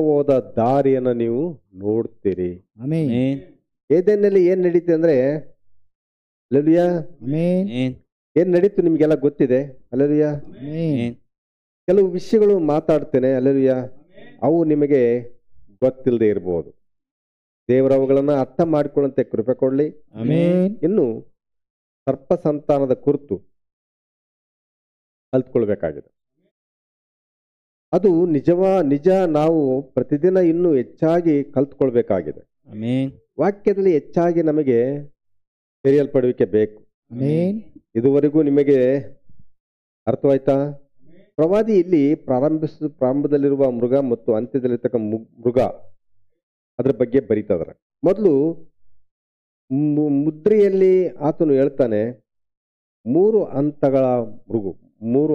ಹೋದ ದಾರಿಯನ್ನು ನೀವು ನೋಡ್ತೀರಿ. ಆಮೆನ್. ಏದೇನಲ್ಲಿ ಏನ್ ನಡೀತು ಅಂದ್ರೆ ಅಲ್ಲೆಲೂಯಾ, ಆಮೆನ್. ಏನ್ ನಡೀತು ನಿಮ್ಗೆಲ್ಲ ಗೊತ್ತಿದೆ. Alleluia, amen. ಕೆಲವು ವಿಷಯಗಳು ಮಾತಾಡ್ತೇನೆ. ಅಲ್ಲೆಲೂಯಾ, ಅವು ನಿಮಗೆ ಗೊತ್ತಿಲ್ಲದೆ ಇರಬಹುದು. ದೇವರ ಅವುಗಳನ್ನ ಅರ್ಥ ಮಾಡಿಕೊಳ್ಳಂತೆ ಕೃಪೆ ಕೊಡ್ಲಿ. ಆಮೆನ್. ಇನ್ನು ಸರ್ಪ ಸಂತಾನದ ಕುರಿತು ಕಲ್ತ್ಕೊಳ್ಬೇಕಾಗಿದೆ. ಅದು ನಿಜ ನಾವು ಪ್ರತಿದಿನ ಇನ್ನೂ ಹೆಚ್ಚಾಗಿ ಕಲ್ತ್ಕೊಳ್ಬೇಕಾಗಿದೆ. ಆಮೆನ್. ವಾಕ್ಯದಲ್ಲಿ ಹೆಚ್ಚಾಗಿ ನಮಗೆ ತೆರೆಯಲ್ಪಡುವಿಕೆ ಬೇಕು. ಆಮೆನ್. ಇದುವರೆಗೂ ನಿಮಗೆ ಅರ್ಥವಾಯ್ತಾ? ಪ್ರವಾದಿ ಇಲ್ಲಿ ಪ್ರಾರಂಭದಲ್ಲಿರುವ ಮೃಗ ಮತ್ತು ಅಂತ್ಯದಲ್ಲಿರ್ತಕ್ಕ ಮೃಗ ಅದ್ರ ಬಗ್ಗೆ ಬರೀತದ್ರ. ಮೊದಲು ಮುದ್ರೆಯಲ್ಲಿ ಆತನು ಹೇಳ್ತಾನೆ, 3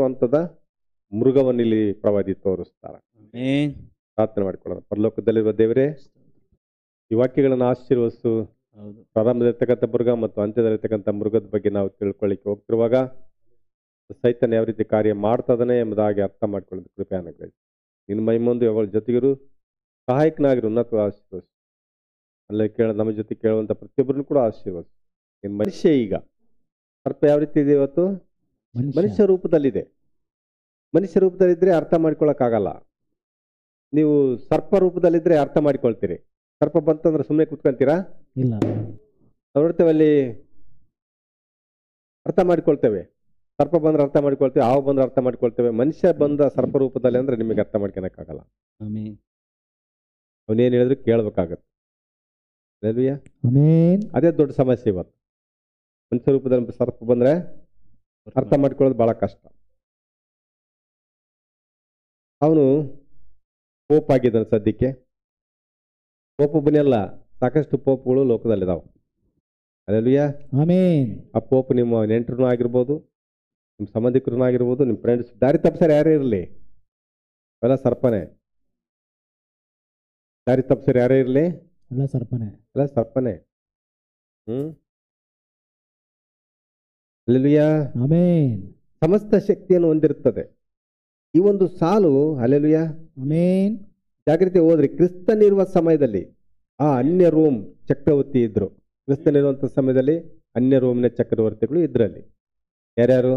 ಹಂತದ ಮೃಗವನ್ನಿಲ್ಲಿ ಪ್ರವಾದಿ ತೋರಿಸ್ತಾರ. ಆಮೆನ್. ಪ್ರಾರ್ಥನೆ ಮಾಡಿಕೊಳ್ಳೋಣ. ಪರಲೋಕದಲ್ಲಿರುವ ದೇವರೇ, ಈ ವಾಕ್ಯಗಳನ್ನು ಆಶೀರ್ವದಿಸು. ಹೌದು. ಪ್ರಾರಂಭದಲ್ಲಿರ್ತಕ್ಕಂಥ ಮೃಗ ಮತ್ತು ಅಂತ್ಯದಲ್ಲಿರ್ತಕ್ಕಂಥ ಮೃಗದ ಬಗ್ಗೆ ನಾವು ತಿಳ್ಕೊಳ್ಳಿಕ್ಕೆ ಹೋಗ್ತಿರುವಾಗ ಸೈತಾನ ಯಾವ ರೀತಿ ಕಾರ್ಯ ಮಾಡ್ತದನೆ ಎಂಬುದಾಗಿ ಅರ್ಥ ಮಾಡ್ಕೊಳ್ಳೋದು ಕೃಪೆ ಅನುಗ್ರಹಿಸಿ. ನಿನ್ನ ಮೈಮಂದು ಅವಳ ಜೊತೆಗಿರು, ಸಹಾಯಕನಾಗಿರು, ಉನ್ನತ ಆಶೀರ್ವದಿಸು. ಅಲ್ಲೇ ನಮ್ಮ ಜೊತೆ ಕೇಳುವಂಥ ಪ್ರತಿಯೊಬ್ಬರನ್ನು ಕೂಡ ಆಶೀರ್ವದಿಸು. ನಿನ್ನ ಮನುಷ್ಯ ಈಗ ಸರ್ಪ ಯಾವ ರೀತಿ ಇದೆ ಇವತ್ತು? ಮನುಷ್ಯ ರೂಪದಲ್ಲಿದೆ. ಮನುಷ್ಯ ರೂಪದಲ್ಲಿದ್ದರೆ ಅರ್ಥ ಮಾಡ್ಕೊಳಕ್ಕಾಗಲ್ಲ. ನೀವು ಸರ್ಪ ರೂಪದಲ್ಲಿದ್ದರೆ ಅರ್ಥ ಮಾಡ್ಕೊಳ್ತೀರಿ. ಸರ್ಪ ಬಂತಂದ್ರೆ ಸುಮ್ಮನೆ ಕೂತ್ಕೊಂತೀರಾ? ಇಲ್ಲ. ನೋಡ್ತೇವೆ ಅಲ್ಲಿ ಅರ್ಥ ಮಾಡ್ಕೊಳ್ತೇವೆ. ಸರ್ಪ ಬಂದ್ರೆ ಅರ್ಥ ಮಾಡ್ಕೊಳ್ತೇವೆ, ಹಾವು ಬಂದ್ರೆ ಅರ್ಥ ಮಾಡ್ಕೊಳ್ತೇವೆ. ಮನುಷ್ಯ ಬಂದ ಸರ್ಪ ರೂಪದಲ್ಲಿ ಅಂದ್ರೆ ನಿಮಗೆ ಅರ್ಥ ಮಾಡ್ಕೊಳಕ್ಕಾಗಲ್ಲ. ಆಮೆನ್. ಅವನೇನು ಹೇಳಿದ್ರು ಕೇಳ್ಬೇಕಾಗತ್ತೆ. ಅಲ್ಲೇಲೂಯಾ. ಆಮೆನ್. ಅದೇ ದೊಡ್ಡ ಸಮಸ್ಯೆ ಇವತ್ತು. ಮನುಷ್ಯ ರೂಪದಲ್ಲಿ ಸರ್ಪ ಬಂದ್ರೆ ಅರ್ಥ ಮಾಡ್ಕೊಳ್ಳೋದು ಬಹಳ ಕಷ್ಟ. ಅವನು ಪೋಪ್ ಆಗಿದ್ದಾನೆ ಸದ್ಯಕ್ಕೆ. ಪೋಪೊಬ್ಬನೆಲ್ಲ ಸಾಕಷ್ಟು ಪೋಪ್ಗಳು ಲೋಕದಲ್ಲಿದ್ದಾವೆ. ಅಲ್ಲೇಲೂಯಾ. ಆಮೆನ್. ಆ ಪೋಪ್ ನಿಮ್ಮ ನೆಂಟರು ಆಗಿರ್ಬೋದು, ನಿಮ್ಮ ಸಂಬಂಧಿಕರು ಆಗಿರ್ಬೋದು, ನಿಮ್ಮ ಫ್ರೆಂಡ್ಸ್. ದಾರಿ ತಪ್ಪಿಸರು ಯಾರೇ ಇರಲಿ, ಅವೆಲ್ಲ ಸರ್ಪನೆ. ದಾರಿ ತಪ್ಪಿಸರು ಯಾರೇ ಇರಲಿ, ಎಲ್ಲ ಸರ್ಪನೆ. ಎಲ್ಲ ಸರ್ಪನೆ. ಅಲ್ಲೇಲೂಯಾ. ಆಮೆನ್. ಸಮಸ್ತ ಶಕ್ತಿಯನ್ನು ಹೊಂದಿರುತ್ತದೆ ಈ ಒಂದು ಸಾಲು. ಅಲ್ಲೇಲೂಯಾ. ಆಮೆನ್. ಜಾಗೃತಿ ಹೋದ್ರಿ. ಕ್ರಿಸ್ತನಿರುವ ಸಮಯದಲ್ಲಿ ಆ ಅನ್ಯ ರೋಮ್ ಚಕ್ರವರ್ತಿ ಇದ್ರು. ಕ್ರಿಸ್ತನಿರುವಂಥ ಸಮಯದಲ್ಲಿ ಅನ್ಯ ರೋಮಿನ ಚಕ್ರವರ್ತಿಗಳು ಇದ್ರಲ್ಲಿ. ಯಾರ್ಯಾರು?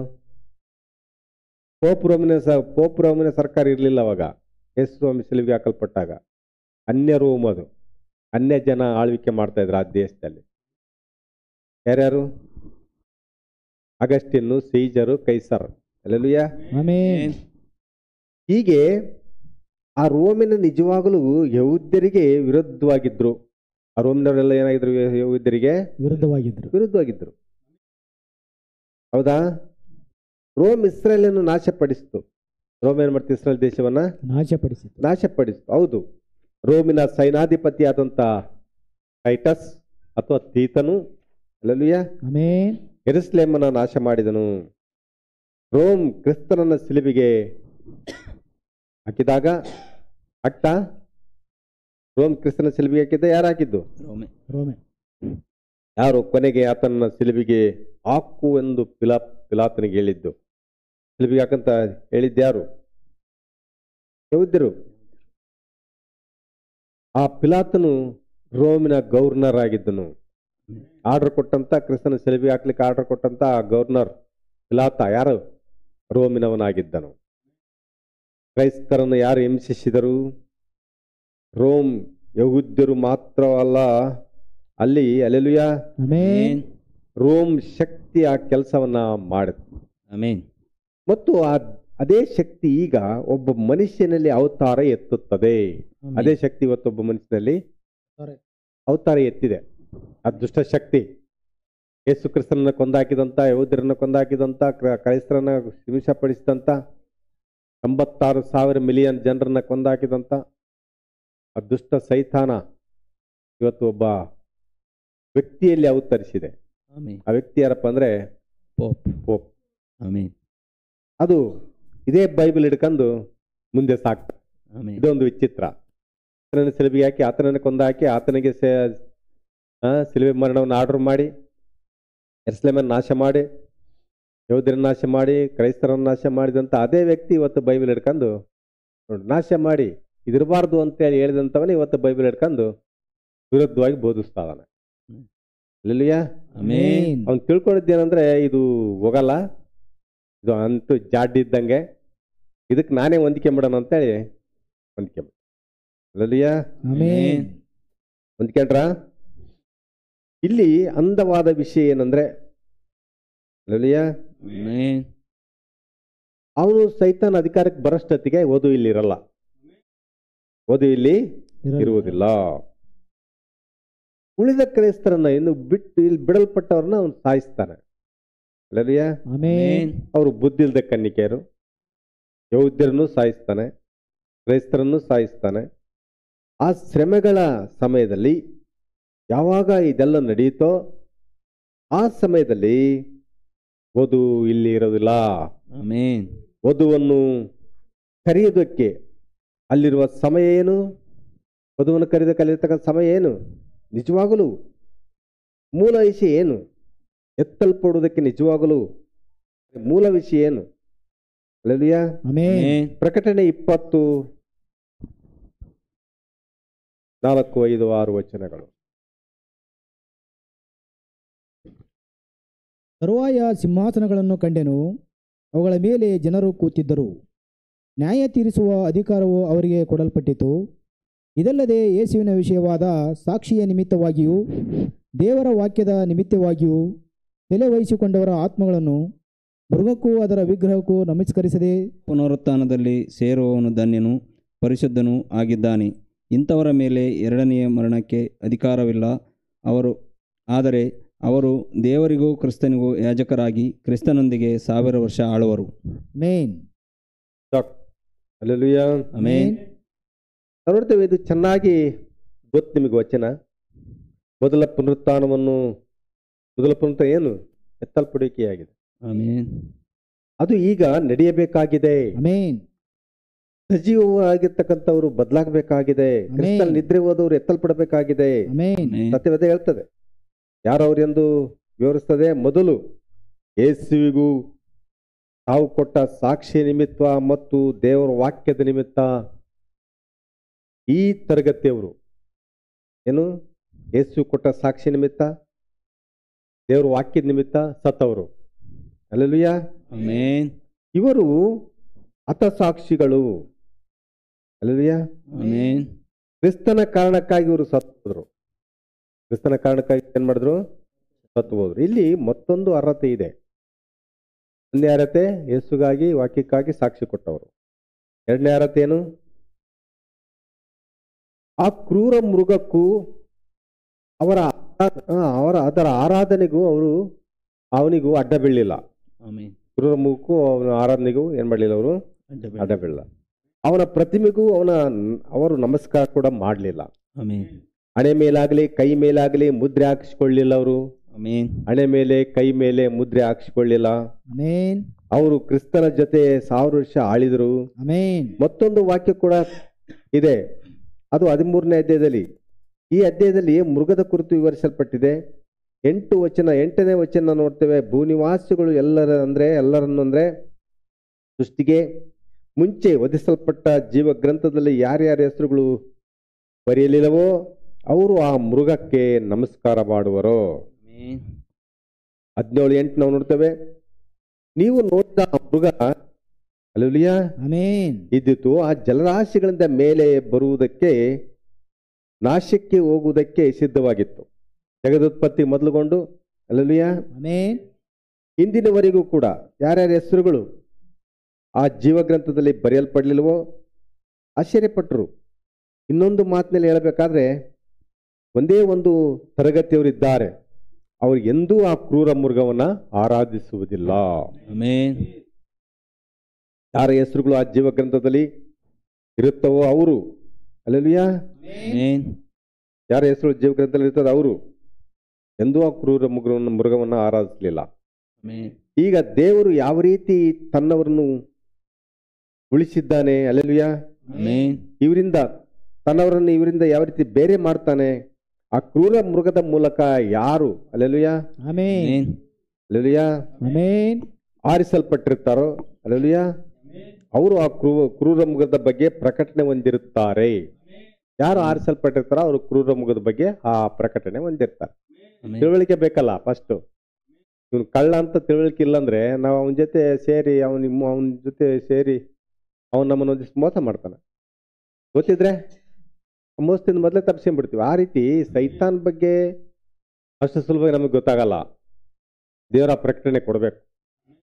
ಪೋಪ್ ರೋಮಿನ ಸರ್ಕಾರ ಇರಲಿಲ್ಲ ಅವಾಗ. ಯೇಸು ಸ್ವಾಮಿ ಶಿಲುಬೆಗೆ ಹಾಕಲ್ಪಟ್ಟಾಗ ಅನ್ಯ ರೋಮ್, ಅದು ಅನ್ಯ ಜನ ಆಳ್ವಿಕೆ ಮಾಡ್ತಾ ಇದ್ರು ಆ ದೇಶದಲ್ಲಿ. ಯಾರ್ಯಾರು? ಅಗಸ್ಟಿನ್ನು, ಸೀಜರು, ಕೈಸರ್. ಅಲ್ಲೇಲೂಯಾ. ಆಮೆನ್. ಹೀಗೆ ಆ ರೋಮಿನ ನಿಜವಾಗಲೂ ಯಹೂದ್ಯರಿಗೆ ವಿರುದ್ಧವಾಗಿದ್ರು. ಆ ರೋಮಿನವರೆಲ್ಲ ಏನಾಗಿದ್ರು? ಯಹೂದ್ಯರಿಗೆ ವಿರುದ್ಧವಾಗಿದ್ರು. ಹೌದಾ? ರೋಮ್ ಇಸ್ರೇಲನ್ನು ನಾಶಪಡಿಸಿತು. ರೋಮ್ ಏನ್ ಮಾಡ್ತು? ಇಸ್ರೇಲ್ ದೇಶವನ್ನ ನಾಶಪಡಿಸಿತು. ಹೌದು. ರೋಮಿನ ಸೈನಾಧಿಪತಿಯಾದಂಥ ಟೈಟಸ್ ಅಥವಾ ತೀತನು, ಅಲ್ಲೇಲೂಯಾ, ಆಮೆನ್, ಯೆರೂಸಲೇಮನ್ನು ನಾಶ ಮಾಡಿದನು. ರೋಮ್ ಕ್ರಿಸ್ತನನ್ನ ಶಿಲುಬೆಗೆ ಹಾಕಿದಾಗ ರೋಮ್ ಕ್ರಿಸ್ತನ ಶಿಲುಬೆಗೆ ಹಾಕಿದ್ದ ಯಾರು ಹಾಕಿದ್ದು? ರೋಮೆ. ಯಾರು ಕೊನೆಗೆ ಆತನ ಶಿಲುಬೆಗೆ ಹಾಕು ಎಂದು ಪಿಲಾತನಿಗೆ ಹೇಳಿದ್ದು? ಶಿಲುಬೆಗೆ ಹಾಕಂತ ಹೇಳಿದ್ಯಾರು? ಯೆಹೂದ್ಯರು. ಆ ಪಿಲಾತನು ರೋಮಿನ ಗವರ್ನರ್ ಆಗಿದ್ದನು. ಆರ್ಡರ್ ಕೊಟ್ಟಂತ, ಕ್ರಿಸ್ತನ ಶಿಲುಬೆಗೆ ಹಾಕ್ಲಿಕ್ಕೆ ಆರ್ಡರ್ ಕೊಟ್ಟಂತ ಆ ಗವರ್ನರ್ ಪಿಲಾತ ಯಾರು? ರೋಮಿನವನಾಗಿದ್ದನು. ಕ್ರೈಸ್ತರನ್ನು ಯಾರು ಹಿಂಸಿಸಿದರು? ರೋಮ್ ಯಹೂದ್ಯರು ಮಾತ್ರವಲ್ಲ, ಅಲ್ಲಿ ಅಲ್ಲೇಲೂಯಾ, ಆಮೆನ್, ರೋಮ್ ಶಕ್ತಿ ಆ ಕೆಲಸವನ್ನ ಮಾಡಿತು. ಆಮೆನ್. ಮತ್ತು ಅದೇ ಶಕ್ತಿ ಈಗ ಒಬ್ಬ ಮನುಷ್ಯನಲ್ಲಿ ಅವತಾರ ಎತ್ತುತ್ತದೆ. ಅದೇ ಶಕ್ತಿ ಇವತ್ತೊಬ್ಬ ಮನುಷ್ಯನಲ್ಲಿ ಅವತಾರ ಎತ್ತಿದೆ. ಅದು ದುಷ್ಟ ಶಕ್ತಿ. ಯೇಸು ಕ್ರಿಸ್ತನನ್ನ ಕೊಂದಾಕಿದಂತ, ಯಹೂದ್ಯರನ್ನ ಕೊಂದಾಕಿದಂತ, ಕ್ರೈಸ್ತರನ್ನ ಹಿಂಸೆಪಡಿಸಿದಂತ, 86,000 ಮಿಲಿಯನ್ ಜನರನ್ನ ಕೊಂದಾಕಿದಂತ ಆ ದುಷ್ಟ ಸೈತಾನ ಇವತ್ತು ಒಬ್ಬ ವ್ಯಕ್ತಿಯಲ್ಲಿ ಅವತರಿಸಿದೆ. ಆ ವ್ಯಕ್ತಿ ಯಾರಪ್ಪ ಅಂದ್ರೆ ಪೋಪ್. ಅದು ಇದೇ ಬೈಬಲ್ ಹಿಡ್ಕೊಂಡು ಮುಂದೆ ಸಾಕ್ತಾರೆ. ಇದೊಂದು ವಿಚಿತ್ರ. ಆತನನ್ನು ಶಿಲುಬೆಗೆ ಹಾಕಿ, ಆತನನ್ನು ಕೊಂದಾಕಿ, ಆತನಿಗೆ ಶಿಲುಬೆ ಮರಣವನ್ನು ಆರ್ಡರ್ ಮಾಡಿ, ಯೆರೂಸಲೇಮನ್ನು ನಾಶ ಮಾಡಿ, ಯಹೂದ್ಯರನ್ನು ನಾಶ ಮಾಡಿ, ಕ್ರೈಸ್ತರನ್ನು ನಾಶ ಮಾಡಿದಂತ ಅದೇ ವ್ಯಕ್ತಿ ಇವತ್ತು ಬೈಬಲ್ ಹಿಡ್ಕೊಂಡು ನಾಶ ಮಾಡಿ ಇದಿರಬಾರ್ದು ಅಂತೇಳಿ ಹೇಳಿದಂಥವನೇ ಇವತ್ತು ಬೈಬಲ್ ಹಿಡ್ಕೊಂಡು ವಿರುದ್ಧವಾಗಿ ಬೋಧಿಸ್ತಾ ಇದ್ದಾನೆ. ಅಲ್ಲೆಲೂಯಾ. ಆಮೆನ್. ಅವ್ನು ತಿಳ್ಕೊಂಡಿದ್ದೇನೆಂದ್ರೆ ಇದು ಹೋಗಲ್ಲ, ಇದು ಅಂತೂ ಜಾಡ್ ಇದ್ದಂಗೆ, ಇದಕ್ಕೆ ನಾನೇ ಹೊಂದಿಕೆ ಮಾಡೋಣ ಅಂತೇಳಿ ಹೊಂದಿಕೆ ಮಾಡ. ಅಲ್ಲೆಲೂಯಾ. ಆಮೆನ್. ಹೊಂದ್ಕೊಂಡ್ರ? ಇಲ್ಲಿ ಅಂದವಾದ ವಿಷಯ ಏನಂದ್ರೆ ಅಲ್ಲೆಲೂಯಾ, ಆಮೆನ್. ಅವನು ಸೈತಾನ್ ಅಧಿಕಾರಕ್ಕೆ ಬರಷ್ಟೊತ್ತಿಗೆ ಓದು ಇಲ್ಲಿ ಇರಲ್ಲ, ಓದು ಇಲ್ಲಿ ಇರುವುದಿಲ್ಲ. ಉಳಿದ ಕ್ರೈಸ್ತರನ್ನ ಇನ್ನು ಬಿಟ್ಟು ಇಲ್ಲಿ ಬಿಡಲ್ಪಟ್ಟವ್ರನ್ನ ಅವನು ಸಾಯಿಸ್ತಾನೆ. ಅಲ್ಲೆಲೂಯಾ. ಆಮೆನ್. ಅವರು ಬುದ್ಧಿ ಇಲ್ದ ಕನ್ನಿಕೆಯರು, ಯಹೂದ್ಯರನ್ನು ಸಾಯಿಸ್ತಾನೆ, ಕ್ರೈಸ್ತರನ್ನು ಸಾಯಿಸ್ತಾನೆ. ಆ ಶ್ರಮೆಗಳ ಸಮಯದಲ್ಲಿ ಯಾವಾಗ ಇದೆಲ್ಲ ನಡೆಯುತ್ತೋ ಆ ಸಮಯದಲ್ಲಿ ವಧು ಇಲ್ಲಿ ಇರೋದಿಲ್ಲ. ಆಮೆನ್. ವಧುವನ್ನು ಕರೆಯೋದಕ್ಕೆ ಅಲ್ಲಿರುವ ಸಮಯ ಏನು? ವಧುವನ್ನು ಕಲಿಯತಕ್ಕಂಥ ಸಮಯ ಏನು? ನಿಜವಾಗಲೂ ಮೂಲ ವಿಷಯ ಏನು? ಎತ್ತಲ್ಪಡುವುದಕ್ಕೆ ನಿಜವಾಗಲೂ ಮೂಲ ವಿಷಯ ಏನು? ಅಲ್ಲೆಲೂಯಾ. ಆಮೆನ್. ಪ್ರಕಟಣೆ 20:4-5-6 ವಚನಗಳು. ತರುವಾಯ ಸಿಂಹಾಸನಗಳನ್ನು ಕಂಡೆನು, ಅವುಗಳ ಮೇಲೆ ಜನರು ಕೂತಿದ್ದರು. ನ್ಯಾಯ ತೀರಿಸುವ ಅಧಿಕಾರವು ಅವರಿಗೆ ಕೊಡಲ್ಪಟ್ಟಿತು. ಇದಲ್ಲದೆ ಯೇಸುವಿನ ವಿಷಯವಾದ ಸಾಕ್ಷಿಯ ನಿಮಿತ್ತವಾಗಿಯೂ ದೇವರ ವಾಕ್ಯದ ನಿಮಿತ್ತವಾಗಿಯೂ ತಲೆ ವಹಿಸಿಕೊಂಡವರ ಆತ್ಮಗಳನ್ನು ಮೃಗಕ್ಕೂ ಅದರ ವಿಗ್ರಹಕ್ಕೂ ನಮಸ್ಕರಿಸದೆ ಪುನರುತ್ಥಾನದಲ್ಲಿ ಸೇರುವವನು ಧನ್ಯನು, ಪರಿಶುದ್ಧನೂ ಆಗಿದ್ದಾನೆ. ಇಂಥವರ ಮೇಲೆ ಎರಡನೆಯ ಮರಣಕ್ಕೆ ಅಧಿಕಾರವಿಲ್ಲ. ಆದರೆ ಅವರು ದೇವರಿಗೂ ಕ್ರಿಸ್ತನಿಗೂ ಯಾಜಕರಾಗಿ ಕ್ರಿಸ್ತನೊಂದಿಗೆ 1000 ವರ್ಷ ಆಳುವರು. ಮೇನ್. ಅಲ್ಲೆಲೂಯಾ. ಆಮೆನ್. ನೋಡ್ತೇವೆ, ಇದು ಚೆನ್ನಾಗಿ ಗೊತ್ತು ನಿಮಗೆ ವಚನ. ಮೊದಲ ಪುನರುತ್ಥಾನ ಏನು? ಎತ್ತಲ್ಪಡುವಿಕೆಯಾಗಿದೆ. ಆಮೆನ್. ಅದು ಈಗ ನಡೆಯಬೇಕಾಗಿದೆ. ಆಮೆನ್. ಸಜೀವವಾಗಿರ್ತಕ್ಕಂಥವ್ರು ಬದಲಾಗಬೇಕಾಗಿದೆ. ಕ್ರಿಸ್ತನ ನಿದ್ರೆ ಹೋದವರು ಎತ್ತಲ್ಪಡಬೇಕಾಗಿದೆ. ಆಮೆನ್. ಸತ್ಯವೇದ ಹೇಳ್ತದೆ. ಯಾರವರೆಂದು ವಿವರಿಸ್ತದೆ? ಮೊದಲು ಯೇಸುವಿಗೂ ತಾವು ಕೊಟ್ಟ ಸಾಕ್ಷಿ ನಿಮಿತ್ತ ಮತ್ತು ದೇವರ ವಾಕ್ಯದ ನಿಮಿತ್ತ ಈ ತರಗತಿಯವರು ಏನು? ಯೇಸು ಕೊಟ್ಟ ಸಾಕ್ಷಿ ನಿಮಿತ್ತ, ದೇವರ ವಾಕ್ಯದ ನಿಮಿತ್ತ ಸತ್ತವರು. ಅಲ್ಲೆಲೂಯಾ. ಆಮೆನ್. ಇವರು ಹತಸಾಕ್ಷಿಗಳು. ಅಲ್ಲೆಲೂಯಾ. ಆಮೆನ್. ಕ್ರಿಸ್ತನ ಕಾರಣಕ್ಕಾಗಿ ಇವರು ಸತ್ತೋದ್ರು. ಕ್ರಿಸ್ತನ ಕಾರಣಕ್ಕಾಗಿ ಏನ್ ಮಾಡಿದ್ರು? ಸತ್ತು ಹೋದ್ರು. ಇಲ್ಲಿ ಮತ್ತೊಂದು ಅರ್ಹತೆ ಇದೆ. ಒಂದೇ ಅರ್ಹತೆ ಯೇಸುಗಾಗಿ ವಾಕ್ಯಕ್ಕಾಗಿ ಸಾಕ್ಷಿ ಕೊಟ್ಟವರು. ಎರಡನೇ ಅರ್ಹತೆ ಏನು? ಆ ಕ್ರೂರ ಮೃಗಕ್ಕೂ ಅದರ ಆರಾಧನೆಗೂ ಅವನಿಗೂ ಅಡ್ಡ ಬೀಳಲಿಲ್ಲ. ಆಮೆನ್. ಕ್ರೂರ ಮೃಗಕ್ಕೂ ಅವನ ಆರಾಧನೆಗೂ ಏನ್ ಮಾಡಲಿಲ್ಲ? ಅವರು ಅಡ್ಡ ಬೀಳಲ್ಲ. ಅವನ ಪ್ರತಿಮೆಗೂ ಅವರು ನಮಸ್ಕಾರ ಕೂಡ ಮಾಡಲಿಲ್ಲ. ಆಮೆನ್. ಹಣೆ ಮೇಲಾಗಲಿ ಕೈ ಮೇಲಾಗಲಿ ಮುದ್ರೆ ಹಾಕಿಸ್ಕೊಳ್ಳಿಲ್ಲ. ಅವರು ಆಮೆನ್. ಹಣೆ ಮೇಲೆ ಕೈ ಮೇಲೆ ಮುದ್ರೆ ಹಾಕಿಸ್ಕೊಳ್ಳಿಲ್ಲ. ಆಮೆನ್. ಅವರು ಕ್ರಿಸ್ತನ ಜೊತೆ 1000 ವರ್ಷ ಆಳಿದರು. ಆಮೆನ್. ಮತ್ತೊಂದು ವಾಕ್ಯ ಕೂಡ ಇದೆ, ಅದು 13ನೇ ಅಧ್ಯಾಯದಲ್ಲಿ. ಈ ಅಧ್ಯಾಯದಲ್ಲಿ ಮೃಗದ ಕುರಿತು ವಿವರಿಸಲ್ಪಟ್ಟಿದೆ. 8ನೇ ವಚನ ನೋಡ್ತೇವೆ. ಭೂನಿವಾಸಿಗಳು ಎಲ್ಲರನ್ನು ಸೃಷ್ಟಿಗೆ ಮುಂಚೆ ವಧಿಸಲ್ಪಟ್ಟ ಜೀವ ಗ್ರಂಥದಲ್ಲಿ ಯಾರ್ಯಾರ ಹೆಸರುಗಳು ಬರೆಯಲಿಲ್ಲವೋ ಅವರು ಆ ಮೃಗಕ್ಕೆ ನಮಸ್ಕಾರ ಮಾಡುವರು. 17:8 ನಾವು ನೋಡ್ತೇವೆ. ನೀವು ನೋಡಿದ ಆ ಮೃಗ ಅಲ್ಲೆಲೂಯಾ ಆಮೆನ್ ಇದ್ದಿತು ಆ ಜಲರಾಶಿಗಳಿಂದ ಮೇಲೆ ಬರುವುದಕ್ಕೆ, ನಾಶಕ್ಕೆ ಹೋಗುವುದಕ್ಕೆ ಸಿದ್ಧವಾಗಿತ್ತು. ಜಗದುತ್ಪತ್ತಿ ಮೊದಲುಗೊಂಡು ಅಲ್ಲೆಲೂಯಾ ಆಮೆನ್ ಇಂದಿನವರೆಗೂ ಕೂಡ ಯಾರ್ಯಾರ ಹೆಸರುಗಳು ಆ ಜೀವಗ್ರಂಥದಲ್ಲಿ ಬರೆಯಲ್ಪಡಲಿಲ್ವೋ ಆಶ್ಚರ್ಯಪಟ್ಟರು. ಇನ್ನೊಂದು ಮಾತಿನಲ್ಲಿ ಹೇಳಬೇಕಾದ್ರೆ, ಒಂದೇ ಒಂದು ತರಗತಿಯವರಿದ್ದಾರೆ, ಅವರು ಎಂದೂ ಆ ಕ್ರೂರ ಮೃಗವನ್ನ ಆರಾಧಿಸುವುದಿಲ್ಲ. ಆಮೆನ್. ಯಾರ ಹೆಸರುಗಳು ಆ ಜೀವಗ್ರಂಥದಲ್ಲಿ ಇರುತ್ತವೋ ಅವರು ಅಲ್ಲೆಲೂಯಾ ಆಮೆನ್. ಯಾರ ಹೆಸರು ಜೀವಗ್ರಂಥದಲ್ಲಿ ಇರ್ತದೆ ಅವರು ಎಂದೂ ಆ ಕ್ರೂರ ಮೃಗವನ್ನ ಆರಾಧಿಸಲಿಲ್ಲ. ಆಮೆನ್. ಈಗ ದೇವರು ಯಾವ ರೀತಿ ತನ್ನವರನ್ನು ಉಳಿಸಿದ್ದಾನೆ, ಅಲ್ಲೆಲೂಯಾ ಆಮೆನ್. ಇವರಿಂದ ಯಾವ ರೀತಿ ಬೇರೆ ಮಾಡ್ತಾನೆ, ಆ ಕ್ರೂರ ಮೃಗದ ಮೂಲಕ ಯಾರು ಅಲ್ಲೆಲೂಯಾ ಆಮೆನ್ ಅಲ್ಲೆಲೂಯಾ ಆಮೆನ್ ಆರಿಸಲ್ಪಟ್ಟಿರ್ತಾರೋ ಅಲ್ಲೆಲೂಯಾ ಅವರು ಆ ಕ್ರೂರ ಮೃಗದ ಬಗ್ಗೆ ಪ್ರಕಟಣೆ ಹೊಂದಿರುತ್ತಾರೆ. ಯಾರು ಆರಿಸಲ್ಪಟ್ಟಿರ್ತಾರೋ ಅವರು ಕ್ರೂರ ಮೃಗದ ಬಗ್ಗೆ ಆ ಪ್ರಕಟಣೆ ಹೊಂದಿರ್ತಾರೆ. ಆಮೆನ್. ತಿಳುವಳಿಕೆ ಬೇಕಲ್ಲ ಫಸ್ಟ್. ಇವನು ಕಳ್ಳ ಅಂತ ತಿಳುವಳಿಕೆ ಇಲ್ಲಂದ್ರೆ ನಾವು ಅವನ ಜೊತೆ ಸೇರಿ ಅವನ ಜೊತೆ ಸೇರಿ ಅವನು ನಮ್ಮನ್ನು ಒಂದಿಷ್ಟು ಮೋಸ ಮಾಡ್ತಾನೆ. ಗೊತ್ತಿದ್ರೆ ಮೋಸದಿಂದ ಮೊದಲೇ ತಪ್ಪಿಸ್ಕೊಂಡ್ಬಿಡ್ತೀವಿ. ಆ ರೀತಿ ಸೈತಾನ್ ಬಗ್ಗೆ ಅಷ್ಟು ಸುಲಭವಾಗಿ ನಮಗೆ ಗೊತ್ತಾಗಲ್ಲ. ದೇವರ ಪ್ರಕಟಣೆ ಕೊಡಬೇಕು.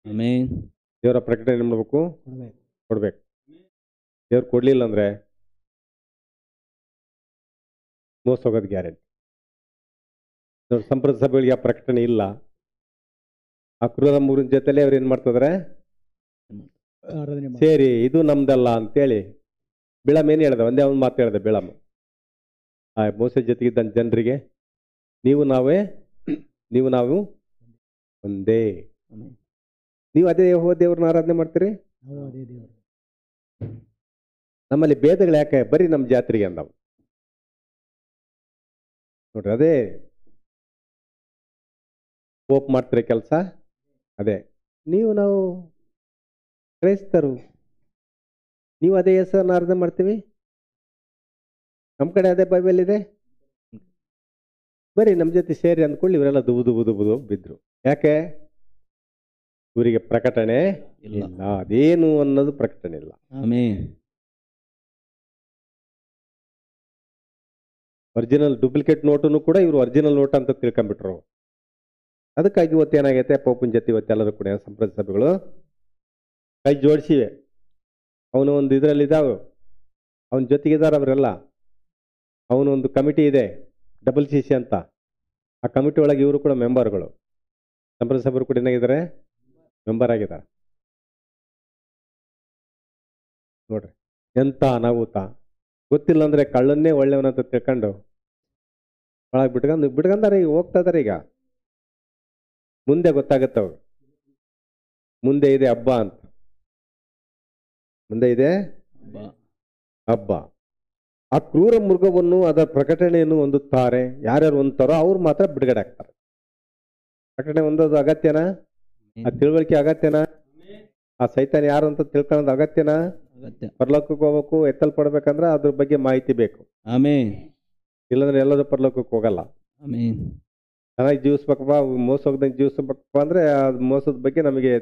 ಆಮೆನ್. ದೇವರ ಪ್ರಕಟಣೆ ಏನ್ ಮಾಡ್ಬೇಕು? ಕೊಡ್ಬೇಕು. ಕೊಡ್ಬೇಕು. ದೇವ್ರು ಕೊಡ್ಲಿಲ್ಲ ಅಂದ್ರೆ ಮೋಸ ಹೋಗೋದು ಗ್ಯಾರಂಟಿ. ಸಂಪ್ರದಾಯ ಸಭೆಗಳಿಗೆ ಆ ಪ್ರಕಟಣೆ ಇಲ್ಲ. ಆ ಕ್ರೂರ ಮೃಗದ ಜೊತೆಲೆ ಅವ್ರು ಏನ್ ಮಾಡ್ತಿದಾರೆ? ಆರಾಧನೆ ಮಾಡಿ. ಸೇರಿ ಇದು ನಮ್ದಲ್ಲ ಅಂತೇಳಿ ಬಿಳಮ್ ಏನ್ ಹೇಳ್ದ? ಒಂದೇ ಒಂದು ಮಾತು ಹೇಳ್ದೆ ಬಿಳಮ್ ಆ ಮೋಸ ಜೊತೆಗಿದ್ದ ಜನರಿಗೆ, ನೀವು ನಾವು ಒಂದೇ. ಆಮೆನ್. ನೀವು ಅದೇ ಯೆಹೋವ ದೇವ್ರನ್ನ ಆರಾಧನೆ ಮಾಡ್ತೀರಿ, ನಾವು ಅದೇ ದೇವರು. ನಮ್ಮಲ್ಲಿ ಭೇದಗಳು ಯಾಕೆ? ಬರೀ ನಮ್ಮ ಜಾತ್ರೆಗೆ ಅಂದವು ನೋಡ್ರಿ. ಅದೇ ಹೋಪ್ ಮಾಡ್ತೀರಿ ಕೆಲಸ. ಅದೇ ನಾವು ಕ್ರೈಸ್ತರು, ನೀವು ಅದೇ ಹೆಸರನ್ನ ಆರಾಧನೆ ಮಾಡ್ತೀವಿ, ನಮ್ಮ ಕಡೆ ಅದೇ ಬೈಬಲ್ ಇದೆ, ಬರೀ ನಮ್ಮ ಜೊತೆ ಸೇರಿ ಅಂದ್ಕೊಳ್ಳಿ. ಇವರೆಲ್ಲ ದುಬುದು ಬಿದ್ರು. ಯಾಕೆ? ಇವರಿಗೆ ಪ್ರಕಟಣೆ ಇಲ್ಲ. ಇಲ್ಲ. ಅದೇನು ಅನ್ನೋದು ಪ್ರಕಟಣೆ ಇಲ್ಲ. ಆಮೆನ್. ಒರಿಜಿನಲ್ ಡೂಪ್ಲಿಕೇಟ್ ನೋಟನ್ನು ಕೂಡ ಇವರು ಒರಿಜಿನಲ್ ನೋಟ್ ಅಂತ ತಿಳ್ಕೊಂಡ್ಬಿಟ್ರು. ಅದಕ್ಕಾಗಿ ಇವತ್ತೇನಾಗೈತೆ, ಪೋಪನ್ ಜೊತೆ ಇವತ್ತೆಲ್ಲರೂ ಕೂಡ ಸಂಪ್ರದಾಯ ಸಭೆಗಳು ಕೈ ಜೋಡಿಸಿವೆ. ಅವನು ಒಂದು ಇದರಲ್ಲಿ ಇದಾವೆ, ಅವನ ಜೊತೆಗಿದ್ದಾರೆ ಅವರೆಲ್ಲ. ಅವನೊಂದು ಕಮಿಟಿ ಇದೆ, WCC ಅಂತ. ಆ ಕಮಿಟಿ ಒಳಗೆ ಇವರು ಕೂಡ ಮೆಂಬರ್ಗಳು. ಸಂಪ್ರದಾಯ ಸಭೆಗಳು ಕೂಡ ಏನಾಗಿದ್ದಾರೆ? ಮೆಂಬರ್ ಆಗಿದ್ದಾರೆ. ನೋಡ್ರಿ ಎಂತ ಅನಾಹುತ. ಗೊತ್ತಿಲ್ಲ ಅಂದ್ರೆ ಕಳ್ಳನ್ನೇ ಒಳ್ಳೆಯವನಂತ ತಿಳ್ಕೊಂಡು ಒಳಗೆ ಬಿಟ್ಕೊಂಡಾರೆ. ಈಗ ಹೋಗ್ತಾ ಇದಾರೆ. ಈಗ ಮುಂದೆ ಗೊತ್ತಾಗತ್ತೆ ಅವ್ರು. ಮುಂದೆ ಇದೆ ಹಬ್ಬ ಅಂತ. ಮುಂದೆ ಇದೆ ಹಬ್ಬ. ಆ ಕ್ರೂರ ಮೃಗವನ್ನು ಅದರ ಪ್ರಕಟಣೆಯನ್ನು ಹೊಂದುತ್ತಾರೆ. ಯಾರ್ಯಾರು ಹೊಂದ್ತಾರೋ ಅವ್ರು ಮಾತ್ರ ಬಿಡುಗಡೆ ಆಗ್ತಾರೆ. ಪ್ರಕಟಣೆ ಹೊಂದೋದು ಅಗತ್ಯನಾ? ಆ ತಿಳುವಳಿಕೆ ಅಗತ್ಯನಾ? ಆ ಸೈತಾನ್ ಯಾರು ಅಂತ ತಿಳ್ಕೊಳ್ಳೋದು ಅಗತ್ಯನಾ? ಅಗತ್ಯ. ಪರಲೋಕಕ್ಕೆ ಹೋಗ್ಬೇಕು, ಎತ್ತಲ್ಪಡ್ಬೇಕಂದ್ರೆ ಅದ್ರ ಬಗ್ಗೆ ಮಾಹಿತಿ ಬೇಕು. ಆಮೆನ್. ಇಲ್ಲಾಂದ್ರೆ ಎಲ್ಲರೂ ಪರಲೋಕಕ್ಕೆ ಹೋಗಲ್ಲ. ಆಮೆನ್. ಚೆನ್ನಾಗಿ ಜೀವಿಸ್ಬೇಕಪ್ಪ, ಮೋಸ ಹೋಗ್ದಂಗೆ ಜೀವಿಸ್ಬೇಕಪ್ಪ ಅಂದ್ರೆ ಅದು ಮೋಸದ ಬಗ್ಗೆ ನಮಗೆ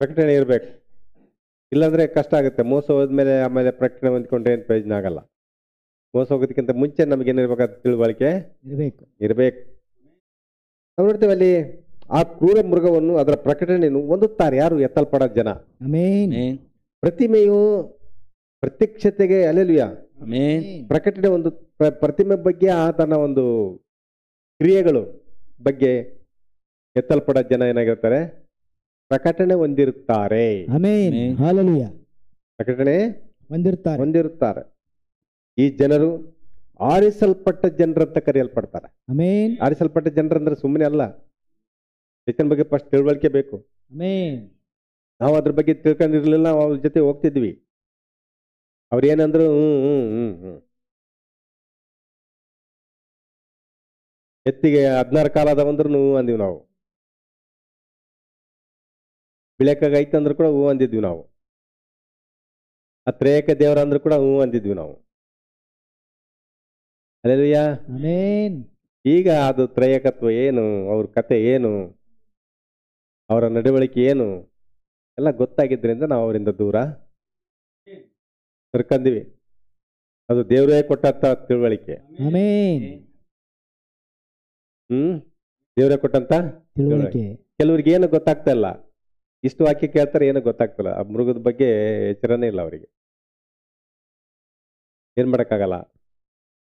ಪ್ರಕಟಣೆ ಇರಬೇಕು. ಇಲ್ಲಾಂದ್ರೆ ಕಷ್ಟ ಆಗುತ್ತೆ. ಮೋಸ ಹೋದ್ಮೇಲೆ ಆಮೇಲೆ ಪ್ರಕಟಣೆ ಹೊಂದ್ಕೊಂಡ್ರೆ ಏನು ಪ್ರಯೋಜನ ಆಗಲ್ಲ. ಮೋಸ ಹೋಗೋದಕ್ಕಿಂತ ಮುಂಚೆ ನಮಗೇನಿರ್ಬೇಕಾದ ತಿಳುವಳಿಕೆ ಇರಬೇಕು. ನಾವು ನೋಡ್ತೇವೆ ಅಲ್ಲಿ ಆ ಕ್ರೂರ ಮೃಗವನ್ನು ಅದರ ಪ್ರಕಟಣೆಯನ್ನು ಹೊಂದುತ್ತಾರೆ. ಯಾರು? ಎತ್ತಲ್ಪಡೋ ಜನ. ಆಮೆನ್. ಆಮೆನ್. ಪ್ರತಿಮೆಯು ಪ್ರತ್ಯಕ್ಷತೆಗೆ ಅಲೆಲುಯ ಆಮೆನ್. ಪ್ರಕಟಣೆ ಒಂದು ಪ್ರತಿಮೆ ಬಗ್ಗೆ ಆತನ ಒಂದು ಕ್ರಿಯೆಗಳು ಬಗ್ಗೆ ಎತ್ತಲ್ಪಡೋ ಜನ ಏನಾಗಿರ್ತಾರೆ? ಪ್ರಕಟಣೆ ಹೊಂದಿರುತ್ತಾರೆ. ಆಮೆನ್. ಆಮೆನ್. ಹಲ್ಲೆಲೂಯಾ. ಪ್ರಕಟಣೆ ಹೊಂದಿರ್ತಾರೆ. ಹೊಂದಿರುತ್ತಾರೆ. ಈ ಜನರು ಆರಿಸಲ್ಪಟ್ಟ ಜನರಂತ ಕರೆಯಲ್ಪಡ್ತಾರೆ. ಆಮೆನ್. ಆರಿಸಲ್ಪಟ್ಟ ಜನರಂದ್ರೆ ಸುಮ್ಮನೆ ಅಲ್ಲ. ಇದನ್ನ ಬಗ್ಗೆ ಫಸ್ಟ್ ತಿಳುವಳಿಕೆ ಬೇಕು. ಆಮೆನ್. ನಾವು ಅದ್ರ ಬಗ್ಗೆ ತಿಳ್ಕೊಂಡಿರ್ಲಿಲ್ಲ, ನಾವು ಅವ್ರ ಜೊತೆ ಹೋಗ್ತಿದ್ವಿ. ಅವ್ರು ಏನಂದ್ರು ಎತ್ತಿಗೆ 16 ಕಾಲದ ಅಂದ್ರು ಅಂದಿವಿ ನಾವು. ಬಿಳೆಕಾಗ ಐತಂದ್ರು ಕೂಡ ಅಂದಿದ್ವಿ ನಾವು. ಆ ತ್ರೇಕ ದೇವರ ಅಂದ್ರು ಕೂಡ ಅಂದಿದ್ವಿ ನಾವು. ಹಲ್ಲೆಲೂಯಾ. ಆಮೆನ್. ಈಗ ಅದು ತ್ರಯಕತ್ವ ಏನು, ಅವ್ರ ಕತೆ ಏನು, ಅವರ ನಡವಳಿಕೆ ಏನು ಎಲ್ಲ ಗೊತ್ತಾಗಿದ್ರಿಂದ ನಾವು ಅವರಿಂದ ದೂರ ಸರ್ಕಂದಿವಿ. ಅದು ದೇವರೇ ಕೊಟ್ಟಂತ ತಿಳುವಳಿಕೆ. ಆಮೆನ್. ದೇವರೇ ಕೊಟ್ಟಂತ ತಿಳುವಳಿಕೆ. ಕೆಲವ್ರಿಗೆ ಏನು ಗೊತ್ತಾಗ್ತಾ ಇಲ್ಲ. ಇಷ್ಟು ವಾಕ್ಯ ಕೇಳ್ತಾರೆ, ಏನು ಗೊತ್ತಾಗ್ತಿಲ್ಲ. ಆ ಮೃಗದ ಬಗ್ಗೆ ಎಚ್ಚರನೇ ಇಲ್ಲ ಅವರಿಗೆ. ಏನ್ ಮಾಡಕ್ಕಾಗಲ್ಲ.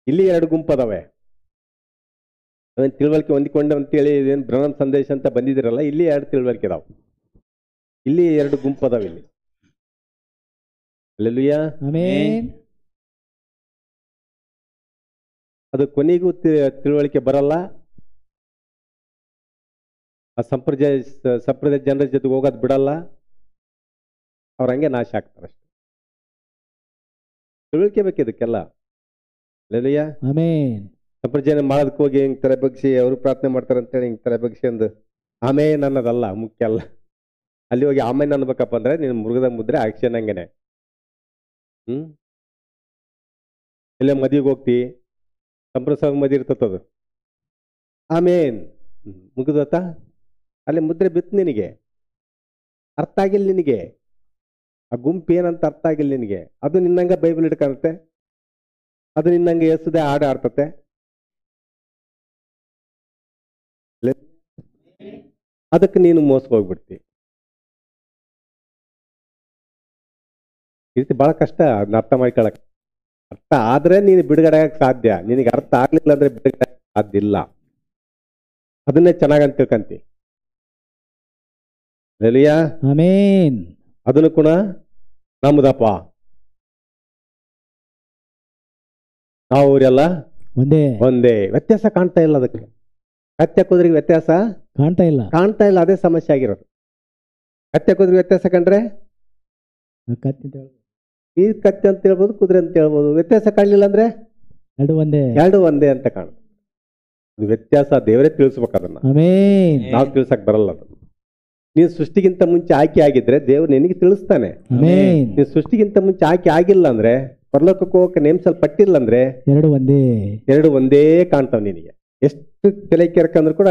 ಇಲ್ಲಿ 2 ಗುಂಪದವೆ. ಅವೇನು ತಿಳುವಳಿಕೆ ಹೊಂದಿಕೊಂಡೆ ಅಂತೇಳಿ ಏನು ಬ್ರಹ್ಮ ಸಂದೇಶ ಅಂತ ಬಂದಿದ್ದೀರಲ್ಲ, ಇಲ್ಲಿ 2 ತಿಳುವಳಿಕೆ ಇದಾವೆ. ಇಲ್ಲಿ 2 ಗುಂಪದಾವೆ ಇಲ್ಲಿ. ಹಲ್ಲೆಲೂಯಾ. ಆಮೆನ್. ಅದು ಕೊನೆಗೂ ತಿಳುವಳಿಕೆ ಬರಲ್ಲ. ಆ ಸಂಪ್ರದಾಯ ಜನರ ಜೊತೆಗೆ ಹೋಗೋದು ಬಿಡಲ್ಲ. ಅವ್ರ ಹಂಗೆ ನಾಶ ಆಗ್ತಾರೆ ಅಷ್ಟೆ. ತಿಳುವಳಿಕೆ ಬೇಕು ಇದಕ್ಕೆಲ್ಲ. ಹಲ್ಲೆಲೂಯಾ. ಆಮೆನ್. ಸಂಪ್ರದಾಯ ಮಾಡೋದಕ್ಕೆ ಹೋಗಿ ಹಿಂಗ್ ತಲೆ ಬಗ್ಸಿ ಅವರು ಪ್ರಾರ್ಥನೆ ಮಾಡ್ತಾರೆ ಅಂತೇಳಿ ಹಿಂಗ್ ತಲೆ ಬಗ್ಸಿ ಅಂದು ಆಮೇನ್ ಅನ್ನೋದಲ್ಲ ಮುಖ್ಯ ಅಲ್ಲ. ಅಲ್ಲಿ ಹೋಗಿ ಆಮೇಲೆ ಅನ್ಬೇಕಪ್ಪ ಅಂದ್ರೆ ನೀನು ಮೃಗದ ಮುದ್ರೆ ಆಕ್ಷನ್ ಹಂಗೇನೆ. ಇಲ್ಲೇ ಮದುವೆಗೆ ಹೋಗ್ತಿ, ಸಂಪ್ರಸಾಗ ಮದಿ ಇರ್ತದ, ಆಮೇನ್ ಮುಗಿದತ್ತ, ಅಲ್ಲಿ ಮುದ್ರೆ ಬಿತ್ತು, ನಿನಗೆ ಅರ್ಥ ಆಗಿಲ್ಲ, ನಿನಗೆ ಆ ಗುಂಪು ಏನಂತ ಅರ್ಥ ಆಗಿಲ್ಲ ನಿನಗೆ. ಅದು ನಿನ್ನಂಗ ಬೈಬಲ್ ಹಿಡ್ಕಂತೆ, ಅದು ನಿನ್ನಂಗೆ ಎಸದೆ ಹಾಡು ಆಡ್ತತೆ. ಅದಕ್ಕೆ ನೀನು ಮೋಸ ಹೋಗ್ಬಿಡ್ತಿ. ಈ ರೀತಿ ಬಹಳ ಕಷ್ಟ ಅದನ್ನ ಅರ್ಥ ಮಾಡ್ಕೊಳಕ್. ಅರ್ಥ ಆದ್ರೆ ನೀನು ಬಿಡುಗಡೆ ಆಗಕ್ ಸಾಧ್ಯ, ನಿನಗೆ ಅರ್ಥ ಆಗ್ಲಿಲ್ಲ ಅಂದ್ರೆ ಬಿಡುಗಡೆ ಆಗಕ್ ಸಾಧ್ಯ ಇಲ್ಲ. ಅದನ್ನೇ ಚೆನ್ನಾಗಂತ ತಿಳ್ಕಂತಿ. ಆಮೆನ್. ಅದನ್ನು ಕೂಡ ನಮ್ದಪ್ಪ, ನಾವು ಅವರೆಲ್ಲ ಒಂದೇ. ಒಂದೇ. ವ್ಯತ್ಯಾಸ ಕಾಣ್ತಾ ಇಲ್ಲ. ಅದಕ್ಕೆ ಕತ್ತೆ ಕುದ್ರಿಗೆ ವ್ಯತ್ಯಾಸ ಕಾಣ್ತಾ ಇಲ್ಲ. ಅದೇ ಸಮಸ್ಯೆ ಆಗಿರೋದು. ಕತ್ತೆ ಕುದ್ರಿಗೆ ವ್ಯತ್ಯಾಸ ಕಂಡ್ರೆ ಕತ್ತಿ ಅಂತ ಹೇಳ್ಬೋದು. ಈ ಕತ್ತೆ ಅಂತ ಹೇಳ್ಬೋದು, ಕುದುರೆ ಅಂತ ಹೇಳ್ಬೋದು. ವ್ಯತ್ಯಾಸ ಕಾಣಲಿಲ್ಲ ಅಂದ್ರೆ ಎರಡು ಒಂದೇ ಅಂತ ಕಾಣುತ್ತೆ. ಅದು ವ್ಯತ್ಯಾಸ ದೇವರೇ ತಿಳಿಸ್ಬೇಕು. ಅದನ್ನ ಆಮೆನ್. ನಾವು ತಿಳ್ಸಕ್ ಬರಲ್ಲ. ಅದು ನೀನು ಸೃಷ್ಟಿಗಿಂತ ಮುಂಚೆ ಆಯ್ಕೆ ಆಗಿದ್ರೆ ದೇವ್ರು ನಿನಗೆ ತಿಳಿಸ್ತಾನೆ. ಆಮೆನ್. ನೀನು ಸೃಷ್ಟಿಗಿಂತ ಮುಂಚೆ ಆಯ್ಕೆ ಆಗಿಲ್ಲ ಅಂದ್ರೆ, ಪರಲೋಕಕ್ಕೆ ಹೋಗಕ್ಕೆ ನೇಮಿಸಲ್ಪಟ್ಟಿಲ್ಲ ಅಂದ್ರೆ ಎರಡು ಒಂದೇ ಕಾಣ್ತಾವ ನಿನಗೆ. ಎಷ್ಟು ತಲೆ ಕೆರ್ಕಂದ್ರು ಕೂಡ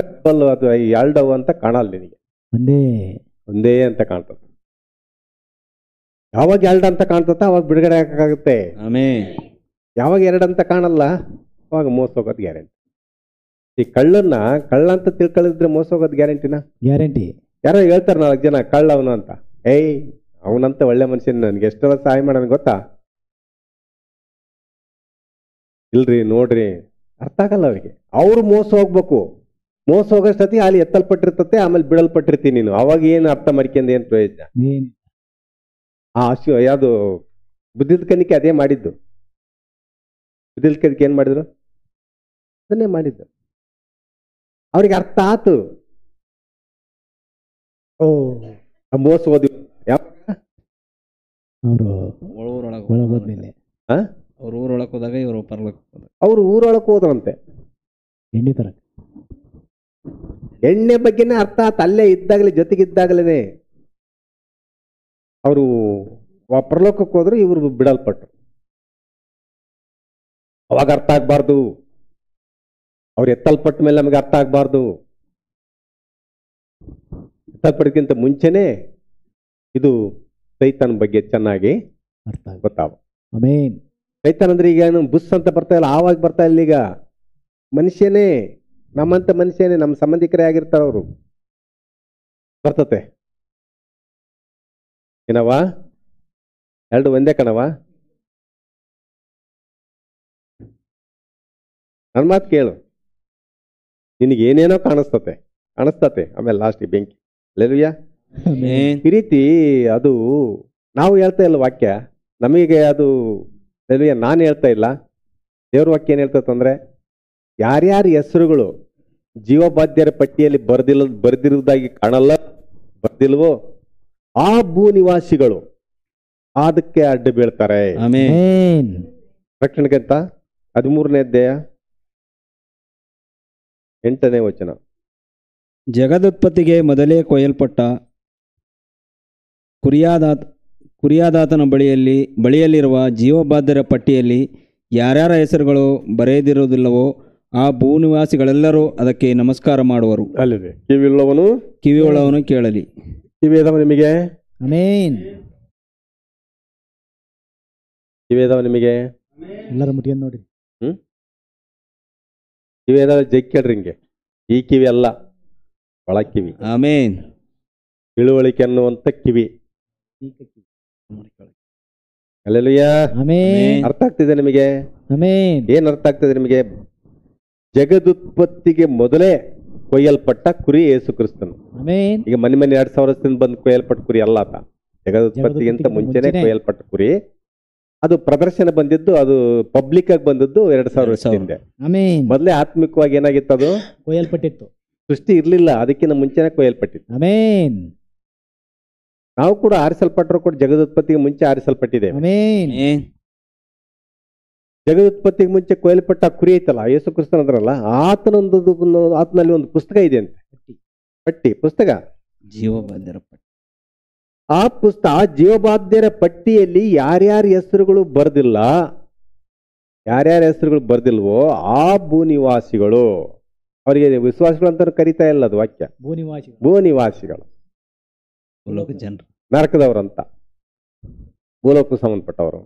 ಅದು ಎರಡವು ಅಂತ ಕಾಣಲ್ಲ ನಿನಗೆ, ಒಂದೇ ಅಂತ ಕಾಣ್ತದೆ. ಯಾವಾಗ ಎರಡು ಅಂತ ಕಾಣ್ತತ ಅವಾಗ ಬಿಡುಗಡೆ ಹಾಕಾಗುತ್ತೆ. ಯಾವಾಗ ಎರಡು ಅಂತ ಕಾಣಲ್ಲ ಅವಾಗ ಮೋಸ ಹೋಗೋದು ಗ್ಯಾರಂಟಿ. ಈ ಕಳ್ಳ ಅಂತ ತಿಳ್ಕೊಳ್ಳಿದ್ರೆ ಮೋಸ ಹೋಗೋದು ಗ್ಯಾರಂಟಿ. ಯಾರೋ ಹೇಳ್ತಾರೆ 4 ಜನ ಕಳ್ಳ ಅವನು ಅಂತ. ಅವನಂತ ಒಳ್ಳೆ ಮನುಷ್ಯನ ನನ್ಗೆ ಎಷ್ಟೆಲ್ಲ ಸಹಾಯ ಮಾಡೋಣ ಗೊತ್ತಾ? ಇಲ್ರಿ ನೋಡ್ರಿ, ಅರ್ಥ ಆಗಲ್ಲ ಅವ್ರಿಗೆ. ಅವ್ರು ಮೋಸ ಹೋಗ್ಬೇಕು. ಮೋಸ ಹೋಗೋಷ್ಟತಿ ಅಲ್ಲಿ ಎತ್ತಲ್ಪಟ್ಟಿರ್ತತೆ, ಆಮೇಲೆ ಬಿಡಲ್ಪಟ್ಟಿರ್ತೀನಿ ನೀನು. ಅವಾಗ ಏನು ಅರ್ಥ ಮಾಡ್ಕೊಂಡ್ ಏನ್ ಪ್ರಯೋಜನ? ಯಾವುದು ಬುದ್ಧಿದ ಕನಿಕೆ ಅದೇ ಮಾಡಿದ್ದು. ಬುದ್ಧಿದ ಕನಿಕೆ ಏನ್ ಮಾಡಿದ್ರು? ಅದನ್ನೇ ಮಾಡಿದ್ದು. ಅವ್ರಿಗೆ ಅರ್ಥ ಆತು. ಮೋಸ ಹೋದ್ವಿ. ಅವ್ರು ಊರೊಳಕ್ ಹೋದ್ರಂತೆ. ಎಣ್ಣೆ ಬಗ್ಗೆನೇ ಅರ್ಥ ಆತ. ಅಲ್ಲೇ ಇದ್ದಾಗಲೇ, ಜೊತೆಗಿದ್ದಾಗಲೇ ಅವರು ಪರಲೋಕಕ್ಕೆ ಹೋದ್ರು, ಇವ್ರು ಬಿಡಲ್ಪಟ್ರು. ಅವಾಗ ಅರ್ಥ ಆಗ್ಬಾರ್ದು. ಅವ್ರು ಎತ್ತಲ್ಪಟ್ಟ ಮೇಲೆ ನಮಗೆ ಅರ್ಥ ಆಗ್ಬಾರ್ದು. ಎತ್ತಲ್ಪಡಕ್ಕಿಂತ ಮುಂಚೆನೆ ಇದು ಸೈತಾನ್ ಬಗ್ಗೆ ಚೆನ್ನಾಗಿ ಗೊತ್ತಾವ. ಸೈತಾನ್ ಅಂದ್ರೆ ಈಗ ಏನು ಬುಸ್ ಅಂತ ಬರ್ತಾ ಇಲ್ಲ, ಆವಾಗ ಬರ್ತಾ ಇಲ್ಲ. ಈಗ ಮನುಷ್ಯನೇ, ನಮ್ಮಂತ ಮನುಷ್ಯನೇ, ನಮ್ಮ ಸಂಬಂಧಿಕರೇ ಆಗಿರ್ತಾರ ಅವರು. ಬರ್ತತೆ ಏನವ? ಎರಡು ಒಂದೇ ಕಣವ. ನನ್ನ ಮಾತು ಕೇಳು. ನಿನಗೆ ಏನೇನೋ ಕಾಣಿಸ್ತತೆ, ಆಮೇಲೆ ಲಾಸ್ಟ್ ಬೆಂಕಿ. ಅಲ್ಲೇಲೂಯಾ. ಈ ರೀತಿ ಅದು ನಾವು ಹೇಳ್ತಾ ಇಲ್ಲ ವಾಕ್ಯ, ನಮಗೆ ಅದು ಅಲ್ಲೇಲೂಯಾ ನಾನು ಹೇಳ್ತಾ ಇಲ್ಲ. ದೇವ್ರ ವಾಕ್ಯ ಏನ್ ಹೇಳ್ತಂದ್ರೆ, ಯಾರ್ಯಾರ ಹೆಸರುಗಳು ಜೀವಬಾಧ್ಯರ ಪಟ್ಟಿಯಲ್ಲಿ ಬರ್ದಿರುವುದಾಗಿ ಬರ್ದಿಲ್ವೋ ಆ ಭೂ ನಿವಾಸಿಗಳು ಅದಕ್ಕೆ ಅಡ್ಡ ಬೀಳ್ತಾರೆ. ರಕ್ಷಣೆಗಂತ 13ನೇ ಅಧ್ಯಾಯ 8ನೇ ವಚನ. ಜಗದುತ್ಪತ್ತಿಗೆ ಮೊದಲೇ ಕೊಯ್ಯಲ್ಪಟ್ಟ ಕುರಿಯಾದಾತನ ಬಳಿಯಲ್ಲಿರುವ ಜೀವಬಾಧ್ಯರ ಪಟ್ಟಿಯಲ್ಲಿ ಯಾರ್ಯಾರ ಹೆಸರುಗಳು ಬರೆದಿರುವುದಿಲ್ಲವೋ ಆ ಭೂನಿವಾಸಿಗಳೆಲ್ಲರೂ ಅದಕ್ಕೆ ನಮಸ್ಕಾರ ಮಾಡುವರು. ಅಲ್ಲಿದೆ. ಕಿವಿಯುಳ್ಳವನು ಕೇಳಲಿ. ಕಿವಿ ಅದಾವ ನಿಮಗೆ? ಕಿವಿ ಅದಾವ ನಿಮಗೆ? ಎಲ್ಲರ ಮುಟ್ಕೊಂಡು ನೋಡಿ. ಕಿವಿ ಅದಾವ, ಜಗ್ ಕೇಳ್ರಿ. ಹಿಂಗೆ ಈ ಕಿವಿ ಅಲ್ಲ, ಒಳ ಕಿವಿ. ಆಮೇನ್. ತಿಳುವಳಿಕೆ ಅನ್ನುವಂತ ಕಿವಿ. ಅಲ್ಲೇಲೂಯಾ. ಅರ್ಥ ಆಗ್ತಿದೆ ನಿಮಗೆ? ಏನ್ ಅರ್ಥ ಆಗ್ತಿದೆ ನಿಮಗೆ? ಜಗದುತ್ಪತ್ತಿಗೆ ಮೊದಲೇ ಕೊಯ್ಯಲ್ಪಟ್ಟ ಕುರಿ ಯೇಸು ಕ್ರಿಸ್ತನು. ಈಗ ಮನೆ 2000 ವರ್ಷದಿಂದ ಬಂದು ಕೊಯ್ಯಲ್ಪಟ್ಟ ಕುರಿ ಅಲ್ಲ ಆತ. ಜಗದುತ್ಪತ್ತಿಗಿಂತ ಮುಂಚೆನೆ ಕೊಯ್ಯಲ್ಪಟ್ಟ ಕುರಿ. ಅದು ಪ್ರದರ್ಶನ ಬಂದಿದ್ದು, ಅದು ಪಬ್ಲಿಕ್ ಆಗಿ ಬಂದದ್ದು 2000 ವರ್ಷದಿಂದ. ಮೊದಲೇ ಆತ್ಮಿಕವಾಗಿ ಏನಾಗಿತ್ತು? ಅದು ಕೊಯ್ಯಲ್ಪಟ್ಟಿತ್ತು. ಸೃಷ್ಟಿ ಇರ್ಲಿಲ್ಲ, ಅದಕ್ಕಿಂತ ಮುಂಚೆನೆ ಕೊಯ್ಯಲ್ಪಟ್ಟಿತ್ತು. ನಾವು ಕೂಡ ಆರಿಸಲ್ಪಟ್ಟರು ಕೂಡ ಜಗದುತ್ಪತ್ತಿಗೆ ಮುಂಚೆ ಆರಿಸಲ್ಪಟ್ಟಿದೆ. ಜಗದುತ್ಪತ್ತಿಗೆ ಮುಂಚೆ ಕೊಯ್ಯಲ್ಪಟ್ಟ ಕುರಿ ಐತಲ್ಲ, ಯೇಸು ಕ್ರಿಸ್ತನ ಅಂದ್ರಲ್ಲ, ಆತನಲ್ಲಿ ಒಂದು ಪುಸ್ತಕ ಇದೆ ಅಂತೆ. ಪಟ್ಟಿ ಪುಸ್ತಕ, ಜೀವಬಾಧ್ಯರ ಪಟ್ಟಿ. ಆ ಪುಸ್ತಕ ಆ ಜೀವಬಾಧ್ಯರ ಪಟ್ಟಿಯಲ್ಲಿ ಯಾರ್ಯಾರ ಹೆಸರುಗಳು ಬರ್ದಿಲ್ಲ, ಯಾರ್ಯಾರ ಹೆಸರುಗಳು ಬರ್ದಿಲ್ವೋ ಆ ಭೂನಿವಾಸಿಗಳು, ಅವರಿಗೆ ವಿಶ್ವಾಸಿಗಳು ಅಂತ ಕರಿತಾ ಇಲ್ಲ ಅದು ವಾಕ್ಯ, ಭೂನಿವಾಸಿಗಳು. ಭೂನಿವಾಸಿಗಳು, ಭೂಲೋಕ ಜನರು. ನರಕದವ್ರಂತ, ಭೂಲೋಕಕ್ಕೆ ಸಂಬಂಧಪಟ್ಟವರು,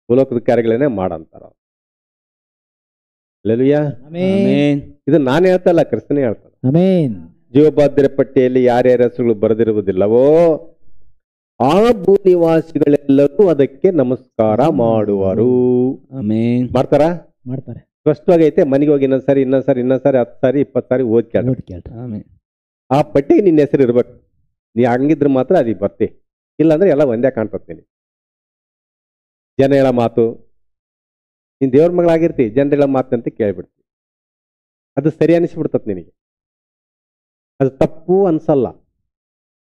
ಭೂಲೋಕದ ಕಾರ್ಯಗಳನ್ನೇ ಮಾಡಂತಾರ. ಅಲ್ಲೆಲೂಯಾ. ಆಮೆನ್. ಇದು ನಾನು ಹೇಳ್ತಾ ಇಲ್ಲ, ಕ್ರಿಸ್ತನೇ ಹೇಳ್ತಾನೆ. ಆಮೆನ್. ಜೀವಬಾಧ್ಯರ ಪಟ್ಟಿಯಲ್ಲಿ ಯಾರ್ಯಾರ ಹೆಸರುಗಳು ಬರೆದಿರುವುದಿಲ್ಲವೋ ಆ ಭೂನಿವಾಸಿಗಳೆಲ್ಲರೂ ಅದಕ್ಕೆ ನಮಸ್ಕಾರ ಮಾಡುವರು. ಆಮೆನ್. ಮಾಡ್ತಾರ? ಮಾಡ್ತಾರೆ. ಸ್ಪಷ್ಟವಾಗೈತೆ. ಮನೆಗೆ ಹೋಗಿ ಇನ್ನೊಂದ್ಸರಿ 10 ಸಾರಿ 20 ಸಾರಿ ಓದ್ ಕೇಳ. ಓದಿ ಕೇಳ್ರಿ. ಆಮೆನ್. ಆ ಪಟ್ಟಿಗೆ ನಿನ್ನ ಹೆಸರು ಇರ್ಬೇಕು. ನೀ ಹಂಗಿದ್ರೆ ಮಾತ್ರ ಅದಕ್ಕೆ ಬರ್ತಿ, ಇಲ್ಲಾಂದ್ರೆ ಎಲ್ಲ ಒಂದೇ ಕಾಣ್ತತ್ ನೀನು. ಜನ ಹೇಳೋ ಮಾತು, ನೀನ್ ದೇವ್ರ ಮಗಳಾಗಿರ್ತಿ, ಜನರು ಹೇಳೋ ಮಾತು ಅಂತ ಕೇಳ್ಬಿಡ್ತಿ, ಅದು ಸರಿ ಅನಿಸ್ಬಿಡ್ತತ್ ನಿನಗೆ. ಅದು ತಪ್ಪು ಅನ್ಸಲ್ಲ.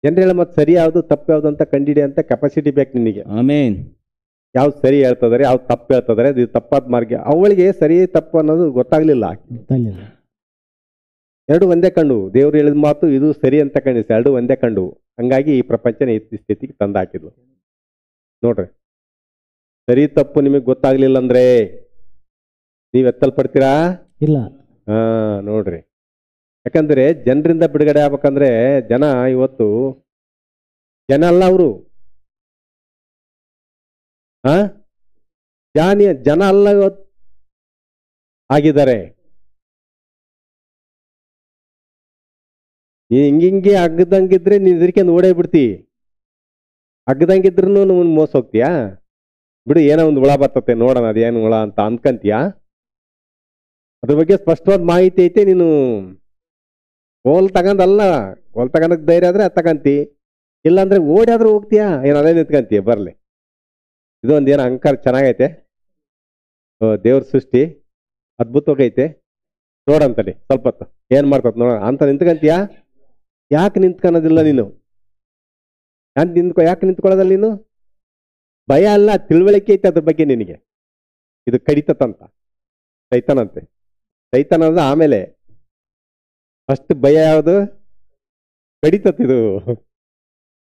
ಜನರು ಹೇಳೋ ಮಾತು ಸರಿ ಯಾವುದು ತಪ್ಪು ಯಾವುದು ಅಂತ ಕಂಡಿಡಿ ಅಂತ ಕೆಪಾಸಿಟಿ ಬೇಕು ನಿನಗೆ. ಆಮೆನ್. ಯಾವ್ದು ಸರಿ ಹೇಳ್ತಿದಾರೆ, ಯಾವ್ದು ತಪ್ಪು ಹೇಳ್ತಿದಾರೆ, ಅದು ತಪ್ಪಾದ ಮಾರ್ಗ. ಅವಳಿಗೆ ಸರಿ ತಪ್ಪು ಅನ್ನೋದು ಗೊತ್ತಾಗ್ಲಿಲ್ಲ. ಗೊತ್ತಾಗ್ಲಿಲ್ಲ. ಎರಡು ಒಂದೇ ಕಂಡು, ದೇವ್ರು ಹೇಳಿದ ಮಾತು ಇದು ಸರಿ ಅಂತ ಕಂಡಿಸ್, ಎರಡು ಒಂದೇ ಕಂಡು. ಹಂಗಾಗಿ ಈ ಪ್ರಪಂಚನ ಈ ಸ್ಥಿತಿಗೆ ತಂದು ಹಾಕಿದ್ಲು. ನೋಡ್ರಿ, ಸರಿ ತಪ್ಪು ನಿಮಗೆ ಗೊತ್ತಾಗ್ಲಿಲ್ಲ ಅಂದ್ರೆ ನೀವ್ ಎತ್ತಲ್ಪಡ್ತೀರಾ? ಇಲ್ಲ. ಹಾ, ನೋಡ್ರಿ. ಯಾಕಂದ್ರೆ ಜನರಿಂದ ಬಿಡುಗಡೆ ಆಗ್ಬೇಕಂದ್ರೆ ಜನ ಇವತ್ತು ಜನ ಅಲ್ಲ, ಅವರು ಜನ ಅಲ್ಲ ಇವತ್ತು ಆಗಿದ್ದಾರೆ. ನೀ ಹಿಂಗಿಂಗೆ ಅಗ್ಗದಂಗಿದ್ರೆ ನೀನ್ ಇದಕ್ಕೆ ಓಡೇ ಬಿಡ್ತಿ. ಅಗ್ಗದಂಗಿದ್ರು ಮೋಸ ಹೋಗ್ತೀಯಾ? ಬಿಡು, ಏನೋ ಒಂದು ಹುಳ ಬರ್ತತೆ ನೋಡೋಣ ಅದೇನು ಹುಳ ಅಂತ ಅನ್ಕಂತೀಯಾ? ಅದ್ರ ಬಗ್ಗೆ ಸ್ಪಷ್ಟವಾದ ಮಾಹಿತಿ ಐತೆ. ನೀನು ಹೋಲ್ ತಗೊಂಡಲ್ಲ, ಹೋಲ್ ತಗೊಂಡಕ್ ಧೈರ್ಯ ಆದ್ರೆ ಅದು ತಗಂತಿ, ಇಲ್ಲಾಂದ್ರೆ ಓಡಾದ್ರೂ ಹೋಗ್ತೀಯಾ? ಏನು ಅದೇ ನಿಂತ್ಕಂತೀಯ? ಬರ್ಲಿ, ಇದೊಂದು ಏನೋ ಅಹಂಕಾರ ಚೆನ್ನಾಗೈತೆ. ದೇವ್ರ ಸೃಷ್ಟಿ ಅದ್ಭುತವಾಗೈತೆ, ನೋಡಂತಲ್ಲಿ ಸ್ವಲ್ಪ ಹೊತ್ತು ಏನ್ ಮಾಡ್ತತ್ ನೋಡ ಅಂತ ನಿಂತ್ಕಂತೀಯಾ? ಯಾಕೆ ನಿಂತ್ಕೊಳೋದಿಲ್ಲ ನೀನು? ಯಾಕೆ ನಿಂತ್ಕೊಳ್ಳೋದಲ್ಲ ನೀನು? ಭಯ ಅಲ್ಲ, ತಿಳುವಳಿಕೆ ಐತೆ ಅದ್ರ ಬಗ್ಗೆ ನಿನಗೆ. ಇದು ಕಡಿತತಂತ ಸೈತಾನಂತೆ. ಸೈತಾನ ಅನ್ನೋದು ಆಮೇಲೆ. ಫಸ್ಟ್ ಭಯ ಯಾವುದು? ಕಡಿತತ್.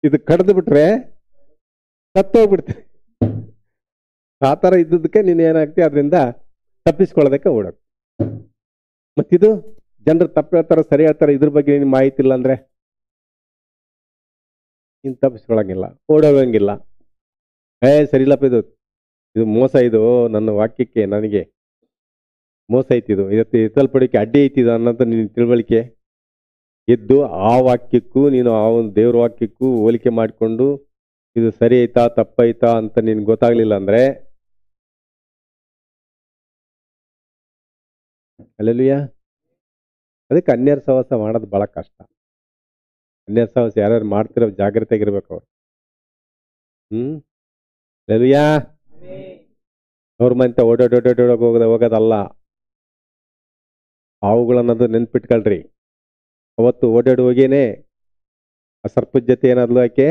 ಇದು ಕಡ್ದು ಬಿಟ್ರೆ ಸತ್ತೋಗ್ಬಿಡ್ತೀವಿ. ಆ ಥರ ಇದ್ದದಕ್ಕೆ ನೀನು ಏನಾಗ್ತಿ, ಅದರಿಂದ ತಪ್ಪಿಸ್ಕೊಳ್ಳೋದಕ್ಕೆ ಓಡೋದು. ಮತ್ತಿದು ಜನರು ತಪ್ಪು ಹೇಳ್ತಾರೋ ಸರಿ ಹೇಳ್ತಾರೋ ಇದ್ರ ಬಗ್ಗೆ ನಿನ್ ಮಾಹಿತಿ ಇಲ್ಲ ಅಂದ್ರೆ ನೀನು ತಪ್ಪಿಸ್ಕೊಳಂಗಿಲ್ಲ, ಓಡೋಗಂಗಿಲ್ಲ. ಸರಿಲ್ಲಪ್ಪ, ಇದು ಮೋಸ, ಇದು ನನ್ನ ವಾಕ್ಯಕ್ಕೆ ನನಗೆ ಮೋಸ ಐತಿದು, ಎತ್ತಲ್ಪಡಿಕೆ ಅಡ್ಡಿ ಐತಿದು ಅನ್ನೋದು ನಿನ್ನ ತಿಳುವಳಿಕೆ ಇದ್ದು ಆ ವಾಕ್ಯಕ್ಕೂ ನೀನು ಆ ಒಂದು ದೇವ್ರ ವಾಕ್ಯಕ್ಕೂ ಹೋಲಿಕೆ ಮಾಡಿಕೊಂಡು ಇದು ಸರಿ ಐತಾ ತಪ್ಪೈತಾ ಅಂತ ನಿನ್ಗೆ ಗೊತ್ತಾಗ್ಲಿಲ್ಲ ಅಂದ್ರೆ ಅಲ್ಲೆಲ್ಲೂಯ್ಯ. ಅದಕ್ಕೆ ಅನ್ಯರ ಸಹವಾಸ ಮಾಡೋದು ಬಹಳ ಕಷ್ಟ. ಅನ್ಯರ ಸಹವಾಸ ಯಾರ್ಯಾರು ಮಾಡ್ತಿರೋ ಜಾಗ್ರತೆಯಾಗಿರ್ಬೇಕು ಅವ್ರು. ಅಲ್ಲೆಲ್ಲೂಯ್ಯ. ಅವ್ರ ಮನೆ ಓಡೋಡೋಡೋಡೋಗ ಹೋಗೋದಲ್ಲ. ಅವುಗಳನ್ನದು ನೆನ್ಪಿಟ್ಕೊಳ್ರಿ. ಅವತ್ತು ಓಡಾಡಿ ಹೋಗೇನೆ ಆ ಸರ್ಪದ ಜೊತೆ ಏನಾದ್ಲು ಆಕೆ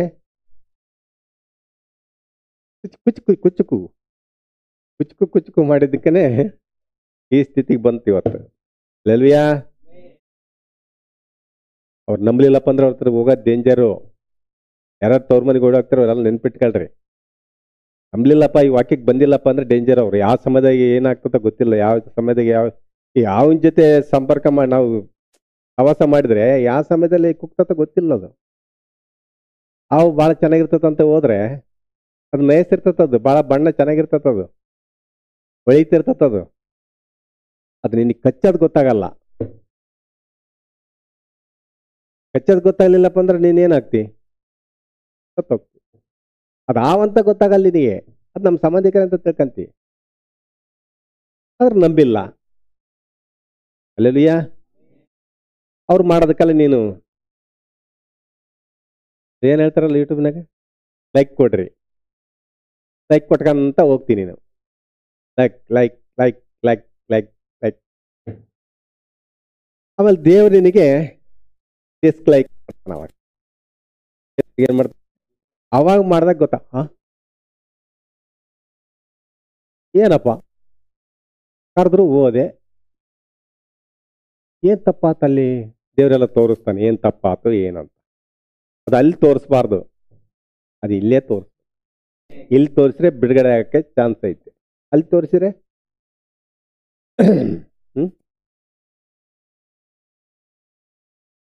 ಕುಚ್ಚುಕು ಮಾಡಿದ್ದಕ್ಕನೆ ಈ ಸ್ಥಿತಿಗೆ ಬಂತು ಇವತ್ತು. ಅಲ್ಲೆಲ್ಲೂಯ್ಯ. ಅವ್ರು ನಂಬಲಿಲ್ಲಪ್ಪ ಅಂದ್ರೆ ಅವ್ರ ಹತ್ರ ಹೋಗೋದು ಡೇಂಜರು. ಯಾರು ತವ್ರ ಮನೆಗೆ ಓಡಾಗ್ತಾರೋ ಅವರೆಲ್ಲ ನೆನ್ಪಿಟ್ಕೊಳ್ರಿ. ನಂಬಲಿಲ್ಲಪ್ಪ, ಈ ವಾಕ್ಯಕ್ಕೆ ಬಂದಿಲ್ಲಪ್ಪ ಅಂದ್ರೆ ಡೇಂಜರ್. ಅವ್ರು ಯಾವ ಸಮಯದಾಗ ಏನಾಗ್ತದ ಗೊತ್ತಿಲ್ಲ, ಯಾವ ಸಮಯದಾಗ ಯಾವನ ಜೊತೆ ಸಂಪರ್ಕ ಮಾಡಿ ನಾವು ಹವಾಸ ಮಾಡಿದ್ರೆ ಯಾವ ಸಮಯದಲ್ಲಿ ಕುಗ್ತತ ಗೊತ್ತಿಲ್ಲ. ಅದು ಅವು ಭಾಳ ಚೆನ್ನಾಗಿರ್ತದಂತ ಹೋದ್ರೆ ಅದು ನಯಸಿರ್ತತದು, ಭಾಳ ಬಣ್ಣ ಚೆನ್ನಾಗಿರ್ತತದು, ಹೊಳಿತಿರ್ತತದು. ಅದು ನಿನಗೆ ಕಚ್ಚೋದು ಗೊತ್ತಾಗಲ್ಲ. ಕಚ್ಚೋದು ಗೊತ್ತಾಗ್ಲಿಲ್ಲಪ್ಪ ಅಂದ್ರೆ ನೀನೇನಾಗ್ತಿ? ಸತ್ತೋಗ್ತಿ. ಅದು ಆವಂತ ಗೊತ್ತಾಗಲ್ಲ ನಿನಗೆ. ಅದು ನಮ್ಮ ಸಂಬಂಧಿಕರ ಅಂತ ತಿಳ್ಕಂತಿ. ಆದ್ರೆ ನಂಬಿಲ್ಲ. ಅಲ್ಲೆಲ್ಲೂಯ್ಯ. ಅವ್ರು ಮಾಡೋದಕ್ಕಲ್ಲ ನೀನು ಏನ್ ಹೇಳ್ತಾರಲ್ಲ ಯೂಟ್ಯೂಬ್ನಾಗ, ಲೈಕ್ ಕೊಡ್ರಿ, ಲೈಕ್ ಕೊಟ್ಕಂತ ಹೋಗ್ತೀನಿ ನೀನು. Like like like like like like. ಆಮೇಲೆ ದೇವ್ರು ನಿನಗೆ ಡಿಸ್ಲೈಕ್ ಮಾಡ್ತಾನ. ಅವಾಗ ಏನ್ ಮಾಡ್ತ, ಅವಾಗ ಮಾಡ್ದಾಗ ಗೊತ್ತಾ ಏನಪ್ಪ ಕರೆದ್ರು ಓದೆ, ಏನ್ ತಪ್ಪಾತಲ್ಲಿ? ದೇವರೆಲ್ಲ ತೋರಿಸ್ತಾನೆ ಏನ್ ತಪ್ಪಾತು ಏನಂತ. ಅದು ಅಲ್ಲಿ ತೋರಿಸ್ಬಾರ್ದು. ಅದು ಇಲ್ಲೇ ತೋರಿಸ್, ಇಲ್ಲಿ ತೋರಿಸಿದ್ರೆ ಬಿಡುಗಡೆ ಆಗಕ್ಕೆ ಚಾನ್ಸ್ ಐತೆ, ಅಲ್ಲಿ ತೋರಿಸಿದ್ರೆ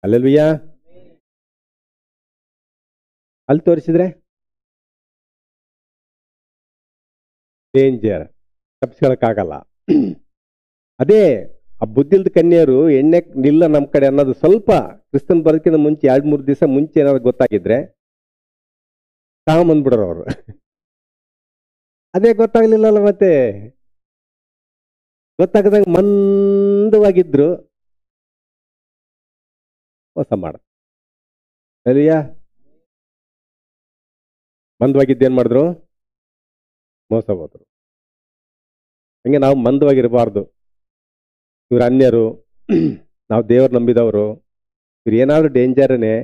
ಅಲ್ಲಲ್ವಿಯ, ಅಲ್ಲಿ ತೋರಿಸಿದ್ರೆ ಡೇಂಜರ್, ತಪ್ಪಿಸ್ಕೊಳಕ್ಕಾಗಲ್ಲ. ಅದೇ ಆ ಬುದ್ಧಿಲ್ದ ಕನ್ಯರು ಎಣ್ಣೆ ನಿಲ್ಲ ನಮ್ಮ ಕಡೆ ಅನ್ನೋದು ಸ್ವಲ್ಪ ಕ್ರಿಸ್ತನ್ ಬರೋದಕ್ಕಿಂತ ಮುಂಚೆ 2-3 ದಿವಸ ಮುಂಚೆ ಏನಾದ್ರು ಗೊತ್ತಾಗಿದ್ರೆ ತಗೊಂಬಂದ್ಬಿಡೋರು ಅವರು. ಅದೇ ಗೊತ್ತಾಗ್ಲಿಲ್ಲಲ್ಲ, ಮತ್ತೆ ಗೊತ್ತಾಗದಾಗ ಮಂದವಾಗಿದ್ರು ಮೋಸ ಮಾಡ ಸರಿಯಾ. ಮಂದವಾಗಿದ್ದೇನ್ ಮಾಡಿದ್ರು, ಮೋಸ ಹೋದ್ರು. ಹಂಗೆ ನಾವು ಮಂದವಾಗಿರಬಾರ್ದು. ಇವ್ರ ಅನ್ಯರು, ನಾವು ದೇವ್ರು ನಂಬಿದವರು, ಇವ್ರು ಏನಾದ್ರು ಡೇಂಜರ್ನೇ.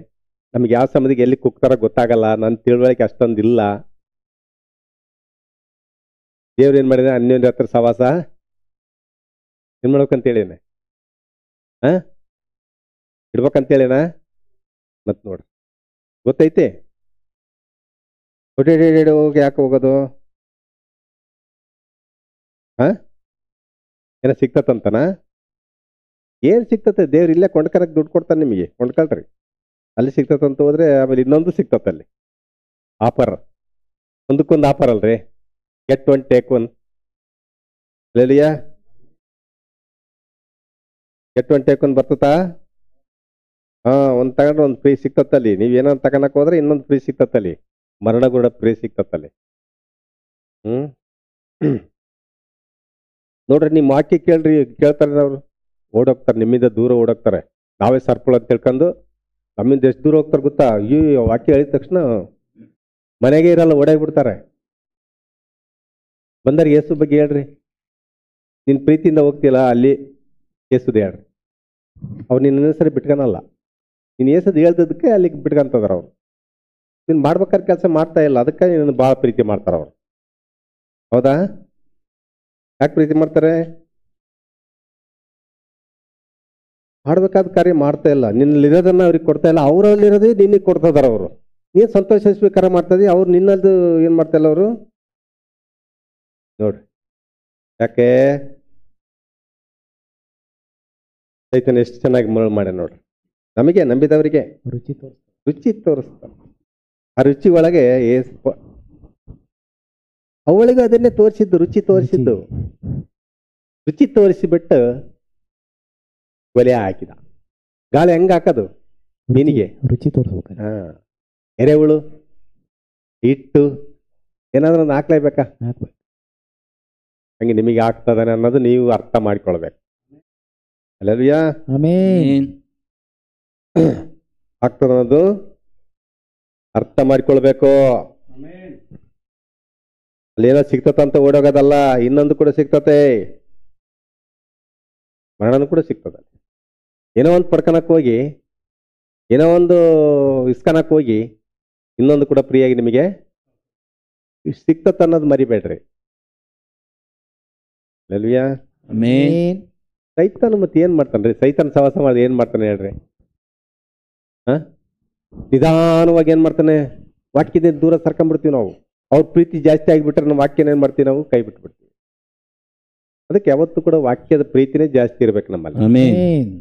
ನಮ್ಗೆ ಯಾವ ಸಮಯಕ್ಕೆ ಎಲ್ಲಿ ಕುಗ್ತಾರ ಗೊತ್ತಾಗಲ್ಲ, ನನ್ನ ತಿಳುವಳಿಕೆ ಅಷ್ಟೊಂದಿಲ್ಲ. ದೇವ್ರು ಏನ್ ಮಾಡಿದ, ಅನ್ಯೋನ್ಯ ಹತ್ರ ಸವಾಸ ಏನ್ ಮಾಡ್ಬೇಕಂತೇಳೇನೆ, ಇಡ್ಬೇಕಂತೇಳೇನ. ಮತ್ ನೋಡ್ರಿ ಗೊತ್ತೈತೆ, ಹೋಗಿ ಯಾಕೆ ಹೋಗೋದು, ಏನ ಸಿಕ್ತತ್ತಂತನ? ಏನ್ ಸಿಕ್ತತೆ? ದೇವ್ರು ಇಲ್ಲೇ ಕೊಂಡ್ಕರಕ್ ದುಡ್ಡು ಕೊಡ್ತಾನೆ ನಿಮಗೆ, ಕೊಂಡ್ಕೊಳ್ರಿ. ಅಲ್ಲಿ ಸಿಕ್ತತಂತ ಹೋದ್ರೆ ಆಮೇಲೆ ಇನ್ನೊಂದು ಸಿಕ್ತತ್ತಲ್ಲಿ ಆಫರ್, ಒಂದಕ್ಕೊಂದು ಆಫರ್ ಅಲ್ರಿ, ಗೆಟ್ ಒನ್ ಟೇಕ್ ಒನ್. ಲೆಲಿಯಾ, ಗೆಟ್ ಒನ್ ಟೇಕ್ ಒನ್ ಬರ್ತತಾ? ಒಂದ್ ತಗೊಂಡ್ರೆ ಒಂದು ಫ್ರೀ ಸಿಕ್ತತ್ತಲ್ಲಿ. ನೀವೇನೋ ತಗೊಳಕ್ ಹೋದ್ರೆ ಇನ್ನೊಂದು ಫ್ರೀ ಸಿಕ್ತತ್ತಲ್ಲಿ, ಮರಣ ಕೂಡ ಫ್ರೀ ಸಿಕ್ತತ್ತಲ್ಲಿ. ನೋಡ್ರಿ, ನಿಮ್ಮ ವಾಕ್ಯ ಕೇಳ್ರಿ, ಕೇಳ್ತಾರೆ ಅವ್ರು, ಓಡೋಗ್ತಾರೆ, ನಿಮ್ಮಿಂದ ದೂರ ಓಡೋಗ್ತಾರೆ. ನಾವೇ ಸರ್ಪಳ ಅಂತ ತಿಳ್ಕೊಂಡು ನಮ್ಮಿಂದ ಎಷ್ಟು ದೂರ ಹೋಗ್ತಾರೆ ಗೊತ್ತಾ? ಅಯ್ಯೋ, ವಾಕ್ಯ ಹೇಳಿದ ತಕ್ಷಣ ಮನೆಗೆ ಇರಲ್ಲ, ಓಡಾಗ್ಬಿಡ್ತಾರೆ. ಬಂದರೆ ಯೇಸು ಬಗ್ಗೆ ಹೇಳ್ರಿ, ನಿನ್ ಪ್ರೀತಿಯಿಂದ ಹೋಗ್ತಿಲ್ಲ ಅಲ್ಲಿ ಯೇಸುದ ಹೇಳ್ರಿ. ಅವ್ರು ನಿನ್ನ ಸರಿ ಬಿಟ್ಕೊನಲ್ಲ, ನೀನು ಯೇಸುದ್ ಹೇಳ್ದದಕ್ಕೆ ಅಲ್ಲಿಗೆ ಬಿಟ್ಕೊಂತದಾರ ಅವ್ರು. ನೀನು ಮಾಡ್ಬೇಕಾದ್ರೆ ಕೆಲಸ ಮಾಡ್ತಾ ಇಲ್ಲ, ಅದಕ್ಕೆ ನಿನ್ನ ಭಾಳ ಪ್ರೀತಿ ಮಾಡ್ತಾರ ಅವ್ರು. ಹೌದಾ? ಯಾಕೆ ಪ್ರೀತಿ ಮಾಡ್ತಾರೆ? ಮಾಡ್ಬೇಕಾದ ಕಾರ್ಯ ಮಾಡ್ತಾ ಇಲ್ಲ, ನಿನ್ನಲ್ಲಿರೋದನ್ನ ಅವ್ರಿಗೆ ಕೊಡ್ತಾ ಇಲ್ಲ, ಅವರಲ್ಲಿರೋದೇ ನಿನಗೆ ಕೊಡ್ತದಾರ ಅವರು. ನೀನು ಸಂತೋಷ ಸ್ವೀಕಾರ ಮಾಡ್ತದೆ, ಅವ್ರು ನಿನ್ನದು ಏನ್ ಮಾಡ್ತಾ ಇಲ್ಲ ಅವರು. ನೋಡ್ರಿ, ಯಾಕೆ ಚೈತನ್ಯ ಎಷ್ಟು ಚೆನ್ನಾಗಿ ಮರಳು ಮಾಡ್ಯ ನೋಡ್ರಿ. ನಮಗೆ ನಂಬಿದವರಿಗೆ ರುಚಿ ತೋರಿಸ್ತಾರೆ. ಆ ರುಚಿ ಒಳಗೆ ಅವಳಿಗೂ ಅದನ್ನೇ ತೋರಿಸಿದ್ದು, ರುಚಿ ತೋರಿಸಿದ್ದು. ರುಚಿ ತೋರಿಸಿಬಿಟ್ಟು ಒಲೆ ಹಾಕಿದ. ಗಾಳಿ ಹೆಂಗ ಹಾಕೋದು ಮೀನಿಗೆ? ರುಚಿ ತೋರಿಸ್ಬೇಕು. ಎರೆಹುಳು, ಹಿಟ್ಟು, ಏನಾದ್ರೂ ಒಂದು ಹಾಕ್ಲೇಬೇಕಾ? ಹಂಗೆ ನಿಮಗೆ ಆಗ್ತದಾನೆ ಅನ್ನೋದು ನೀವು ಅರ್ಥ ಮಾಡ್ಕೊಳ್ಬೇಕು. ಅಲ್ಲಲ್ವಿಯಾ? ಆಮೆನ್. ಆಗ್ತದ ಅನ್ನೋದು ಅರ್ಥ ಮಾಡ್ಕೊಳ್ಬೇಕು. ಅಲ್ಲೇನೋ ಸಿಗ್ತದಂತ ಓಡೋಗೋದಲ್ಲ, ಇನ್ನೊಂದು ಕೂಡ ಸಿಗ್ತತೆ, ಮರಣನೂ ಕೂಡ ಸಿಗ್ತದೆ. ಏನೋ ಒಂದು ಪಡ್ಕನಕ್ ಹೋಗಿ, ಏನೋ ಒಂದು ಇಸ್ಕನಕ್ ಹೋಗಿ, ಇನ್ನೊಂದು ಕೂಡ ಫ್ರೀಯಾಗಿ ನಿಮಗೆ ಸಿಕ್ತತ್ ಅನ್ನೋದು ಮರಿಬೇಡ್ರಿ. ಅಲ್ವಿಯಾ? ಆಮೆನ್. ಸೈತಾನ ಮತ್ತೆ ಏನ್ ಮಾಡ್ತಾನ್ರಿ? ಸೈತಾನ ಸವಾಸ ಮಾಡಿ ಏನ್ ಮಾಡ್ತಾನೆ ಹೇಳ್ರಿ? ನಿಧಾನವಾಗಿ ಏನ್ ಮಾಡ್ತಾನೆ? ವಾಕ್ಯದಿಂದ ದೂರ ಸರ್ಕೊಂಡ್ಬಿಡ್ತೀವಿ ನಾವು. ಅವ್ರ ಪ್ರೀತಿ ಜಾಸ್ತಿ ಆಗಿಬಿಟ್ರೆ ನಮ್ಮ ವಾಕ್ಯನ ಏನ್ ಮಾಡ್ತೀವಿ ನಾವು? ಕೈ ಬಿಟ್ಬಿಡ್ತೀವಿ. ಅದಕ್ಕೆ ಯಾವತ್ತೂ ಕೂಡ ವಾಕ್ಯದ ಪ್ರೀತಿನೇ ಜಾಸ್ತಿ ಇರ್ಬೇಕು ನಮ್ಮಲ್ಲಿ. ಆಮೆನ್.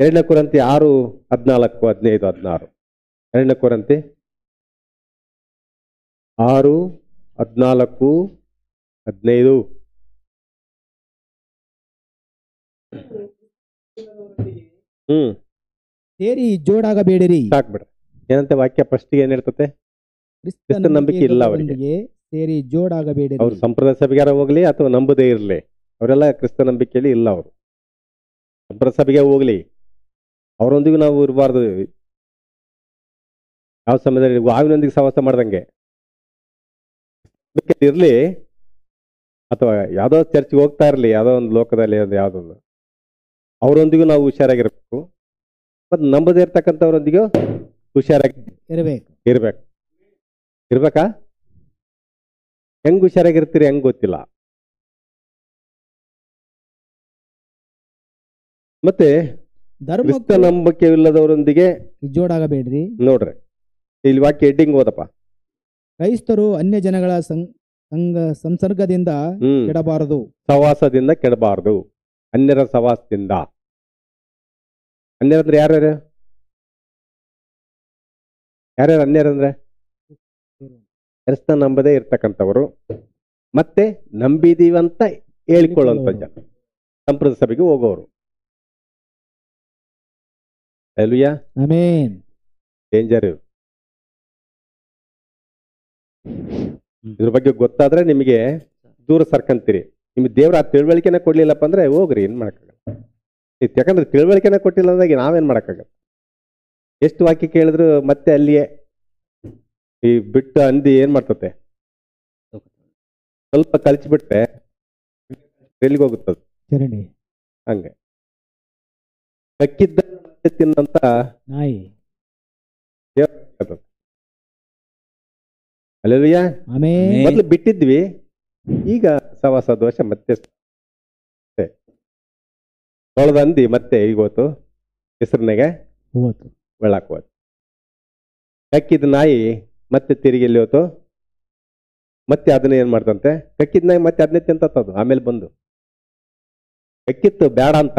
2 ಕೊರಿಂಥಿ 6:14-15-16. 2 ಕೊರಿಂಥಿ 6:14-15. ಸೇರಿ ಜೋಡಾಗಬೇಡಿರಿ. ಸಾಕ್ಬಿಡ. ಏನಂತ ವಾಕ್ಯ ಫಸ್ಟಿಗೆ ಏನ್ ಹೇಳ್ತತೆ? ಕ್ರಿಸ್ತ ನಂಬಿಕೆ ಇಲ್ಲ ಅವರಿಗೆ, ಸೇರಿ ಜೋಡಾಗಬೇಡಿರಿ. ಅವ್ರು ಸಂಪ್ರದಾಯ ಸಭೆಗಾರ ಹೋಗ್ಲಿ ಅಥವಾ ನಂಬದೇ ಇರಲಿ, ಅವರೆಲ್ಲ ಕ್ರಿಸ್ತ ನಂಬಿಕೆಯಲ್ಲಿ ಇಲ್ಲ. ಅವರು ಸಂಪ್ರದಾಯ ಸಭೆಗೆ ಹೋಗ್ಲಿ, ಅವರೊಂದಿಗೂ ನಾವು ಇರಬಾರ್ದು. ಯಾವ ಸಮಯದಲ್ಲಿ ಹಾವಿನೊಂದಿಗೆ ಸಹವಾಸ ಮಾಡ್ದಂಗೆ ಇರ್ಲಿ, ಅಥವಾ ಯಾವ್ದೋ ಚರ್ಚ್ಗೆ ಹೋಗ್ತಾ ಇರ್ಲಿ, ಯಾವ್ದೋ ಒಂದು ಲೋಕದಲ್ಲಿ ಯಾವ್ದೊಂದು, ಅವರೊಂದಿಗೂ ನಾವು ಹುಷಾರಾಗಿರ್ಬೇಕು. ಮತ್ತೆ ನಂಬದೇ ಇರ್ತಕ್ಕಂಥವ್ರೊಂದಿಗೂ ಹುಷಾರಾಗಿ ಇರ್ಬೇಕು. ಇರ್ಬೇಕಾ? ಹೆಂಗ್ ಹುಷಾರಾಗಿರ್ತೀರಿ ಹೆಂಗ್ ಗೊತ್ತಿಲ್ಲ. ಮತ್ತೆ ಕ್ರಿಸ್ತ ನಂಬಿಕೆ ಇಲ್ಲದವರೊಂದಿಗೆ ಜೋಡಾಗಬೇಡ್ರಿ. ನೋಡ್ರಿ, ಇಲ್ಲಿ ವಾಕ್ಯ ಹೆಡ್ಡಿಂಗ್ ಓದಪ್ಪ. ಕ್ರೈಸ್ತರು ಅನ್ಯ ಜನಗಳ ಸಂಸರ್ಗದಿಂದ ಕೆಡಬಾರದು. ಸವಾಸದಿಂದ ಕೆಡಬಾರದು. ಅನ್ಯರ ಸವಾಸದಿಂದ. ಅನ್ಯರಂದ್ರೆ ಯಾರ್ಯಾರು? ಯಾರ್ಯಾರು ಅನ್ಯರಂದ್ರೆ? ಕ್ರಿಸ್ತ ನಂಬದೇ ಇರ್ತಕ್ಕಂಥವರು, ಮತ್ತೆ ನಂಬಿದೀವಂತ ಹೇಳಿಕೊಳ್ಳುವಂತ ಜನ, ಸಂಪ್ರದಾಯ ಸಭೆಗೆ ಹೋಗೋರು. Hallelujah, amen. ಡೇಂಜರ್ ಇವು. ಇದ್ರ ಬಗ್ಗೆ ಗೊತ್ತಾದ್ರೆ ನಿಮಗೆ ದೂರ ಸರ್ಕಂತೀರಿ. ನಿಮ್ಗೆ ದೇವ್ರ ಆ ತಿಳುವಳಿಕೆನ ಕೊಡ್ಲಿಲ್ಲಪ್ಪ ಅಂದ್ರೆ ಹೋಗ್ರಿ, ಏನ್ ಮಾಡಕ್ಕಾಗಲ್ಲ. ಯಾಕಂದ್ರೆ ತಿಳುವಳಿಕೆನ ಕೊಟ್ಟಿಲ್ಲ ಅಂದಾಗ ನಾವೇನ್ ಮಾಡಕ್ಕಾಗಲ್ಲ. ಎಷ್ಟು ವಾಕ್ಯ ಕೇಳಿದ್ರು ಮತ್ತೆ ಅಲ್ಲಿಯೇ ಈ ಬಿಟ್ಟು ಅಂದಿ ಏನ್ ಮಾಡ್ತತೆ, ಸ್ವಲ್ಪ ಕಲಿಸ್ಬಿಟ್ರೆ ಎಲ್ಲಿಗೆ ಹೋಗುತ್ತದೆ ಚರಣಿ. ಹಂಗೆ ಕಕ್ಕಿದ್ದ ತಿನ್ನಂತ ನಾಯಿ. Hallelujah, amen. ಮೊದ್ಲು ಬಿಟ್ಟಿದ್ವಿ, ಈಗ ಸವಾಸ ದೋಷ ಮತ್ತೆ ತೊಳೆದ ಅಂದಿ ಮತ್ತೆ ಇವತ್ತು ಹೆಸರಿನಾಗೆ ಹೋತು. ಬೆಳಕು ಹೋತು. ಕಕ್ಕಿದ ನಾಯಿ ಮತ್ತೆ ತಿರುಗಿ ಎಲ್ಲಿ ಹೋತು, ಮತ್ತೆ ಅದನ್ನ ಏನ್ ಮಾಡ್ತಂತೆ, ಕಕ್ಕಿದ ನಾಯಿ ಮತ್ತೆ ಅದನ್ನೇ ತಿಂತದ್ದು. ಆಮೇಲೆ ಬಂದು ಕಕ್ಕಿತ್ತು ಬೇಡ ಅಂತ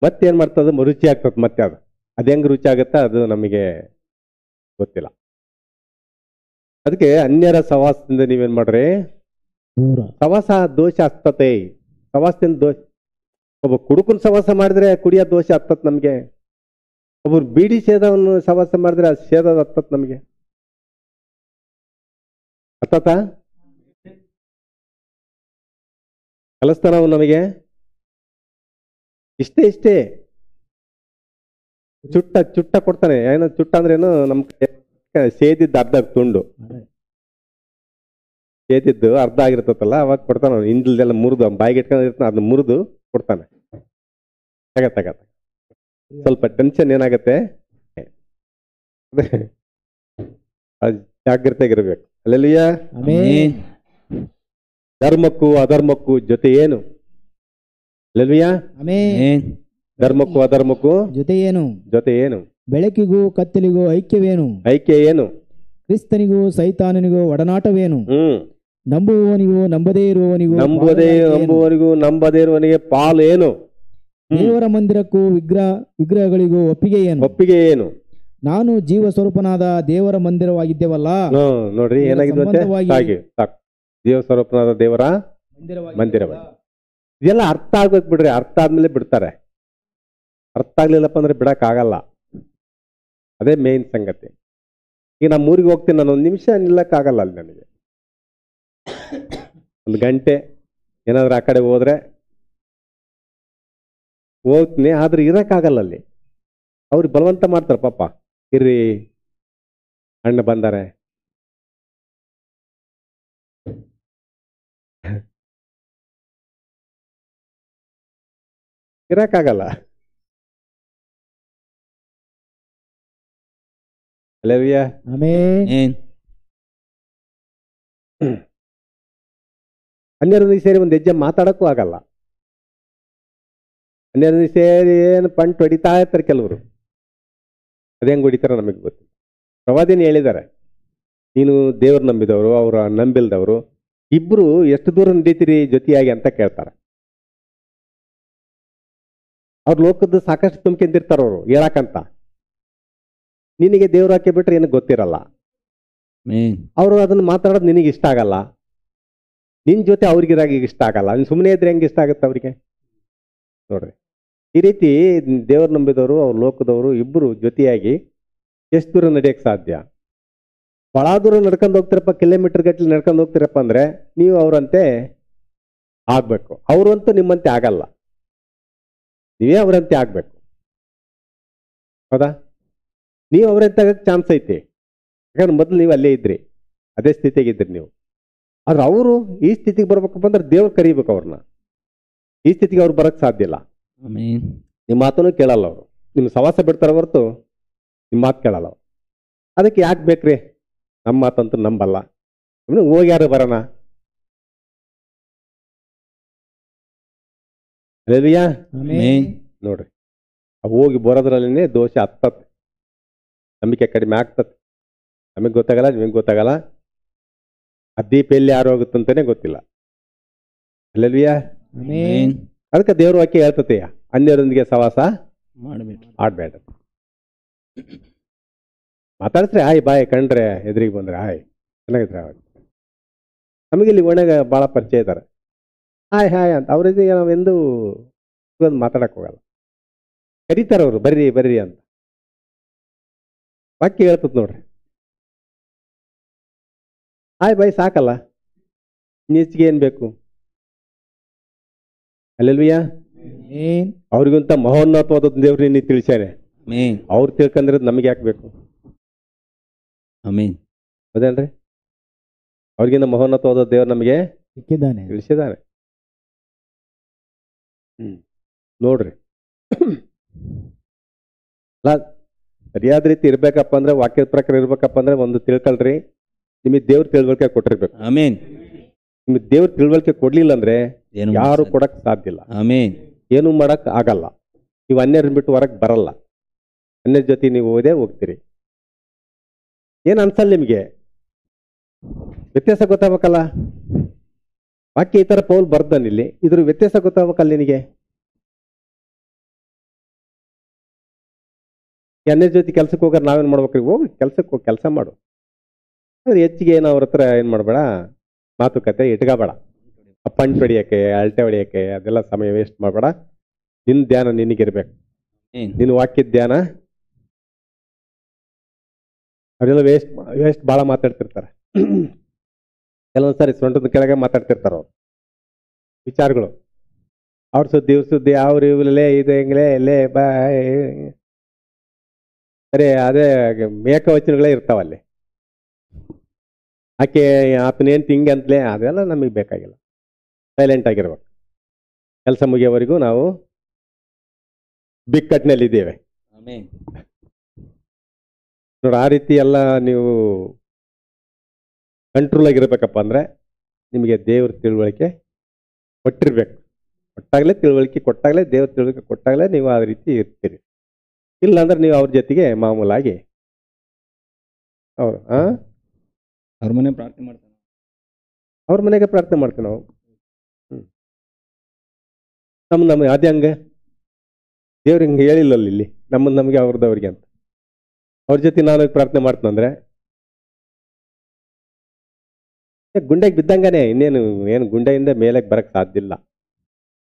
ಮತ್ತೆ ಏನ್ ಮಾಡ್ತದ, ರುಚಿ ಆಗ್ತದ. ಮತ್ತೆ ಅದು ಹೆಂಗ್ ರುಚಿ ಆಗುತ್ತ ಅದು ನಮಗೆ ಗೊತ್ತಿಲ್ಲ. ಅದಕ್ಕೆ ಅನ್ಯರ ಸವಾಸದಿಂದ ನೀವೇನ್ ಮಾಡ್ರಿ, ದೂರ. ಸವಾಸ ದೋಷ ಹಸ್ತತೆ. ಸವಾಸದಿಂದ ದೋಷ. ಒಬ್ಬ ಕುಡುಕನ್ ಸವಾಸ ಮಾಡಿದ್ರೆ ಕುಡಿಯೋ ದೋಷ ಹತ್ತತ್ ನಮ್ಗೆ. ಒಬ್ಬರು ಬೀಡಿ ಸೇದವನ್ನು ಸವಾಸ ಮಾಡಿದ್ರೆ ಅದು ಸೇದೋದು ಹತ್ತತ್ ನಮ್ಗೆ. ಹತ್ತತ ಕಲಿಸ್ತಾನವು ನಮಗೆ. ಇಷ್ಟೇ ಚುಟ್ಟ ಕೊಡ್ತಾನೆ. ಏನೋ ಚುಟ್ಟ ಅಂದ್ರೆ ಏನು, ನಮ್ ಸೇದಿದ್ದು ಅರ್ಧ ತುಂಡು, ಸೇದಿದ್ದು ಅರ್ಧ ಆಗಿರ್ತತಲ್ಲ, ಅವಾಗ ಕೊಡ್ತಾನ. ಹಿಂದಲ್ದೆಲ್ಲ ಮುರಿದು ಬಾಯಿಗೆ ಇಟ್ಕೊಂಡಿರ್ತಾನೆ, ಅದನ್ನ ಮುರಿದು ಕೊಡ್ತಾನೆ. ತಗತ್ತ ಸ್ವಲ್ಪ ಟೆನ್ಷನ್ ಏನಾಗತ್ತೆ, ಜಾಗ್ರತೆಗಿರ್ಬೇಕು. Hallelujah, amen. ಧರ್ಮಕ್ಕೂ ಅಧರ್ಮಕ್ಕೂ ಜೊತೆ ಏನು? Hallelujah, amen. ಧರ್ಮಕ್ಕೂ ಅಧರ್ಮಕ್ಕೂ ಜೊತೆ ಏನು? ಬೆಳಕಿಗೂ ಕತ್ತಲಿಗೂ ಐಕ್ಯವೇನು? ಐಕ್ಯ ಏನು? ಕ್ರಿಸ್ತನಿಗೂ ಸೈತಾನನಿಗೂ ಒಡನಾಟವೇನು? ನಂಬುವವನಿಗೂ ನಂಬದೇ ಇರುವವನಿಗೂ ನಂಬದೇ ಇರುವವನಿಗೆ ಪಾಲು ಏನು? ದೇವರ ಮಂದಿರಕ್ಕೂ ವಿಗ್ರಹಗಳಿಗೂ ಒಪ್ಪಿಗೆ ಏನು? ನಾನು ಜೀವ ಸ್ವರೂಪನಾದ ದೇವರ ಮಂದಿರವಾಗಿದ್ದೇವಲ್ಲ. ನೋಡ್ರಿ ಏನಾಗಿದೆ, ಜೀವ ಸ್ವರೂಪನಾದ ದೇವರ ಮಂದಿರವಾಗಿ. ಇದೆಲ್ಲ ಅರ್ಥ ಆಗ್ಬೇಕು ಬಿಡ್ರಿ. ಅರ್ಥ ಆದ್ಮೇಲೆ ಬಿಡ್ತಾರೆ. ಅರ್ಥ ಆಗ್ಲಿಲ್ಲಪ್ಪ ಅಂದ್ರೆ ಬಿಡಕ್ ಆಗಲ್ಲ. ಅದೇ ಮೇನ್ ಸಂಗತಿ. ಈಗ ನಮ್ಮ ಊರಿಗೆ ಹೋಗ್ತೀನಿ, ನಾನು 1 ನಿಮಿಷ ನಿಲ್ಲಕ್ ಆಗಲ್ಲ ಅಲ್ಲಿ. ನನಗೆ 1 ಗಂಟೆ ಏನಾದ್ರು ಆ ಕಡೆ ಹೋದ್ರೆ ಹೋಗ್ತೀನಿ, ಆದ್ರೆ ಇರಕ್ಕಾಗಲ್ಲ ಅಲ್ಲಿ. ಅವ್ರಿಗೆ ಬಲವಂತ ಮಾಡ್ತಾರೆ, ಪಾಪ ಇರ್ರಿ ಅಣ್ಣ ಬಂದಾರೆ. ಇರಕ್ಕಾಗಲ್ಲ. Hallelujah, amen. ಅನ್ಯರೊಂದಿಗೆ ಸೇರಿ ಒಂದು ಹೆಜ್ಜೆ ಮಾತಾಡಕ್ಕೂ ಆಗಲ್ಲ. ಅನ್ಯರೊಂದಿಗೆ ಸೇರಿ ಏನು ಪಂಟ್ ಹೊಡಿತಾ ಇರ್ತಾರೆ ಕೆಲವರು. ಅದೇ ಹೆಂಗ್ ಹೊಡಿತಾರ ನಮಗೆ ಗೊತ್ತಿಲ್ಲ. ಪ್ರವಾದಿನ ಹೇಳಿದ್ದಾರೆ, ನೀನು ದೇವ್ರು ನಂಬಿದವರು, ಅವ್ರ ನಂಬಿಲ್ದವರು ಇಬ್ರು ಎಷ್ಟು ದೂರ ನಡೀತೀರಿ ಜೊತೆಯಾಗಿ ಅಂತ ಕೇಳ್ತಾರೆ. ಅವ್ರ ಲೋಕದ್ದು ಸಾಕಷ್ಟು ತುಂಬ್ಕೊಂಡಿರ್ತಾರ ಅವರು ಹೇಳಕ್ಕಂತ. ನಿನಗೆ ದೇವ್ರು ಹಾಕಿ ಬಿಟ್ರೆ ಏನಕ್ಕೆ ಗೊತ್ತಿರಲ್ಲ. ಅವರು ಅದನ್ನ ಮಾತಾಡೋದು ನಿನಗೆ ಇಷ್ಟ ಆಗಲ್ಲ. ನಿನ್ ಜೊತೆ ಅವ್ರಿಗಿರಾಗ ಇಷ್ಟ ಆಗಲ್ಲ. ನೀನ್ ಸುಮ್ಮನೆ ಇದ್ರೆ ಹೆಂಗೆ ಇಷ್ಟ ಆಗುತ್ತೆ ಅವ್ರಿಗೆ? ನೋಡ್ರಿ, ಈ ರೀತಿ ದೇವ್ರು ನಂಬಿದವರು ಅವ್ರ ಲೋಕದವರು ಇಬ್ರು ಜೊತೆಯಾಗಿ ಎಷ್ಟು ದೂರ ನಡೆಯಕ್ಕೆ ಸಾಧ್ಯ? ಬಹಳ ದೂರ ನಡ್ಕೊಂಡು ಹೋಗ್ತಿರಪ್ಪ, ಕಿಲೋಮೀಟರ್ ಗಟ್ಟಲೆ ನಡ್ಕೊಂಡು ಹೋಗ್ತಿರಪ್ಪ ಅಂದ್ರೆ ನೀವು ಅವರಂತೆ ಆಗ್ಬೇಕು. ಅವರಂತೂ ನಿಮ್ಮಂತೆ ಆಗಲ್ಲ, ನೀವೇ ಅವರಂತೆ ಆಗ್ಬೇಕು. ಹೌದಾ? ನೀವು ಅವರಂತೆ ಆಗಕ್ಕೆ ಚಾನ್ಸ್ ಐತಿ. ಯಾಕಂದ್ರೆ ಮೊದಲು ನೀವು ಅಲ್ಲೇ ಇದ್ರಿ, ಅದೇ ಸ್ಥಿತಿಯಾಗಿದ್ರಿ ನೀವು. ಆದ್ರೆ ಅವರು ಈ ಸ್ಥಿತಿಗೆ ಬರ್ಬೇಕಪ್ಪ ಅಂದ್ರೆ ದೇವ್ರು ಕರಿಬೇಕು ಅವ್ರನ್ನ. ಈ ಸ್ಥಿತಿಗೆ ಅವ್ರು ಬರಕ್ ಸಾಧ್ಯ ಇಲ್ಲ. ನಿಮ್ಮ ಮಾತನ್ನು ಕೇಳಲ್ಲ ಅವರು. ನಿಮ್ಮ ಸವಾಸ ಬಿಡ್ತಾರ ಹೊರತು ನಿಮ್ಮ ಮಾತು ಕೇಳಲ್ಲ ಅವ್ರು. ಅದಕ್ಕೆ ಯಾಕೆ ಬೇಕ್ರಿ? ನಮ್ಮ ಮಾತಂತೂ ನಂಬಲ್ಲ. ಹೋಗ್ಯಾರು ಬರೋಣ. ಹಲ್ಲೆಲೂಯಾ, ನೋಡ್ರಿ, ಹೋಗಿ ಬರೋದ್ರಲ್ಲಿನೇ ದೋಷ ಹತ್ತತ್ತೆ. ನಂಬಿಕೆ ಕಡಿಮೆ ಆಗ್ತದೆ. ನಮಗೆ ಗೊತ್ತಾಗಲ್ಲ, ನಿಮಗೆ ಗೊತ್ತಾಗಲ್ಲ. ಆ ದೀಪ ಎಲ್ಲಿ ಯಾರು ಹೋಗುತ್ತಂತಾನೆ ಗೊತ್ತಿಲ್ಲ. ಅಲ್ಲೆಲ್ವಿಯಾ. ಆಮೆನ್. ಅದಕ್ಕೆ ದೇವ್ರ ವಾಕ್ಯ ಹೇಳ್ತತೆ, ಅನ್ಯರೊಂದಿಗೆ ಸವಾಸ ಮಾಡಬೇಕು. ಆಡ್ಬೇಡ. ಮಾತಾಡಿಸ್ರೆ ಹಾಯ್ ಬಾಯ್, ಕಂಡ್ರೆ ಎದುರಿಗೆ ಬಂದ್ರೆ ಹಾಯ್, ಚೆನ್ನಾಗಿದ್ರೆ ನಮಗೆ ಇಲ್ಲಿ ಒಣಗ ಭಾಳ ಪರಿಚಯ ಇದ್ದಾರೆ. ಹಾಯ್ ಹಾಯ್ ಅಂತ ಅವ್ರಿಗೆ ನಾವೆಂದು ಮಾತಾಡಕ್ ಹೋಗಲ್ಲ. ಕರೀತಾರೆ ಅವರು, ಬರ್ರಿ ಬರ್ರಿ ಅಂತ. ವಾಕ್ಯ ಹೇಳ್ತತ್ ನೋಡ್ರಿ, ಹಾಯ್ ಬಾಯ್ ಸಾಕಲ್ಲ, ಹೆಚ್ಚಿಗೆ ಏನ್ ಬೇಕು? ಅಲ್ಲೆಲ್ವಿಯಾ. ಆಮೆನ್. ಅವ್ರಿಗಿಂತ ಮಹೋನ್ನತವಾದ ದೇವ್ರು ನೀನು ತಿಳಿಸ್ಯಾನೆ. ಆಮೆನ್. ಅವ್ರು ತಿಳ್ಕಂದ್ರೆ ನಮಗೆ ಯಾಕೆ ಬೇಕು? ಆಮೆನ್. ಹೌದೇನ್ರಿ? ಅವ್ರಿಗಿಂತ ಮಹೋನ್ನತವಾದ ದೇವ್ರು ನಮಗೆ ಸಿಕ್ಕಿದ್ದಾನೆ. ತಿಳಿಸಿದಾನೆ. ನೋಡ್ರಿ, ಅಲ್ಲ ಸರಿಯಾದ ರೀತಿ ಇರ್ಬೇಕಪ್ಪ ಅಂದ್ರೆ, ವಾಕ್ಯದ ಪ್ರಕಾರ ಇರ್ಬೇಕಪ್ಪ ಅಂದ್ರೆ ಒಂದು ತಿಳ್ಕೊಳ್ರಿ, ನಿಮಗೆ ದೇವ್ರ ತಿಳುವಳಿಕೆ ಕೊಟ್ಟಿರ್ಬೇಕು. ಆಮೆನ್. ನಿಮಗೆ ದೇವ್ರ ತಿಳುವಳಿಕೆ ಕೊಡ್ಲಿಲ್ಲ ಅಂದ್ರೆ ಏನು ಯಾರು ಕೊಡಕ್ ಸಾಧ್ಯ ಇಲ್ಲ. ಆಮೆನ್. ಏನು ಮಾಡಕ್ ಆಗಲ್ಲ. ನೀವು ಅನ್ಯರನ್ನ ಬಿಟ್ಟು ಹೊರಗೆ ಬರಲ್ಲ. ಅನ್ಯರ ಜೊತೆ ನೀವು ಓದೇ ಹೋಗ್ತೀರಿ. ಏನ್ ಅನ್ಸಲ್ಲ ನಿಮಗೆ? ವ್ಯತ್ಯಾಸ ಗೊತ್ತಾಗಬೇಕಲ್ಲ. ವಾಕ್ಯ ಈ ತರ ಪೌಲ್ ಬರ್ದಾನಿಲ್ಲಿ, ಇದ್ರ ವ್ಯತ್ಯಾಸ ಗೊತ್ತಾಗಬೇಕಲ್ಲ ನಿನಗೆ. ಅನ್ಯರ ಜೊತೆ ಕೆಲ್ಸಕ್ಕೆ ಹೋಗಾರ ನಾವೇನ್ ಮಾಡ್ಬೇಕ್ರಿ? ಹೋಗಿ ಕೆಲ್ಸಕ್ಕೆ ಹೋಗಿ ಕೆಲಸ ಮಾಡು. ಆದ್ರೆ ಹೆಚ್ಚಿಗೆ ಏನು ಅವ್ರ ಹತ್ರ ಏನ್ ಮಾಡ್ಬೇಡ, ಮಾತುಕತೆ ಇಟ್ಕೋಬೇಡ. ಪಂಚ್ ಹೊಡಿಯಕ್ಕೆ, ಅಳತೆ ಹೊಡಿಯಕ್ಕೆ ಅದೆಲ್ಲ ಸಮಯ ವೇಸ್ಟ್ ಮಾಡಬೇಡ. ನಿನ್ನ ಧ್ಯಾನ ನಿನಗಿರ್ಬೇಕು. ನಿನ್ನ ವಾಕ್ಯದ ಧ್ಯಾನ. ಅವರೆಲ್ಲ ವೇಸ್ಟ್ ಭಾಳ ಮಾತಾಡ್ತಿರ್ತಾರೆ. ಕೆಲವೊಂದ್ಸರಿ ಸೊಂಟದ ಕೆಳಗೆ ಮಾತಾಡ್ತಿರ್ತಾರ ಅವ್ರು ವಿಚಾರಗಳು. ಅವ್ರ ಸುದ್ದಿ ಇವ್ರ ಸುದ್ದಿ, ಅವ್ರು ಇವ್ರಲ್ಲೇ ಇದು ಹೆಂಗ್ಲೇ ಎಲ್ಲೇ ಬಾ, ಸರಿ ಅದೇ ಏಕವಚನಗಳೇ ಇರ್ತಾವಲ್ಲಿ. ಆಕೆ ಆತನೇನು ಹಿಂಗೆ ಅಂತಲೇ, ಅದೆಲ್ಲ ನಮಗೆ ಬೇಕಾಗಿಲ್ಲ. ಸೈಲೆಂಟ್ ಆಗಿರ್ಬೇಕು. ಕೆಲಸ ಮುಗಿಯೋವರೆಗೂ ನಾವು ಬಿಕ್ಕಟ್ಟಿನಲ್ಲಿದ್ದೇವೆ. ಆಮೆನ್. ನೋಡಿ, ಆ ರೀತಿ ಎಲ್ಲ ನೀವು ಕಂಟ್ರೋಲ್ ಆಗಿರ್ಬೇಕಪ್ಪ ಅಂದ್ರೆ ನಿಮಗೆ ದೇವ್ರ ತಿಳುವಳಿಕೆ ಕೊಟ್ಟಿರ್ಬೇಕು. ಕೊಟ್ಟಾಗಲೇ ತಿಳುವಳಿಕೆ ಕೊಟ್ಟಾಗಲೇ, ದೇವ್ರ ತಿಳುವಳಿಕೆ ಕೊಟ್ಟಾಗಲೇ ನೀವು ಆ ರೀತಿ ಇರ್ತೀರಿ. ಇಲ್ಲಾಂದ್ರೆ ನೀವು ಅವ್ರ ಜೊತೆಗೆ ಮಾಮೂಲಾಗಿ ಅವ್ರ ಮನೆ ಪ್ರಾರ್ಥನೆ ಮಾಡ್ತಾನೆ, ಅವ್ರ ಮನೆಗೆ ಪ್ರಾರ್ಥನೆ ಮಾಡ್ತೀವಿ ನಾವು. ನಮ್ಗೆ ಅದೇ ಹಂಗೆ ದೇವ್ರು ಹಿಂಗೆ ಹೇಳಿಲ್ಲಲ್ಲ ಇಲ್ಲಿ, ನಮಗೆ ಅವ್ರದವ್ರಿಗೆ ಅಂತ. ಅವ್ರ ಜೊತೆ ನಾನು ಪ್ರಾರ್ಥನೆ ಮಾಡ್ತೀನಂದ್ರೆ ಗುಂಡೆಗೆ ಬಿದ್ದಂಗಾನೆ. ಏನು ಗುಂಡೆಯಿಂದ ಮೇಲಕ್ಕೆ ಬರಕ್ ಸಾಧ್ಯ ಇಲ್ಲ.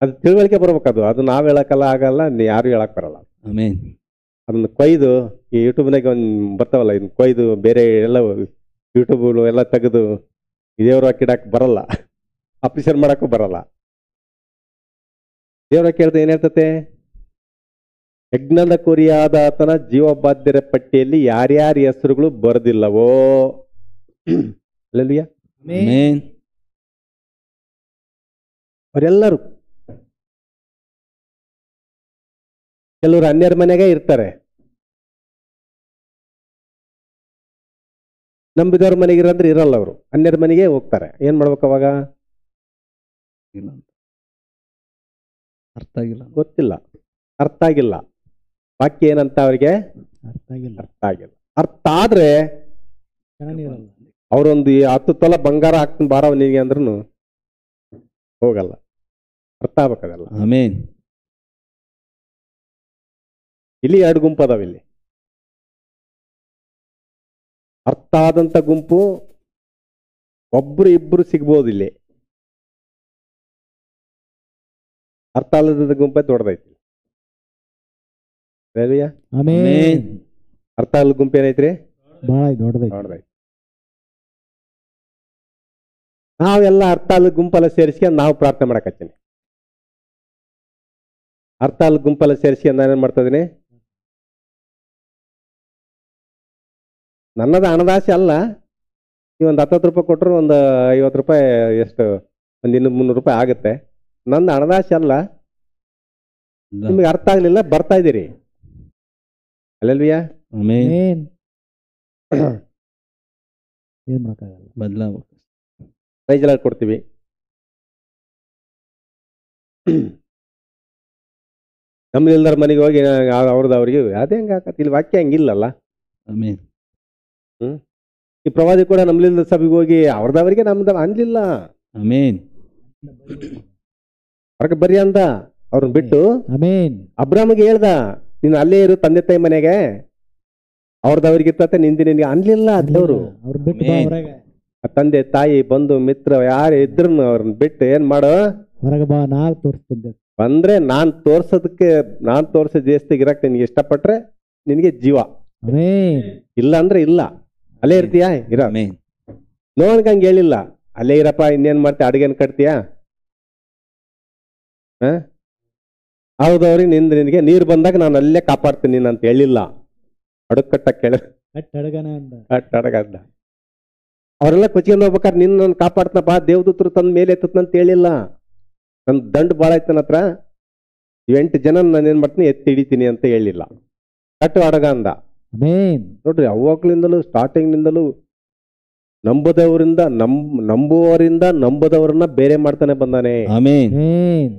ಅದು ತಿಳುವಳಿಕೆ ಬರ್ಬೇಕದು. ಅದು ನಾವು ಹೇಳಕ್ಕಲ್ಲ, ಆಗಲ್ಲ, ಯಾರು ಹೇಳಕ್ ಬರಲ್ಲ. ಆಮೆನ್. ಅದನ್ನ ಕೊಯ್ದು ಈ ಯೂಟ್ಯೂಬ್ನಾಗ ಒಂದು ಬರ್ತಾವಲ್ಲ, ಇದನ್ನ ಕೊಯ್ದು ಬೇರೆ ಎಲ್ಲ ಯೂಟ್ಯೂಬ್ಗಳು ಎಲ್ಲ ತೆಗೆದು ದೇವ್ರ ಹಾಕಿಡಕ್ಕೆ ಬರಲ್ಲ, ಅಪ್ರಿಷಿಯೇಟ್ ಮಾಡಕ್ಕೂ ಬರಲ್ಲ. ದೇವ್ರ ಕೇಳ್ತಾ ಏನ್ ಹೇಳ್ತತೆ? ಯಜ್ಞದ ಕುರಿಯಾದ ಆತನ ಜೀವಬಾಧ್ಯರ ಪಟ್ಟಿಯಲ್ಲಿ ಯಾರ್ಯಾರ ಹೆಸರುಗಳು ಬರೆದಿಲ್ಲವೋ. ಅಲ್ಲೆಲ್ಲೂಯಾ. ಆಮೆನ್. ಅವರೆಲ್ಲರೂ ಕೆಲವರು ಅನ್ಯರ ಮನೆಗೆ ಇರ್ತಾರೆ, ನಂಬಿದವ್ರ ಮನೆಗಿರಂದ್ರೆ ಇರಲ್ಲ. ಅವರು ಅನ್ಯರ ಮನೆಗೆ ಹೋಗ್ತಾರೆ. ಏನ್ ಮಾಡ್ಬೇಕು ಅವಾಗ? ಅರ್ಥ ಆಗಿಲ್ಲ, ಗೊತ್ತಿಲ್ಲ, ಅರ್ಥ ಆಗಿಲ್ಲ. ವಾಕ್ಯ ಏನಂತ ಅವ್ರಿಗೆ ಅರ್ಥ ಆಗಿಲ್ಲ. ಅರ್ಥ ಆಗಿಲ್ಲ. ಅರ್ಥ ಆದ್ರೆ ಚೆನ್ನಾಗಿರಲ್ಲ. ಅವ್ರೊಂದು 10 ತೊಲ ಬಂಗಾರ ಹಾಕ್ತೀನಿ ಬಾರವ ನಿನಗೆ ಅಂದ್ರೂ ಹೋಗಲ್ಲ. ಅರ್ಥ ಆಗ್ಬೇಕದೆಲ್ಲ. ಆಮೆನ್. ಇಲ್ಲಿ 2 ಗುಂಪು ಅದಾವ. ಇಲ್ಲಿ ಅರ್ಥ ಆದಂತ ಗುಂಪು ಒಬ್ರು ಇಬ್ರು ಸಿಗ್ಬೋದು. ಇಲ್ಲಿ ಅರ್ಥ ಆದ ಗುಂಪೇ ದೊಡ್ಡದೈತಿ. ಆಮೆನ್. ಅರ್ಥ ಆಗಲ್ಲ ಗುಂಪು ಏನೈತ್ರಿ? ಬಹಳ ದೊಡ್ಡದೈತಿ. ದೊಡ್ಡದೈತಿ. ನಾವೆಲ್ಲ ಅರ್ಥ ಆಗಲ್ಲ ಗುಂಪೆಲ್ಲ ಸೇರಿಸ್ಕೊಂಡು ನಾವು ಪ್ರಾರ್ಥನೆ ಮಾಡಕ್ ಹಚ್ತೀನಿ. ಅರ್ಥ ಆಗಲ್ಲ ಗುಂಪೆಲ್ಲ ಸೇರಿಸ್ಕೊಂಡು ನಾನೇನ್ ಮಾಡ್ತಾ ಇದೀನಿ? ನನ್ನದು ಹಣದಾಸೆ ಅಲ್ಲ. ನೀವು ಒಂದು 10 ರೂಪಾಯಿ ಕೊಟ್ಟರು ಒಂದು 50 ರೂಪಾಯಿ, ಎಷ್ಟು ಒಂದು 200-300 ರೂಪಾಯಿ ಆಗುತ್ತೆ. ನಂದು ಹಣದಾಸೆ ಅಲ್ಲ. ನಿಮಗೆ ಅರ್ಥ ಆಗ್ಲಿಲ್ಲ, ಬರ್ತಾ ಇದ್ದೀರಿ. ಅಲ್ಲೆಲ್ವಿಯಾ. ಆಮೆನ್. ಏನ್ ಮಾಡಕ್ಕಾಗಲ್ಲ. ಬದಲಾವಣೆ ಪ್ರೈಜ್ ಎಲ್ಲ ಕೊಡ್ತೀವಿ. ನಮ್ದು ಎಲ್ಲರ ಮನೆಗೆ ಹೋಗಿ ಅವ್ರದ್ದು ಅವ್ರಿಗೆ ಅದೇ ಹೆಂಗೆ ಹಾಕತ್ತೆ? ಇಲ್ಲಿ ವಾಕ್ಯ ಹಂಗಿಲ್ಲಲ್ಲ. ಆಮೇನ್ ಈ ಪ್ರವಾದಿ ಕೂಡ ನಂಬಲಿಲ್ಲ ಸಭೆಗೆ ಹೋಗಿ ಅವ್ರದವರಿಗೆ ನಮ್ದು ಅನ್ಲಿಲ್ಲ. ಆಮೇನ್ ಹೊರಗೆ ಬರ್ರಿ ಅಂದ ಅವ್ರನ್ನ ಬಿಟ್ಟು. ಆಮೇನ್ ಅಬ್ರಾಮಗೆ ಹೇಳ್ದ ನೀನು ಅಲ್ಲೇ ಇರು ತಂದೆ ತಾಯಿ ಮನೆಗೆ, ಅವ್ರದವ್ರಿಗೆ ಇರ್ತತೆ ನಿಂದಿ ನಿನ್ಗೆ ಅನ್ಲಿಲ್ಲ ದೇವ್ರು. ಅವ್ರ ಬಿಟ್ಟು ಬಾ ಆಮೇನ್. ಹೊರಗೆ, ಆ ತಂದೆ ತಾಯಿ ಬಂಧು ಮಿತ್ರ ಯಾರು ಇದ್ರು ಅವ್ರನ್ನ ಬಿಟ್ಟು ಏನ್ ಮಾಡೋ ಹೊರಗೆ ಬಾ, ನಾ ತೋರಿಸ್ತಿದ್ದೆ. ಬಂದ್ರೆ ನಾನ್ ತೋರ್ಸೋದ್ ಜಾಸ್ತಿ ಇರಕ್ ನಿನ್ಗೆ ಇಷ್ಟಪಟ್ರೆ ನಿನ್ಗೆ ಜೀವ, ಆಮೇನ್ ಇಲ್ಲ ಅಂದ್ರೆ ಇಲ್ಲ, ಅಲ್ಲೇ ಇರ್ತೀಯಾ ಇರ. ಆಮೇನ್ ನೋಡ್ಕ ಹಂಗೆ ಹೇಳಿಲ್ಲ, ಅಲ್ಲೇ ಇರಪ್ಪ ಇನ್ನೇನ್ ಮಾಡ್ತೀಯ ಅಡುಗೆನ್ ಕಟ್ತೀಯಾ, ಹೌದವ್ರಿಗೆ ನಿನಗೆ ನೀರು ಬಂದಾಗ ನಾನು ಅಲ್ಲೇ ಕಾಪಾಡ್ತೀನಿ ಅಂತ ಹೇಳಿಲ್ಲ. ಅಡುಗ್ ಕಟ್ಟಕ್ ಕೇಳ ಕಟ್ ಅಡಗನ ಅಂದ. ಅಡಗದ್ದ ಅವರೆಲ್ಲ ಕೊಚ್ಕೊಂಡು ಹೋಗ್ಬೇಕಾದ್ರೆ ನಿನ್ನ ನಾನು ಕಾಪಾಡ್ತನಪ್ಪ ದೇವದೂತರು ತಂದ ಮೇಲೆ ಎತ್ತತ್ ಅಂತ ಹೇಳಿಲ್ಲ. ನನ್ ದಂಡು ಭಾಳ ಐತೆ ನನ್ನ ಹತ್ರ, 8 ಜನ ನಾನು ಏನ್ ಮಾಡ್ತೀನಿ ಎತ್ತಿ ಹಿಡಿತೀನಿ ಅಂತ ಹೇಳಿಲ್ಲ. ಕಟ್ಟು ಅಡಗ ಅಂದ. ಆಮೇನ್ ನೋಡ್ರಿ ಅವಾಗ್ಲಿಂದಲೂ ಸ್ಟಾರ್ಟಿಂಗ್ನಿಂದಲೂ ನಂಬುವವರಿಂದ ನಂಬದವರನ್ನ ಬೇರೆ ಮಾಡ್ತಾನೆ ಬಂದಾನೆ. ಆಮೇನ್ ಆಮೇನ್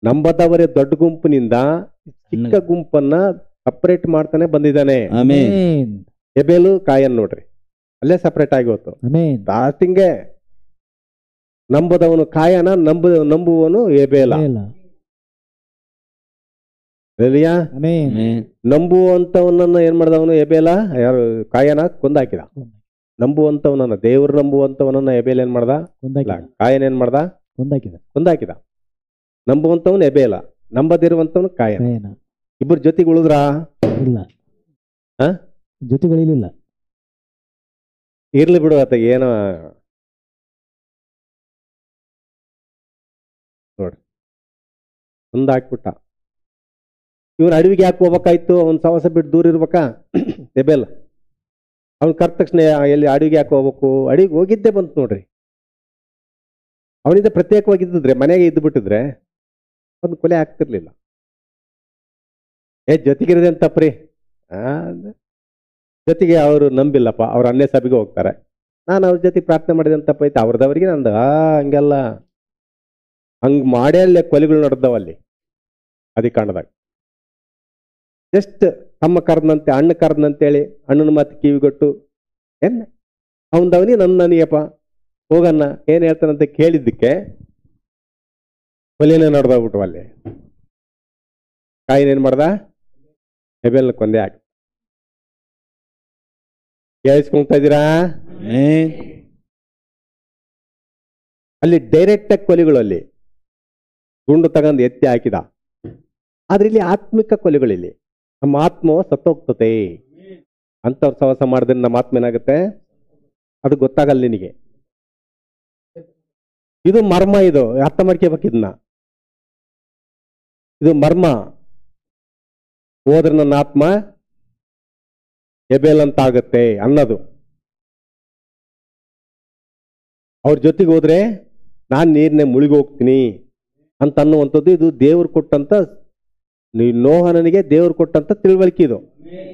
ನಂಬದವರೇ ದೊಡ್ಡ ಗುಂಪಿನಿಂದ ಚಿಕ್ಕ ಗುಂಪನ್ನ ಸಪರೇಟ್ ಮಾಡ್ತಾನೆ ಬಂದಿದ್ದಾನೆ. ಆಮೇನ್ ಆಮೇನ್ ಎಬೇಲು ಕಾಯನ್ ನೋಡ್ರಿ ಅಲ್ಲೇ ಸಪರೇಟ್ ಆಗಿ ಹೋತು. ಆಮೇನ್ ಸ್ಟಾರ್ಟಿಂಗೆ ನಂಬದವನು ಕಾಯನ, ನಂಬುವವನು ಎಬೇಲ. ಇಲ್ಲ. ರೆಲಿಯಾ ಆಮೇನ್ ಆಮೇನ್ ನಂಬುವಂತವನನ್ನ ಏನ್ ಮಾಡ್ದವನು ಎಬೇಲ, ಯಾರು ಕಾಯನ ಕೊಂದಾಕಿದ. ನಂಬುವಂತವನನ್ನ ದೇವ್ರು ನಂಬುವಂತವನನ್ನ ಎಬೇಲ ಏನ್ ಮಾಡ್ದ, ಇಲ್ಲ ಕಾಯನ್ ಏನ್ ಮಾಡ್ದ, ಕೊಂದಾಕಿದ. ನಂಬುವಂತವನು ಎಬೇಲ, ನಂಬದಿರುವಂತವನು ಕಾಯನ. ಕಾಯನ ಇಬ್ಬರು ಜೊತೆಗೆ ಉಳಿದ್ರ ಇಲ್ಲ, ಹ ಜೊತೆಗಳಿಲ್ಲ. ಇರ್ಲಿ ಬಿಡು ಆತ ಏನೋ ನೋಡ್ರಿ ಒಂದ್ ಹಾಕ್ಬಿಟ್ಟ. ಇವನ್ ಅಡವಿಗೆ ಯಾಕೆ ಹೋಗ್ಬೇಕಾಯ್ತು, ಅವ್ನ ಸವಾಸ ಬಿಟ್ಟು ದೂರ ಇರ್ಬೇಕಾ ಎಬೇಲ. ಅವ್ನ್ ಕರ್ತ ತಕ್ಷಣ ಎಲ್ಲಿ ಅಡವಿಗೆ ಯಾಕೆ ಹೋಗ್ಬೇಕು, ಅಡವಿಗೆ ಹೋಗಿದ್ದೆ ಬಂತು ನೋಡ್ರಿ. ಅವನಿಂದ ಪ್ರತ್ಯೇಕವಾಗಿದ್ದಿದ್ರೆ ಮನೆಗೆ ಇದ್ದು ಬಿಟ್ಟಿದ್ರೆ ಒಂದು ಕೊಲೆ ಆಗ್ತಿರ್ಲಿಲ್ಲ. ಜೊತೆಗಿರದೆ ಅಂತ ತಪ್ಪ್ರಿ, ಜೊತೆಗೆ ಅವರು ನಂಬಿಲ್ಲಪ್ಪ, ಅವ್ರು ಅನ್ಯ ಸಭೆಗೆ ಹೋಗ್ತಾರೆ, ನಾನು ಅವ್ರ ಜೊತೆ ಪ್ರಾರ್ಥನೆ ಮಾಡಿದೆ ಅಂತ ತಪ್ಪೈತೆ, ಅವ್ರದವ್ರಿಗೆ ನಂದು ಹಂಗೆಲ್ಲ ಹಂಗ್ ಮಾಡೇ ಅಲ್ಲೇ ಕೊಲೆಗಳು ನಡೆದವಲ್ಲಿ ಅಧಿಕಾರಣದಾಗ. ಜಸ್ಟ್ ತಮ್ಮ ಕರ್ದಂತೆ ಅಣ್ಣ ಕರ್ದಂತೇಳಿ ಅಣ್ಣನ ಮಾತು ಕಿವಿಗೊಟ್ಟು ಏನ್ ಅವನದವನಿ ನನಗಪ್ಪ ಹೋಗನ್ನ ಏನ್ ಹೇಳ್ತಾನಂತ ಕೇಳಿದ್ದಕ್ಕೆ ಕೊಲೆನೇ ನಡೆದೋಗ್ಬಿಟ್ಟು ಅಲ್ಲಿ. ಕಾಯಿನೇನ್ ಮಾಡ್ದ, ಹೆಬೆಲ್ನ ಕೊಂದೆ ಹಾಕಿ. ಕೇಳಿಸ್ಕೊಂತ ಇದ್ದೀರಾ? ಆಮೇನ್ ಅಲ್ಲಿ ಡೈರೆಕ್ಟ್ ಆಗಿ ಕೊಲೆಗಳು, ಅಲ್ಲಿ ಗುಂಡು ತಗೊಂಡು ಎತ್ತಿ ಹಾಕಿದ. ಆದ್ರೆ ಇಲ್ಲಿ ಆತ್ಮಿಕ ಕೊಲೆಗಳಿಲ್ಲಿ. ನಮ್ಮ ಆತ್ಮವು ಸತ್ತೋಗ್ತತೆ ಅಂತವ್ರ ಸಹವಾಸ ಮಾಡಿದ್ರೆ ನಮ್ಮ ಆತ್ಮ ಏನಾಗುತ್ತೆ ಅದು ಗೊತ್ತಾಗಲ್ಲ ನಿನಗೆ. ಇದು ಮರ್ಮ, ಇದು ಅರ್ಥ ಮಾಡ್ಕೋಬೇಕು. ಇದು ಮರ್ಮ. ಹೋದ್ರೆ ನನ್ನ ಆತ್ಮ ಎಬೇಲ್ ಅಂತ ಆಗತ್ತೆ ಅನ್ನೋದು. ಅವ್ರ ಜೊತೆಗೆ ಹೋದ್ರೆ ನಾನ್ ನೀರ್ನೆ ಮುಳುಗಿ ಹೋಗ್ತೀನಿ ಅಂತ ಅನ್ನುವಂಥದ್ದು ಇದು ದೇವ್ರು ಕೊಟ್ಟಂತ, ನೋಹನಿಗೆ ದೇವ್ರು ಕೊಟ್ಟಂತ ತಿಳುವಳಿಕೆ ಇದು.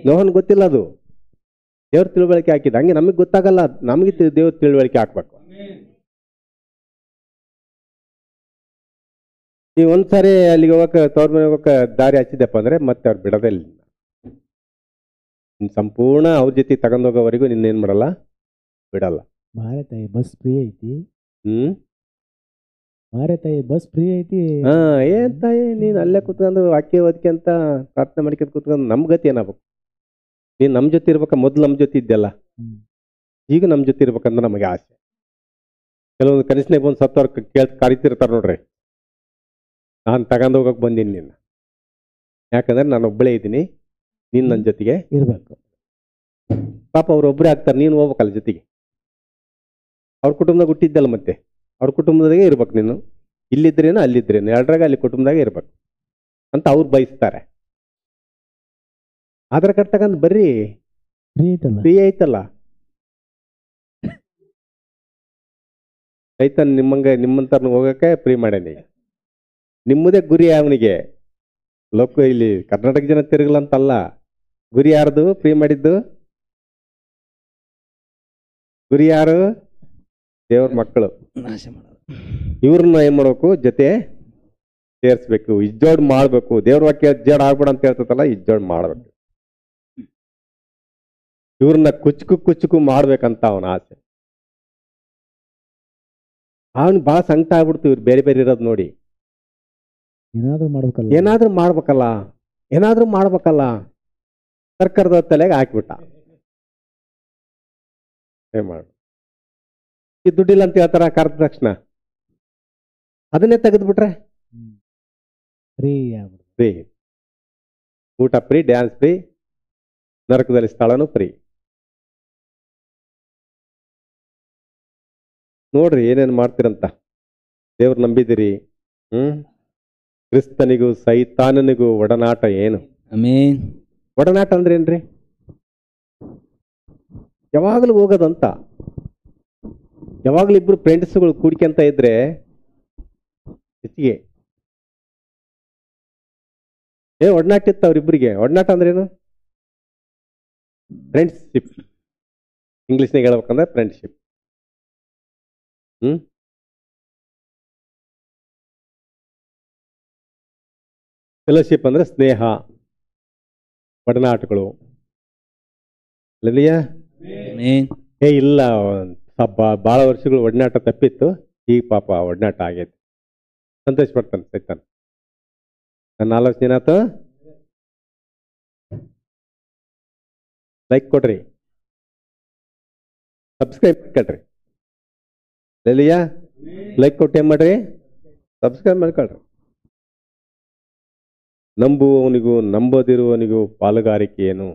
ನೋಹನ್ ಗೊತ್ತಿಲ್ಲ, ಅದು ದೇವ್ರ ತಿಳುವಳಿಕೆ ಹಾಕಿದ. ಹಂಗೆ ನಮಗೆ ಗೊತ್ತಾಗಲ್ಲ, ನಮಗೆ ದೇವ್ರ ತಿಳುವಳಿಕೆ ಹಾಕ್ಬೇಕು. ನೀವು ಒಂದ್ಸಾರಿ ಅಲ್ಲಿಗೆ ಹೋಗಕ್ಕೆ ತವ್ರ ಮನೆಗೆ ಹೋಗಕ್ಕೆ ದಾರಿ ಹಚ್ಚಿದಪ್ಪ ಅಂದ್ರೆ ಮತ್ತೆ ಅವ್ರು ಬಿಡೋದೇ ಇಲ್ಲ. ಸಂಪೂರ್ಣ ಅವ್ರ ಜೊತೆ ತಗೊಂಡೋಗೋವರೆಗೂ ನಿನ್ನೇನ್ ಮಾಡಲ್ಲ, ಬಿಡಲ್ಲ. ಭಾರತಾಯಿ ಬಸ್ ಫ್ರೀ ಐತಿ. ಹ್ಮ್ ಭಾರತಾಯಿ ಬಸ್ ಫ್ರೀ ಐತಿ. ಹಾ ಏನ್ ತಾಯಿ ನೀನ್ ಅಲ್ಲೇ ಕುತ್ಕೊಂಡು ವಾಕ್ಯ ಓದ್ಕೆ ಅಂತ ಪ್ರಾರ್ಥನೆ ಮಾಡ್ಕೊಂಡ್ ಕುತ್ಕೊಂಡು ನಮ್ ಗತಿ ಏನಾಗ್ಬೇಕು? ನೀನ್ ನಮ್ ಜೊತೆ ಇರ್ಬೇಕ, ಮೊದ್ಲು ನಮ್ ಜೊತೆ ಇದ್ದಲ್ಲ, ಈಗ ನಮ್ ಜೊತೆ ಇರ್ಬೇಕಂತ ನಮಗೆ ಆಸೆ. ಕೆಲವೊಂದು ಕನಿಷ್ಠ ಬಂದು ಸತ್ತವ್ರ ಕರಿತಿರ್ತಾರ ನೋಡ್ರಿ, ನಾನು ತಗೊಂಡ್ ಹೋಗಕ್ ಬಂದೀನಿ ನಿನ್ನ, ಯಾಕಂದ್ರೆ ನಾನು ಒಬ್ಬಳೇ ಇದ್ದೀನಿ, ನೀನ್ ನನ್ನ ಜೊತೆಗೆ ಇರ್ಬೇಕು. ಪಾಪ ಅವ್ರು ಒಬ್ಬರೇ ಆಗ್ತಾರೆ, ನೀನು ಹೋಗ್ಬೇಕಲ್ಲ ಜೊತೆಗೆ. ಅವ್ರ ಕುಟುಂಬದಾಗ ಹುಟ್ಟಿದ್ದಲ್ಲ, ಮತ್ತೆ ಅವ್ರ ಕುಟುಂಬದಾಗೆ ಇರ್ಬೇಕು ನೀನು. ಇಲ್ಲಿದ್ರೇನು ಅಲ್ಲಿದ್ರೇನು ಎರಡರಾಗ ಅಲ್ಲಿ ಕುಟುಂಬದಾಗೆ ಇರ್ಬೇಕು ಅಂತ ಅವ್ರು ಬಯಸ್ತಾರೆ. ಆಧಾರ್ ಕಾರ್ಡ್ ತಗೊಂಡ್ ಬರ್ರಿ, ಫ್ರೀ ಐತಲ್ಲ. ಫ್ರೀ ಐತಲ್ಲ. ರೈತನ್ ನಿಮ್ಮಂತರ ಹೋಗಕ್ಕೆ ಫ್ರೀ ಮಾಡೇನಿ. ನಿಮ್ಮದೇ ಗುರಿ ಅವನಿಗೆ, ಲೋಕ ಇಲ್ಲಿ ಕರ್ನಾಟಕ ಜನ ತಿರುಗಲ್ಲ ಅಂತಲ್ಲ. ಗುರಿ ಯಾರ್ದು ಫ್ರೀ ಮಾಡಿದ್ದು? ಗುರಿ ಯಾರು? ದೇವ್ರ ಮಕ್ಕಳು. ನಾಶ ಮಾಡೋದು. ಇವ್ರನ್ನ ಏನ್ ಮಾಡ್ಬೇಕು, ಜೊತೆ ಸೇರ್ಸ್ಬೇಕು, ಇಜ್ಜೋಡ್ ಮಾಡ್ಬೇಕು. ದೇವ್ರ ವಾಕ್ಯ ಇಜ್ಜೋಡ್ ಆಗ್ಬೇಡ ಅಂತ ಹೇಳ್ತಲ್ಲ, ಇಜ್ಜೋಡ್ ಮಾಡ್ಬೇಕು. ಇವ್ರನ್ನ ಕುಚ್ಚುಕು ಮಾಡ್ಬೇಕಂತ ಅವನ ಆಸೆ. ಅವನು ಬಹಳ ಸಂಕಟ ಆಗ್ಬಿಡ್ತು ಇವ್ರು ಬೇರೆ ಬೇರೆ ಇರೋದು ನೋಡಿ. ಏನಾದ್ರೂ ಏನಾದ್ರೂ ಮಾಡ್ಬೇಕಲ್ಲ ಸರ್ಕಾರದ ತಲೆಗೆ ಹಾಕ್ಬಿಟ್ಟ. ಏನ್ ಮಾಡು, ಈ ದುಡ್ಡಿಲ್ಲ ಅಂತ ಹೇಳ್ತಾರ ಕರೆದ ತಕ್ಷಣ ಅದನ್ನೇ ತೆಗೆದ್ಬಿಟ್ರೆ ಫ್ರೀ ಫ್ರೀ, ಊಟ ಫ್ರೀ, ಡ್ಯಾನ್ಸ್ ಫ್ರೀ, ನರಕದಲ್ಲಿ ಸ್ಥಳನೂ ಫ್ರೀ. ನೋಡ್ರಿ ಏನೇನು ಮಾಡ್ತೀರಂತ. ದೇವ್ರು ನಂಬಿದಿರಿ. ಕ್ರಿಸ್ತನಿಗೂ ಸೈತಾನನಿಗೂ ಒಡನಾಟ ಏನು? ಆಮೆನ್. ಒಡನಾಟ ಅಂದ್ರೆ ಏನ್ರಿ? ಯಾವಾಗಲೂ ಹೋಗೋದಂತ. ಯಾವಾಗಲೂ ಇಬ್ರು ಫ್ರೆಂಡ್ಸ್ಗಳು ಕೂಡ್ಕೊಂತ ಇದ್ರೆ ಹೆಚ್ಚಿಗೆ ಒಡನಾಟ ಇತ್ತು ಅವ್ರಿಬ್ರಿಗೆ. ಒಡನಾಟ ಅಂದ್ರೇನು? ಫ್ರೆಂಡ್ಶಿಪ್. ಇಂಗ್ಲಿಷ್ನಾಗ ಹೇಳ್ಬೇಕಂದ್ರೆ ಫ್ರೆಂಡ್ಶಿಪ್. ಫೆಲೋಶಿಪ್ ಅಂದ್ರೆ ಸ್ನೇಹ, ಒಡನಾಟಗಳು. ಆಮೆನ್. ಇಲ್ಲ ಬಹಳ ವರ್ಷಗಳು ಒಡನಾಟ ತಪ್ಪಿತ್ತು, ಈಗ ಪಾಪ ಒಡನಾಟ ಆಗೈತೆ. ಸಂತೋಷ ಪಡ್ತಾನೆ ಸೈತಾನ. ನನ್ನ ಆಲೋಚನೆ ಏನಾಯ್ತು? ಲೈಕ್ ಕೊಡ್ರಿ, ಸಬ್ಸ್ಕ್ರೈಬ್ ಮಾಡ್ಕೊಳ್ರಿ. ಲೈಕ್ ಕೊಟ್ಟು ಏನ್ ಮಾಡ್ರಿ? ಸಬ್ಸ್ಕ್ರೈಬ್ ಮಾಡ್ಕೊಳ್ರಿ. ನಂಬುವವನಿಗೂ ನಂಬದಿರುವವನಿಗೂ ಪಾಲುಗಾರಿಕೆ ಏನು?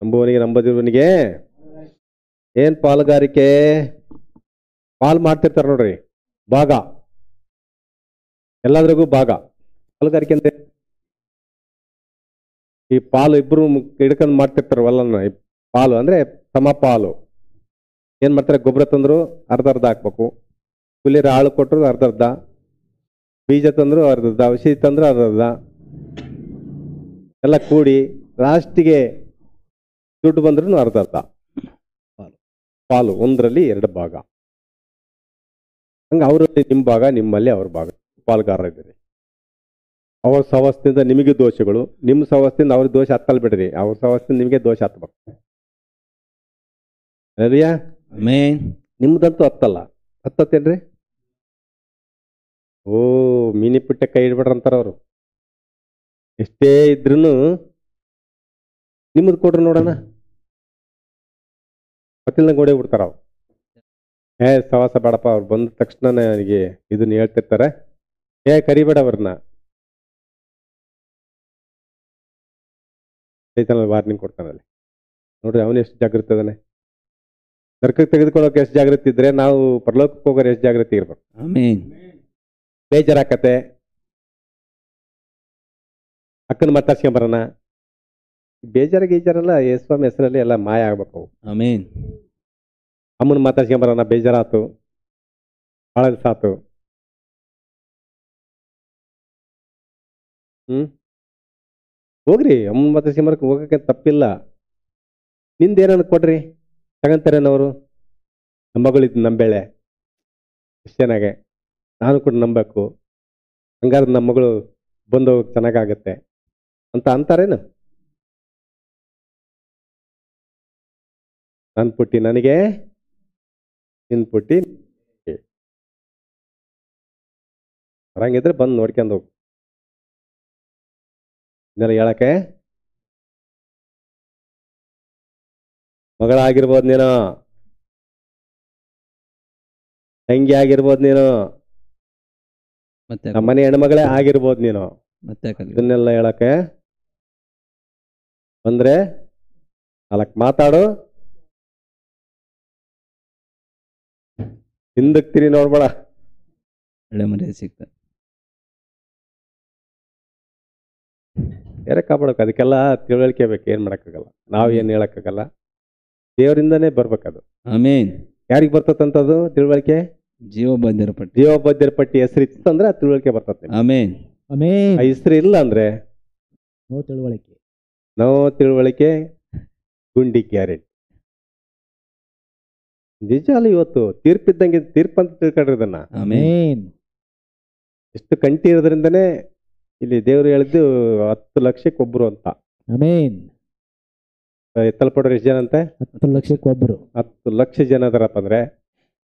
ನಂಬುವವನಿಗೆ ನಂಬದಿರುವವನಿಗೆ ಏನ್ ಪಾಲುಗಾರಿಕೆ? ಪಾಲ್ ಮಾಡ್ತಿರ್ತಾರ ನೋಡ್ರಿ, ಭಾಗ. ಎಲ್ಲದ್ರಿಗೂ ಭಾಗ. ಪಾಲುಗಾರಿಕೆ ಅಂದ್ರೆ ಈ ಪಾಲು ಇಬ್ರು ಹಿಡ್ಕೊಂಡು ಮಾಡ್ತಿರ್ತಾರ ಹೊಲನ. ಪಾಲು ಅಂದ್ರೆ ಸಮಪಾಲು. ಏನ್ ಮಾಡ್ತಾರೆ? ಗೊಬ್ಬರ ತಂದ್ರು ಅರ್ಧ ಹಾಕ್ಬೇಕು, ಕೂಲಿಯರ್ ಆಳು ಕೊಟ್ಟರು ಅರ್ಧ, ಬೀಜ ತಂದ್ರು ಅರ್ಧ, ಔಷಧಿ ತಂದ್ರು ಅರ್ಧ, ಎಲ್ಲ ಕೂಡಿ ಲಾಸ್ಟಿಗೆ ದುಡ್ಡು ಬಂದ್ರು ಅರ್ಧ. ಪಾಲು ಒಂದರಲ್ಲಿ 2 ಭಾಗ. ಹಂಗ ಅವರಲ್ಲಿ ನಿಮ್ಮ ಭಾಗ, ನಿಮ್ಮಲ್ಲಿ ಅವ್ರ ಭಾಗ. ಪಾಲ್ಗಾರ ಇದ್ದೀರಿ. ಅವ್ರ ಸವಸ್ತಿಂದ ನಿಮಗೆ ದೋಷಗಳು, ನಿಮ್ಮ ಸವಸ್ತಿಂದ ಅವ್ರ ದೋಷ ಹತ್ತಲ್ ಬಿಡ್ರಿ, ಅವ್ರ ಸವಸ್ತಿಂದ ನಿಮಗೆ ದೋಷ ಹತ್ಬೇಕು. ಆಮೆನ್. ನಿಮ್ದಂತೂ ಹತ್ತಲ್ಲ. ಹತ್ತತ್ತೇನ್ರಿ? ಓ ಮೀನಿ ಪುಟ್ಟ ಕೈ ಇಡ್ಬಿಡ್ರ ಅಂತಾರ ಅವರು. ಎಷ್ಟೇ ಇದ್ರೂ ನಿಮ್ಮದು ಕೊಡ್ರಿ ನೋಡೋಣ, ಗೊತ್ತಿಲ್ಲಂಗೆ ಓಡೇ ಬಿಡ್ತಾರ ಅವ್ರು. ಸವಾಸ ಬೇಡಪ್ಪ, ಅವ್ರು ಬಂದ ತಕ್ಷಣ ನನಗೆ ಇದನ್ನ ಹೇಳ್ತಿರ್ತಾರೆ, ಕರಿಬೇಡ ಅವ್ರನ್ನ. ಚೈತನ್ಯ ವಾರ್ನಿಂಗ್ ಕೊಡ್ತಾನಲ್ಲಿ ನೋಡ್ರಿ. ಅವನು ಎಷ್ಟು ಜಾಗೃತಿ ಅದಾನೆ. ನರಕಕ್ಕೆ ತೆಗೆದುಕೊಳ್ಳೋಕೆ ಎಷ್ಟು ಜಾಗೃತಿ ಇದ್ರೆ ನಾವು ಪರಲೋಕಕ್ಕೆ ಹೋಗೋರು ಎಷ್ಟು ಜಾಗೃತಿ ಇರ್ಬೇಕು. ಆಮೆನ್. ಬೇಜಾರಾಕತ್ತೆ, ಅಕ್ಕನ ಮಾತಾಡ್ಸ್ಕೊಂಬರೋಣ. ಬೇಜಾರೆಲ್ಲ ಯೇಸ್ವಾಮಿ ಹೆಸರಲ್ಲಿ ಎಲ್ಲ ಮಾಯ ಆಗ್ಬೇಕು. ಆಮೆನ್. ಅಮ್ಮನ ಮಾತಾಡ್ಸ್ಕೊಂಬರೋಣ, ಬೇಜಾರಾತು, ಭಾಳ ದಿವಸ ಆತು. ಹೋಗ್ರಿ, ಅಮ್ಮನ ಮಾತಾಡ್ಸ್ಕೊಂಬರಕ್ಕೆ ಹೋಗಕ್ಕೆ ತಪ್ಪಿಲ್ಲ. ನಿಂದೇನ ಕೊಡ್ರಿ, ತಗೊಂತಾರೇನವರು. ನಮ್ಮ ಮಗಳಿದ್ದು ನಂಬೇಳೆ ಕ್ರಿಶ್ಚಿಯನಾಗೆ, ನಾನು ಕೂಡ ನಂಬೇಕು, ಹಂಗಾದ್ರೆ ನಮ್ಮ ಮಗಳು ಬಂದು ಚೆನ್ನಾಗಾಗತ್ತೆ ಅಂತ ಅಂತಾರೇನು? ನನ್ನ ಪುಟ್ಟಿ ನನಗೆ, ನಿನ್ನ ಪುಟ್ಟಿ ಬರಂಗಿದ್ರೆ ಬಂದು ನೋಡ್ಕೊಂಡು ಹೋಗು. ಇನ್ನೆಲ್ಲ ಹೇಳಕ್ಕೆ ಮಗಳಾಗಿರ್ಬೋದು ನೀನು, ತಂಗಿ ಆಗಿರ್ಬೋದು ನೀನು, ಮತ್ತೆ ನಮ್ಮನೆ ಹೆಣ್ಮಗಳೇ ಆಗಿರ್ಬೋದು ನೀನು. ಮತ್ತೆ ಇದನ್ನೆಲ್ಲ ಹೇಳಕ್ಕೆ ಬಂದ್ರೆ 4 ಮಾತಾಡು, ಹಿಂದಕ್ಕೆ ತಿರಿ ನೋಡ್ಬೇಡ. ಒಳ್ಳೆ ಮರ್ಯಾದೆ ಸಿಗ್ತದೆ. ಬೇರೆ ಕಾಪಾಡಬೇಕು. ಅದಕ್ಕೆಲ್ಲ ತಿಳುವಳಿಕೆ ಬೇಕು. ಏನ್ ಮಾಡಕ್ಕಾಗಲ್ಲ, ನಾವ್ ಏನ್ ಹೇಳಕ್ಕಾಗಲ್ಲ, ದೇವರಿಂದನೇ ಬರ್ಬೇಕದು. ಆಮೆನ್. ಯಾರಿಗೆ ಬರ್ತದಂತದು ತಿಳುವಳಿಕೆ? ಜೀವಬದ್ಧರ ಪಟ್ಟಿ. ಜೀವಬದ್ಧರ ಪಟ್ಟಿ ಹೆಸರು ಇತ್ತಂದ್ರೆ ಆ ತಿಳುವಳಿಕೆ ಬರ್ತದೆ. ಆಮೆನ್. ಆಮೆನ್. ಆ ಹೆಸರು ಇಲ್ಲ ಅಂದ್ರೆ ನೋ ತಿಳುವಳಿಕೆ. ನೋ ತಿಳುವಳಿಕೆ, ಗುಂಡಿ ಗ್ಯಾರೆಂಟಿ. ನಿಜ ಅಲ್ಲ, ಇವತ್ತು ತೀರ್ಪಿದ್ದಂಗೆ ತೀರ್ಪಂತ ತಿಳ್ಕೊಂಡ್ರಿ ಇದನ್ನ. ಆಮೆನ್. ಎಷ್ಟು ಕಂಟಿ ಇರೋದ್ರಿಂದನೇ ಇಲ್ಲಿ ದೇವರು ಹೇಳಿದ್ದು 10 ಲಕ್ಷಕ್ಕೆ ಒಬ್ರು ಅಂತ. ಆಮೆನ್. ಎತ್ತಲ್ಪಡೋರು ಎಷ್ಟು ಜನ ಅಂತೆ? 10 ಲಕ್ಷಕ್ಕೆ ಒಬ್ಬರು. 10 ಲಕ್ಷ ಜನ ಅದರಪ್ಪ ಅಂದ್ರೆ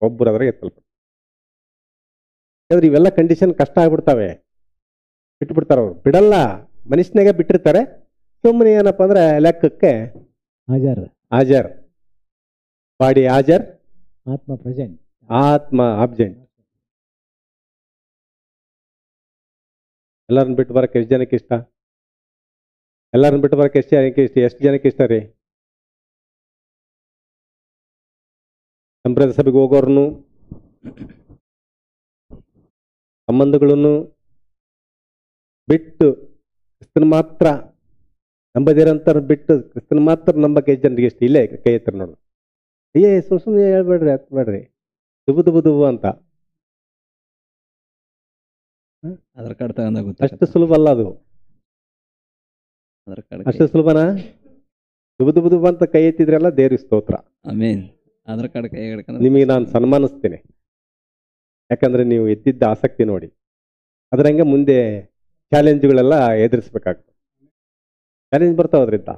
ಒಬ್ಬರು ಅದ್ರಾಗ ಎತ್ತಲ್ಪಡ. ಯಾಕಂದ್ರೆ ಇವೆಲ್ಲ ಕಂಡೀಷನ್ ಕಷ್ಟ ಆಗ್ಬಿಡ್ತಾವೆ, ಬಿಟ್ಬಿಡ್ತಾರ ಅವ್ರು. ಬಿಡಲ್ಲ, ಮನುಷ್ಯನಾಗೆ ಬಿಟ್ಟಿರ್ತಾರೆ. ಸುಮ್ಮನೆ ಏನಪ್ಪ ಅಂದ್ರೆ ಲೆಕ್ಕಕ್ಕೆ ಹಾಜರ್. ಹಾಜರ್, ಬಾಡಿ ಹಾಜರ್, ಆತ್ಮ ಪ್ರೆಸೆಂಟ್. ಆತ್ಮ ಅಬ್ಸೆಂಟ್. ಎಲ್ಲರನ್ನ ಬಿಟ್ಟು ಬರಕ್ಕೆ ಎಷ್ಟು ಜನಕ್ಕೆ ಇಷ್ಟ? ಎಲ್ಲರನ್ನ ಬಿಟ್ಟು ಬರಕ್ಕೆ ಎಷ್ಟು ಜನಕ್ಕೆ ಇಷ್ಟ? ಎಷ್ಟು ಜನಕ್ಕೆ ಇಷ್ಟ ರೀ? ಸಂಪ್ರದಾಯ ಸಭೆಗೆ ಹೋಗೋರ್ನು, ಸಂಬಂಧಗಳನ್ನು ಬಿಟ್ಟು ಕ್ರಿಸ್ತನ ಮಾತ್ರ ನಂಬದಿರಂತಾರ ಬಿಟ್ಟು ಕ್ರಿಸ್ತನ ಮಾತ್ರ ನಂಬಕ್ಕೆ ಎಷ್ಟು ಜನರಿಗೆ ಇಷ್ಟ? ಇಲ್ಲೇ ಕೈ ಎತ್ತರ ನೋಡು. ಸುಮ್ಮನೆ ಹೇಳ್ಬೇಡ್ರಿ, ಹತ್ಬೇಡ್ರಿ, ದುಬು ಅಂತ. ಆಧಾರ್ ಕಾರ್ಡ್ ತಗೊಂಡಾಗ ಅಷ್ಟು ಸುಲಭ ಅಲ್ಲ ಅದು. ಆಧಾರ್ ಕಾರ್ಡ್ ಅಷ್ಟು ಸುಲಭನಾ? ದುಬು ಅಂತ ಕೈ ಎತ್ತಿದ್ರಲ್ಲ, ದೇವ್ರಿಗೆ ಸ್ತೋತ್ರ. ಆಮೇನ್. ಆಧಾರ್ ಕಾರ್ಡ್ ಕೈ ಹಿಡ್ಕೊಂಡು ನಿಮಗೆ ನಾನು ಸನ್ಮಾನಿಸ್ತೇನೆ, ಯಾಕಂದ್ರೆ ನೀವು ಎದ್ದಿದ್ದ ಆಸಕ್ತಿ ನೋಡಿ. ಅದ್ರಂಗೆ ಮುಂದೆ ಚಾಲೆಂಜ್ಗಳೆಲ್ಲ ಎದುರಿಸ್ಬೇಕಾಗ್ತದೆ. ಚಾಲೆಂಜ್ ಬರ್ತಾವ ಅದರಿಂದ.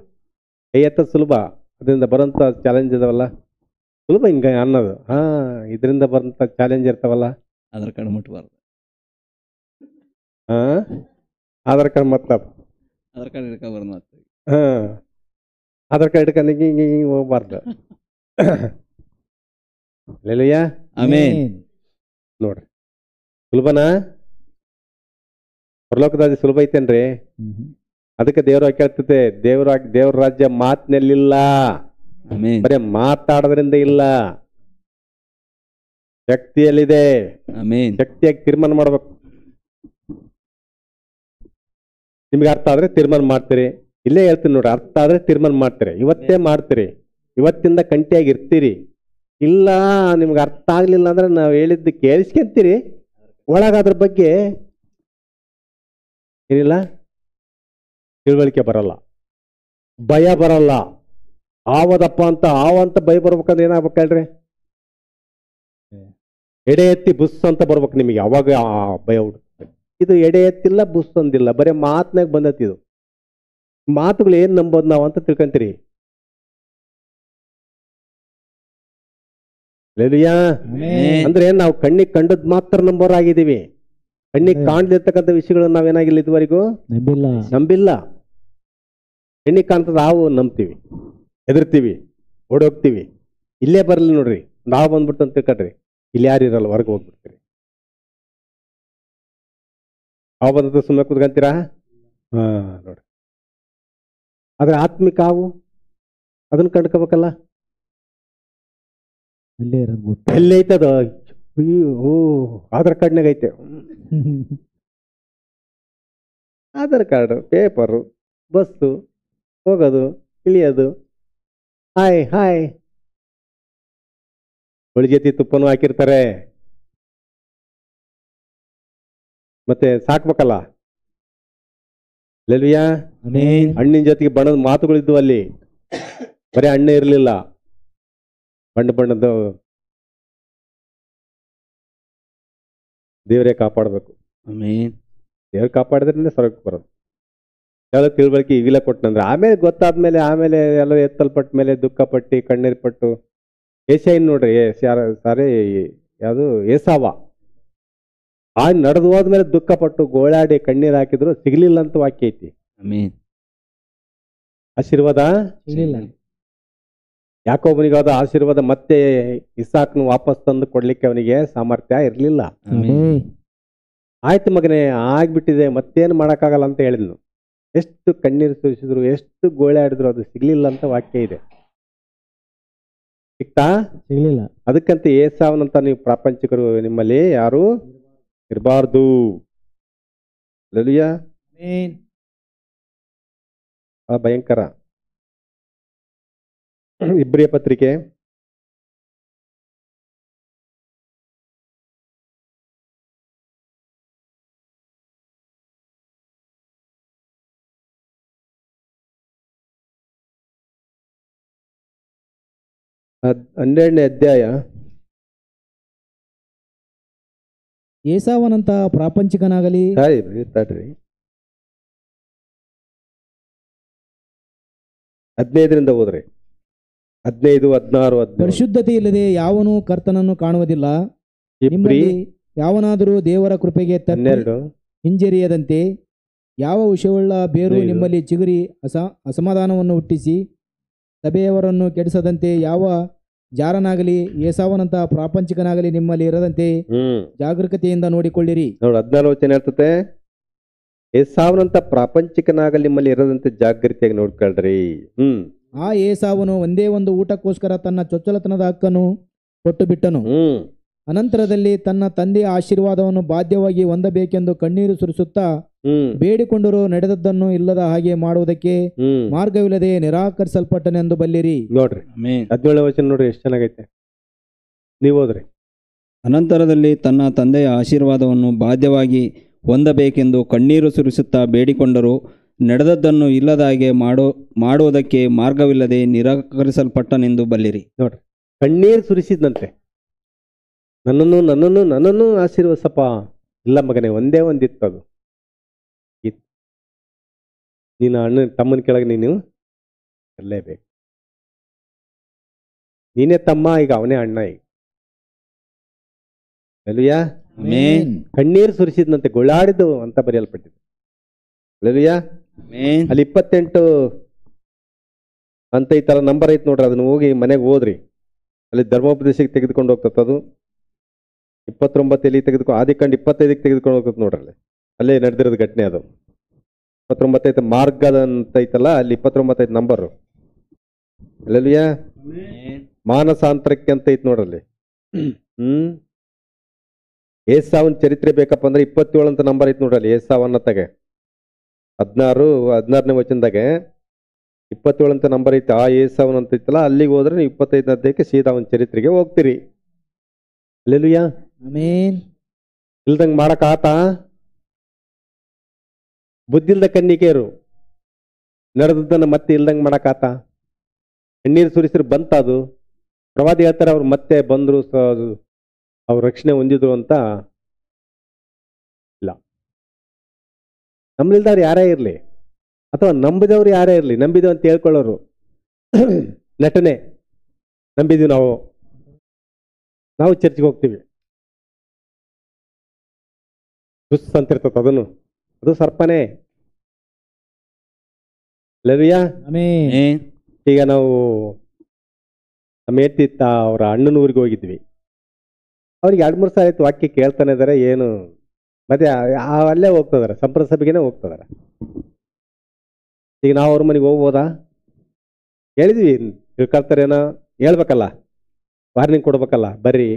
ಕೈ ಎತ್ತದ ಸುಲಭ, ಅದರಿಂದ ಬರೋಂಥ ಚಾಲೆಂಜ್ ಇದಾವಲ್ಲ ಸುಲಭ ಹಿಂಗೆ ಅನ್ನೋದು. ಇದರಿಂದ ಬರೋಂಥ ಚಾಲೆಂಜ್ ಇರ್ತಾವಲ್ಲ, ಆಧಾರ್ ಕಾರ್ಡ್ ಮುಟ್ಬಾರ್ದು. ಆಧಾರ್ ಕಾರ್ಡ್ ಮತ್ತ ಆಧಾರ್ ಕಾರ್ಡ್ ಹಿಡ್ಕೊಬಾರ್ದು ಮತ್ತೆ. ಆಧಾರ್ ಕಾರ್ಡ್ ಹಿಡ್ಕೊಂಡು ಹಿಂಗೆ ಹೋಗ್ಬಾರ್ದು. ಲೆಲುಯ್ಯ. ಆಮೇನ್. ನೋಡ್ರಿ, ಸುಲಭನಾ? ಪರಲೋಕದ ಸುಲಭ ಐತೇನ್ರಿ? ಅದಕ್ಕೆ ದೇವ್ರ ಕೇಳ್ತದೆ, ದೇವ್ರ ರಾಜ್ಯ ಮಾತಿನಲ್ಲಿಲ್ಲ, ಆಮೇನ್. ಬರೇ ಮಾತಾಡೋದ್ರಿಂದ ಇಲ್ಲ, ಶಕ್ತಿಯಲ್ಲಿದೆ. ಆಮೇನ್. ಶಕ್ತಿಯಾಗಿ ತೀರ್ಮಾನ ಮಾಡ್ಬೇಕು. ನಿಮ್ಗೆ ಅರ್ಥ ಆದ್ರೆ ತೀರ್ಮಾನ ಮಾಡ್ತೀರಿ. ಇಲ್ಲೇ ಹೇಳ್ತೀನಿ ನೋಡ್ರಿ, ಅರ್ಥ ಆದ್ರೆ ತೀರ್ಮಾನ ಮಾಡ್ತೀರಿ. ಇವತ್ತೇ ಮಾಡ್ತೀರಿ, ಇವತ್ತಿಂದ ಕಂಟಿಯಾಗಿ ಇರ್ತೀರಿ. ಇಲ್ಲ ನಿಮ್ಗೆ ಅರ್ಥ ಆಗ್ಲಿಲ್ಲ ಅಂದ್ರೆ ನಾವು ಹೇಳಿದ್ದು ಕೇಳಿಸ್ಕೊಂತೀರಿ, ಒಳಗ ಅದ್ರ ಬಗ್ಗೆ ಏನಿಲ್ಲ ತಿಳುವಳಿಕೆ ಬರಲ್ಲ, ಭಯ ಬರಲ್ಲ. ಆವದಪ್ಪ ಅಂತ ಭಯ ಬರ್ಬೇಕಂದ್ರೆ ಏನಾಗ್ಬೇಕು ಹೇಳ್ರಿ? ಎಡೆ ಎತ್ತಿ ಬುಸ್ ಅಂತ ಬರ್ಬೇಕು ನಿಮಗೆ, ಅವಾಗ ಭಯ ಹುಡುಕ್ತದೆ. ಇದು ಎಡೆ ಎತ್ತಿಲ್ಲ, ಬುಸ್ ಅಂದಿಲ್ಲ, ಬರೀ ಮಾತನಾಗ ಬಂದತಿ. ಇದು ಮಾತುಗಳು ಏನ್ ನಂಬೋದು ನಾವು ಅಂತ ತಿಳ್ಕೊಂತೀರಿ. ಅಂದ್ರೆ ನಾವು ಕಣ್ಣಿಗೆ ಕಂಡದ್ ಮಾತ್ರ ನಂಬೋರಾಗಿದ್ದೀವಿ. ಕಣ್ಣಿಗೆ ಕಾಣ್ಲಿರ್ತಕ್ಕಂಥ ವಿಷಯಗಳನ್ನ ನಾವೇನಾಗಿಲ್ಲ ಇದುವರೆಗೂ ನಂಬಿಲ್ಲ. ಕಣ್ಣಿಗೆ ಕಾಣ್ತದ ನಾವು ನಂಬ್ತೀವಿ, ಹೆದರ್ತೀವಿ, ಓಡೋಗ್ತೀವಿ. ಇಲ್ಲೇ ಬರಲಿ ನೋಡ್ರಿ, ನಾವು ಬಂದ್ಬಿಟ್ಟು ಅಂತ ತಿಳ್ಕೊಡ್ರಿ, ಇಲ್ಲಿ ಯಾರು ಇರಲ್ಲ, ಹೊರಗೆ ಹೋಗ್ಬಿಡ್ತೀರಿ. ಹಾವು ಬಂದ ಸುಮ್ಮನೆ ಕೂತ್ಕೊಂತೀರಾ? ನೋಡ್ರಿ, ಆದ್ರೆ ಆತ್ಮಿಕ ಹಾವು ಅದನ್ನ ಕಂಡ್ಕೋಬೇಕಲ್ಲ. ಎಲ್ಲಿ ಐತದ? ಆಧಾರ್ ಕಾರ್ಡ್ನಾಗ ಐತೆ. ಆಧಾರ್ ಕಾರ್ಡ್, ಪೇಪರು, ಬಸ್ಸು, ಹೋಗೋದು ಇಳಿಯೋದು, ಹಾಯ್ ಉಳಿಜಾತಿ ತುಪ್ಪನೂ ಹಾಕಿರ್ತಾರೆ. ಮತ್ತೆ ಸಾಕ್ಬೇಕಲ್ಲ. ಲೆಲುಯ್ಯ. ಹಣ್ಣಿನ ಜೊತೆಗೆ ಬಣ್ಣದ ಮಾತುಗಳಿದ್ವು ಅಲ್ಲಿ, ಬರೀ ಹಣ್ಣೆ ಇರಲಿಲ್ಲ, ಬಣ್ಣದ. ದೇವರೇ ಕಾಪಾಡಬೇಕು. ದೇವ್ರು ಕಾಪಾಡಿದ್ರೆ ಸ್ವರ್ಗಕ್ಕೆ ಬರೋದು. ಎಲ್ಲ ತಿಳುವಳಿಕೆ ಈಗಲೇ ಕೊಟ್ಟನಂದ್ರೆ ಆಮೇಲೆ ಗೊತ್ತಾದ್ಮೇಲೆ, ಆಮೇಲೆ ಎಲ್ಲ ಎತ್ತಲ್ಪಟ್ಟ ಮೇಲೆ ದುಃಖ ಪಟ್ಟು ಕಣ್ಣೀರು ಪಟ್ಟು. ಏಷಾಯಿನ್ ನೋಡ್ರಿ, ಯಾವುದು ಏಸಾವ ನಡೆದು ಹೋದ್ಮೇಲೆ ದುಃಖ ಪಟ್ಟು ಗೋಳಾಡಿ ಕಣ್ಣೀರು ಹಾಕಿದ್ರು, ಸಿಗ್ಲಿಲ್ಲ ಅಂತ ವಾಕ್ಯ ಐತಿ. ಆಶೀರ್ವಾದ ಯಾಕೋಬನಿಗಾದ ಆಶೀರ್ವಾದ ಮತ್ತೆ ಇಸಾಕ್ನು ವಾಪಸ್ ತಂದು ಕೊಡ್ಲಿಕ್ಕೆ ಅವನಿಗೆ ಸಾಮರ್ಥ್ಯ ಇರಲಿಲ್ಲ. ಆಯ್ತು ಮಗನೇ, ಆಗ್ಬಿಟ್ಟಿದೆ, ಮತ್ತೇನು ಮಾಡೋಕ್ಕಾಗಲ್ಲ ಅಂತ ಹೇಳಿದ್ನು. ಎಷ್ಟು ಕಣ್ಣೀರು ಸುರಿಸಿದ್ರು, ಎಷ್ಟು ಗೋಳೆ ಆಡಿದ್ರು, ಅದು ಸಿಗ್ಲಿಲ್ಲ ಅಂತ ವಾಕ್ಯ ಇದೆ. ಸಿಕ್ತಾ? ಸಿಗ್ಲಿಲ್ಲ. ಅದಕ್ಕಂತ ಏಸಾವನಂತ ನೀವು ಪ್ರಾಪಂಚಿಕರು ನಿಮ್ಮಲ್ಲಿ ಯಾರು ಇರಬಾರ್ದು. ಭಯಂಕರ. ಇಬ್ರಿಯ ಪತ್ರಿಕೆ 12ನೇ ಅಧ್ಯಾಯ. ಏಸಾವನಂತ ಪ್ರಾಪಂಚಿಕನಾಗಲಿ ತಡ್ರಿ 15ರಿಂದ ಹೋದ್ರಿ. 15, 16, 17. ಪರಿಶುದ್ಧತೆ ಇಲ್ಲದೆ ಯಾವನು ಕರ್ತನನ್ನು ಕಾಣುವುದಿಲ್ಲ. ಇಬ್ರಿ ನಿಮ್ಮಲ್ಲಿ ಯಾವನಾದರೂ ದೇವರ ಕೃಪೆಗೆ ತಪ್ಪಿ 12. ಹಿಂಜರಿಯದಂತೆ ಯಾವ ವಿಷಯವುಳ್ಳ ಬೇರು 15. ನಿಮ್ಮಲ್ಲಿ ಚಿಗುರಿ ಅಸಮಾಧಾನವನ್ನು ಹುಟ್ಟಿಸಿ ಸಭೆಯವರನ್ನು ಕೆಡಿಸದಂತೆ ಯಾವ ಜಾರನಾಗಲಿ ಏಸಾವನಂತಹ ಪ್ರಾಪಂಚಿಕನಾಗಲಿ ನಿಮ್ಮಲ್ಲಿ ಇರದಂತೆ ಜಾಗರೂಕತೆಯಿಂದ ನೋಡಿಕೊಳ್ಳಿರಿ. ನೋಡಿ 14 ವಚನ ಹೇಳ್ತತೆ, ಏಸಾವನಂತ ಪ್ರಾಪಂಚಿಕನಾಗಲಿ ನಿಮ್ಮಲ್ಲಿ ಇರದಂತೆ ಜಾಗೃತಿಯಾಗಿ ನೋಡ್ಕೊಳ್ರಿ. ಆ ಏಸಾವನು ಒಂದೇ ಒಂದು ಊಟಕ್ಕೋಸ್ಕರ ತನ್ನ ಚೊಚ್ಚಲತನದ ಹಕ್ಕನ್ನು ಕೊಟ್ಟು ಬಿಟ್ಟನು. ಅನಂತರದಲ್ಲಿ ತನ್ನ ತಂದೆಯ ಆಶೀರ್ವಾದವನ್ನು ಬಾಧ್ಯವಾಗಿ ಹೊಂದಬೇಕೆಂದು ಕಣ್ಣೀರು ಸುರಿಸುತ್ತಾ ಬೇಡಿಕೊಂಡರೂ ನಡೆದದ್ದನ್ನು ಇಲ್ಲದ ಹಾಗೆ ಮಾಡುವುದಕ್ಕೆ ಮಾರ್ಗವಿಲ್ಲದೆ ನಿರಾಕರಿಸಲ್ಪಟ್ಟನೆಂದು ಬಲ್ಲಿರಿ. ನೋಡ್ರಿ ಆಮೆನ್. 17ನೇ ವಚನ ನೋಡ್ರಿ ಎಷ್ಟು ಚೆನ್ನಾಗೈತೆ. ನೀವು ಹೋದ್ರಿ. ಅನಂತರದಲ್ಲಿ ತನ್ನ ತಂದೆಯ ಆಶೀರ್ವಾದವನ್ನು ಬಾಧ್ಯವಾಗಿ ಹೊಂದಬೇಕೆಂದು ಕಣ್ಣೀರು ಸುರಿಸುತ್ತಾ ಬೇಡಿಕೊಂಡರೂ ನಡೆದದ್ದನ್ನು ಇಲ್ಲದ ಹಾಗೆ ಮಾಡುವುದಕ್ಕೆ ಮಾರ್ಗವಿಲ್ಲದೆ ನಿರಾಕರಿಸಲ್ಪಟ್ಟನೆಂದು ಬಲ್ಲಿರಿ. ನೋಡ್ರಿ, ಕಣ್ಣೀರು ಸುರಿಸಿದ್ನಂತೆ. ನನ್ನನ್ನು ಆಶೀರ್ವಸಪ್ಪ. ಇಲ್ಲ ಮಗನೇ, ಒಂದೇ ಒಂದಿತ್ತದು. ನೀನು ಅಣ್ಣ ತಮ್ಮನ ಕೆಳಗೆ ನೀನು ಇರಲೇಬೇಕು. ನೀನೇ ತಮ್ಮ, ಈಗ ಅವನೇ ಅಣ್ಣ. ಈಗ ಅಲ್ಲೂಯಾ, ಆಮೆನ್. ಕಣ್ಣೀರು ಸುರಿಸಿದ್ನಂತೆ, ಗೊಳಾಡಿದ್ದು ಅಂತ ಬರೆಯಲ್ಪಟ್ಟಿದೆ. ಅಲ್ಲೂಯಾ, ಆಮೆನ್. ಅಲ್ಲಿ 28 ಅಂತ ಈ ತರ ನಂಬರ್ ಐತೆ ನೋಡ್ರಿ. ಅದನ್ನ ಹೋಗಿ ಮನೆಗೆ ಹೋದ್ರಿ. ಅಲ್ಲಿ ಧರ್ಮೋಪದೇಶಕ್ಕೆ ತೆಗೆದುಕೊಂಡು ಹೋಗ್ತದೆ. ಅದು 29 ತೆಗೆದುಕೊಂಡು ಆದಿಕಾಂಡ 25 ತೆಗೆದುಕೊಂಡು ಹೋಗ್ತದೆ ನೋಡ್ರಿ. ಅಲ್ಲೇ ನಡೆದಿರೋದು ಘಟನೆ. ಅದು 29 ಮಾರ್ಗದ ಅಂತ ಐತಲ್ಲ, ಅಲ್ಲಿ 29 ನಂಬರ್. ಅಲ್ಲಲ್ವಿಯಾ, ಮಾನಸಾಂತರಕ್ಕೆ ಅಂತ ಐತ್ ನೋಡ್ರಲ್ಲಿ. ಏಸಾವನ್ ಚರಿತ್ರೆ ಬೇಕಪ್ಪ ಅಂದ್ರೆ 27 ಅಂತ ನಂಬರ್ ಐತ್ ನೋಡ್ರಲ್ಲಿ. ಏಸಾವನ್ನ ತಗೆ 16ನೇ ವಚನದಾಗೆ 27 ಅಂತ ನಂಬರ್ ಐತೆ. ಆ ಏಸಾವನ್ ಅಂತ ಐತಲ್ಲ, ಅಲ್ಲಿಗೆ ಹೋದ್ರೆ ನೀವು 25ನೇ ಅಧ್ಯಾಯಕ್ಕೆ ಸೀದಾ ಅವನ ಚರಿತ್ರೆಗೆ ಹೋಗ್ತೀರಿ. Alleluia, amen. ಇಲ್ದಂಗ್ ಮಾಡಕ್ ಆತ? ಬುದ್ಧಿಲ್ದ ಕನ್ನಿಕೆಯರು ನಡೆದದ್ದನ್ನ ಮತ್ತೆ ಇಲ್ದಂಗ್ ಮಾಡಕ್ ಆತ? ಕಣ್ಣೀರು ಸುರಿಸಿರು ಬಂತ ಅದು. ಪ್ರವಾದಿ ಹೇಳ್ತಾರೆ ಅವ್ರು ಮತ್ತೆ ಬಂದ್ರು, ಅವ್ರ ರಕ್ಷಣೆ ಹೊಂದಿದ್ರು ಅಂತ. ಇಲ್ಲ, ನಂಬಲಿಲ್ದವ್ರು ಯಾರೇ ಇರ್ಲಿ ಅಥವಾ ನಂಬಿದವ್ರು ಯಾರೇ ಇರ್ಲಿ, ನಂಬಿದವ್ ಅಂತ ಹೇಳ್ಕೊಳ್ಳೋರು ನಟನೆ. ನಂಬಿದೀವಿ ನಾವು ಚರ್ಚ್ಗೆ ಹೋಗ್ತೀವಿ, ದುಸ್ ಅಂತಿರ್ತದ, ಅದು ಸರ್ಪನೇ. ಲೆವಿಯಾ, ಆಮೆನ್. ಈಗ ನಾವು ನಮ್ಮ ಹೆತ್ತಿತ್ತ ಅವರ ಅಣ್ಣನ ಊರಿಗೆ ಹೋಗಿದ್ವಿ. ಅವ್ರಿಗೆ 2-3 ಸಾರಿ ಆಯ್ತು ವಾಕ್ಯ ಕೇಳ್ತಾನೆ ಇದಾರೆ. ಏನು ಮತ್ತೆ ಅಲ್ಲೇ ಹೋಗ್ತದಾರೆ, ಸಂಪ್ರದಾಯ ಸಭೆಗೇನೆ ಹೋಗ್ತದಾರೆ. ಈಗ ನಾವು ಅವ್ರ ಮನೆಗೆ ಹೋಗ್ಬೋದಾ? ಹೇಳಿದ್ವಿ, ತಿಳ್ಕೊಳ್ತಾರೇನೋ, ಹೇಳ್ಬೇಕಲ್ಲ, ವಾರ್ನಿಂಗ್ ಕೊಡ್ಬೇಕಲ್ಲ. ಬರ್ರಿ,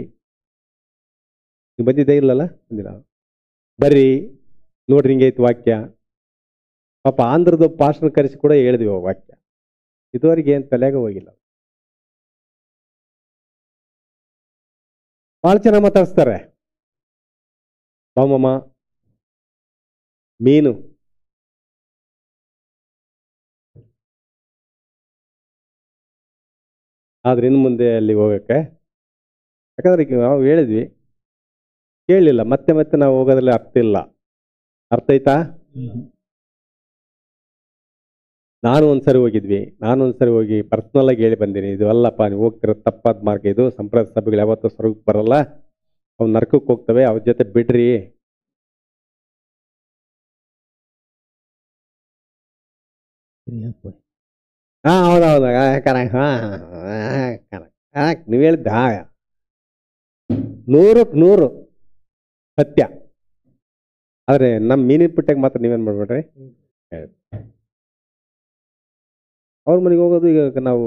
ನೀವು ಬಂದಿದ್ದೇ ಇಲ್ಲಲ್ಲ, ಬಂದಿಲ್ಲ, ಬರ್ರಿ ನೋಡ್ರಿ ಹಿಂಗೆ ಐತಿ ವಾಕ್ಯ. ಪಾಪ ಆಂಧ್ರದ ಪಾಸ್ಟರ್ ಕರೆಸಿ ಕೂಡ ಹೇಳಿದ್ವಿ ವಾಕ್ಯ. ಇದುವರೆಗೆ ಏನು ತಲೆಯಾಗ ಹೋಗಿಲ್ಲ. ಭಾಳ ಚೆನ್ನಾಗಿ ಮಾತಾಡಿಸ್ತಾರೆ. ಬಾಮಮ್ಮ ಮೀನು, ಆದ್ರೆ ಇನ್ನು ಮುಂದೆ ಅಲ್ಲಿ ಹೋಗಕ್ಕೆ, ಯಾಕಂದ್ರೆ ಈಗ ನಾವು ಹೇಳಿದ್ವಿ, ಕೇಳಲಿಲ್ಲ. ಮತ್ತೆ ನಾವು ಹೋಗೋದ್ರಲ್ಲಿ ಅರ್ಥ ಇಲ್ಲ. ಅರ್ಥ ಆಯ್ತಾ? ನಾನು ಒಂದ್ಸರಿ ಹೋಗಿ ಪರ್ಸನಲ್ ಆಗಿ ಹೇಳಿ ಬಂದೀನಿ, ಇದು ಅಲ್ಲಪ್ಪ, ನೀವು ಹೋಗ್ತಿರೋ ತಪ್ಪಾದ ಮಾರ್ಗ ಇದು. ಸಂಪ್ರದಾಯ ಸಭೆಗಳು ಯಾವತ್ತೂ ಸ್ವರ್ಗಕ್ಕೆ ಬರಲ್ಲ, ಅವು ನರಕಕ್ಕೆ ಹೋಗ್ತವೆ, ಅವ್ರ ಜೊತೆ ಬಿಡ್ರಿ. ಹೌದೌದು, ನೀವು ಹೇಳಿದ್ದ 100% ಸತ್ಯ. ಆದ್ರೆ ನಮ್ಮ ಮೀನಿನ ಪುಟ್ಟಾಗ ಮಾತ್ರ ನೀವೇನ್ ಮಾಡ್ಬೇಡ್ರಿ. ಅವ್ರ ಮನೆಗೆ ಹೋಗೋದು ಈಗ ನಾವು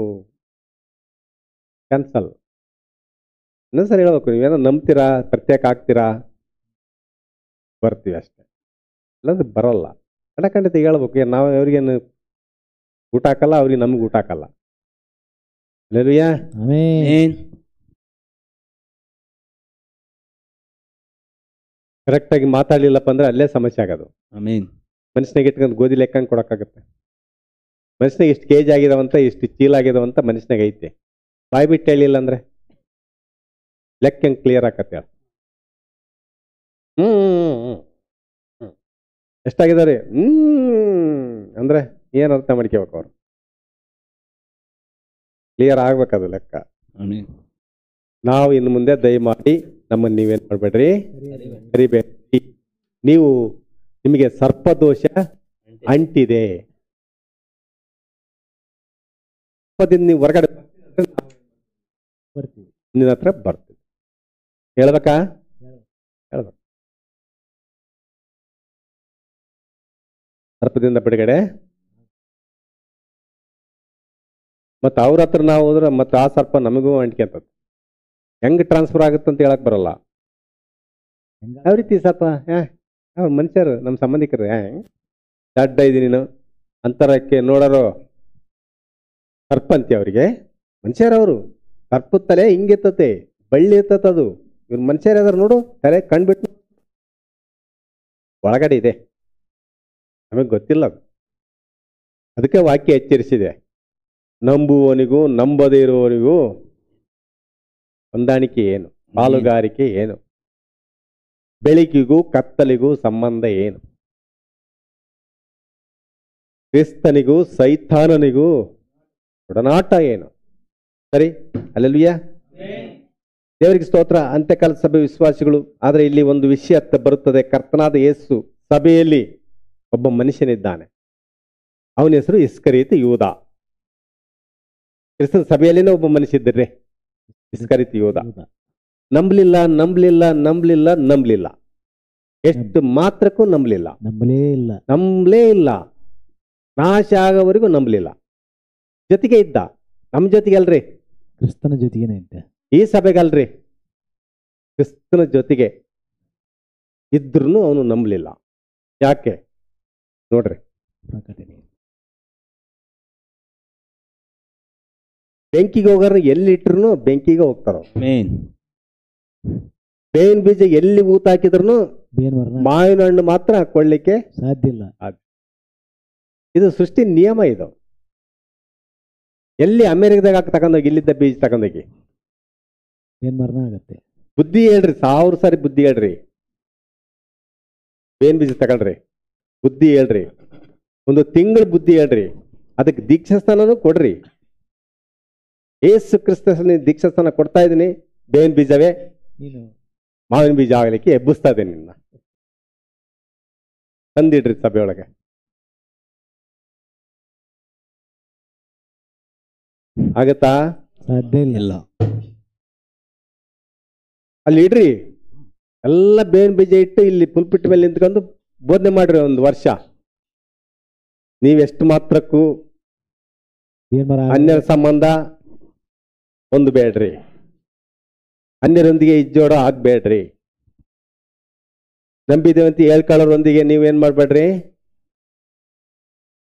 ಕ್ಯಾನ್ಸಲ್. ಇನ್ನೊಂದ್ಸರಿ ಹೇಳ್ಬೇಕು, ನೀವೇನೋ ನಂಬ್ತೀರಾ, ಪ್ರತ್ಯೇಕ ಆಗ್ತೀರಾ, ಬರ್ತೀವಿ ಅಷ್ಟೇ, ಇಲ್ಲಾಂದ್ರೆ ಬರಲ್ಲ. ಖಂಡಿತ ಹೇಳ್ಬೇಕು. ನಾವು ಅವ್ರಿಗೇನು ಊಟ ಹಾಕಲ್ಲ, ಅವ್ರಿಗೆ ನಮ್ಗೆ ಊಟ ಹಾಕಲ್ಲ. ಅಲ್ಲೇಲುಯ್ಯ, ಆಮೆನ್. ಕರೆಕ್ಟಾಗಿ ಮಾತಾಡಲಿಲ್ಲಪ್ಪ ಅಂದ್ರೆ ಅಲ್ಲೇ ಸಮಸ್ಯೆ ಆಗೋದು. ಆಮೆನ್. ಮನುಷ್ಯನಿಗೆ ಇಟ್ಕೊಂಡು ಗೋಧಿ ಲೆಕ್ಕಂಗೆ ಕೊಡೋಕ್ಕಾಗತ್ತೆ? ಮನುಷ್ಯನಿಗೆ ಇಷ್ಟು KG ಆಗಿದಾವಂತ, ಇಷ್ಟು ಚೀಲ ಆಗಿದಾವಂತ ಮನುಷ್ಯನಾಗ ಐತೆ. ಬಾಯ್ ಬಿಟ್ಟು ಹೇಳಿಲ್ಲ ಅಂದ್ರೆ ಲೆಕ್ಕ ಹೆಂಗೆ ಕ್ಲಿಯರ್ ಆಕತ್ತೆ? ಎಷ್ಟಾಗಿದಾವ್ರಿ? ಅಂದ್ರೆ ಏನು ಅರ್ಥ ಮಾಡ್ಕೋಬೇಕು ಅವ್ರು? ಕ್ಲಿಯರ್ ಆಗ್ಬೇಕದು ಲೆಕ್ಕ. ಆಮೆನ್. ನಾವು ಇನ್ನು ಮುಂದೆ ದಯಮಾಡಿ ನಮ್ಮನ್ನು ನೀವೇನ್ ಮಾಡ್ಬೇಡ್ರಿ, ಕರಿಬೇಡ್ರಿ. ನೀವು ನಿಮಗೆ ಸರ್ಪದೋಷ ಅಂಟಿದೆ, ಸರ್ಪದಿಂದ ನೀವು ಹೊರಗಡೆ ಬರ್ತೀವಿ. ನಿನ್ನ ಹತ್ರ ಬರ್ತೀವಿ. ಹೇಳ್ಬೇಕಾ? ಹೇಳ್ಬೇಕು. ಸರ್ಪದಿಂದ ಬಿಡುಗಡೆ. ಮತ್ತೆ ಅವ್ರ ಹತ್ರ ನಾವು ಹೋದ್ರೆ ಮತ್ತೆ ಆ ಸರ್ಪ ನಮಗೂ ಅಂಟ್ಕೊಂತದ. ಹೆಂಗ್ ಟ್ರಾನ್ಸ್ಫರ್ ಆಗುತ್ತೆ ಅಂತ ಹೇಳಕ್ ಬರಲ್ಲ. ಯಾವ ರೀತಿ ಸರ್ಪ? ಮನುಷ್ಯರು ನಮ್ಮ ಸಂಬಂಧಿಕರು ದಡ್ಡ ಇದ್ದೀನಿ ನೀನು ಅಂತರಕ್ಕೆ ನೋಡೋರು ಸರ್ಪ ಅಂತೀವಿ ಅವರಿಗೆ. ಮನುಷ್ಯರವರು ಸರ್ಪದ ತಲೆ ಹಿಂಗಿರ್ತತೆ, ಬಳ್ಳಿ ಇರ್ತತದು. ಇವ್ರು ಮನುಷ್ಯರಾದ್ರು ನೋಡು, ತಲೆ ಕಣ್ಬಿಟ್ಟು ಒಳಗಡೆ ಇದೆ, ನಮಗೆ ಗೊತ್ತಿಲ್ಲ ಅದು. ಅದಕ್ಕೆ ವಾಕ್ಯ ಎಚ್ಚರಿಸಿದೆ, ನಂಬುವವನಿಗೂ ನಂಬದೇ ಇರುವವನಿಗೂ ಹೊಂದಾಣಿಕೆ ಏನು, ಪಾಲುಗಾರಿಕೆ ಏನು, ಬೆಳಕಿಗೂ ಕತ್ತಲಿಗೂ ಸಂಬಂಧ ಏನು, ಕ್ರಿಸ್ತನಿಗೂ ಸೈತಾನನಿಗೂ ಒಡನಾಟ ಏನು. ಸರಿ, ಹಲ್ಲೆಲೂಯಾ. ದೇವರಿಗೆ ಸ್ತೋತ್ರ. ಅಂತ್ಯಕಾಲ ಸಭೆ ವಿಶ್ವಾಸಿಗಳು. ಆದರೆ ಇಲ್ಲಿ ಒಂದು ವಿಷಯ ಬರುತ್ತದೆ. ಕರ್ತನಾದ ಯೇಸು ಸಭೆಯಲ್ಲಿ ಒಬ್ಬ ಮನುಷ್ಯನಿದ್ದಾನೆ, ಅವನ ಹೆಸರು ಇಸ್ಕರಿಯೋತ ಯೂದ. ಕ್ರಿಸ್ತನ ಸಭೆಯಲ್ಲಿನೇ ಒಬ್ಬ ಮನುಷ್ಯ ಇದ್ದರೆ ಇಸ್ಕರಿಯೋತ ಯೂದ. ನಂಬಲಿಲ್ಲ ನಂಬಲಿಲ್ಲ ನಂಬಲಿಲ್ಲ ನಂಬಲಿಲ್ಲ, ಎಷ್ಟು ಮಾತ್ರಕ್ಕೂ ನಂಬಲಿಲ್ಲ, ನಂಬಲೇ ಇಲ್ಲ, ನಾಶ ಆಗೋವರೆಗೂ ನಂಬಲಿಲ್ಲ. ಜೊತೆಗೆ ಇದ್ದ, ನಮ್ಮ ಜೊತೆಗೆ ಅಲ್ರಿ, ಕ್ರಿಸ್ತನ ಜೊತೆಗೇನೆ ಇದ್ದ. ಈ ಸಭೆಗಲ್ರಿ, ಕ್ರಿಸ್ತನ ಜೊತೆಗೆ ಇದ್ರೂ ಅವನು ನಂಬಲಿಲ್ಲ. ಯಾಕೆ ನೋಡ್ರಿ, ಪ್ರಕಟಣೆ ಬೆಂಕಿಗೆ ಹೋಗೋರು ಎಲ್ಲಿ ಇಟ್ರು ಬೆಂಕಿಗೆ ಹೋಗ್ತಾರ. ಆಮೆನ್. ಬೇವಿನ ಬೀಜ ಎಲ್ಲಿ ಊತ ಹಾಕಿದ್ರು ಮಾವಿನ ಹಣ್ಣು ಮಾತ್ರ ಹಾಕೊಳ್ಳಿಕ್ಕೆ ಸಾಧ್ಯ ಇಲ್ಲ. ಇದು ಸೃಷ್ಟಿ ನಿಯಮ. ಇದು ಎಲ್ಲಿ ಅಮೆರಿಕದಾಗ ತಗೊಂಡೋಗಿ, ಇಲ್ಲಿದ್ದ ಬೀಜ ತಗೊಂಡೋಗಿ ಬೇನ್ ಮರಣ ಆಗತ್ತೆ. ಬುದ್ಧಿ ಹೇಳ್ರಿ, 1000 ಸಾರಿ ಬುದ್ಧಿ ಹೇಳ್ರಿ. ಬೇವಿನ ಬೀಜ ತಗೊಳ್ರಿ, ಬುದ್ಧಿ ಹೇಳ್ರಿ, ಒಂದು ತಿಂಗಳು ಬುದ್ಧಿ ಹೇಳ್ರಿ, ಅದಕ್ಕೆ ದೀಕ್ಷಾಸ್ಥಾನನೂ ಕೊಡ್ರಿ. ಏಸು ಕ್ರಿಸ್ತ ದೀಕ್ಷಾಸ್ಥಾನ ಕೊಡ್ತಾ ಇದ್ದೀನಿ, ಬೇವಿನ ಬೀಜವೇ ನೀನು ಮಾವಿನ ಬೀಜ ಆಗಲಿಕ್ಕೆ ಎಬ್ಬಿಸ್ತಾ ಇದ್ದೀನಿ ನಿನ್ನ. ತಂದಿಡ್ರಿ ಸಭೆಯೊಳಗೆ. ಆಗತ್ತಾ? ಸಾಧ್ಯ ಇಲ್ಲ. ಅಲ್ಲಿ ಇಡ್ರಿ, ಎಲ್ಲ ಬೇವಿನ ಬೀಜ ಇಟ್ಟು ಇಲ್ಲಿ ಪುಲ್ಪಿಟ್ ಮೇಲೆ ನಿಂತ್ಕೊಂಡು ಬೋಧನೆ ಮಾಡ್ರಿ 1 ವರ್ಷ. ನೀವೆಷ್ಟು ಮಾತ್ರಕ್ಕೂ ಅನ್ಯರ ಸಂಬಂಧ ಹೊಂದಬೇಡ್ರಿ, ಅನ್ಯರೊಂದಿಗೆ ಇಜ್ಜೋಡ ಆಗ್ಬೇಡ್ರಿ. ನಂಬಿದೇವಂತ ಹೇಳ್ಕೊಳ್ಳೋರೊಂದಿಗೆ ನೀವೇನ್ ಮಾಡ್ಬೇಡ್ರಿ,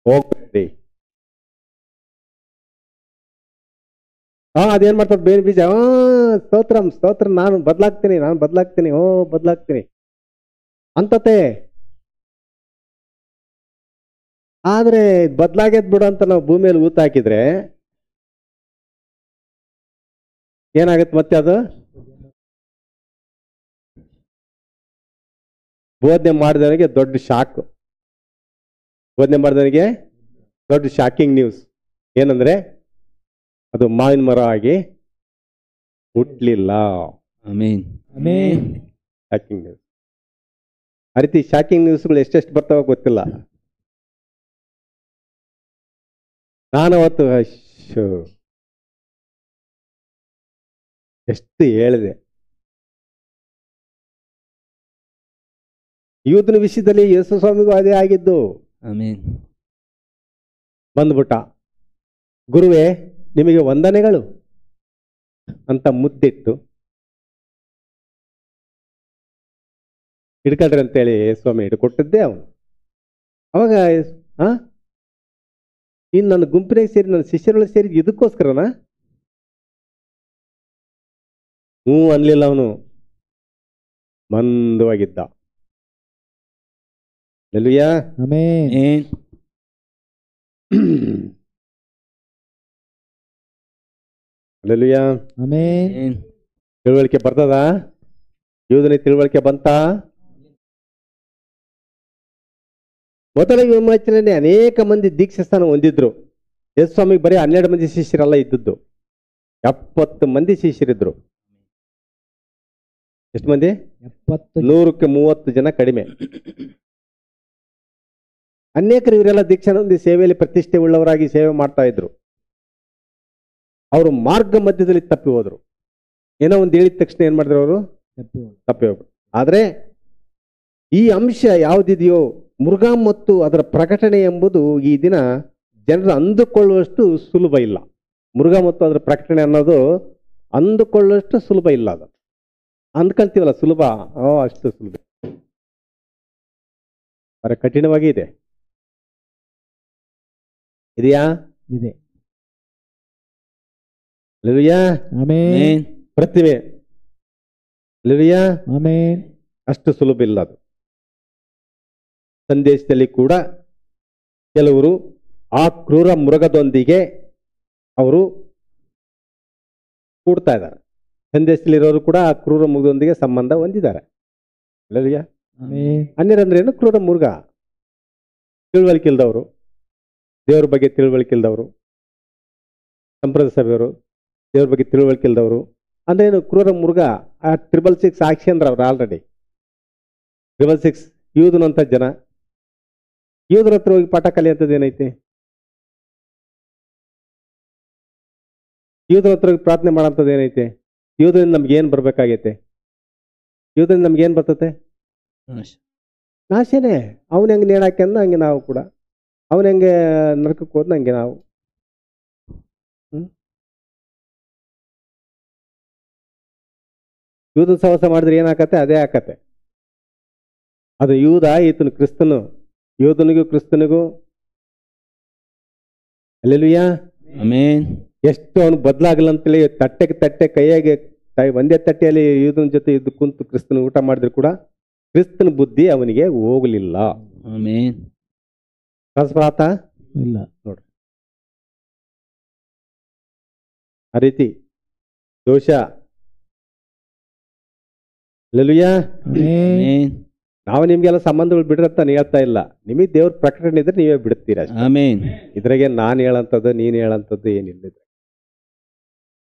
ಹೋಗ್ಬೇಡ್ರಿ. ಅದೇನ್ ಮಾಡ್ತದ ಬೇವಿನ ಬೀಜ? ಸ್ತೋತ್ರ ಸ್ತೋತ್ರ, ನಾನು ಬದಲಾಗ್ತೀನಿ, ಬದಲಾಗ್ತೀನಿ ಅಂತತೆ. ಆದ್ರೆ ಬದಲಾಗ್ಯದ್ ಬಿಡು ಅಂತ ನಾವು ಭೂಮಿಯಲ್ಲಿ ಊತ ಹಾಕಿದ್ರೆ ಏನಾಗತ್ತೆ ಮತ್ತೆ? ಅದು ಬೋಧನೆ ಮಾಡಿದವನಿಗೆ ದೊಡ್ಡ ಶಾಕ್, ಬೋಧನೆ ಮಾಡಿದವನಿಗೆ ದೊಡ್ಡ ಶಾಕಿಂಗ್ ನ್ಯೂಸ್. ಏನಂದ್ರೆ ಅದು ಮಾವಿನ ಮರ ಆಗಿ ಹುಟ್ಲಿಲ್ಲ. ಆಮೆನ್. Shocking news. ಆ ರೀತಿ ಶಾಕಿಂಗ್ ನ್ಯೂಸ್ಗಳು ಎಷ್ಟೆಷ್ಟು ಬರ್ತಾವ ಗೊತ್ತಿಲ್ಲ. ನಾನು ಅವತ್ತು ಎಷ್ಟು ಹೇಳಿದೆ. ಯೂದನ ವಿಷಯದಲ್ಲಿ ಯೇಸು ಸ್ವಾಮಿಗೂ ಅದೇ ಆಗಿದ್ದು. ಆಮೆನ್. ಬಂದ್ಬಿಟ್ಟ, ಗುರುವೇ ನಿಮಗೆ ವಂದನೆಗಳು ಅಂತ ಮುದ್ದಿಟ್ಟು ಹಿಡ್ಕೊಳ್ರಿ ಅಂತೇಳಿ ಸ್ವಾಮಿ ಹಿಡ್ಕೊಟ್ಟಿದ್ದೆ ಅವನು. ಅವಾಗ ಇನ್ನು ನನ್ನ ಗುಂಪಿನಾಗ ಸೇರಿ, ನನ್ನ ಶಿಷ್ಯರೊಳಗೆ ಸೇರಿ ಇದಕ್ಕೋಸ್ಕರನಾ? ಅನ್ಲಿಲ್ಲ. ಅವನು ಮಂದವಾಗಿದ್ದ. ಹಲ್ಲೆಲೂಯಾ. ಆಮೆನ್. ಹಲ್ಲೆಲೂಯಾ. ಆಮೆನ್. ತಿಳುವಳಿಕೆ ಬರ್ತದ? ಯೂದನಿಗೆ ತಿಳುವಳಿಕೆ ಬಂತ? ಮೊದಲ ವಿಮೋಚನೆ ಅನೇಕ ಮಂದಿ ದೀಕ್ಷಾಸ್ಥಾನ ಹೊಂದಿದ್ರು. ಯೇಸು ಸ್ವಾಮಿಗೆ ಬರೀ 12 ಮಂದಿ ಶಿಷ್ಯರೆಲ್ಲ ಇದ್ದದ್ದು. 70 ಮಂದಿ ಶಿಷ್ಯರಿದ್ರು. ಎಷ್ಟು ಮಂದಿ? 70. 100ಕ್ಕೆ 30 ಜನ ಕಡಿಮೆ. ಅನೇಕರು ಇವರೆಲ್ಲ ದೀಕ್ಷಾನಂದಿ ಸೇವೆಯಲ್ಲಿ ಪ್ರತಿಷ್ಠೆ ಉಳ್ಳವರಾಗಿ ಸೇವೆ ಮಾಡ್ತಾ ಇದ್ರು. ಅವರು ಮಾರ್ಗ ಮಧ್ಯದಲ್ಲಿ ತಪ್ಪಿ ಹೋದ್ರು. ಏನೋ ಒಂದು ಹೇಳಿದ ತಕ್ಷಣ ಏನ್ ಮಾಡಿದ್ರು ಅವರು? ತಪ್ಪಿ ಹೋಗ್ರು. ಆದ್ರೆ ಈ ಅಂಶ ಯಾವುದಿದೆಯೋ ಮುರುಘಾ ಮತ್ತು ಅದರ ಪ್ರಕಟಣೆ ಎಂಬುದು ಈ ದಿನ ಜನರು ಅಂದುಕೊಳ್ಳುವಷ್ಟು ಸುಲಭ ಇಲ್ಲ. ಮುರುಘಾ ಮತ್ತು ಅದರ ಪ್ರಕಟಣೆ ಅನ್ನೋದು ಅಂದುಕೊಳ್ಳುವಷ್ಟು ಸುಲಭ ಇಲ್ಲ. ಅದು ಅಂದ್ಕೊಂತೀವಲ್ಲ ಸುಲಭ, ಅಷ್ಟು ಸುಲಭ ಬರ ಕಠಿಣವಾಗಿ ಇದೆ. ಇದೆಯಾ? ಇದೆ. ಹಲ್ಲೆಲೂಯಾ. ಆಮೆನ್. ಪ್ರತಿಮೆ. ಹಲ್ಲೆಲೂಯಾ. ಆಮೆನ್. ಅಷ್ಟು ಸುಲಭ ಇಲ್ಲ ಅದು. ಸಂದೇಶದಲ್ಲಿ ಕೂಡ ಕೆಲವರು ಆ ಕ್ರೂರ ಮೃಗದೊಂದಿಗೆ ಅವರು ಕೂಡ್ತಾ ಇದ್ದಾರೆ. ಸಂದೇಶದಲ್ಲಿರೋರು ಕೂಡ ಆ ಕ್ರೂರ ಮೃಗದೊಂದಿಗೆ ಸಂಬಂಧ ಹೊಂದಿದ್ದಾರೆ. ಹಲ್ಲೆಲೂಯಾ. ಆಮೆನ್. ಅನ್ಯರಂದ್ರೆ ಏನು? ಕ್ರೂರ ಮೃಗ. ತಿಳುವಳಿಕೆ ಇಲ್ದವರು, ದೇವ್ರ ಬಗ್ಗೆ ತಿಳುವಳಿಕೆ ಇಲ್ದವರು, ಸಂಪ್ರದಾಯ ಸಭೆಯವರು ದೇವ್ರ ಬಗ್ಗೆ ತಿಳುವಳಿಕೆ ಇಲ್ದವರು ಅಂದ್ರೆ ಏನು? ಕ್ರೂರ ಮೃಗ. ಆ 666 ಸಾಕ್ಷಿ ಅಂದ್ರೆ ಅವ್ರು ಆಲ್ರೆಡಿ 666 ಯೂದನಂತ ಜನ. ಯೂದರ ಹತ್ರ ಹೋಗಿ ಪಾಠ ಕಲಿಯಂಥದ್ದು ಏನೈತಿ? ಯೂದರ ಹತ್ರ ಹೋಗಿ ಪ್ರಾರ್ಥನೆ ಮಾಡೋಂಥದ್ದು ಏನೈತೆ? ಯೂದರಿಂದ ನಮ್ಗೆ ಏನ್ ಬರ್ಬೇಕಾಗೈತೆ? ಯೂದರಿಂದ ನಮ್ಗೆ ಏನ್ ಬರ್ತತೆ? ನಾಶನೇ. ಅವನ ಹೆಂಗೆ ನೇಣಾಕ್ಯಂದ ಹಂಗೆ ನಾವು ಕೂಡ, ಅವನ ಹೆಂಗೆ ನರಕಕ್ಕೆ ಹೋದ್ನ ಹಂಗೆ ನಾವು. ಯೂದನ ಸಹವಾಸ ಮಾಡಿದ್ರೆ ಏನಾಕತ್ತೆ? ಅದೇ ಆಕತ್ತೆ. ಅದು ಯೂದ, ಈತನು ಕ್ರಿಸ್ತನು. ಯೂದನಿಗೂ ಕ್ರಿಸ್ತನಿಗೂ ಹಲ್ಲೆಲೂಯಾ. ಆಮೆನ್. ಎಷ್ಟು ಅವನು ಬದಲಾಗಲ್ಲ ಅಂತೇಳಿ ತಟ್ಟೆ ಕೈಯಾಗೆ ಒಂದೇ ತಟ್ಟೆಯಲ್ಲಿ ಯೂದನ ಜೊತೆ ಇದ್ದು ಕುಂತು ಕ್ರಿಸ್ತನ ಊಟ ಮಾಡಿದ್ರು ಕೂಡ ಕ್ರಿಸ್ತನ ಬುದ್ಧಿ ಅವನಿಗೆ ಹೋಗಲಿಲ್ಲ. ಆಮೆನ್. ಟ್ರಾನ್ಸ್ಫರ್ ಆತ ಇಲ್ಲ ನೋಡ್ರಿ. ಆ ರೀತಿ ದೋಷ. ಹಲ್ಲೆಲೂಯಾ. ಆಮೆನ್. ನಾವು ನಿಮ್ಗೆಲ್ಲ ಸಂಬಂಧಗಳು ಬಿಡ್ರತ್ತ ಹೇಳ್ತಾ ಇಲ್ಲ. ನಿಮಗೆ ದೇವ್ರ ಪ್ರಕಟಣೆ ಇದ್ರೆ ನೀವೇ ಬಿಡ್ತೀರ. ಆಮೆನ್. ಇದ್ರಾಗೆ ನಾನು ಹೇಳಂಥದ್ದು ನೀನು ಹೇಳಂಥದ್ದು ಏನಿಲ್ಲ.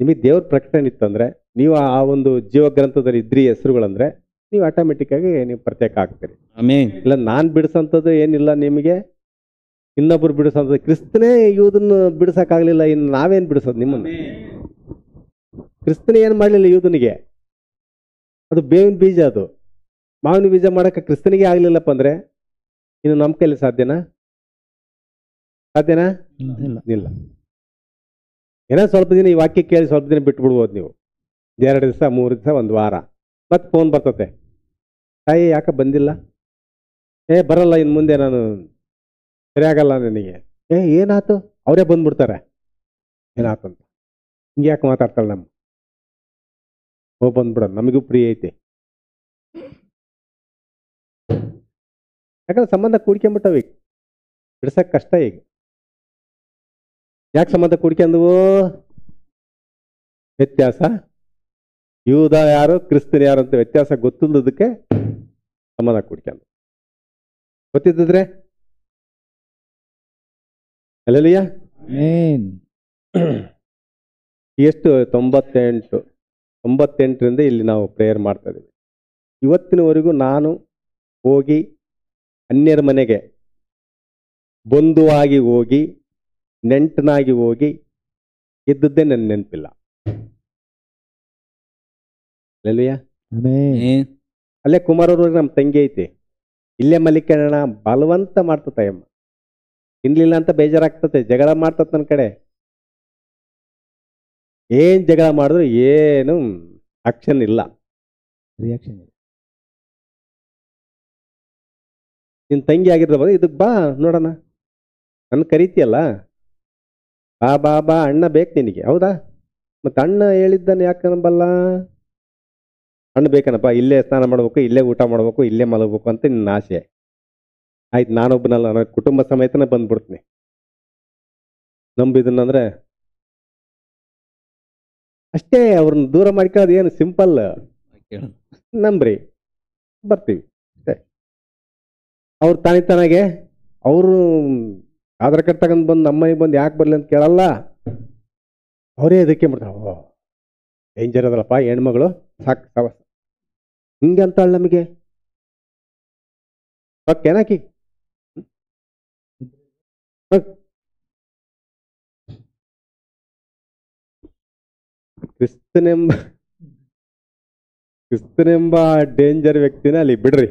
ನಿಮಗೆ ದೇವ್ರ ಪ್ರಕಟಣೆ ಇತ್ತಂದ್ರೆ ನೀವು ಆ ಒಂದು ಜೀವ ಗ್ರಂಥದಲ್ಲಿ ಇದ್ರಿ ಹೆಸರುಗಳಂದ್ರೆ ನೀವು ಆಟೋಮೆಟಿಕ್ ಆಗಿ ನೀವು ಪ್ರತ್ಯೇಕ ಆಗ್ತೀರಿ. ಆಮೆನ್. ಇಲ್ಲ ನಾನು ಬಿಡಿಸಂಥದ್ದು ಏನಿಲ್ಲ ನಿಮಗೆ. ಇನ್ನೊಬ್ರು ಬಿಡಿಸೋದು ಕ್ರಿಸ್ತನೇ ಯೂದನ್ನು ಬಿಡಿಸಕ್ಕಾಗ್ಲಿಲ್ಲ, ಇನ್ನು ನಾವೇನ್ ಬಿಡಿಸೋದು ನಿಮ್ಮನ್ನು? ಕ್ರಿಸ್ತನೇ ಏನ್ ಮಾಡ್ಲಿಲ್ಲ ಯೂದನಿಗೆ. ಅದು ಬೇವಿನ ಬೀಜ, ಅದು ಮಾವಿನ ಬೀಜ ಮಾಡಕ್ಕೆ ಕ್ರಿಸ್ತನಿಗೆ ಆಗ್ಲಿಲ್ಲಪ್ಪ ಅಂದ್ರೆ ಇನ್ನು ನಮ್ಮ ಕೈಲಿ ಸಾಧ್ಯನಾ? ಸಾಧ್ಯನಾ? ಇಲ್ಲ. ಏನೋ ಸ್ವಲ್ಪ ದಿನ ಈ ವಾಕ್ಯ ಕೇಳಿ ಸ್ವಲ್ಪ ದಿನ ಬಿಟ್ಟು ಬಿಡ್ಬೋದು ನೀವು. 2 ದಿವಸ 3 ದಿವಸ 1 ವಾರ ಮತ್ತೆ ಫೋನ್ ಬರ್ತತೆ, ತಾಯಿ ಯಾಕೆ ಬಂದಿಲ್ಲ? ಬರಲ್ಲ, ಇನ್ನು ಮುಂದೆ ನಾನು ಸರಿಯಾಗಲ್ಲ ನನಗೆ. ಏನಾಯ್ತು? ಅವರೇ ಬಂದ್ಬಿಡ್ತಾರೆ ಏನಾಯ್ತು ಅಂತ. ಹಿಂಗೆ ಯಾಕೆ ಮಾತಾಡ್ತಾಳೆ ನಮ್ಮ? ಬಂದ್ಬಿಡೋದು, ನಮಗೂ ಪ್ರಿಯ ಐತಿ. ಯಾಕಂದ್ರೆ ಸಂಬಂಧ ಕೂಡ್ಕೊಂಡ್ಬಿಟ್ಟವ ಈಗ, ಬಿಡ್ಸಕ್ ಕಷ್ಟ ಈಗ. ಯಾಕೆ ಸಂಬಂಧ ಕೂಡ್ಕೊಂಡವು? ವ್ಯತ್ಯಾಸ. ಯೂದ ಯಾರು, ಕ್ರಿಸ್ತನ್ ಯಾರು ಅಂತ ವ್ಯತ್ಯಾಸ ಗೊತ್ತಿಲ್ಲದಕ್ಕೆ ಸಂಬಂಧ ಕೂಡ್ಕೊಂಡು. ಗೊತ್ತಿದ್ದಿದ್ರೆ ಹಲ್ಲೆಲೂಯಾ. ಆಮೆನ್. ಎಷ್ಟು 98ರಿಂದ ಇಲ್ಲಿ ನಾವು ಪ್ರೇಯರ್ ಮಾಡ್ತಾ ಇದ್ದೀವಿ. ಇವತ್ತಿನವರೆಗೂ ನಾನು ಹೋಗಿ ಅನ್ಯರ ಮನೆಗೆ ಬಂಧುವಾಗಿ ಹೋಗಿ ನೆಂಟನಾಗಿ ಹೋಗಿ ಇದ್ದದ್ದೇ ನನ್ನ ನೆನಪಿಲ್ಲ. ಹಲ್ಲೆಲೂಯಾ. ಆಮೆನ್. ಅಲ್ಲೇ ಕುಮಾರವ್ರಿಗೆ ನಮ್ಮ ತಂಗಿ ಐತಿ, ಇಲ್ಲೇ ಮಲ್ಲಿಕಣ್ಣ ಬಲವಂತ ಮಾಡ್ತತೆ ಅಮ್ಮ. ತಿನ್ಲಿಲ್ಲ ಅಂತ ಬೇಜಾರಾಗ್ತತೆ, ಜಗಳ ಮಾಡ್ತತ್ ನನ್ನ ಕಡೆ. ಏನ್ ಜಗಳ ಮಾಡಿದ್ರು ಏನು ಆಕ್ಷನ್ ಇಲ್ಲ, ರಿಯಾಕ್ಷನ್ ಇಲ್ಲ. ನಿನ್ ತಂಗಿ ಆಗಿರ್ಬೋದು, ಇದಕ್ ಬಾ ನೋಡೋಣ, ನನ್ನ ಕರಿತೀಯಲ್ಲ, ಬಾ ಬಾ ಬಾ, ಅಣ್ಣ ಬೇಕು ನಿನಗೆ, ಹೌದಾ? ಮತ್ತೆ ಅಣ್ಣ ಹೇಳಿದ್ದಾನೆ ಯಾಕನಬಲ್ಲ? ಅಣ್ಣ ಬೇಕನಪ್ಪ, ಇಲ್ಲೇ ಸ್ನಾನ ಮಾಡ್ಬೇಕು, ಇಲ್ಲೇ ಊಟ ಮಾಡ್ಬೇಕು, ಇಲ್ಲೇ ಮಲಗಬೇಕು ಅಂತ ನಿನ್ನ ಆಸೆ. ಆಯ್ತು, ನಾನೊಬ್ಬನಲ್ಲ, ನನ್ನ ಕುಟುಂಬ ಸಮೇತನೇ ಬಂದ್ಬಿಡ್ತೀನಿ. ನಂಬಿದನಂದ್ರೆ ಅಷ್ಟೇ. ಅವ್ರನ್ನ ದೂರ ಮಾಡ್ಕೊಳ್ಳೋದು ಏನು ಸಿಂಪಲ್. ನಂಬ್ರಿ, ಬರ್ತೀವಿ ಅಷ್ಟೇ. ಅವ್ರು ತಾನಾಗೆ ಅವರು ಆಧಾರ್ ಕಾರ್ಡ್ ತಗೊಂಡು ಬಂದು ನಮ್ಮನೆಗೆ ಬಂದು ಯಾಕೆ ಬರಲಿ ಅಂತ ಕೇಳಲ್ಲ. ಅವರೇ ಅದಕ್ಕೆ ಮಾಡ್ತಾರೆ. ಡೇಂಜರ್ ಅದಲ್ಲಪ್ಪ ಹೆಣ್ಮಗಳು ಸಾಕು ಸವಸ ಹಿಂಗೆ ಅಂತಾಳು ನಮಗೆ ಏನಾಕಿ ಕ್ರಿಸ್ತನೆಂಬ ಡೇಂಜರ್ ವ್ಯಕ್ತಿನ ಅಲ್ಲಿ ಬಿಡ್ರಿ.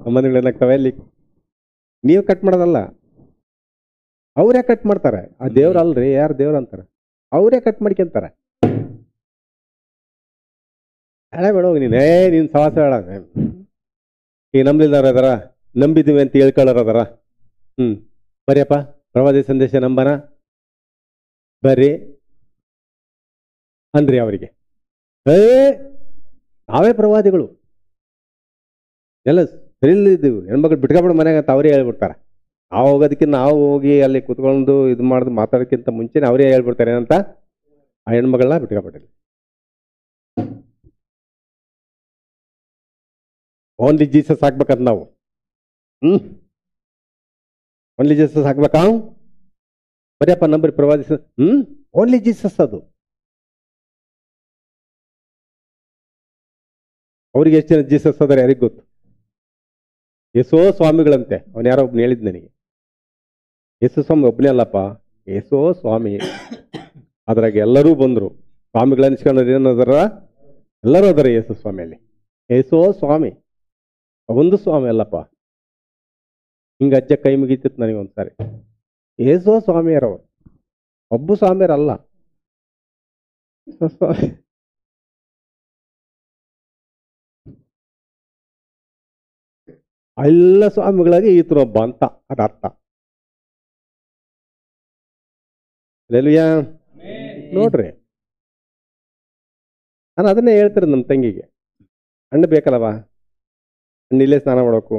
ಸಂಬಂಧಗಳೇನಾಗ್ತವೆ ಅಲ್ಲಿ. ನೀವು ಕಟ್ ಮಾಡೋದಲ್ಲ, ಅವ್ರೇ ಕಟ್ ಮಾಡ್ತಾರೆ. ಆ ದೇವ್ರ ಅಲ್ರಿ, ಯಾರು ದೇವ್ರ ಅಂತಾರೆ, ಅವರೇ ಕಟ್ ಮಾಡ್ಕೊಂತಾರೆ. ಹಳೆ ಬೇಡ ಹೋಗಿ ನೀನ್ ಸವಾಸ ಬೇಡ. ಈಗ ನಂಬಲಿಲ್ದಾರ ಅದಾರ, ನಂಬಿದೀವಿ ಅಂತ ಹೇಳ್ಕೊಳ್ಳೋರು ಅದಾರ. ಬರಿಯಪ್ಪ ಪ್ರವಾದಿ ಸಂದೇಶ ನಂಬನ ಬರ್ರಿ ಅಂದ್ರಿ ಅವರಿಗೆ. ನಾವೇ ಪ್ರವಾದಿಗಳು ಎಲ್ಲ ಸರಿ ಇದ್ದೀವಿ, ಹೆಣ್ಮಕ್ಳು ಬಿಟ್ಕೊಬಿಡು ಮನೆಗೆ ಅಂತ ಅವರೇ ಹೇಳ್ಬಿಡ್ತಾರೆ. ನಾವು ಹೋಗೋದಕ್ಕಿಂತ ನಾವು ಹೋಗಿ ಅಲ್ಲಿ ಕುತ್ಕೊಂಡು ಇದು ಮಾಡೋದು ಮಾತಾಡೋಕ್ಕಿಂತ ಮುಂಚೆನೆ ಅವರೇ ಹೇಳ್ಬಿಡ್ತಾರೆ ಏನಂತ, ಆ ಹೆಣ್ಮಗಳನ್ನ ಬಿಟ್ಕೊಬಿಟ್ಟಿಲ್ಲ. ಓನ್ಲಿ ಜೀಸಸ್ ಹಾಕ್ಬೇಕಂತ ನಾವು. ಓನ್ಲಿ ಜೀಸಸ್ ಹಾಕ್ಬೇಕಾ? ಬರಿಯಪ್ಪ ನಂಬರಿ ಪ್ರವಾದಿ ಓನ್ಲಿ ಜೀಸಸ್. ಅದು ಅವ್ರಿಗೆ ಎಷ್ಟು ಜನ ಜೀಸಸ್ ಅದಾರೆ ಯಾರಿಗ್ ಗೊತ್ತು? ಎಸೋ ಸ್ವಾಮಿಗಳಂತೆ. ಅವನು ಯಾರೋ ಒಬ್ನು ಹೇಳಿದ್ ನನಗೆ, ಯೇಸು ಸ್ವಾಮಿ ಒಬ್ಬನೇ ಅಲ್ಲಪ್ಪ, ಎಸೋ ಸ್ವಾಮಿ. ಅದ್ರಾಗ ಎಲ್ಲರೂ ಬಂದ್ರು ಸ್ವಾಮಿಗಳು ಅನ್ಸ್ಕೊಂಡ್ರೆ ಏನದಾರ, ಎಲ್ಲರೂ ಅದಾರ ಯೇಸು ಸ್ವಾಮಿಯಲ್ಲಿ. ಎಸೋ ಸ್ವಾಮಿ ಒಂದು ಸ್ವಾಮಿ ಅಲ್ಲಪ್ಪ. ಹಿಂಗ ಅಜ್ಜ ಕೈ ಮುಗಿತಿತ್ತು ನನಗೆ ಒಂದ್ಸಾರಿ. ಏಸೋ ಸ್ವಾಮಿಯರವರು, ಒಬ್ಬ ಸ್ವಾಮಿಯರಲ್ಲ. ಎಲ್ಲ ಸ್ವಾಮಿಗಳಾಗಿ ಈತರು ಒಬ್ಬ ಅಂತ ಅದ ಅರ್ಥ. ನೋಡ್ರಿ, ನಾನು ಅದನ್ನೇ ಹೇಳ್ತಾರೆ ನಮ್ಮ ತಂಗಿಗೆ. ಹಣ್ಣು ಬೇಕಲ್ಲವಾ, ಹಣ್ಣು ಇಲ್ಲೇ ಸ್ನಾನ ಮಾಡಬೇಕು,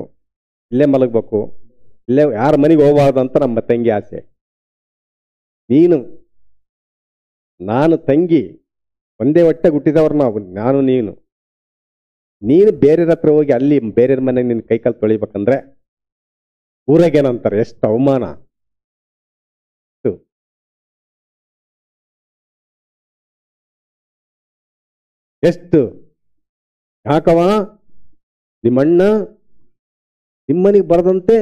ಇಲ್ಲೇ ಮಲಗಬೇಕು, ಇಲ್ಲೇ ಯಾರ ಮನೆಗೆ ಹೋಗಬಾರ್ದು ಅಂತ ನಮ್ಮ ತಂಗಿ ಆಸೆ. ನಾನು ತಂಗಿ ಒಂದೇ ಹೊಟ್ಟೆ ಹುಟ್ಟಿದವ್ರು ನಾವು, ನಾನು ನೀನು ಬೇರೆಯವ್ರ ಹತ್ರ ಹೋಗಿ ಅಲ್ಲಿ ಬೇರೆಯವ್ರ ಮನೆಗೆ ನಿನ್ನ ಕೈಕಾಲು ತೊಳಿಬೇಕಂದ್ರೆ ಊರಾಗೇನಂತಾರೆ, ಎಷ್ಟು ಅವಮಾನ. ಎಷ್ಟು ಯಾಕವ ನಿಮ್ಮಣ್ಣ ನಿಮ್ಮನೆಗೆ ಬರದಂತೆ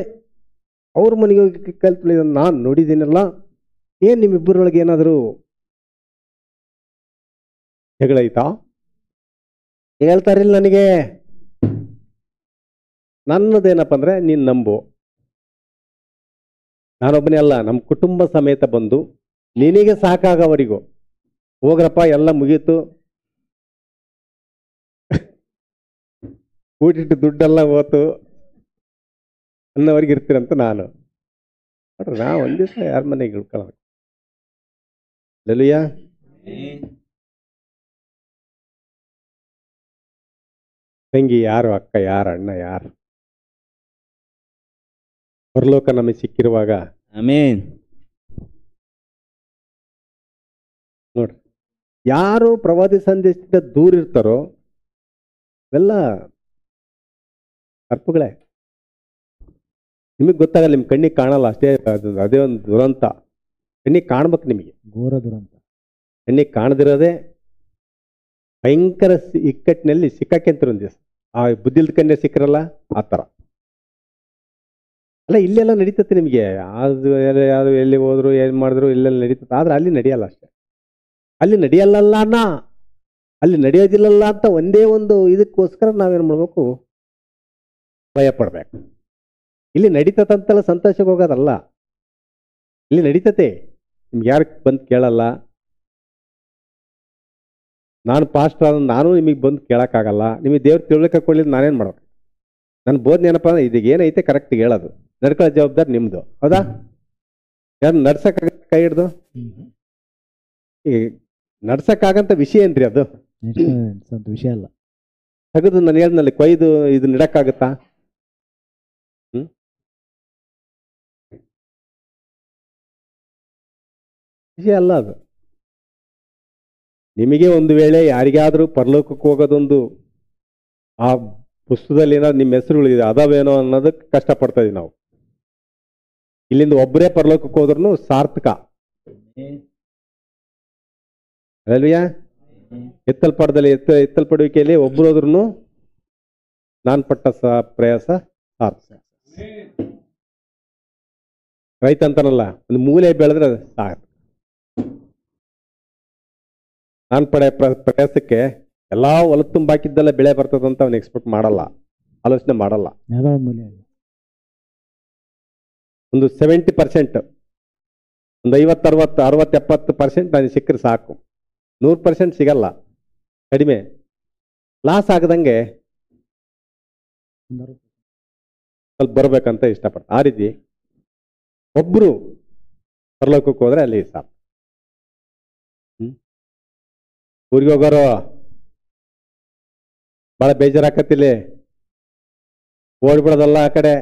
ಅವ್ರ ಮನೆಗೆ ಹೋಗಿ ಕೈ ತೊಳಿದ ನಾನು ನೋಡಿದ್ದೀನಲ್ಲ. ಏನ್ ನಿಮ್ಮಿಬ್ಬರೊಳಗೆ ಏನಾದರೂ ಜಗಳ ಐತಾ? ಹೇಳ್ತಾರಿಲ್ಲ ನನಗೆ. ನನ್ನದೇನಪ್ಪ ಅಂದ್ರೆ, ನೀನ್ ನಂಬು, ನಾನೊಬ್ಬನೇ ಅಲ್ಲ, ನಮ್ಮ ಕುಟುಂಬ ಸಮೇತ ಬಂದು ನಿನಗೆ ಸಾಕಾಗವರಿಗೂ ಹೋಗ್ರಪ್ಪ ಎಲ್ಲ ಮುಗೀತು, ಕೂಟಿಟ್ಟು ದುಡ್ಡೆಲ್ಲ ಹೋತು ಅನ್ನೋವರೆಗೆ ಇರ್ತೀರಂತ ನಾನು. ನೋಡ್ರಿ, ನಾ ಒಂದ್ ದಿವಸ ಯಾರ ಮನೆಗೆ ಇಳ್ಕೊಳ್ಳೋಣ. ಲೆಲುಯಾ. ತಂಗಿ ಯಾರು, ಅಕ್ಕ ಯಾರು, ಅಣ್ಣ ಯಾರು, ಪರಲೋಕ ನಮಗೆ ಸಿಕ್ಕಿರುವಾಗ ಆಮೆನ್. ನೋಡ್ರಿ, ಯಾರು ಪ್ರವಾದಿ ಸಂದೇಶದಿಂದ ದೂರ ಇರ್ತಾರೋ ಇವೆಲ್ಲ ತಪ್ಪುಗಳೇ. ನಿಮಗೆ ಗೊತ್ತಾಗಲ್ಲ, ನಿಮ್ ಕಣ್ಣಿಗೆ ಕಾಣಲ್ಲ ಅಷ್ಟೇ. ಅದೇ ಒಂದು ದುರಂತ. ಕಣ್ಣಿಗೆ ಕಾಣ್ಬೇಕು, ನಿಮಗೆ ಘೋರ ದುರಂತ. ಕಣ್ಣಿಗೆ ಕಾಣದಿರೋದೇ ಭಯಂಕರ ಇಕ್ಕಟ್ಟಿನಲ್ಲಿ ಸಿಕ್ಕಾಕೆಂತಿರೋ ಒಂದು ದಿವಸ. ಆ ಬುದ್ಧಿಲ್ದ ಕನ್ಯೆ ಸಿಕ್ಕರಲ್ಲ, ಆ ಥರ ಅಲ್ಲ. ಇಲ್ಲೆಲ್ಲ ನಡೀತತ್ತೆ ನಿಮಗೆ. ಅದು ಯಾರು ಎಲ್ಲಿ ಹೋದ್ರು ಏನ್ ಮಾಡಿದ್ರು ಇಲ್ಲೆಲ್ಲ ನಡೀತತ್ತೆ. ಆದ್ರೆ ಅಲ್ಲಿ ನಡೆಯಲ್ಲ ಅಷ್ಟೇ. ಅಲ್ಲಿ ನಡೆಯಲ್ಲ, ಅಲ್ಲಿ ನಡೆಯೋದಿಲ್ಲಲ್ಲ ಅಂತ ಒಂದೇ ಒಂದು ಇದಕ್ಕೋಸ್ಕರ ನಾವೇನು ಮಾಡ್ಬೇಕು, ಭಯ ಪಡ್ಬೇಕು. ಇಲ್ಲಿ ನಡೀತದಂತೆಲ್ಲ ಸಂತೋಷಕ್ಕೆ ಹೋಗೋದಲ್ಲ, ಇಲ್ಲಿ ನಡೀತತೆ. ನಿಮ್ಗೆ ಯಾರು ಬಂದು ಕೇಳಲ್ಲ. ನಾನು ಪಾಸ್ಟರ್ ಆದ ನಾನು ನಿಮಗೆ ಬಂದು ಕೇಳೋಕ್ಕಾಗಲ್ಲ. ನಿಮಗೆ ದೇವ್ರು ತಿಳ್ಲಿಕ್ಕೆ ಕೊಡ್ಲಿದ್ದು ನಾನೇನು ಮಾಡ್ಬೇಕು? ನನ್ನ ಬೋಧನೆ ಏನಪ್ಪ ಅಂದ್ರೆ, ಇದೀಗ ಏನೈತೆ ಕರೆಕ್ಟ್ ಹೇಳೋದು, ನಡ್ಕೊಳ್ಳೋ ಜವಾಬ್ದಾರಿ ನಿಮ್ದು. ಹೌದಾ? ಯಾರು ನಡ್ಸಕ್ಕಾಗತ್ತ ಕೈ ಹಿಡ್ದು? ಈ ನಡ್ಸಕ್ಕಾಗಂತ ವಿಷಯ ಏನ್ರಿ ಅದು? ವಿಷಯ ಅಲ್ಲ. ತೆಗೆದು ನಾನು ಹೇಳಿದ್ನಲ್ಲಿ ಕೊಯ್ದು ಇದು ನಿಡಕ್ಕಾಗತ್ತಾ? ವಿಷಯ ಅಲ್ಲ ಅದು. ನಿಮಗೆ ಒಂದು ವೇಳೆ ಯಾರಿಗಾದ್ರೂ ಪರಲೋಕಕ್ಕೆ ಹೋಗೋದೊಂದು ಆ ಪುಸ್ತಕದಲ್ಲಿ ಏನಾದ್ರು ನಿಮ್ಮ ಹೆಸರುಗಳಿದೆ ಅದಾವೇನೋ ಅನ್ನೋದಕ್ಕೆ ಕಷ್ಟಪಡ್ತಾ ಇದೀವಿ ನಾವು. ಇಲ್ಲಿಂದ ಒಬ್ಬರೇ ಪರಲೋಕಕ್ಕೆ ಹೋದ್ರೂ ಸಾರ್ಥಕ. ಅಲ್ವಿಯಾ ಎತ್ತಲ್ಪಡದಲ್ಲಿ ಎತ್ತಲ್ಪಡುವಿಕೆಯಲ್ಲಿ ಒಬ್ರು ಹೋದ್ರು ನಾನು ಪಟ್ಟ ಪ್ರಯಾಸ ಸಾರ್ಥಕ. ರೈತ ಅಂತಾನಲ್ಲ, ಒಂದು ಮೂಲೆ ಬೆಳೆದ್ರೆ ಸಾಕು. ನಾನು ಪಡೆ ಪ್ರಯಾಸಕ್ಕೆ ಎಲ್ಲಾ ಹೊಲ ತುಂಬಾಕಿದ್ದೆಲ್ಲ ಬೆಳೆ ಬರ್ತದಂತ ಅವನು ಎಕ್ಸ್ಪೆಕ್ಟ್ ಮಾಡಲ್ಲ, ಆಲೋಚನೆ ಮಾಡಲ್ಲ. ಒಂದು 70%, ಒಂದು 50-60-70% ನನಗೆ ಸಿಕ್ಕರೆ ಸಾಕು. 100% ಸಿಗಲ್ಲ, ಕಡಿಮೆ. ಲಾಸ್ ಆಗದಂಗೆ ಸ್ವಲ್ಪ ಬರ್ಬೇಕಂತ ಇಷ್ಟಪಡ್ತಾರೆ. ಆ ರೀತಿ ಒಬ್ರು ಪರಲೋಕಕ್ಕೆ ಹೋದ್ರೆ ಅಲ್ಲಿ ಸಾಕು. ಊರಿಗೆ ಹೋಗೋರು ಬಹಳ ಬೇಜಾರಾಕತ್ತಿಲ್ಲಿ, ಓಡ್ಬಿಡೋದಲ್ಲ ಆ ಕಡೆ.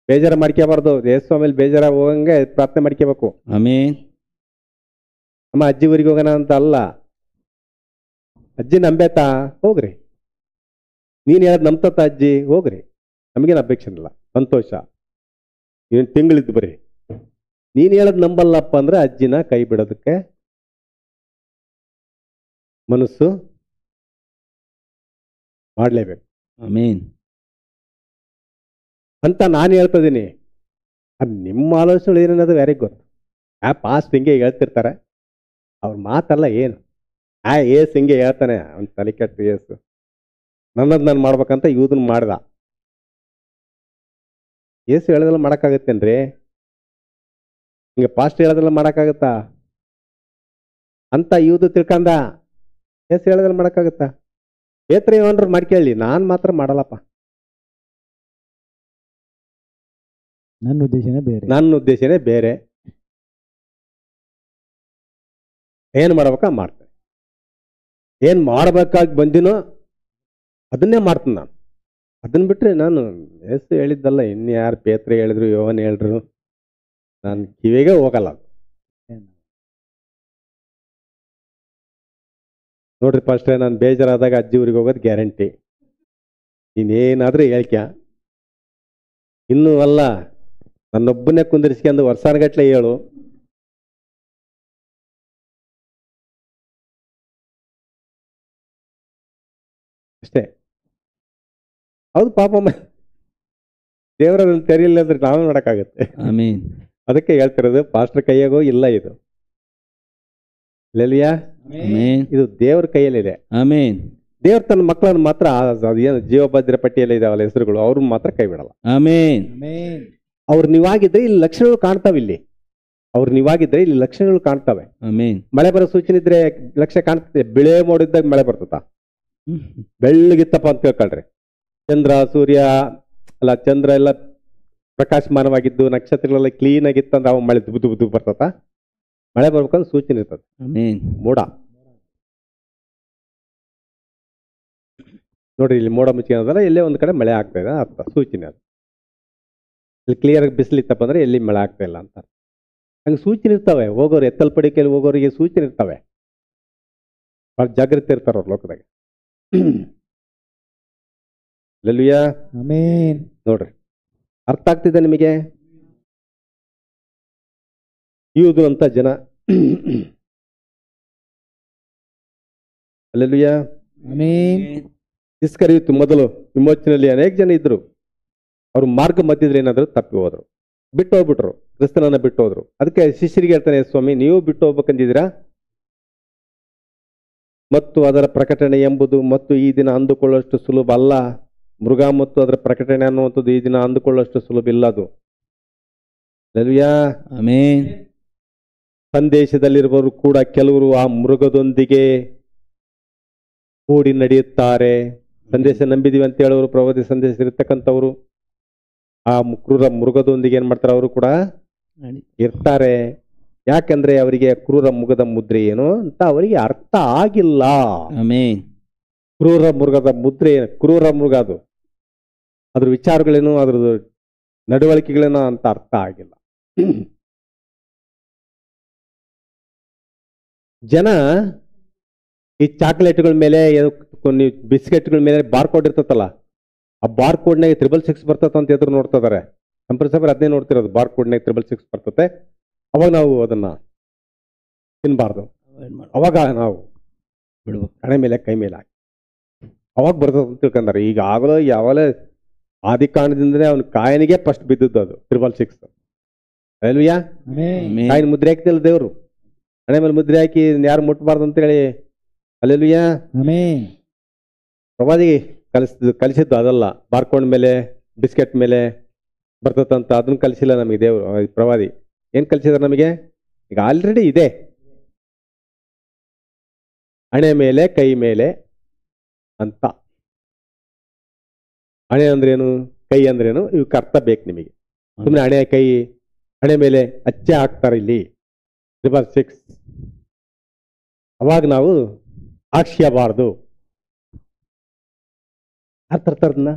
ಬೇಜಾರ ಮಾಡ್ಕೋಬಾರ್ದು. ಯೇಸು ಆಮೇಲೆ ಬೇಜಾರ ಹೋಗಂಗೆ ಪ್ರಾರ್ಥನೆ ಮಾಡ್ಕೋಬೇಕು. ಆಮೆನ್. ಅಮ್ಮ ಅಜ್ಜಿ ಊರಿಗೆ ಹೋಗೋಣ ಅಂತ ಅಲ್ಲ, ಅಜ್ಜಿ ನಂಬೇತಾ ಹೋಗ್ರಿ. ನೀನ್ ಹೇಳದ್ ನಂಬ್ತತ್ತ ಅಜ್ಜಿ, ಹೋಗ್ರಿ. ನಮಗೇನು ಅಪೇಕ್ಷೆ ಇಲ್ಲ, ಸಂತೋಷ. ನೀನ್ ತಿಂಗಳಿದ್ದು ಬರ್ರಿ. ನೀನ್ ಹೇಳದ್ ನಂಬಲ್ಲಪ್ಪ ಅಂದ್ರೆ ಅಜ್ಜಿನ ಕೈ ಬಿಡೋದಕ್ಕೆ ಮನಸ್ಸು ಮಾಡ್ಲೇಬೇಕು. ಆಮೆನ್ ಅಂತ ನಾನು ಹೇಳ್ತಾ ಇದೀನಿ. ಅದು ನಿಮ್ಮ ಆಲೋಚನೆ ಏನೇನದು ಯಾರಿಗೆ ಗೊತ್ತು. ಪಾಸ್ಟ್ ಹಿಂಗೆ ಹೇಳ್ತಿರ್ತಾರೆ, ಅವ್ರ ಮಾತಲ್ಲ ಏನು. ಏಸು ಹಿಂಗೆ ಹೇಳ್ತಾನೆ, ಅವ್ನು ತಲೆ ಕೆಟ್ಟು ಏಸು ನನ್ನದು ನಾನು ಮಾಡ್ಬೇಕಂತ ಇವ್ದನ್ನ ಮಾಡ್ದ. ಏಸು ಹೇಳೋದೆಲ್ಲ ಮಾಡೋಕ್ಕಾಗತ್ತೇನ್ರಿ? ಹಿಂಗೆ ಪಾಸ್ಟ್ ಹೇಳೋದೆಲ್ಲ ಮಾಡೋಕ್ಕಾಗತ್ತಾ ಅಂತ ಇವ್ದು ತಿಳ್ಕಂದ. ಏಸು ಹೇಳೋದೆಲ್ಲ ಮಾಡೋಕ್ಕಾಗತ್ತಾ? ಏತ್ರಿ ಏನ್ರು ಮಾಡ್ಕೇಳಿ, ನಾನು ಮಾತ್ರ ಮಾಡಲ್ಲಪ್ಪ. ನನ್ನ ಉದ್ದೇಶನೇ ಬೇರೆ. ಏನ್ ಮಾಡ್ಬೇಕ ಮಾಡ್ತೇನೆ. ಏನ್ ಮಾಡ್ಬೇಕಾಗಿ ಬಂದಿನೋ ಅದನ್ನೇ ಮಾಡ್ತೀನಿ ನಾನು. ಅದನ್ನ ಬಿಟ್ರೆ ನಾನು ಏಸು ಹೇಳಿದ್ದಲ್ಲ, ಇನ್ಯಾರು ಪೇತ್ರ ಹೇಳಿದ್ರು, ಯೋವನ್ ಹೇಳಿದ್ರು, ನಾನು ಕಿವಿಗೆ ಹೋಗಲ್ಲ. ನೋಡ್ರಿ ಫಸ್ಟೇ ನಾನು ಬೇಜಾರಾದಾಗ ಅಜ್ಜಿ ಊರಿಗೆ ಹೋಗೋದು ಗ್ಯಾರಂಟಿ. ನೀನೇನಾದ್ರೂ ಹೇಳ್ಕ್ಯ, ಇನ್ನೂ ಅಲ್ಲ ನನ್ನೊಬ್ಬನೇ ಕುಂದಿರಿಸ್ಕೊಂಡು ವರ್ಷಾನುಗಟ್ಲೆ ಹೇಳು. ಅಷ್ಟೇ. ಹೌದು, ಪಾಪ ದೇವರಲ್ಲಿ ತೆರಿಯಿಲ್ಲ ಅಂದ್ರೆ ನಾವೇ ಮಾಡೋಕ್ಕಾಗತ್ತೆ. ಆಮೆನ್. ಅದಕ್ಕೆ ಹೇಳ್ತಿರೋದು, ಪಾಸ್ಟರ್ ಕೈಯಾಗೋ ಇಲ್ಲ ಇದು. ಲೆಲಿಯಾ, ಆಮೆನ್. ಇದು ದೇವ್ರ ಕೈಯಲ್ಲಿದೆ. ಆಮೆನ್. ದೇವ್ರ ತನ್ನ ಮಕ್ಕಳನ್ನು ಮಾತ್ರ ಏನು ಜೀವಭದ್ರ ಪಟ್ಟಿಯಲ್ಲಿ ಇದಾವಲ್ಲ ಹೆಸರುಗಳು, ಅವ್ರನ್ನ ಮಾತ್ರ ಕೈ ಬಿಡಲ್ಲ. ಆಮೆನ್. ಅವ್ರು ನೀವಾಗಿದ್ರೆ ಇಲ್ಲಿ ಲಕ್ಷಣಗಳು ಕಾಣ್ತಾವೆ. ಇಲ್ಲಿ ಲಕ್ಷಣಗಳು ಕಾಣ್ತವೆ. ಆಮೆನ್. ಮಳೆ ಬರೋ ಸೂಚನೆ ಇದ್ರೆ ಲಕ್ಷಣ ಕಾಣ್ತದೆ. ಬೆಳೆ ಮಾಡಿದಾಗ ಮಳೆ ಬರ್ತದ, ಬೆಳ್ಳಗಿತ್ತಪ್ಪ ಅಂತ ತಿಳ್ಕೊಳ್ರಿ. ಚಂದ್ರ ಸೂರ್ಯ ಅಲ್ಲ, ಚಂದ್ರ ಎಲ್ಲ ಪ್ರಕಾಶಮಾನವಾಗಿದ್ದು ನಕ್ಷತ್ರಗಳೆಲ್ಲ ಕ್ಲೀನ್ ಆಗಿತ್ತಂದ್ರೆ ಅವ ಮಳೆ ದುಬು ದುಬು ಬರ್ತದ. ಮಳೆ ಬರ್ಬೇಕಂದ್ರೆ ಸೂಚನೆ ಇರ್ತದೆ. ಆಮೆನ್. ಮೋಡ ನೋಡ್ರಿ, ಇಲ್ಲಿ ಮೋಡ ಮುಚ್ಚಿಕೊಂಡಲ್ಲ, ಎಲ್ಲೇ ಒಂದು ಕಡೆ ಮಳೆ ಆಗ್ತಾ ಇದೆ ಅರ್ಥ, ಸೂಚನೆ ಅದು. ಇಲ್ಲಿ ಕ್ಲಿಯರ್ ಆಗಿ ಬಿಸಿಲಿತ್ತಪ್ಪ ಅಂದ್ರೆ ಎಲ್ಲಿ ಮಳೆ ಆಗ್ತಾ ಇಲ್ಲ ಅಂತ. ಹಂಗೆ ಸೂಚನೆ ಇರ್ತವೆ. ಹೋಗೋರು ಎತ್ತಲ್ಪಡಿಕೆಯಲ್ಲಿ ಹೋಗೋರಿಗೆ ಸೂಚನೆ ಇರ್ತವೆ. ಬಹಳ ಜಾಗೃತಿ ಇರ್ತಾರ ಅವ್ರ ಲೋಕದಾಗ. ಲೆಲುಯಾ, ಆಮೆನ್. ನೋಡ್ರಿ, ಅರ್ಥ ಆಗ್ತಿದೆ ನಿಮಗೆ? ಯೂದು ಅಂತ ಜನ. ಲೆಲುಯಾ, ಆಮೆನ್. ಇಸ್ಕರಿಯೋತು ಮೊದಲು ವಿಮೋಚನೆಯಲ್ಲಿ ಅನೇಕ ಜನ ಇದ್ರು. ಅವ್ರು ಮಾರ್ಗ ಮಧ್ಯದಲ್ಲಿ ಏನಾದ್ರು ತಪ್ಪಿ ಹೋದ್ರು, ಬಿಟ್ಟು ಹೋಗ್ಬಿಟ್ರು, ಕ್ರಿಸ್ತನನ್ನ ಬಿಟ್ಟು ಹೋದ್ರು. ಅದಕ್ಕೆ ಶಿಷ್ಯರಿಗೆ ಹೇಳ್ತಾನೆ, ಸ್ವಾಮಿ ನೀವು ಬಿಟ್ಟು ಹೋಗ್ಬೇಕಂದಿದ್ದೀರಾ, ಮತ್ತು ಅದರ ಪ್ರಕಟಣೆ ಎಂಬುದು ಮತ್ತು ಈ ದಿನ ಅಂದುಕೊಳ್ಳುವಷ್ಟು ಸುಲಭ ಅಲ್ಲ. ಮೃಗ ಮತ್ತು ಅದರ ಪ್ರಕಟಣೆ ಅನ್ನುವಂಥದ್ದು ಈ ದಿನ ಅಂದುಕೊಳ್ಳುವಷ್ಟು ಸುಲಭ ಇಲ್ಲ ಅದು. ಲೆಲುಯಾ, ಆಮೆನ್. ಸಂದೇಶದಲ್ಲಿರುವವರು ಕೂಡ ಕೆಲವರು ಆ ಮೃಗದೊಂದಿಗೆ ಕೂಡಿ ನಡೆಯುತ್ತಾರೆ. ಸಂದೇಶ ನಂಬಿದೀವಿ ಅಂತ ಹೇಳೋರು, ಪ್ರವಾದಿ ಸಂದೇಶ ಇರ್ತಕ್ಕಂಥವ್ರು ಆ ಕ್ರೂರ ಮೃಗದೊಂದಿಗೆ ಏನ್ ಮಾಡ್ತಾರೆ, ಅವರು ಕೂಡ ಇರ್ತಾರೆ. ಯಾಕಂದ್ರೆ ಅವರಿಗೆ ಕ್ರೂರ ಮೃಗದ ಮುದ್ರೆ ಏನು ಅಂತ ಅವರಿಗೆ ಅರ್ಥ ಆಗಿಲ್ಲ. ಆಮೆನ್. ಕ್ರೂರ ಮೃಗದ ಮುದ್ರೆ ಏನು, ಕ್ರೂರ ಮೃಗ ಅದು, ಅದ್ರ ವಿಚಾರಗಳೇನು, ಅದ್ರದ್ದು ನಡವಳಿಕೆಗಳೇನು ಅಂತ ಅರ್ಥ ಆಗಿಲ್ಲ. ಜನ ಈ ಚಾಕ್ಲೇಟ್ಗಳ ಮೇಲೆ, ಬಿಸ್ಕೆಟ್ಗಳ ಮೇಲೆ ಬಾರ್ಕೋಡ್ ಇರ್ತತಲ್ಲ, ಆ ಬಾರ್ಕೋಡ್ನಾಗ 666 ಬರ್ತದೆ ಅಂತ ಎದುರು ನೋಡ್ತಾ ಇದಾರೆ. ಕಂಪಲ್ಸರಿ ಅದನ್ನೇ ನೋಡ್ತಿರೋದು. ಬಾರ್ಕೋಡ್ನಾಗ 666 ಬರ್ತದೆ. ಅವಾಗ ನಾವು ಅದನ್ನ ತಿನ್ನಬಾರ್ದು. ಅವಾಗ ನಾವು ಬಿಡ್ಬೇಕು. ಹಣೆ ಮೇಲೆ ಕೈ ಮೇಲೆ ಹಾಕಿ ಅವಾಗ ಬರ್ತದೆ ಅಂತ ತಿಳ್ಕೊಂಡಾರೆ. ಈಗ ಆಗಲೋ ಯಾವಾಗಲೇ ಆದಿ ಕಾರಣದಿಂದಲೇ ಅವನ ಕಾಯನಿಗೆ ಫಸ್ಟ್ ಬಿದ್ದದ್ದು ಅದು 666. ಅಲ್ವಿಯಾ, ಆಮೆನ್. ಕಾಯಿನ ಮುದ್ರೆ ಹಾಕ್ತಿಲ್ಲ ದೇವರು, ಹಣೆ ಮೇಲೆ ಮುದ್ರೆ ಹಾಕಿ ಯಾರು ಮುಟ್ಬಾರ್ದು ಅಂತೇಳಿ. Alleluia, amen. ಪ್ರವಾದಿಗೆ ಕಲಿಸಿದ್ದು ಅದಲ್ಲ. ಬಾರ್ಕೊಂಡ್ ಮೇಲೆ ಬಿಸ್ಕೆಟ್ ಮೇಲೆ ಬರ್ತದಂತ ಅದನ್ನ ಕಲಿಸಿಲ್ಲ ನಮಗೆ ದೇವರು. ಪ್ರವಾದಿ ಏನ್ ಕಲಿಸಿದಾರೆ ನಮಗೆ? ಈಗ ಆಲ್ರೆಡಿ ಇದೆ. ಹಣೆ ಮೇಲೆ ಕೈ ಮೇಲೆ ಅಂತ. ಹಣೆ ಅಂದ್ರೇನು, ಕೈ ಅಂದ್ರೇನು, ಇವಕ್ಕೆ ಅರ್ಥ ಬೇಕು ನಿಮಗೆ. ಸುಮ್ಮನೆ ಹಣೆ ಕೈ ಹಣೆ ಮೇಲೆ ಅಚ್ಚೆ ಹಾಕ್ತಾರೆ ಇಲ್ಲಿ 666. ಅವಾಗ ನಾವು ಹಾಕ್ಸ್ಯಬಾರ್ದು. ಅರ್ಥ ಅರ್ಥನ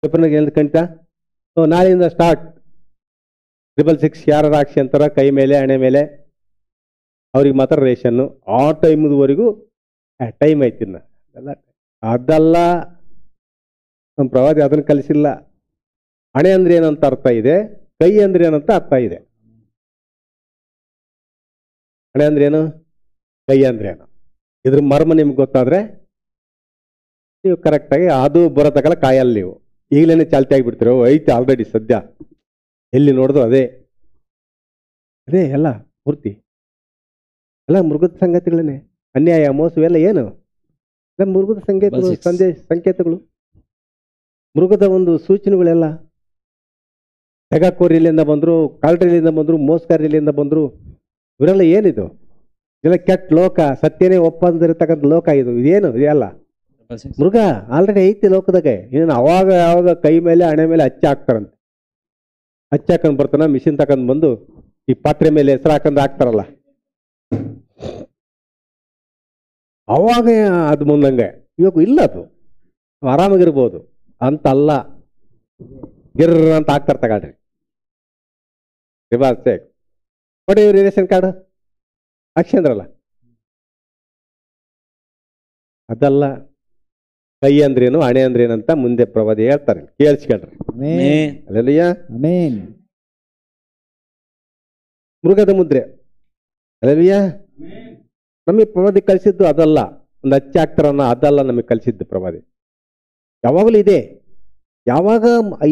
ಪೇಪರ್ನಾಗ ಏನು ಕಣ್ತಾ, ನಾಳೆಯಿಂದ ಸ್ಟಾರ್ಟ್ 666 ಯಾರು ಹಾಕ್ಸಿ ಅಂತಾರ ಕೈ ಮೇಲೆ ಹಣೆ ಮೇಲೆ, ಅವ್ರಿಗೆ ಮಾತ್ರ ರೇಷನ್ನು. ಆ ಟೈಮ್ವರೆಗೂ ಟೈಮ್ ಐತಿನ್ನ ಅದಲ್ಲ. ನಮ್ಮ ಪ್ರವಾದಿ ಅದನ್ನು ಕಲಿಸಿಲ್ಲ. ಹಣೆ ಅಂದ್ರೆ ಏನಂತ ಅರ್ಥ ಇದೆ, ಕೈ ಅಂದ್ರೆ ಏನಂತ ಅರ್ಥ ಇದೆ. ಹಣೆ ಅಂದ್ರೆ ಏನು, ಕೈ ಅಂದ್ರೆ ಏನು, ಇದ್ರ ಮರ್ಮ ನಿಮ್ಗೆ ಗೊತ್ತಾದ್ರೆ ನೀವು ಕರೆಕ್ಟಾಗಿ ಅದು ಬರೋತಕ್ಕಲ್ಲ ಕಾಯಲ್ಲಿ ನೀವು ಈಗಲೇ ಚಾಲ್ತಿ ಆಗಿಬಿಡ್ತೀರೋ. ಐತೆ ಆಲ್ರೆಡಿ ಸದ್ಯ ಎಲ್ಲಿ ನೋಡಿದ್ರು ಅದೇ ಅದೇ ಎಲ್ಲ ಪೂರ್ತಿ ಎಲ್ಲ ಮೃಗದ ಸಂಗತಿಗಳನ್ನೇ. ಅನ್ಯಾಯ ಮೋಸ ಎಲ್ಲ ಏನು ಮೃಗದ ಸಂಕೇತಗಳು, ಮೃಗದ ಒಂದು ಸೂಚನೆಗಳೆಲ್ಲ. ತೆಗಾಕೋರಿಲಿಂದ ಬಂದ್ರು, ಕಾಲ್ಟ್ರಿಲಿಂದ ಬಂದ್ರು, ಮೋಸ್ಕಾರಿಲಿಂದ ಬಂದ್ರು. ಇವರೆಲ್ಲ ಏನಿದು? ಇದೆಲ್ಲ ಕೆಟ್ಟ ಲೋಕ, ಸತ್ಯನೇ ಒಪ್ಪಂದಿರತಕ್ಕಂಥ ಲೋಕ ಇದು. ಇದೇನು ಇದೆಲ್ಲ ಮೃಗ ಆಲ್ರೆಡಿ ಐತಿ ಲೋಕದಾಗ. ಇನ್ನು ಅವಾಗ ಯಾವಾಗ ಕೈ ಮೇಲೆ ಹಣೆ ಮೇಲೆ ಹಚ್ಚಿ ಹಾಕ್ತಾರಂತೆ. ಹಚ್ಚಿ ಹಾಕೊಂಡ್ ಬರ್ತಾನ, ಮಿಷಿನ್ ತಕೊಂಡ್ ಬಂದು ಈ ಪಾತ್ರೆ ಮೇಲೆ ಹೆಸರು ಹಾಕೊಂಡ್ ಹಾಕ್ತಾರಲ್ಲ, ಅವಾಗ ಅದು ಮುಂದಂಗೆ. ಇವಾಗ ಇಲ್ಲ, ಅದು ಆರಾಮಾಗಿರ್ಬೋದು ಅಂತ ಅಲ್ಲ. ಗಿರ್ರ ಅಂತ ಹಾಕ್ತಾರೆ. ತಗೊಳ್ರಿ ಕೊಡಿ ರೇಷನ್ ಕಾರ್ಡ್ ಹಾಕ್ಸಂದ್ರಲ್ಲ, ಅದಲ್ಲ. ಕೈ ಅಂದ್ರೇನು ಹಣೆ ಅಂದ್ರೇನಂತ ಮುಂದೆ ಪ್ರವಾದಿ ಹೇಳ್ತಾರೆ, ಕೇಳಿಸ್ಕೊಳ್ರಿ. ಅಲ್ಲೆಲ್ಲಯ್ಯ, ಆಮೆನ್. ಮೃಗದ ಮುದ್ರೆ ಅಲ್ಲೆಲ್ಲಯ್ಯ ನಮಗೆ ಪ್ರವಾದಿ ಕಲಿಸಿದ್ದು ಅದಲ್ಲ. ಒಂದು ಹಚ್ಚಿ ಹಾಕ್ತಾರನ್ನ ಅದಲ್ಲ ನಮಗೆ ಕಲಿಸಿದ್ದು ಪ್ರವಾದಿ. ಯಾವಾಗಲೂ ಇದೆ. ಯಾವಾಗ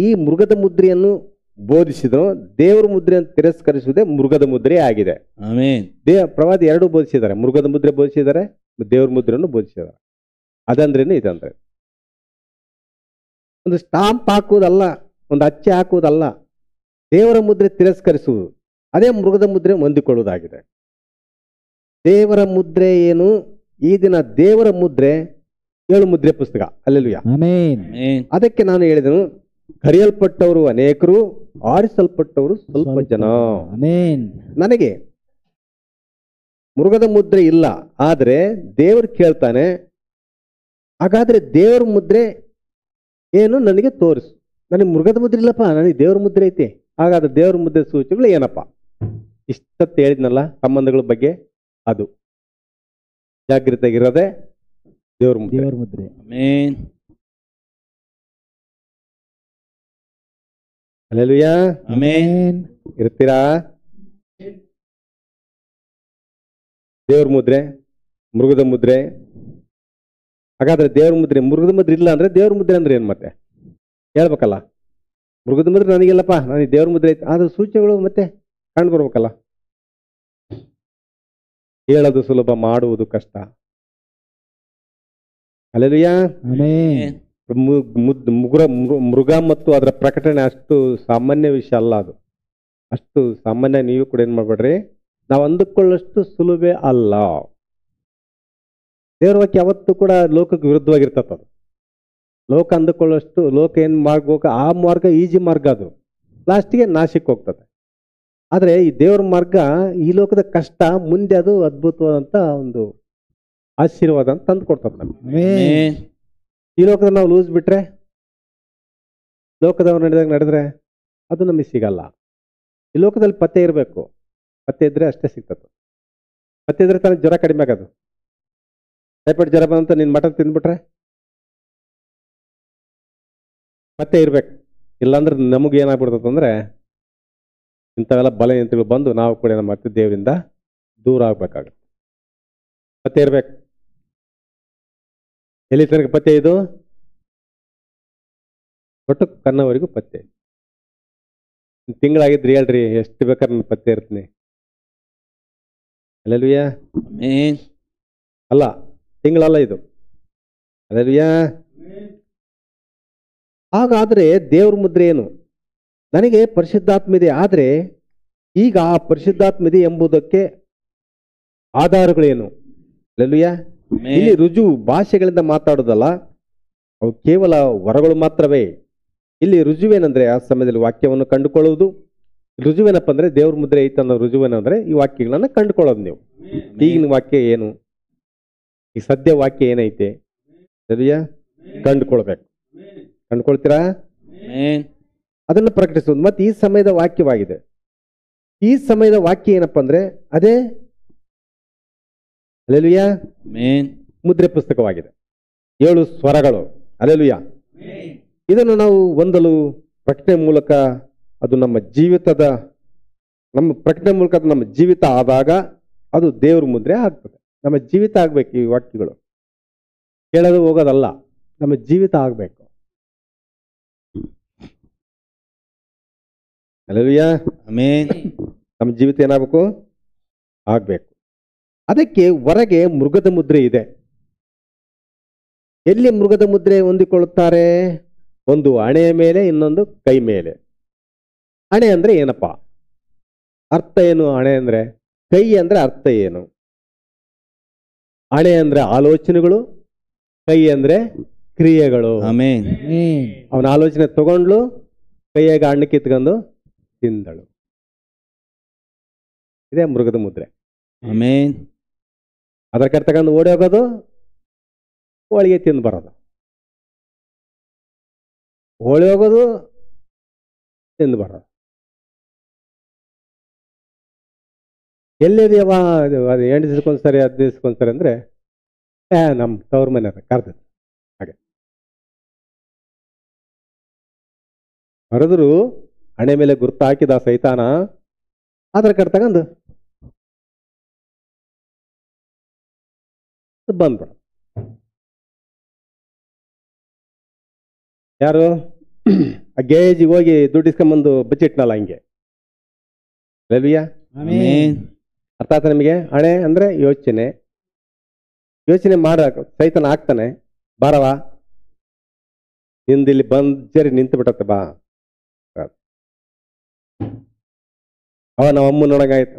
ಈ ಮೃಗದ ಮುದ್ರೆಯನ್ನು ಬೋಧಿಸಿದನೋ, ದೇವರ ಮುದ್ರೆಯನ್ನು ತಿರಸ್ಕರಿಸುವುದೇ ಮೃಗದ ಮುದ್ರೆ ಆಗಿದೆ. ಪ್ರವಾದಿ ಎರಡೂ ಬೋಧಿಸಿದ್ದಾರೆ. ಮೃಗದ ಮುದ್ರೆ ಬೋಧಿಸಿದ್ದಾರೆ, ದೇವ್ರ ಮುದ್ರೆಯನ್ನು ಬೋಧಿಸಿದ್ದಾರೆ. ಅದಂದ್ರೇನು ಇದಂದ್ರೆ ಒಂದು ಸ್ಟಾಂಪ್ ಹಾಕುವುದಲ್ಲ, ಒಂದು ಅಚ್ಚೆ ಹಾಕುವುದಲ್ಲ. ದೇವರ ಮುದ್ರೆ ತಿರಸ್ಕರಿಸುವುದು, ಅದೇ ಮೃಗದ ಮುದ್ರೆ ಹೊಂದಿಕೊಳ್ಳುವುದಾಗಿದೆ. ದೇವರ ಮುದ್ರೆ ಏನು? ಈ ದಿನ ದೇವರ ಮುದ್ರೆ 7 ಮುದ್ರೆ ಪುಸ್ತಕ. ಅಲ್ಲೆಲುಯ್ಯ, ಅದಕ್ಕೆ ನಾನು ಹೇಳಿದೆನು, ಕರೆಯಲ್ಪಟ್ಟವರು ಅನೇಕರು, ಆರಿಸಲ್ಪಟ್ಟವರು ಸ್ವಲ್ಪ ಜನ. ನನಗೆ ಮೃಗದ ಮುದ್ರೆ ಇಲ್ಲ, ಆದರೆ ದೇವರು ಕೇಳ್ತಾನೆ, ಹಾಗಾದ್ರೆ ದೇವರ ಮುದ್ರೆ ಏನು ನನಗೆ ತೋರಿಸು. ನನಗೆ ಮೃಗದ ಮುದ್ರೆ ಇಲ್ಲಪ್ಪ, ನನಗೆ ದೇವ್ರ ಮುದ್ರೆ ಐತಿ. ಹಾಗಾದ್ರೆ ದೇವ್ರ ಮುದ್ರೆ ಸೂಚನೆಗಳು ಏನಪ್ಪ? ಇಷ್ಟತ್ತು ಹೇಳಿದ್ನಲ್ಲ ಸಂಬಂಧಗಳ ಬಗ್ಗೆ, ಅದು ಜಾಗೃತಿಯಾಗಿರೋದೆ ದೇವ್ರ ಮುದ್ರೆ. ಹಲ್ಲೆಲೂಯಾ, ಇರ್ತೀರಾ? ದೇವ್ರ ಮುದ್ರೆ, ಮೃಗದ ಮುದ್ರೆ. ಹಾಗಾದ್ರೆ ದೇವ್ರ ಮುದ್ರೆ, ಮೃಗದ ಮುದ್ರೆ ಇಲ್ಲ ಅಂದ್ರೆ ದೇವ್ರ ಮುದ್ರೆ ಅಂದ್ರೆ ಏನ್? ಮತ್ತೆ ಹೇಳ್ಬೇಕಲ್ಲ. ಮೃಗದ ಮುದ್ರೆ ನನಗಿಲ್ಲಪ್ಪ, ನನಗೆ ದೇವ್ರ ಮುದ್ರೆ ಐತೆ. ಆದ್ರೆ ಸೂಚನೆಗಳು ಮತ್ತೆ ಕಂಡು ಬರ್ಬೇಕಲ್ಲ. ಹೇಳೋದು ಸುಲಭ, ಮಾಡುವುದು ಕಷ್ಟ. ಹಲ್ಲೆಲೂಯಾ. ಮೃಗ ಮತ್ತು ಅದರ ಪ್ರಕಟಣೆ ಅಷ್ಟು ಸಾಮಾನ್ಯ ವಿಷಯ ಅಲ್ಲ. ಅದು ಅಷ್ಟು ಸಾಮಾನ್ಯ. ನೀವು ಕೂಡ ಏನ್ ಮಾಡ್ಬೇಡ್ರಿ, ನಾವು ಅಂದುಕೊಳ್ಳಷ್ಟು ಸುಲಭೆ ಅಲ್ಲ. ದೇವ್ರ ವಾಕ್ಯ ಯಾವತ್ತೂ ಕೂಡ ಲೋಕಕ್ಕೆ ವಿರುದ್ಧವಾಗಿರ್ತದ. ಅದು ಲೋಕ ಅಂದುಕೊಳ್ಳಷ್ಟು, ಲೋಕ ಏನ್ ಮಾಡ್ಬೇಕ ಆ ಮಾರ್ಗ ಈಜಿ ಮಾರ್ಗ, ಅದು ಲಾಸ್ಟಿಗೆ ನಾಶಕ್ಕೆ ಹೋಗ್ತದೆ. ಆದ್ರೆ ಈ ದೇವ್ರ ಮಾರ್ಗ, ಈ ಲೋಕದ ಕಷ್ಟ, ಮುಂದೆ ಅದು ಅದ್ಭುತವಾದಂತ ಒಂದು ಆಶೀರ್ವಾದ ಅಂತ ತಂದು ಕೊಡ್ತದೆ ನಮ್ಗೆ. ಈ ಲೋಕದ ನಾವು ಲೂಸ್ ಬಿಟ್ರೆ, ಲೋಕದವ್ರು ನಡೆದ್ರೆ ಅದು ನಮಗೆ ಸಿಗಲ್ಲ. ಈ ಲೋಕದಲ್ಲಿ ಪತ್ತೆ ಇರಬೇಕು. ಪತ್ತೆ ಇದ್ರೆ ಅಷ್ಟೇ ಸಿಗ್ತದೆ. ಪತ್ತೆ ಇದ್ರೆ ತಾನೇ ಜ್ವರ ಕಡಿಮೆ ಆಗೋದು. ಟೈಫಾಯ್ಡ್ ಜ್ವರ ಬಂದಂತ ನಿನ್ನ ಮಟನ್ ತಿಂದ್ಬಿಟ್ರೆ ಪತ್ತೆ ಇರ್ಬೇಕು. ಇಲ್ಲಾಂದ್ರೆ ನಮಗೆ ಏನಾಗ್ಬಿಡ್ತದೆ ಅಂದ್ರೆ, ಇಂಥವೆಲ್ಲ ಬಲಹೀನತೆಗಳು ಬಂದು ನಾವು ಕೂಡ ನಮ್ಮ ಮತ್ತೆ ದೇವರಿಂದ ದೂರ ಆಗ್ಬೇಕಾಗುತ್ತೆ. ಪತ್ತೆ ಇರ್ಬೇಕು. ಎಲ್ಲಿ ತನಕ ಪತ್ತೆ ಇದು? ಒಟ್ಟು ಕನ್ನವರೆಗೂ ಪತ್ತೆ. ತಿಂಗಳಾಗಿದ್ರಿ ಹೇಳ್ರಿ, ಎಷ್ಟು ಬೇಕಾದ್ರೆ ನಾನು ಪತ್ತೆ ಇರ್ತೀನಿ. ಅಲ್ಲೆಲುಯ್ಯ. ಆಮೆನ್. ಅಲ್ಲ, ತಿಂಗಳಲ್ಲ ಇದು. ಅಲ್ಲೆಲುಯ್ಯ. ಹಾಗಾದ್ರೆ ದೇವ್ರ ಮುದ್ರೆ ಏನು? ನನಗೆ ಪರಿಶುದ್ಧಾತ್ಮ ಇದೆ, ಆದ್ರೆ ಈಗ ಆ ಪರಿಶುದ್ಧಾತ್ಮ ಇದೆ ಎಂಬುದಕ್ಕೆ ಆಧಾರಗಳೇನು? ಅಲ್ಲೆಲುಯ್ಯ. ಇಲ್ಲಿ ರುಜು ಭಾಷೆಗಳಿಂದ ಮಾತಾಡೋದಲ್ಲ, ಅವು ಕೇವಲ ವರಗಳು ಮಾತ್ರವೇ. ಇಲ್ಲಿ ರುಜುವೇನಂದ್ರೆ ಆ ಸಮಯದಲ್ಲಿ ವಾಕ್ಯವನ್ನು ಕಂಡುಕೊಳ್ಳುವುದು. ರುಜುವೇನಪ್ಪ ಅಂದ್ರೆ ದೇವ್ರ ಮುದ್ರೆ ಐತನ್ನೋ ರುಜುವೇನಂದ್ರೆ ಈ ವಾಕ್ಯಗಳನ್ನ ಕಂಡುಕೊಳ್ಳೋದು. ನೀವು ಈಗಿನ ವಾಕ್ಯ ಏನು, ಈ ಸದ್ಯ ವಾಕ್ಯ ಏನೈತೆ ಸರಿಯಾ ಕಂಡುಕೊಳ್ಬೇಕು. ಕಂಡುಕೊಳ್ತೀರಾ? ಅದನ್ನು ಪ್ರಕಟಿಸುವುದು. ಮತ್ತೆ ಈ ಸಮಯದ ವಾಕ್ಯವಾಗಿದೆ. ಈ ಸಮಯದ ವಾಕ್ಯ ಏನಪ್ಪ ಅಂದ್ರೆ ಅದೇ ಅಲ್ಲೆಲುಯ್ಯ ಮುದ್ರೆ ಪುಸ್ತಕವಾಗಿದೆ. 7 ಸ್ವರಗಳು. ಅಲ್ಲೆಲುಯ್ಯ. ಇದನ್ನು ನಾವು ಹೊಂದಲು ಪ್ರಕಟಣೆ ಮೂಲಕ ಅದು ನಮ್ಮ ಪ್ರಕಟಣೆ ಮೂಲಕ ನಮ್ಮ ಜೀವಿತ ಆದಾಗ ಅದು ದೇವ್ರ ಮುದ್ರೆ ಆಗ್ತದೆ. ನಮ್ಮ ಜೀವಿತ ಆಗ್ಬೇಕು. ಈ ವಾಕ್ಯಗಳು ಕೇಳೋದು ಹೋಗೋದಲ್ಲ, ನಮ್ಮ ಜೀವಿತ ಆಗ್ಬೇಕು. ಅಲ್ಲೆಲುಯ್ಯ. ಆಮೆನ್. ನಮ್ಮ ಜೀವಿತ ಏನಾಗಬೇಕು? ಆಗ್ಬೇಕು. ಅದಕ್ಕೆ ಹೊರಗೆ ಮೃಗದ ಮುದ್ರೆ ಇದೆ. ಎಲ್ಲಿ ಮೃಗದ ಮುದ್ರೆ ಹೊಂದಿಕೊಳ್ಳುತ್ತಾರೆ? ಒಂದು ಹಣೆಯ ಮೇಲೆ, ಇನ್ನೊಂದು ಕೈ ಮೇಲೆ. ಹಣೆ ಅಂದ್ರೆ ಏನಪ್ಪ? ಅರ್ಥ ಏನು? ಹಣೆ ಅಂದ್ರೆ ಕೈ ಅಂದ್ರೆ ಅರ್ಥ ಏನು? ಹಣೆ ಅಂದ್ರೆ ಆಲೋಚನೆಗಳು, ಕೈ ಅಂದ್ರೆ ಕ್ರಿಯೆಗಳು. ಆಮೆನ್. ಅವನ ಆಲೋಚನೆ ತಗೊಂಡ್ಲು, ಕೈಯಾಗ ಹಣ್ಣು ಕಿತ್ಕೊಂಡು ತಿಂದಳು. ಇದೇ ಮೃಗದ ಮುದ್ರೆ. ಆಮೆನ್. ಅದರ ಕಡೆ ತಗೊಂಡು ಓಡಿ ಹೋಗೋದು, ಹೋಳಿಗೆ ತಿಂದು ಬರೋದು. ಹೋಳಿ ಹೋಗೋದು, ತಿಂದು ಬರೋದು. ಎಲ್ಲಿದೆಯವ ಅದು 8 ದಿವಸಕ್ಕೊಂದ್ಸರಿ 10 ದಿವಸಕ್ಕೊಂದ್ಸರಿ ಅಂದ್ರೆ ನಮ್ಮ ತವ್ರ ಮನೆ ಕರೆದ ಹಾಗೆ ಕರೆದ್ರು. ಹಣೆ ಮೇಲೆ ಗುರುತು ಹಾಕಿದ ಸೈತಾನ ಅದರ ಕಡೆ ತಗೊಂಡು ಬಂದ್ಬಿಡ. ಯಾರು ಆ ಗೇಜಿಗೆ ಹೋಗಿ ದುಡ್ಡು ಇಸ್ಕೊಂಬಂದು ಬಚ್ಚಿಟ್ನಲ್ಲ ಹಿಂಗೆ. ಅಲ್ಲೆಲುಯ್ಯ. ಆಮೆನ್. ಅರ್ಥ ಆಯ್ತಾ ನಿಮಗೆ? ಹಣೆ ಅಂದ್ರೆ ಯೋಚನೆ ಮಾಡ ಸೈತನ ಆಗ್ತಾನೆ. ಬಾರವ ನಿಂದಿಲ್ಲಿ ಬಂದ್ ನಿಂತು ಬಿಟ್ಟತ್ತೆ ಬಾ. ಅವ ನಮ್ಮ ಅಮ್ಮ ನೋಡಂಗಾಯ್ತು.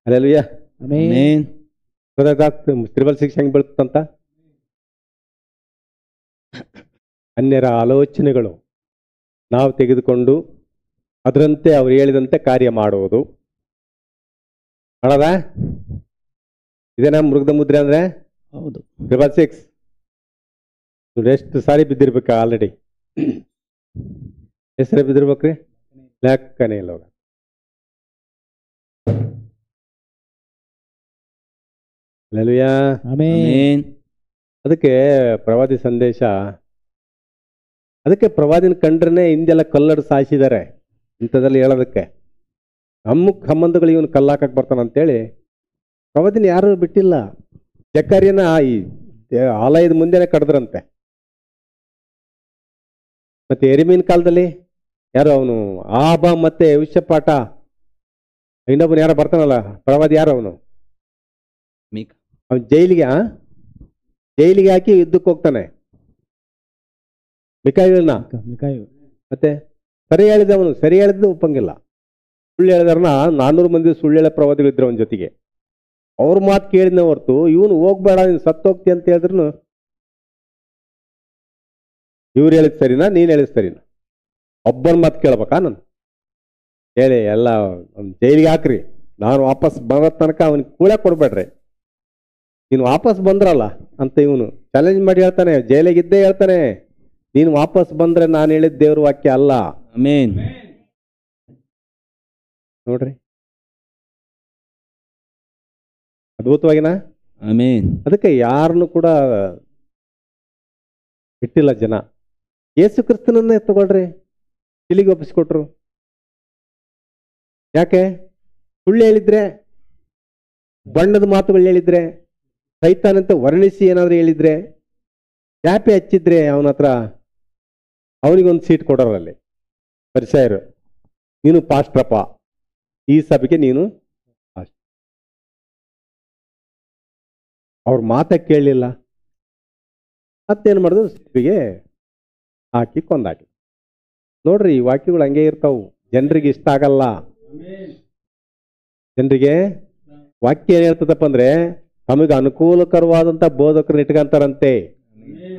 ಅಲ್ಲೆಲುಯ್ಯ. ಆಮೆನ್. ತ್ರಿಬಲ್ 6 ಹೆಂಗ್ ಬೀಳ್ತಂತ? ಅನ್ಯರ ಆಲೋಚನೆಗಳು ನಾವು ತೆಗೆದುಕೊಂಡು ಅದರಂತೆ ಅವ್ರು ಹೇಳಿದಂತೆ ಕಾರ್ಯ ಮಾಡುವುದು. ಮಾಡದ ಇದೇನಾ ಮೃಗದ ಮುದ್ರೆ ಅಂದ್ರೆ? ಹೌದು. ತ್ರಿಬಲ್ 6 ನೋಡಿ ಎಷ್ಟು ಸಾರಿ ಬಿದ್ದಿರ್ಬೇಕ ಆಲ್ರೆಡಿ. ಎಷ್ಟು ಸಾರಿ ಬಿದ್ದಿರ್ಬೇಕ್ರಿ? ಲೆಕ್ಕನೇ ಇಲ್ಲ. ಅಲ್ಲೆಲುಯ್ಯ. ಆಮೆನ್. ಅದಕ್ಕೆ ಪ್ರವಾದಿ ಸಂದೇಶ, ಅದಕ್ಕೆ ಪ್ರವಾದಿನ ಕಂಡ್ರನೆ ಹಿಂದೆಲ್ಲ ಕಲ್ಲಡು ಸಾಯಿಸಿದ್ದಾರೆ ಇಂಥದ್ರಲ್ಲಿ ಹೇಳೋದಕ್ಕೆ. ನಮ್ಮ ಸಂಬಂಧಗಳು ಇವನು ಕಲ್ಲಾಕಕ್ಕೆ ಬರ್ತಾನ ಅಂತೇಳಿ ಪ್ರವಾದಿನ ಯಾರು ಬಿಟ್ಟಿಲ್ಲ. ಜಕ್ಕರಿಯನ್ನ ಈ ಆಲಯದ ಮುಂದೆನೆ ಕಡ್ದ್ರಂತೆ. ಮತ್ತೆ ಎರಿಮೀನ್ ಕಾಲದಲ್ಲಿ ಯಾರು ಅವನು ಆಬ ಮತ್ತೆ ವಿಷಪಾಠ ಇನ್ನೊಬ್ಬನು ಯಾರೋ ಬರ್ತಾನಲ್ಲ ಪ್ರವಾದಿ, ಯಾರು ಅವನು? ಅವನು ಜೈಲಿಗೆ ಹಾಕಿ ಯುದ್ಧಕ್ಕೆ ಹೋಗ್ತಾನೆ. ಮಿಕಾಯಿಲ್ನ ಮತ್ತೆ ಸರಿ ಹೇಳಿದವನು ಸರಿ ಹೇಳಿದ್ದು ಒಪ್ಪಂಗಿಲ್ಲ. ಸುಳ್ಳು ಹೇಳಿದಾರನ 400 ಮಂದಿ ಸುಳ್ಳು ಹೇಳೋ ಪ್ರವಾದಿಗಳು ಇದ್ರು ಅವನ ಜೊತೆಗೆ. ಅವ್ರ ಮಾತು ಕೇಳಿದ್ನ ಹೊರ್ತು ಇವನು ಹೋಗ್ಬೇಡ ನೀನು ಸತ್ತೋಗ್ತಿ ಅಂತ ಹೇಳಿದ್ರು ಇವ್ರು ಹೇಳಿದ್ ಸರಿನಾ ನೀನ್ ಹೇಳಿದ್ ಸರಿನಾ? ಒಬ್ಬನ ಮಾತು ಕೇಳ್ಬೇಕಾ ನಾನು? ಹೇಳಿ ಎಲ್ಲ ಜೈಲಿಗೆ ಹಾಕ್ರಿ, ನಾನು ವಾಪಸ್ ಬರೋ ತನಕ ಅವನಿಗೆ ಕೂಡ ಕೊಡ್ಬೇಡ್ರಿ, ನೀನು ವಾಪಸ್ ಬಂದ್ರಲ್ಲ ಅಂತ ಇವನು ಚಾಲೆಂಜ್ ಮಾಡಿ ಹೇಳ್ತಾನೆ. ಜೈಲಿಗಿದ್ದೇ ಹೇಳ್ತಾನೆ, ನೀನು ವಾಪಸ್ ಬಂದ್ರೆ ನಾನು ಹೇಳಿದ ದೇವ್ರ ವಾಕ್ಯ ಅಲ್ಲ. ಆಮೆನ್. ನೋಡ್ರಿ ಅದ್ಭುತವಾಗಿನ. ಆಮೆನ್. ಅದಕ್ಕೆ ಯಾರನ್ನು ಕೂಡ ಬಿಟ್ಟಿಲ್ಲ ಜನ. ಯೇಸು ಕ್ರಿಸ್ತನನ್ನೇ ತಗೊಳ್ರಿ, ಶಿಲಿಗೆ ಒಪ್ಪಿಸ್ಕೊಟ್ರು. ಯಾಕೆ? ಸುಳ್ಳು ಹೇಳಿದ್ರೆ, ಬಣ್ಣದ ಮಾತುಗಳು ಹೇಳಿದ್ರೆ, ಸೈತಾನಂತ ವರ್ಣಿಸಿ ಏನಾದ್ರು ಹೇಳಿದ್ರೆ, ಚಾಪೆ ಹಚ್ಚಿದ್ರೆ ಅವನ ಹತ್ರ ಅವನಿಗೊಂದು ಸೀಟ್ ಕೊಡೋರಲ್ಲಿ ಪರಿಚಯರು. ನೀನು ಪಾಸ್ಟ್ರಪ್ಪ, ಈ ಸಭೆಗೆ ನೀನು ಪಾಸ್ಟ್. ಅವ್ರ ಮಾತ ಕೇಳಲಿಲ್ಲ. ಮತ್ತೇನು ಮಾಡಿದ್ರು? ಸಭೆಗೆ ಹಾಕಿ ಕೊಂದಾಕಿ. ನೋಡ್ರಿ, ಈ ವಾಕ್ಯಗಳು ಹಂಗೆ ಇರ್ತಾವು. ಜನರಿಗೆ ಇಷ್ಟ ಆಗಲ್ಲ. ಜನರಿಗೆ ವಾಕ್ಯ ಏನ್ ಹೇಳ್ತದಪ್ಪ ಅಂದ್ರೆ, ತಮಗೆ ಅನುಕೂಲಕರವಾದಂತ ಬೋಧಕರನ್ನ ಇಟ್ಕೊಂತಾರಂತೆ.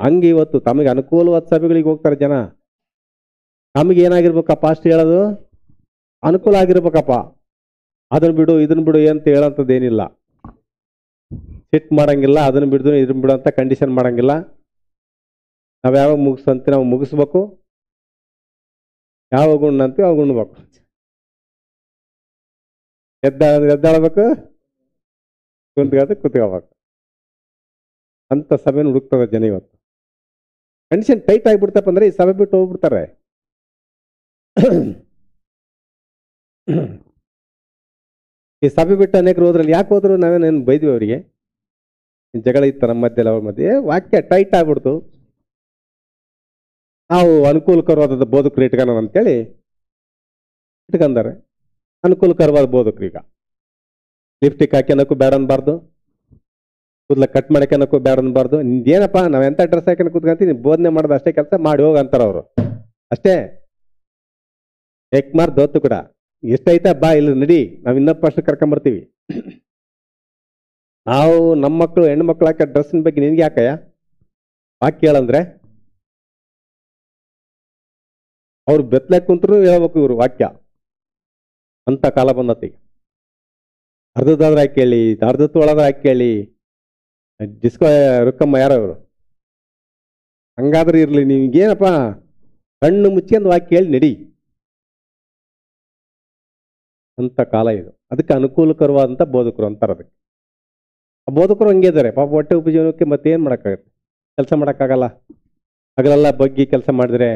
ಹಂಗೆ ಇವತ್ತು ತಮಗೆ ಅನುಕೂಲವಾದ ಸಭೆಗಳಿಗೆ ಹೋಗ್ತಾರೆ ಜನ. ತಮಗೆ ಏನಾಗಿರ್ಬೇಕಪ್ಪ ಅಷ್ಟು ಹೇಳೋದು? ಅನುಕೂಲ ಆಗಿರ್ಬೇಕಪ್ಪ. ಅದನ್ನ ಬಿಡು ಇದನ್ನ ಬಿಡು ಅಂತ ಹೇಳೋಂಥದ್ದು ಏನಿಲ್ಲ. ಸಿಟ್ ಮಾಡಂಗಿಲ್ಲ, ಅದನ್ನ ಬಿಡು ಇದನ್ನ ಬಿಡು ಅಂತ ಕಂಡೀಷನ್ ಮಾಡಂಗಿಲ್ಲ. ನಾವ್ ಯಾವಾಗ ಮುಗಿಸಂತೆ ನಾವು ಮುಗಿಸ್ಬೇಕು, ಯಾವಾಗ ಉಣ್ಣಂತೀವಿ ಅವಾಗ ಉಣ್ಬೇಕು. ಎದ್ದಾಳ್ಬೇಕು, ಕುತ್ಕೋಬೇಕು ಅಂತ ಸಭೆನ ಹುಡುಕ್ತದ ಜನ ಇವತ್ತು. ಕಂಡೀಷನ್ ಟೈಟ್ ಆಗಿಬಿಡ್ತಪ್ಪ ಅಂದ್ರೆ ಈ ಸಭೆ ಬಿಟ್ಟು ಹೋಗ್ಬಿಡ್ತಾರೆ. ಈ ಸಭೆ ಬಿಟ್ಟು ಅನೇಕರು ಹೋದ್ರಲ್ಲಿ. ಯಾಕೆ ಹೋದ್ರು? ನಾವೇನೇನು ಬೈದ್ವಿ ಅವರಿಗೆ? ಜಗಳ ಇತ್ತು ನಮ್ಮ ಮಧ್ಯೆ, ಅವ್ರ ಮಧ್ಯೆ. ವಾಕ್ಯ ಟೈಟ್ ಆಗ್ಬಿಡ್ತು. ನಾವು ಅನುಕೂಲಕರವಾದ ಬೋಧಕರು ಇಟ್ಕೊಳ್ಳೋಣ ಅಂತೇಳಿ ಇಟ್ಕೊಂಡಾರೆ. ಅನುಕೂಲಕರವಾದ ಬೋಧಕರು ಈಗ ಲಿಫ್ಟಿಕ್ ಹಾಕಿ ಅನ್ನೋಕ್ಕೂ ಬೇಡ ಅನ್ಬಾರ್ದು, ಕೂದಲ ಕಟ್ ಮಾಡಕ್ಕೆ ಅನ್ನೋಕ್ಕೂ ಬೇಡ ಅನ್ಬಾರ್ದು. ಏನಪ್ಪ ನಾವ್ ಎಂತ ಡ್ರೆಸ್ ಹಾಕಿ ಕೂತ್ಕೊಂತೀವಿ, ಬೋಧನೆ ಮಾಡೋದು ಅಷ್ಟೇ ಕೆಲಸ ಮಾಡಿ ಹೋಗ ಅಂತಾರ ಅವರು. ಅಷ್ಟೇ ಏಕ್ ದೋತು ಕೂಡ ಎಷ್ಟೈತಾ ಬಾ ಇಲ್ಲಿ ನಡಿ, ನಾವ್ ಇನ್ನೊಬ್ಬ ಅಷ್ಟು ಕರ್ಕೊಂಬರ್ತೀವಿ. ನಾವು ನಮ್ಮ ಮಕ್ಕಳು ಹೆಣ್ಣು ಮಕ್ಕಳು ಹಾಕೋ ಡ್ರೆಸ್ಸಿನ ಬಗ್ಗೆ ನಿನ್ಗೆ ಯಾಕಯ್ಯ ವಾಕ್ಯ ಹೇಳಂದ್ರೆ? ಅವ್ರು ಬೆತ್ತಲಾಕ್ ಕುಂತ್ರು ಹೇಳ್ಬೇಕು ಇವ್ರು ವಾಕ್ಯ. ಅಂತ ಕಾಲ ಬಂದತಿ. ಅರ್ಧದಾದ್ರೆ ಹಾಕಿ ಹೇಳಿ, ಅರ್ಧತ್ತು ಒಳದ್ರೆ ಹಾಕಿ ಹೇಳಿ. ಡಿಸ್ಕೋ ರುಕ್ಕಮ್ಮ ಯಾರೋ ಇವರು. ಹಂಗಾದ್ರೆ ಇರ್ಲಿ, ನಿಮ್ಗೇನಪ್ಪ ಕಣ್ಣು ಮುಚ್ಕೊಂಡು ವಾಕ್ಯ ಹೇಳಿ ನಡಿ ಅಂತ ಕಾಲ ಇದು. ಅದಕ್ಕೆ ಅನುಕೂಲಕರವಾದಂಥ ಬೋಧಕರು ಅಂತಾರೆ. ಅದಕ್ಕೆ ಆ ಬೋಧಕರು ಹಂಗೆ ಇದ್ದಾರೆ ಪಾಪ. ಹೊಟ್ಟೆ ಉಪಜೀವನಕ್ಕೆ ಮತ್ತೇನು ಮಾಡೋಕ್ಕಾಗತ್ತೆ? ಕೆಲಸ ಮಾಡೋಕ್ಕಾಗಲ್ಲ. ಹಗಲೆಲ್ಲ ಬಗ್ಗಿ ಕೆಲಸ ಮಾಡಿದ್ರೆ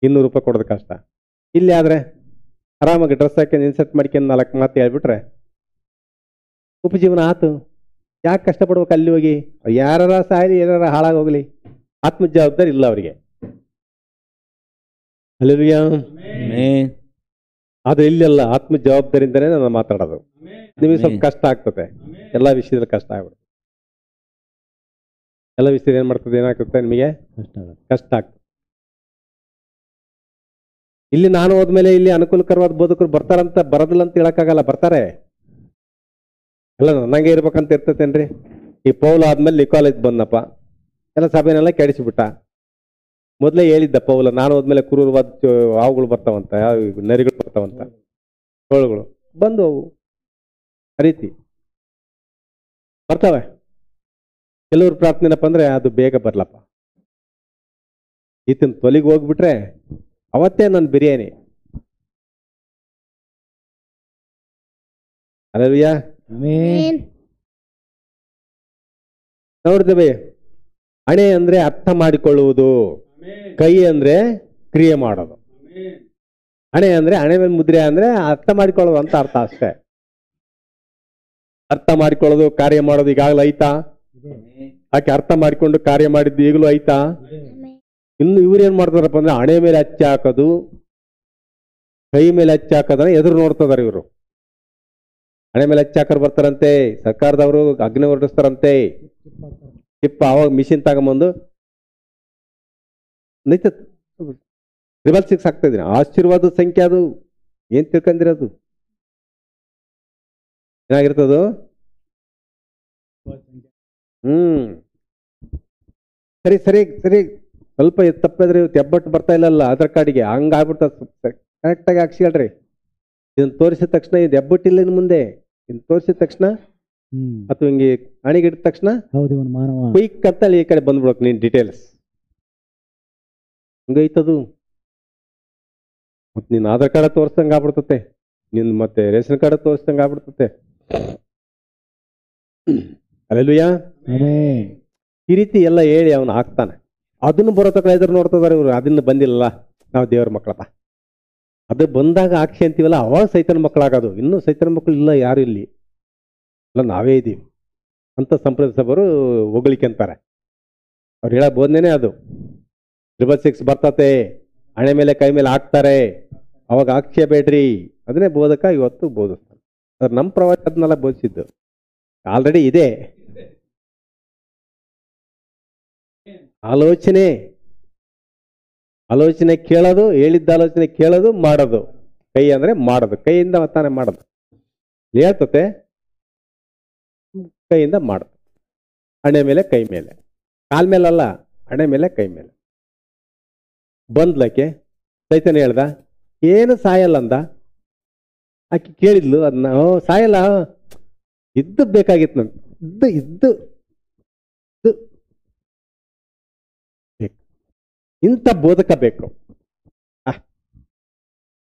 200 ರೂಪಾಯಿ ಕೊಡೋದು ಕಷ್ಟ. ಇಲ್ಲಿ ಆದರೆ ಆರಾಮಾಗಿ ಡ್ರೆಸ್ ಹಾಕಿ ಇನ್ಸರ್ಟ್ ಮಾಡ್ಕೊಂಡು 4 ಮಾತು ಹೇಳ್ಬಿಟ್ರೆ ಉಪಜೀವನ ಆತು. ಯಾಕೆ ಕಷ್ಟಪಡ್ಬೇಕು? ಅಲ್ಲಿ ಹೋಗಿ ಯಾರ ಸಾಯಲಿ, ಏನಾರ ಹಾಳಾಗೋಗ್ಲಿ, ಆತ್ಮಜವಾಬ್ದಾರಿ ಇಲ್ಲ ಅವರಿಗೆ. ಅಲ್ಲಿಯ ಆದ್ರೆ ಇಲ್ಲೆಲ್ಲ ಆತ್ಮ ಜವಾಬ್ದಾರಿಯಿಂದನೇ ನಾನು ಮಾತಾಡೋದು. ನಿಮಗೆ ಸ್ವಲ್ಪ ಕಷ್ಟ ಆಗ್ತದೆ, ಎಲ್ಲ ವಿಷಯದಲ್ಲಿ ಕಷ್ಟ ಆಗ್ಬಿಡುತ್ತೆ. ಎಲ್ಲ ವಿಷಯದಲ್ಲಿ ಏನ್ ಮಾಡ್ತದೆ, ಏನಾಗ್ತದೆ ನಿಮಗೆ ಕಷ್ಟ ಆಗ್ತದೆ. ಇಲ್ಲಿ ನಾನು ಹೋದ್ಮೇಲೆ ಇಲ್ಲಿ ಅನುಕೂಲಕರವಾದ ಬೋಧಕರು ಬರ್ತಾರಂತ ಬರೋದಿಲ್ಲ ಅಂತ ಹೇಳಕ್ಕಾಗಲ್ಲ, ಬರ್ತಾರೆ. ಎಲ್ಲ ನನಗೆ ಇರ್ಬೇಕಂತ ಇರ್ತೈತೇನ್ರಿ? ಈ ಪೌಲ್ ಆದ್ಮೇಲೆ ನಿಕೋಲೈಸ್ ಬಂದಪ್ಪ, ಎಲ್ಲ ಸಭೆನೆಲ್ಲ ಕೆಡಿಸಿಬಿಟ್ಟ. ಮೊದಲೇ ಹೇಳಿದ್ದ ಪೌಲ, ನಾನು ಹೋದ್ಮೇಲೆ ಕ್ರೂರವಾದ ಹಾವುಗಳು ಬರ್ತಾವಂತ, ನರಿಗಳು ಬರ್ತಾವಂತ, ತೋಳುಗಳು ಬಂದು ಅವು ಆ ರೀತಿ ಬರ್ತಾವೆ. ಕೆಲವ್ರು ಪ್ರಾರ್ಥನೆನಪ್ಪ ಅಂದ್ರೆ ಅದು ಬೇಗ ಬರ್ಲಪ್ಪ, ಈತನ ತೊಲಿಗೆ ಹೋಗ್ಬಿಟ್ರೆ ಅವತ್ತೇ ನನ್ನ ಬಿರಿಯಾನಿ. ಅಲ್ಲಲ್ವಿಯಾ? ನೋಡ್ತೇವೆ, ಹಣೆ ಅಂದ್ರೆ ಅರ್ಥ ಮಾಡಿಕೊಳ್ಳುವುದು, ಕೈ ಅಂದ್ರೆ ಕ್ರಿಯೆ ಮಾಡೋದು. ಹಣೆ ಅಂದ್ರೆ ಹಣೆ ಮೇಲೆ ಮುದ್ರೆ ಅಂದ್ರೆ ಅರ್ಥ ಮಾಡಿಕೊಳ್ಳೋದು ಅಂತ ಅರ್ಥ ಅಷ್ಟೇ. ಅರ್ಥ ಮಾಡಿಕೊಳ್ಳೋದು, ಕಾರ್ಯ ಮಾಡೋದು ಈಗಾಗಲೇ ಐತಾ? ಆಕೆ ಅರ್ಥ ಮಾಡಿಕೊಂಡು ಕಾರ್ಯ ಮಾಡಿದ್ದು ಈಗಲೂ ಐತಾ? ಇನ್ನು ಇವ್ರು ಏನ್ ಮಾಡ್ತಾರಪ್ಪ ಅಂದ್ರೆ ಹಣೆ ಮೇಲೆ ಹಚ್ಚಿ ಹಾಕೋದು, ಕೈ ಮೇಲೆ ಹಚ್ಚಿ ಹಾಕೋದ್ರೆ ಎದುರು ನೋಡ್ತದಾರೆ ಇವರು. ಹಣೆ ಮೇಲೆ ಹಚ್ಚಿ ಹಾಕರ್ ಬರ್ತಾರಂತೆ, ಸರ್ಕಾರದವರು ಅಗ್ನಿ ಹೊರಡಿಸ್ತಾರಂತೆ. ಚಿಪ್ಪ ಅವಾಗ ಮಿಷಿನ್ ತಗೊಂಬಂದು ನಿತ್ಯ 666 ಆಗ್ತಾ ಇದೀನಿ. ಆಶೀರ್ವಾದ ಸಂಖ್ಯೆ ಅದು. ಏನ್ ತಿಳ್ಕೊಂಡಿರೋದು? ಏನಾಗಿರ್ತದು? ಸರಿ ಸರಿ ಸರಿ, ಸ್ವಲ್ಪ ತಪ್ಪಿದ್ರೆ ತೆಬ್ಬಟ್ಟು ಬರ್ತಾ ಇಲ್ಲಲ್ಲ ಆಧಾರ್ ಕಾರ್ಡಿಗೆ, ಹಂಗಾಗ್ಬಿಡ್ತ. ಕರೆಕ್ಟಾಗಿ ಹಾಕ್ಸಿಳ್ರಿ. ಇದನ್ನ ತೋರಿಸಿದ ತಕ್ಷಣ ಇದು ಹೆಬ್ಬಟ್ಟಿಲ್ಲ ಇನ್ನು ಮುಂದೆ. ಇದನ್ನ ತೋರಿಸಿದ ತಕ್ಷಣ ಅಥವಾ ಹಿಂಗೆ ಹಣಿಗಿಡಿದ ತಕ್ಷಣ ಕ್ವಿಕ್ ಅಂತ ಈ ಕಡೆ ಬಂದ್ಬಿಡಕ್ ನೀನ್ ಡೀಟೇಲ್ಸ್. ಹಂಗೈತದು. ಮತ್ ನೀನ್ ಆಧಾರ್ ಕಾರ್ಡ್ ತೋರಿಸ್ದಂಗ ಆಗ್ಬಿಡ್ತತೆ, ನಿನ್ ಮತ್ತೆ ರೇಷನ್ ಕಾರ್ಡ್ ತೋರಿಸ್ದಂಗ ಆಗ್ಬಿಡ್ತತೆ. ಅಲ್ಲೆಲ್ಲೂಯಾ? ಈ ರೀತಿ ಎಲ್ಲ ಹೇಳಿ ಅವನು ಹಾಕ್ತಾನೆ. ಅದನ್ನು ಬರೋತಕ್ಕ ಎದುರು ನೋಡ್ತಿದಾರೆ ಇವರು. ಅದನ್ನು ಬಂದಿಲ್ಲ, ನಾವು ದೇವ್ರ ಮಕ್ಕಳಪ್ಪ. ಅದು ಬಂದಾಗ ಆಕ್ಷಿ ಅಂತೀವಲ್ಲ, ಅವಾಗ ಸೈತನ ಮಕ್ಕಳಾಗೋದು. ಇನ್ನೂ ಸೈತನ ಮಕ್ಕಳು ಇಲ್ಲ ಯಾರು ಇಲ್ಲಿ, ಇಲ್ಲ ನಾವೇ ಇದ್ದೀವಿ ಅಂತ ಸಂಪ್ರದಾಯ ಸಭರು ಹೊಗಳಿಕೆ ಅಂತಾರೆ. ಅವ್ರು ಹೇಳೋ ಬೋಧನೆ ಅದು. 666 ಬರ್ತತೆ, ಹಣೆ ಮೇಲೆ ಕೈ ಮೇಲೆ ಹಾಕ್ತಾರೆ, ಅವಾಗ ಆಕ್ಷೆ ಬೇಡ್ರಿ. ಅದನ್ನೇ ಬೋಧಕ ಇವತ್ತು ಬೋಧಿಸ್ತಾನೆ. ಅದ್ರ ನಮ್ಮ ಪ್ರವಾಸ ಅದನ್ನೆಲ್ಲ ಬೋಧಿಸಿದ್ದು ಆಲ್ರೆಡಿ ಇದೆ. ಆಲೋಚನೆ ಕೇಳೋದು, ಹೇಳಿದ್ದ ಆಲೋಚನೆ ಕೇಳೋದು, ಮಾಡೋದು. ಕೈ ಅಂದ್ರೆ ಮಾಡೋದು, ಕೈಯಿಂದ ತಾನೇ ಮಾಡೋದು. ಹೇಳ್ತತೆ ಕೈಯಿಂದ ಮಾಡೋದು. ಹಣೆ ಮೇಲೆ ಕೈ ಮೇಲೆ, ಕಾಲ್ ಮೇಲಲ್ಲ, ಹಣೆ ಮೇಲೆ ಕೈ ಮೇಲೆ. ಬಂದ್ಲಕ್ಕೆ ಸೈತನ್ಯ ಹೇಳ್ದ, ಏನು ಸಾಯಲ್ಲ ಅಂದ. ಆಕೆ ಕೇಳಿದ್ಲು ಅದನ್ನ, ಸಾಯಲ್ಲ, ಇದ್ದು ಬೇಕಾಗಿತ್ತು ನನ್ಗೆ, ಇದ್ದು ಇಂಥ ಬೋಧಕ ಬೇಕು.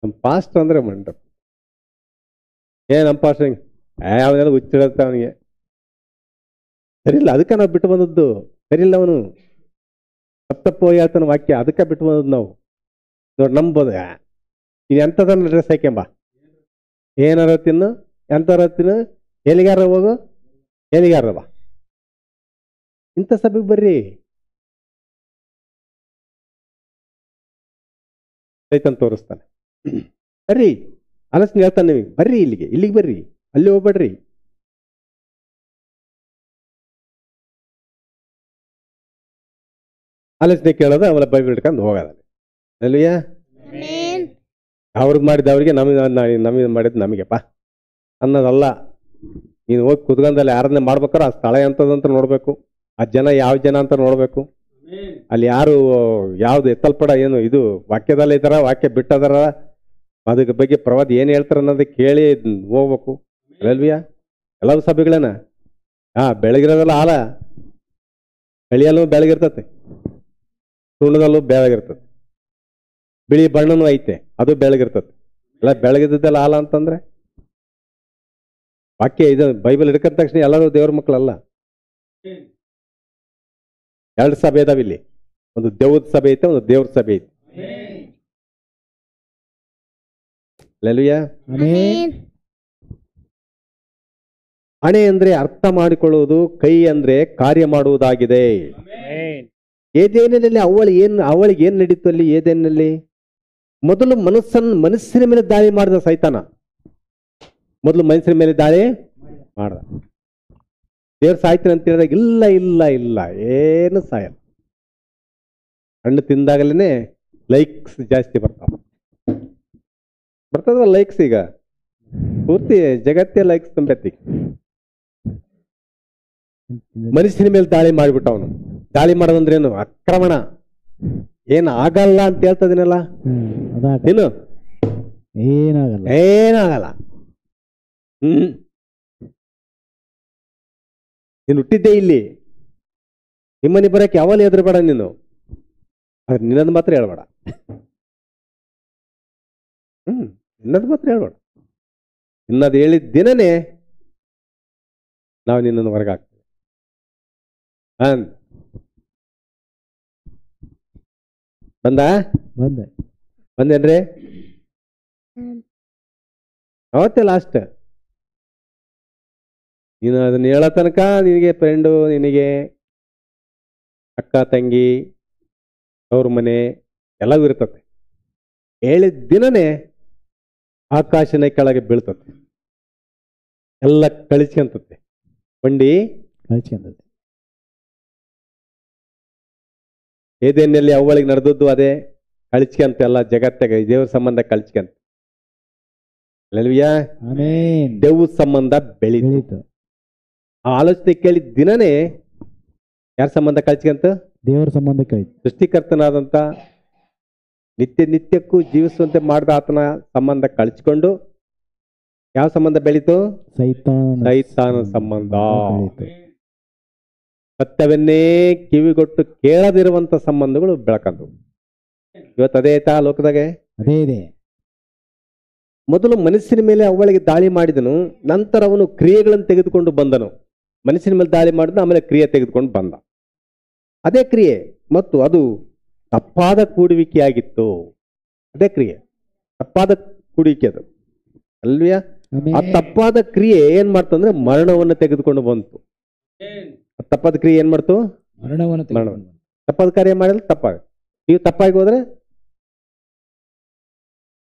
ನಮ್ಮ ಪಾಸ್ಟ್ ಅಂದ್ರೆ ಮಂಡ ನಮ್ಮ ಪಾಸ್ಟ್ ಅವನೆಲ್ಲ ಹುಚ್ಚಿಡತ್ತ, ಅವನಿಗೆ ಸರಿಯಿಲ್ಲ, ಅದಕ್ಕೆ ನಾವು ಬಿಟ್ಟು ಬಂದದ್ದು. ಸರಿಯಿಲ್ಲ, ಅವನು ತಪ್ಪು ಹೇಳ್ತಾನ ವಾಕ್ಯ, ಅದಕ್ಕೆ ಬಿಟ್ಟು ಬಂದದ್ದು ನಾವು. ನೋಡಿ ನಂಬೋದು, ಇದು ಎಂಥದನ್ನ ಡ್ರೆಸ್ ಹಾಕ್ಯಂಬ, ಏನಾರ ತಿನ್ನು, ಎಂಥವ್ರ ತಿನ್ನು, ಎಲ್ಲಿಗಾರ ಹೋಗು, ಎಲ್ಲಿಗಾರ ಬಾ, ಇಂಥ ಸಭೆಗೆ ಬರ್ರಿ. ಸೈತನ್ ತೋರಿಸ್ತಾನೆ, ಬರ್ರಿ ಆಲೋಚನೆ ಹೇಳ್ತಾನೆ ನಿಮಗೆ, ಬರ್ರಿ ಇಲ್ಲಿಗೆ ಬರ್ರಿ, ಅಲ್ಲಿ ಹೋಗ್ಬೇಡ್ರಿ. ಆಲೋಚನೆ ಕೇಳೋದು, ಆಮೇಲೆ ಬೈಬಲ್ ಇಟ್ಕೊಂಡು ಹೋಗೋದ. ಅಲ್ವಯ್ಯ, ಅವ್ರದ್ದು ಮಾಡಿದ ಅವ್ರಿಗೆ, ನಮಗೆ ಮಾಡಿದ್ದು ನಮಗೆಪ್ಪ ಅನ್ನೋದಲ್ಲ. ನೀನು ಹೋಗಿ ಕುತ್ಕೊಂಡಲ್ಲಿ ಯಾರನ್ನೇ ಮಾಡ್ಬೇಕಾದ್ರೆ ಆ ಸ್ಥಳ ಎಂಥದಂತ ನೋಡ್ಬೇಕು, ಆ ಜನ ಯಾವ ಜನ ಅಂತ ನೋಡ್ಬೇಕು, ಅಲ್ಲಿ ಯಾರು ಯಾವ್ದು ಎತ್ತಲ್ಪಡ ಏನು ಇದು ವಾಕ್ಯದಲ್ಲ ಇದ್ದಾರ, ವಾಕ್ಯ ಬಿಟ್ಟದಾರ, ಅದಕ್ಕೆ ಬಗ್ಗೆ ಪ್ರವಾದಿ ಏನು ಹೇಳ್ತಾರ ಅನ್ನೋದು ಕೇಳಿ ಹೋಗ್ಬೇಕು. ಅಲ್ವಿಯಾ, ಎಲ್ಲರೂ ಸಭೆಗಳೇನ ಬೆಳಗಿರೋದಲ್ಲ, ಹಾಲ ಬೆಳೆಯಲ್ಲೂ ಬೆಳಗಿರ್ತತೆ, ಸುಣ್ಣದಲ್ಲೂ ಬೆಳಗಿರ್ತದೆ, ಬಿಳಿ ಬಣ್ಣನೂ ಐತೆ, ಅದು ಬೆಳಗಿರ್ತದೆ. ಎಲ್ಲ ಬೆಳಗಿದ್ದಲ್ಲ ಹಾಲ ಅಂತಂದ್ರೆ ವಾಕ್ಯ ಇದು. ಬೈಬಲ್ ಹಿಡ್ಕೊಂಡ ತಕ್ಷಣ ಎಲ್ಲರೂ ದೇವ್ರ ಮಕ್ಕಳಲ್ಲ. 2 ಸಭೆ ಇದಾವೆ ಇಲ್ಲಿ, ಒಂದು ದೇವ್ರ ಸಭೆ ಐತೆ, ಒಂದು ದೇವ್ರ ಸಭೆ ಐತೆ. ಹಲ್ಲೆಲೂಯಾ. ಹಣೆ ಅಂದ್ರೆ ಅರ್ಥ ಮಾಡಿಕೊಳ್ಳುವುದು, ಕೈ ಅಂದ್ರೆ ಕಾರ್ಯ ಮಾಡುವುದಾಗಿದೆ. ಏದೇನಲ್ಲಿ ಅವಳಿಗೆ ಏನ್ ನಡೀತು ಅಲ್ಲಿ ಏದೇನಲ್ಲಿ? ಮೊದಲು ಮನಸ್ಸಿನ ಮೇಲೆ ದಾಳಿ ಮಾಡಿದ ಸೈತಾನ. ಮೊದಲು ಮನುಷ್ಯನ ಮೇಲೆ ದಾಳಿ ಮಾಡ್ದ. ದೇವ್ರು ಸಾಯ್ತಾನೆ ಅಂತ ಹೇಳಿದಾಗ ಇಲ್ಲ ಇಲ್ಲ ಇಲ್ಲ, ಏನು ಸಾಯಲ್ಲ. ಹಣ್ಣು ತಿಂದಾಗಲೇ ಲೈಕ್ಸ್ ಜಾಸ್ತಿ ಬರ್ತದ ಲೈಕ್ಸ್. ಈಗ ಪೂರ್ತಿ ಜಗತ್ತೇ ಲೈಕ್ಸ್ ತುಂಬೈತಿ. ಮನುಷ್ಯನ ಮೇಲೆ ದಾಳಿ ಮಾಡಿಬಿಟ್ಟ ಅವನು. ದಾಳಿ ಮಾಡೋದಂದ್ರೇನು? ಆಕ್ರಮಣ. ಏನ್ ಆಗಲ್ಲ ಅಂತ ಹೇಳ್ತದಿನಲ್ಲ, ಏನು ಏನಾಗಲ್ಲ. ನೀನು ಹುಟ್ಟಿದ್ದೆ ಇಲ್ಲಿ, ನಿಮ್ಮನೆ ಬರಕ್ಕೆ ಯಾವಲ್ಲಿ ಹೆದರ್ಬೇಡ ನೀನು. ಆದ್ರೆ ನಿನ್ನದು ಮಾತ್ರ ಹೇಳ್ಬೇಡ. ನಿನ್ನದು ಮಾತ್ರ ಹೇಳ್ಬೇಡ. ನಿನ್ನದು ಹೇಳಿದ ದಿನನೇ ನಾವು ನಿನ್ನನ್ನು ಹೊರಗಾಕ್ತೇವೆ. ಬಂದೇನ್ರಿ? ಅವತ್ತೇ ಲಾಸ್ಟ್. ನೀನು ಅದನ್ನ ಹೇಳೋ ತನಕ ನಿನಗೆ ಫ್ರೆಂಡು, ನಿನಗೆ ಅಕ್ಕ ತಂಗಿ, ಅವ್ರ ಮನೆ ಎಲ್ಲವೂ ಇರ್ತತೆ. ಹೇಳಿದ ದಿನನೇ ಆಕಾಶನೇ ಕೆಳಗೆ ಬೀಳ್ತತೆ, ಎಲ್ಲ ಕಳಿಸ್ಕೊಂತತೆ, ಬಂಡಿ ಕಳಿಸ್ಕೊಂತತೆ. ಏದೇನಲ್ಲಿ ಅವಳಿಗೆ ನಡೆದದ್ದು ಅದೇ ಕಳಿಸ್ಕೊಂತ, ಎಲ್ಲ ಜಗತ್ತಾಗ ದೇವ್ರ ಸಂಬಂಧ ಕಳಿಸ್ಕೊಂತ. ದೇವ್ರ ಸಂಬಂಧ ಬೆಳೀತು. ಆ ಆಲೋಚನೆ ಕೇಳಿದ ದಿನನೇ ಯಾರ ಸಂಬಂಧ ಕಳಿಸ್ಕೊಂತ? ದೇವರ ಸಂಬಂಧ ಕಳಿತು. ಸೃಷ್ಟಿಕರ್ತನಾದಂತ ನಿತ್ಯಕ್ಕೂ ಜೀವಿಸುವಂತೆ ಮಾಡಿದ ಆತನ ಸಂಬಂಧ ಕಳಿಸ್ಕೊಂಡು ಯಾವ ಸಂಬಂಧ ಬೆಳೀತು? ಸೈತಾನ ಸಂಬಂಧ. ಸತ್ಯವನ್ನೇ ಕಿವಿಗೊಟ್ಟು ಕೇಳದಿರುವಂತ ಸಂಬಂಧಗಳು ಬೆಳಕಂದು. ಇವತ್ತು ಅದೇ ಐತಾ ಲೋಕದಾಗೆ? ಅದೇ ಇದೆ. ಮೊದಲು ಮನಸ್ಸಿನ ಮೇಲೆ ಅವಳಿಗೆ ದಾಳಿ ಮಾಡಿದನು, ನಂತರ ಅವನು ಕ್ರಿಯೆಗಳನ್ನು ತೆಗೆದುಕೊಂಡು ಬಂದನು. ಮನಸ್ಸಿನ ಮೇಲೆ ದಾಳಿ ಮಾಡಿದ, ಆಮೇಲೆ ಕ್ರಿಯೆ ತೆಗೆದುಕೊಂಡು ಬಂದ. ಅದೇ ಕ್ರಿಯೆ ಮತ್ತು ಅದು ತಪ್ಪಾದ ಕೂಡುವಿಕೆಯಾಗಿತ್ತು. ಅದೇ ಕ್ರಿಯೆ, ತಪ್ಪಾದ ಕೂಡುವಿಕೆ ಅದು ಅಲ್ವಿಯಾ. ಆ ತಪ್ಪಾದ ಕ್ರಿಯೆ ಏನ್ ಮಾಡ್ತಂದ್ರೆ ಮರಣವನ್ನು ತೆಗೆದುಕೊಂಡು ಬಂತು. ಆ ತಪ್ಪಾದ ಕ್ರಿಯೆ ಏನ್ ಮಾಡ್ತು? ಮರಣವನ್ನು. ತಪ್ಪಾದ ಕಾರ್ಯ ಮಾಡಿದ್ರೆ ತಪ್ಪಾಗ, ನೀವು ತಪ್ಪಾಗಿ ಹೋದ್ರೆ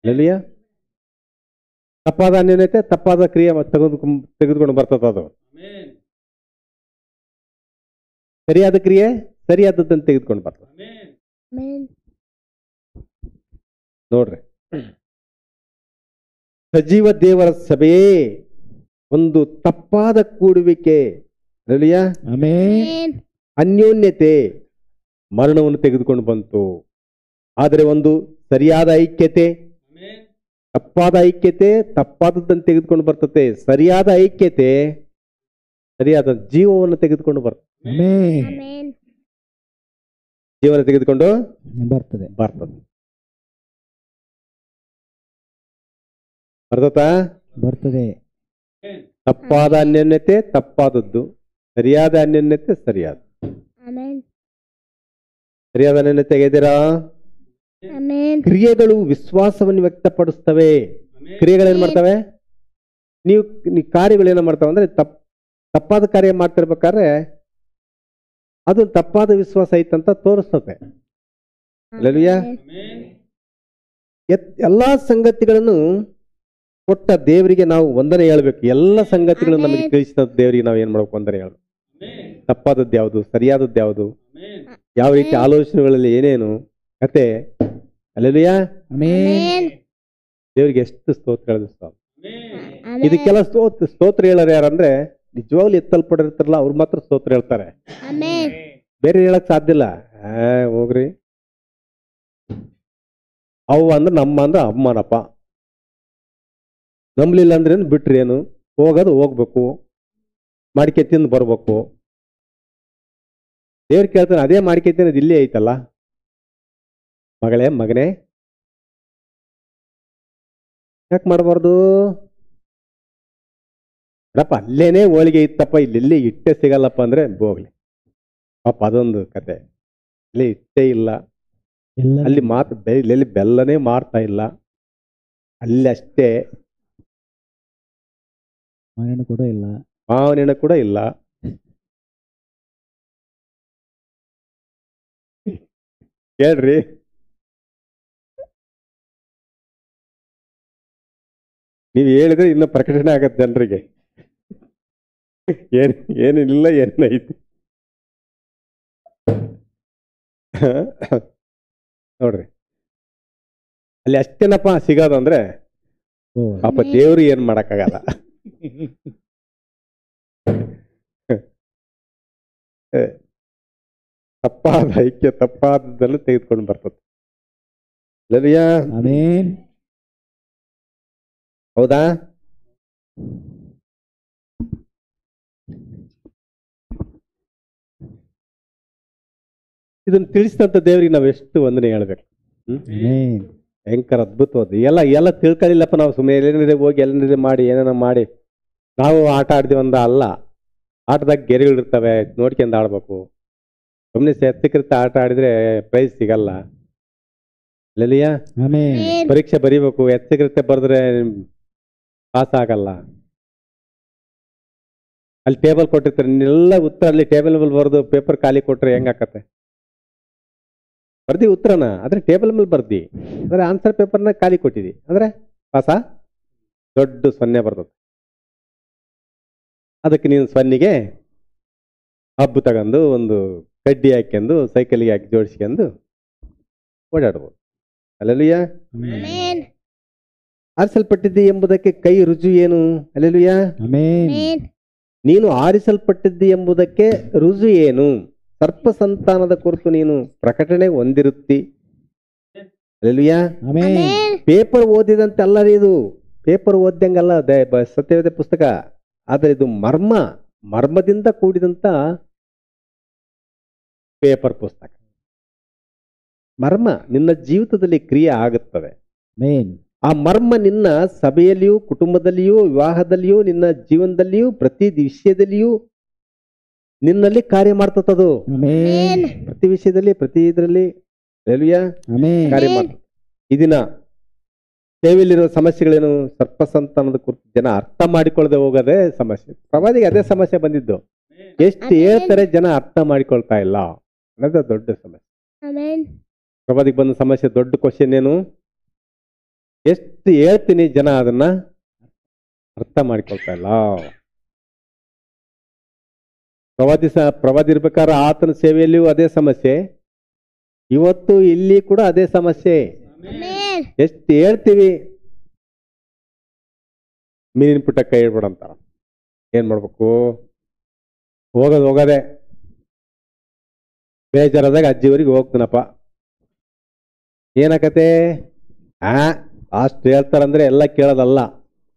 ಅಲ್ವಿಯಾ ತಪ್ಪಾದ ಅನ್ಯೋನ್ಯತೆ, ತಪ್ಪಾದ ಕ್ರಿಯೆ ತೆಗೆದುಕೊಂಡು ಬರ್ತದ. ಅದು ಸರಿಯಾದ ಕ್ರಿಯೆ ಸರಿಯಾದದ್ದನ್ನು ತೆಗೆದುಕೊಂಡು ಬರ್ತದೆ. ನೋಡ್ರಿ, ಸಜೀವ ದೇವರ ಸಭೆಯೇ ಒಂದು ತಪ್ಪಾದ ಕೂಡುವಿಕೆ, ಅನ್ಯೋನ್ಯತೆ ಮರಣವನ್ನು ತೆಗೆದುಕೊಂಡು ಬಂತು. ಆದರೆ ಒಂದು ಸರಿಯಾದ ಐಕ್ಯತೆ, ತಪ್ಪಾದ ಐಕ್ಯತೆ ತಪ್ಪಾದದ್ದನ್ನು ತೆಗೆದುಕೊಂಡು ಬರ್ತದೆ. ಸರಿಯಾದ ಐಕ್ಯತೆ ಸರಿಯಾದ ಜೀವವನ್ನು ತೆಗೆದುಕೊಂಡು ಬರ್ತದೆ. ಜೀವನ ತೆಗೆದುಕೊಂಡು ಬರ್ತದೆ. ಬರ್ತದೆ. ತಪ್ಪಾದ ಅನ್ಯೋನ್ಯತೆ ತಪ್ಪಾದದ್ದು, ಸರಿಯಾದ ಅನ್ಯೋನ್ಯತೆ ಸರಿಯಾದ. ಸರಿಯಾದ ಅನ್ಯೋನ್ಯತೆ ಇದ್ದೀರಾ? ಕ್ರಿಯೆಗಳು ವಿಶ್ವಾಸವನ್ನು ವ್ಯಕ್ತಪಡಿಸ್ತವೆ. ಕ್ರಿಯೆಗಳೇನ್ ಮಾಡ್ತವೆ? ನೀವು ಕಾರ್ಯಗಳು ಏನ ಮಾಡ್ತಾವ ಅಂದ್ರೆ ತಪ್ಪಾದ ಕಾರ್ಯ ಮಾಡ್ತಿರ್ಬೇಕಾದ್ರೆ ಅದು ತಪ್ಪಾದ ವಿಶ್ವಾಸ ಐತಂತ ತೋರಿಸ್ತದೆ. ಎಲ್ಲಾ ಸಂಗತಿಗಳನ್ನು ಕೊಟ್ಟ ದೇವರಿಗೆ ನಾವು ವಂದನೆ ಹೇಳ್ಬೇಕು. ಎಲ್ಲ ಸಂಗತಿಗಳನ್ನು ನಮಗೆ ತಿಳಿಸಿದ ದೇವರಿಗೆ ನಾವು ಏನ್ ಮಾಡ್ಬೇಕು? ವಂದನೆ ಹೇಳ್ಬೇಕು. ತಪ್ಪಾದದ್ದು ಯಾವುದು, ಸರಿಯಾದದ್ದು ಯಾವುದು, ಯಾವ ರೀತಿ ಆಲೋಚನೆಗಳಲ್ಲಿ ಏನೇನು ಕತೆ. ಅಲ್ಲೆಲುಯ್ಯ, ದೇವರಿಗೆ ಎಷ್ಟು ಸ್ತೋತ್ರ ಹೇಳಿದ್ರು. ಇದಕ್ಕೆಲ್ಲ ಸ್ತೋತ್ರ ಹೇಳೋರು ಯಾರಂದ್ರೆ ನಿಜವಾಗ್ಲು ಎತ್ತಲ್ಪಡಿರ್ತಾರಲ್ಲ ಅವ್ರು ಮಾತ್ರ ಸ್ತೋತ್ರ ಹೇಳ್ತಾರೆ, ಬೇರೆ ಹೇಳಕ್ ಸಾಧ್ಯ ಇಲ್ಲ. ಹೋಗ್ರಿ, ಅವು ಅಂದ್ರೆ ನಮ್ಮ ಅಂದ್ರೆ ಅಮ್ಮನಪ್ಪ, ನಂಬಲಿಲ್ಲ ಅಂದ್ರೆ ಏನು ಬಿಟ್ರಿ ಏನು, ಹೋಗೋದು ಹೋಗ್ಬೇಕು, ಮಾಡಿಕೆ ತಿಂದು ಬರ್ಬೇಕು. ದೇವ್ರು ಕೇಳ್ತಾನೆ, ಅದೇ ಮಾಡಿಕೆ ತಿನ್ನೋದು ಇಲ್ಲೇ ಐತಲ್ಲ ಮಗಳೇ ಮಗನೇ, ಯಾಕೆ ಮಾಡಬಾರ್ದು? ಅಪ್ಪ ಅಲ್ಲೇನೆ ಹೋಳಿಗೆ ಇತ್ತಪ್ಪ, ಇಲ್ಲೆಲ್ಲಿ ಇಟ್ಟೆ ಸಿಗಲ್ಲಪ್ಪ ಅಂದ್ರೆ ಹೋಗ್ಲಿ ಪಾಪ, ಅದೊಂದು ಕತೆ. ಇಲ್ಲಿ ಇಟ್ಟೇ ಇಲ್ಲ, ಅಲ್ಲಿ ಇಲ್ಲಿ ಬೆಲ್ಲನೇ ಮಾರ್ತಾ ಇಲ್ಲ, ಅಲ್ಲಿ ಅಷ್ಟೇ ಮಾವಿನ ಕೂಡ ಇಲ್ಲ. ಹೇಳ್ರಿ, ನೀವು ಹೇಳಿದ್ರೆ ಇನ್ನು ಪ್ರಕಟಣೆ ಆಗತ್ತೆ ಜನರಿಗೆ. ಏನಿಲ್ಲ ಏನೈತಿ ನೋಡ್ರಿ, ಅಲ್ಲಿ ಅಷ್ಟೇನಪ್ಪ ಸಿಗೋದಂದ್ರೆ ಪಾಪ ದೇವ್ರು ಏನ್ ಮಾಡಕ್ಕಾಗಲ್ಲ. ತಪ್ಪಾದ ಐಕ್ಯ ತಪ್ಪಾದದನ್ನು ತೆಗೆದುಕೊಂಡು ಬರ್ತದೆ. ಹೌದಾ? ಇದನ್ನು ತಿಳಿಸಿದಂತ ದೇವ್ರಿಗೆ ನಾವು ಎಷ್ಟು ವಂದನೆ ಹೇಳ್ಬೇಕು. ಭಯಂಕರ ಅದ್ಭುತವಾದ ಎಲ್ಲ ತಿಳ್ಕೊಳ್ಳಿಲ್ಲಪ್ಪ ನಾವು. ಸುಮ್ಮನೆ ಎಲ್ಲೇನಿದೆ ಹೋಗಿ ಎಲ್ಲೇನಿದೆ ಮಾಡಿ ಏನೇನೋ ಮಾಡಿ ನಾವು ಆಟ ಆಡ್ತೀವಂದ ಅಲ್ಲ. ಆಟದಾಗ ಗೆರೆಗಳಿರ್ತವೆ, ನೋಡ್ಕೊಂಡು ಆಡ್ಬೇಕು. ಸುಮ್ಮನೆ ಎತ್ತಕ್ಕಿರ್ತ ಆಟ ಆಡಿದ್ರೆ ಪ್ರೈಸ್ ಸಿಗಲ್ಲ. ಲಲಿಯಾ, ಪರೀಕ್ಷೆ ಬರೀಬೇಕು, ಎತ್ತಕ್ಕಿರ್ತೆ ಬರೆದ್ರೆ ಪಾಸ್ ಆಗಲ್ಲ. ಅಲ್ಲಿ ಟೇಬಲ್ ಕೊಟ್ಟಿರ್ತಾರೆ, ಎಲ್ಲ ಉತ್ತರ ಅಲ್ಲಿ ಟೇಬಲ್ ಮೇಲೆ ಬರೆದು ಪೇಪರ್ ಖಾಲಿ ಕೊಟ್ರೆ ಹೆಂಗಾಕತ್ತೆ? ಬರ್ದಿ ಉತ್ತರನ, ಆದ್ರೆ ಟೇಬಲ್ ಮೇಲೆ ಬರ್ದಿ, ಅಂದ್ರೆ ಆನ್ಸರ್ ಪೇಪರ್ನ ಖಾಲಿ ಕೊಟ್ಟಿದಿ ಅಂದ್ರೆ ಪಾಸ? ದೊಡ್ಡ ಸೊನ್ನೆ ಬರ್ತದೆ. ಅದಕ್ಕೆ ನೀನು ಸೊನ್ನಿಗೆ ಹಬ್ಬು ತಗೊಂಡು ಒಂದು ಕಡ್ಡಿ ಹಾಕ್ಯಂದು ಸೈಕಲ್ಗೆ ಹಾಕಿ ಜೋಡಿಸ್ಕೊಂಡು ಓಡಾಡ್ಬೋದು. ಅಲ್ಲೆಲುಯ್ಯ. ಆರಿಸಲ್ಪಟ್ಟಿದ್ದೆ ಎಂಬುದಕ್ಕೆ ಕೈ ರುಜು ಏನು? ಅಲ್ಲೆಲುಯ್ಯ. ನೀನು ಆರಿಸಲ್ಪಟ್ಟಿದ್ದೆ ಎಂಬುದಕ್ಕೆ ರುಜು ಏನು? ಸರ್ಪ ಸಂತಾನದ ಕುರಿತು ನೀನು ಪ್ರಕಟಣೆ ಹೊಂದಿರುತ್ತಿ. ಅಲ್ಲೆಲುಯ್ಯ. ಪೇಪರ್ ಓದಿದಂತೆ ಅಲ್ಲ, ಇದು ಪೇಪರ್ ಓದ್ದಂಗಲ್ಲ ಸತ್ಯವೇದ ಪುಸ್ತಕ. ಆದರೆ ಇದು ಮರ್ಮದಿಂದ ಕೂಡಿದಂತ ಪೇಪರ್ ಪುಸ್ತಕ. ಮರ್ಮ ನಿನ್ನ ಜೀವಿತದಲ್ಲಿ ಕ್ರಿಯೆ ಆಗುತ್ತದೆ. ಆ ಮರ್ಮ ನಿನ್ನ ಸಭೆಯಲ್ಲಿಯೂ, ಕುಟುಂಬದಲ್ಲಿಯೂ, ವಿವಾಹದಲ್ಲಿಯೂ, ನಿನ್ನ ಜೀವನದಲ್ಲಿಯೂ, ಪ್ರತಿ ವಿಷಯದಲ್ಲಿಯೂ ನಿನ್ನಲ್ಲಿ ಕಾರ್ಯ ಮಾಡ್ತದದು. ಆಮೆನ್. ಪ್ರತಿ ವಿಷಯದಲ್ಲಿ ಪ್ರತಿ ಇದರಲ್ಲಿ ಹಲ್ಲೆಲೂಯಾ ಆಮೆನ್. ಕಾರ್ಯ ಮಾಡ್ತದೆ. ಈ ದಿನ ಸೇವೆಯಲ್ಲಿರೋ ಸಮಸ್ಯೆಗಳೇನು? ಸರ್ಪಸಂತಾನದ ಕುರಿತು ಜನ ಅರ್ಥ ಮಾಡಿಕೊಳ್ಳದೆ ಹೋಗೋದೇ ಸಮಸ್ಯೆ. ಪ್ರವಾದಿಗೆ ಅದೇ ಸಮಸ್ಯೆ ಬಂದಿದ್ದು. ಎಷ್ಟು ಹೇಳ್ತಾರೆ ಜನ ಅರ್ಥ ಮಾಡಿಕೊಳ್ತಾ ಇಲ್ಲ ಅನ್ನೋದು ದೊಡ್ಡ ಸಮಸ್ಯೆ. ಪ್ರವಾದಿಗೆ ಬಂದ ಸಮಸ್ಯೆ ದೊಡ್ಡ ಕ್ವಶನ್ ಏನು? ಎಷ್ಟು ಹೇಳ್ತೀನಿ ಜನ ಅದನ್ನ ಅರ್ಥ ಮಾಡಿಕೊಳ್ತಾ ಇಲ್ಲ. ಪ್ರವಾದಿ ಇರ್ಬೇಕಾದ್ರೆ ಆತನ ಸೇವೆಯಲ್ಲಿಯೂ ಅದೇ ಸಮಸ್ಯೆ, ಇವತ್ತು ಇಲ್ಲಿ ಕೂಡ ಅದೇ ಸಮಸ್ಯೆ. ಎಷ್ಟು ಹೇಳ್ತೀವಿ, ಮೀನಿನ ಪುಟ್ಟ ಕೈ ಇಡ್ಬೇಡಂತಾರ. ಏನ್ ಮಾಡ್ಬೇಕು? ಹೋಗೋದೇ ಬೇಜಾರಾದಾಗ ಅಜ್ಜಿಯವರಿಗೆ ಹೋಗ್ತೀನಪ್ಪ. ಏನಾಕತೆ? ಫಾಸ್ಟ್ ಹೇಳ್ತಾರಂದ್ರೆ ಎಲ್ಲ ಕೇಳೋದಲ್ಲ.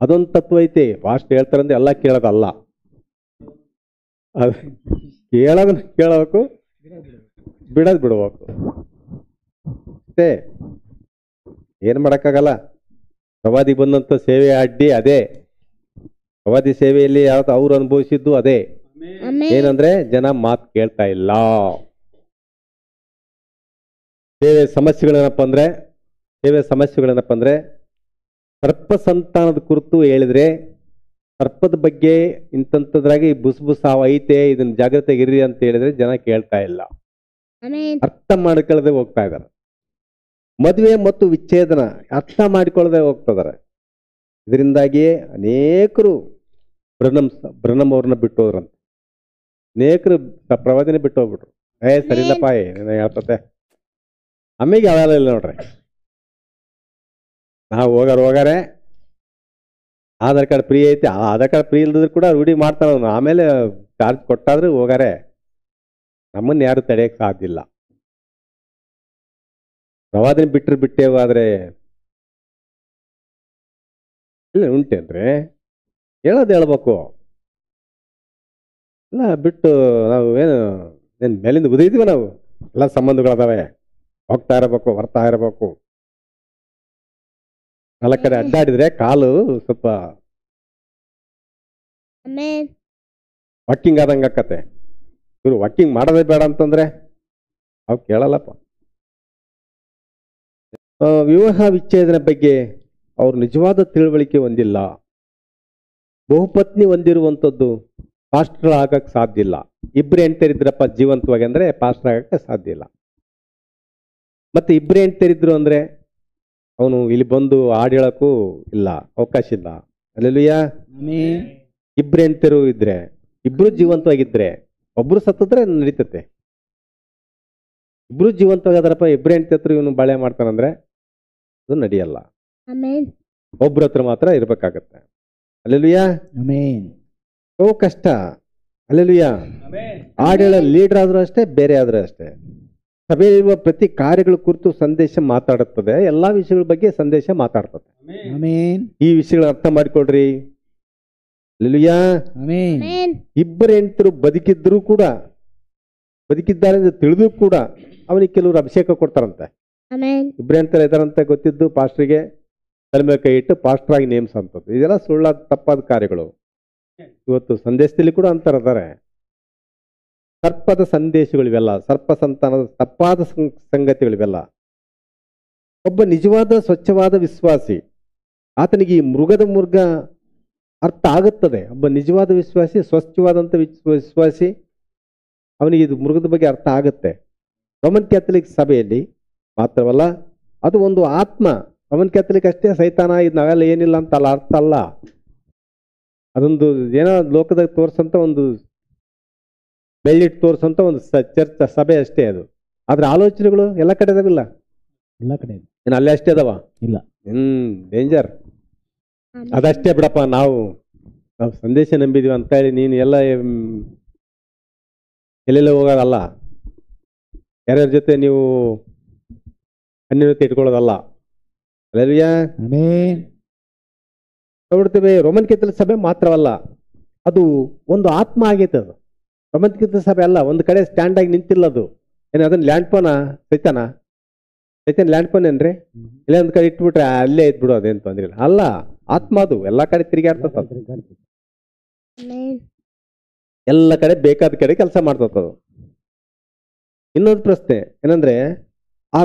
ಅದೊಂದು ತತ್ವ ಐತಿ. ಫಾಸ್ಟ್ ಹೇಳ್ತಾರಂದ್ರೆ ಎಲ್ಲ ಕೇಳೋದಲ್ಲ. ಅದು ಕೇಳೋದನ್ನ ಕೇಳಬೇಕು, ಬಿಡೋದು ಬಿಡ್ಬೇಕು ಅಷ್ಟೇ. ಏನ್ ಮಾಡಕ್ಕಾಗಲ್ಲ. ಪ್ರವಾದಿ ಬಂದಂತ ಸೇವೆ ಅಡ್ಡಿ ಅದೇ. ಪ್ರವಾದಿ ಸೇವೆಯಲ್ಲಿ ಯಾವ್ದು ಅವ್ರು ಅನುಭವಿಸಿದ್ದು ಅದೇ. ಏನಂದ್ರೆ ಜನ ಮಾತು ಕೇಳ್ತಾ ಇಲ್ಲ. ಸೇವೆ ಸಮಸ್ಯೆಗಳೇನಪ್ಪ ಅಂದ್ರೆ ಸರ್ಪ ಸಂತಾನದ ಕುರಿತು ಹೇಳಿದ್ರೆ, ಸರ್ಪದ ಬಗ್ಗೆ ಇಂಥದ್ರಾಗಿ ಬುಸ್ ಹಾವು ಐತೆ, ಇದನ್ನ ಜಾಗ್ರತೆಗಿರ್ರಿ ಅಂತ ಹೇಳಿದ್ರೆ ಜನ ಕೇಳ್ತಾ ಇಲ್ಲ, ಅರ್ಥ ಮಾಡ್ಕೊಳ್ಳದೆ ಹೋಗ್ತಾ ಇದಾರೆ. ಮದುವೆ ಮತ್ತು ವಿಚ್ಛೇದನ ಅರ್ಥ ಮಾಡಿಕೊಳ್ಳದೆ ಹೋಗ್ತಿದಾರೆ. ಇದರಿಂದಾಗಿಯೇ ಅನೇಕರು ಬ್ರಹ್ನಂ ಅವ್ರನ್ನ ಬಿಟ್ಟು ಹೋದ್ರಂತೆ. ಅನೇಕರು ಪ್ರವಾದಿನೇ ಬಿಟ್ಟು ಹೋಗ್ಬಿಟ್ರು. ಸರಿಲ್ಲಪ್ಪ ಏನೇನೋ ಹೇಳ್ತತೆ. ಆಮೇಲೆ ಯಾವೆಲ್ಲ ಇಲ್ಲ ನೋಡ್ರಿ. ನಾವು ಹೋಗಾರೆ ಆಧಾರ್ ಕಾರ್ಡ್ ಫ್ರೀ ಐತಿ, ಆಧಾರ್ ಕಾರ್ಡ್ ಫ್ರೀ ಇಲ್ದಿದ್ರು ಕೂಡ ರೂಢಿ ಮಾಡ್ತಾರ. ಆಮೇಲೆ ಚಾರ್ಜ್ ಕೊಟ್ಟಾದ್ರೂ ಹೋಗಾರೆ. ನಮ್ಮನ್ನ ಯಾರು ತಡೆಯಕ್ಕೆ ಸಾಧ್ಯ ಇಲ್ಲ. ಪ್ರವಾದಿನ ಬಿಟ್ಟೇವು. ಆದ್ರೆ ಇಲ್ಲ ಉಂಟೇನ್ರಿ, ಹೇಳ್ಬೇಕು. ಇಲ್ಲ ಬಿಟ್ಟು ನಾವು ಏನು ಮೇಲಿಂದ ಉದೈತೀವಿ. ನಾವು ಎಲ್ಲ ಸಂಬಂಧಗಳದಾವೆ, ಹೋಗ್ತಾ ಇರಬೇಕು, ಬರ್ತಾ ಇರಬೇಕು. ನಾಲ್ಕ ಕಡೆ ಅಡ್ಡಾಡಿದ್ರೆ ಕಾಲು ಸ್ವಲ್ಪ ವಾಕಿಂಗ್ ಆದಂಗ ಆಕತೆ. ಇವ್ರು ವಾಕಿಂಗ್ ಮಾಡೋದೇ ಬೇಡ ಅಂತಂದ್ರೆ ಅವ್ ಕೇಳಲ್ಲಪ್ಪ. ವಿವಾಹ ವಿಚ್ಛೇದನ ಬಗ್ಗೆ ಅವ್ರು ನಿಜವಾದ ತಿಳುವಳಿಕೆ ಹೊಂದಿಲ್ಲ. ಬಹುಪತ್ನಿ ಹೊಂದಿರುವಂಥದ್ದು ಪಾಸ್ಟರ್ ಆಗಕ್ಕೆ ಸಾಧ್ಯ ಇಲ್ಲ. ಇಬ್ಬರು ಹೆಂಡ್ತಿರಿದ್ರಪ್ಪ ಜೀವಂತವಾಗಿ ಅಂದ್ರೆ ಪಾಸ್ಟರ್ ಆಗಕ್ಕೆ ಸಾಧ್ಯ ಇಲ್ಲ. ಮತ್ತೆ ಇಬ್ಬರು ಹೆಂಡ್ತಿರಿದ್ರು ಅಂದ್ರೆ ಅವನು ಇಲ್ಲಿ ಬಂದು ಹಾಡು ಹೇಳಕ್ಕೂ ಇಲ್ಲ, ಅವಕಾಶ ಇಲ್ಲ. ಹಲ್ಲೆಲೂಯಾ. ಇಬ್ರು ಹೆಂಡ್ತಿರು ಇದ್ರೆ, ಇಬ್ರು ಜೀವಂತವಾಗಿದ್ರೆ, ಒಬ್ರು ಸತ್ತಿದ್ರೆ ನಡೀತತೆ. ಇಬ್ರು ಜೀವಂತವಾಗದ್ರಪ್ಪ, ಇಬ್ರು ಹೆಂಡ್ತಿ ಹತ್ರ ಇವನು ಬಾಳೆ ಮಾಡ್ತಾನಂದ್ರೆ ಅದು ನಡೆಯಲ್ಲ. ಒಬ್ರ ಹತ್ರ ಮಾತ್ರ ಇರ್ಬೇಕಾಗತ್ತೆ. ಹಲ್ಲೆಲೂಯಾ. ಓ ಕಷ್ಟ. ಹಲ್ಲೆಲೂಯಾ. ಹಾಡು ಹೇಳೋ ಲೀಡರ್ ಆದ್ರೂ ಅಷ್ಟೇ, ಬೇರೆ ಆದ್ರೂ ಅಷ್ಟೇ. ಸಭೆಯಲ್ಲಿರುವ ಪ್ರತಿ ಕಾರ್ಯಗಳ ಕುರಿತು ಸಂದೇಶ ಮಾತಾಡುತ್ತದೆ. ಎಲ್ಲಾ ವಿಷಯಗಳ ಬಗ್ಗೆ ಸಂದೇಶ ಮಾತಾಡ್ತದೆ. ಈ ವಿಷಯಗಳ ಅರ್ಥ ಮಾಡಿಕೊಳ್ರಿ. ಹಲ್ಲೆಲೂಯಾ. ಇಬ್ಬರು ಹೆಂಡತರು ಬದುಕಿದ್ದಾರೆ ಅಂತ ತಿಳಿದು ಕೂಡ ಅವನಿಗೆ ಕೆಲವರು ಅಭಿಷೇಕ ಕೊಡ್ತಾರಂತೆ. ಇಬ್ಬರು ಹೆಂಡತರು ಇದಾರಂತ ಗೊತ್ತಿದ್ದು ಪಾಸ್ಟ್ರಿಗೆ ತಲೆ ಮೇಲೆ ಕೈ ಇಟ್ಟು ಪಾಸ್ಟರ್ ಆಗಿ ನೇಮಿಸಂಥದ್ದು. ಇದೆಲ್ಲ ಸುಳ್ಳಾದ ತಪ್ಪಾದ ಕಾರ್ಯಗಳು. ಇವತ್ತು ಸಂದೇಶದಲ್ಲಿ ಕೂಡ ಅಂತಾರದಾರೆ. ಸರ್ಪದ ಸಂದೇಶಗಳಿವೆಲ್ಲ, ಸರ್ಪ ಸಂತಾನದ ತಪ್ಪಾದ ಸಂಗತಿಗಳಿವೆಲ್ಲ. ಒಬ್ಬ ನಿಜವಾದ ಸ್ವಚ್ಛವಾದ ವಿಶ್ವಾಸಿ, ಆತನಿಗೆ ಈ ಮೃಗ ಅರ್ಥ ಆಗುತ್ತದೆ. ಒಬ್ಬ ನಿಜವಾದ ವಿಶ್ವಾಸಿ, ಸ್ವಚ್ಛವಾದಂಥ ವಿಶ್ವಾಸಿ, ಅವನಿಗೆ ಇದು ಮೃಗದ ಬಗ್ಗೆ ಅರ್ಥ ಆಗುತ್ತೆ. ರೋಮನ್ ಕ್ಯಾಥಲಿಕ್ ಸಭೆಯಲ್ಲಿ ಮಾತ್ರವಲ್ಲ, ಅದು ಒಂದು ಆತ್ಮ. ರೋಮನ್ ಕ್ಯಾಥಲಿಕ್ ಅಷ್ಟೇ ಸೈತಾನ, ಇದು ನಾವೆಲ್ಲ ಏನಿಲ್ಲ ಅಂತ ಅಲ್ಲ, ಅರ್ಥ ಅಲ್ಲ. ಅದೊಂದು ಏನೋ ಲೋಕದಾಗ ತೋರ್ಸಂತ ಒಂದು ಬೆಳ್ಳಿಟ್ಟು ತೋರ್ಸಂತ ಒಂದು ಚರ್ಚ್ ಸಭೆ ಅಷ್ಟೇ ಅದು. ಆದ್ರೆ ಆಲೋಚನೆಗಳು ಎಲ್ಲ ಕಡೆ ಅದಾವಿಲ್ಲ. ಎಲ್ಲ ಕಡೆ ಏನು ಅಲ್ಲೇ ಅಷ್ಟೇ ಅದಾವ? ಇಲ್ಲ. ಡೇಂಜರ್. ಅದಷ್ಟೇ ಬಿಡಪ್ಪ, ನಾವು ಸಂದೇಶ ನಂಬಿದೀವಿ ಅಂತ ಹೇಳಿ ನೀನು ಎಲ್ಲ ಎಲ್ಲೆಲ್ಲ ಹೋಗೋದಲ್ಲ. ಯಾರ್ಯಾರ ಜೊತೆ ನೀವು ಅನ್ಯೋನ್ಯತೆ ಇಟ್ಕೊಳ್ಳೋದಲ್ಲ. ಹಲ್ಲೆಲೂಯಾ. ನೋಡ್ತೇವೆ, ರೋಮನ್ ಕ್ಯಾಥಲಿಕ್ ಸಭೆ ಮಾತ್ರವಲ್ಲ, ಅದು ಒಂದು ಆತ್ಮ ಆಗೈತೆ. ಅದು ರೋಮನ್ ಕ್ಯಾಥಲಿಕ್ ಸಭೆ ಅಲ್ಲ, ಒಂದು ಕಡೆ ಸ್ಟ್ಯಾಂಡ್ ಆಗಿ ನಿಂತಿಲ್ಲ. ಅದು ಏನು ಅದನ್ನ ಲ್ಯಾಂಡ್ ಫೋನ ಸೈತಾನ ಲ್ಯಾಂಡ್ ಫೋನ್ ಏನ್ರಿ? ಇಲ್ಲ ಒಂದ್ ಕಡೆ ಇಟ್ಬಿಟ್ರೆ ಅಲ್ಲೇ ಇದ್ಬಿಡು, ಅದೇನು ತೊಂದ್ರೆ ಇಲ್ಲ. ಅಲ್ಲ, ಆತ್ಮ ಅದು ಎಲ್ಲಾ ಕಡೆ ತಿರುಗಾಡ್ತದ. ಎಲ್ಲ ಕಡೆ ಬೇಕಾದ ಕಡೆ ಕೆಲಸ ಮಾಡ್ತದ. ಇನ್ನೊಂದು ಪ್ರಶ್ನೆ ಏನಂದ್ರೆ, ಆ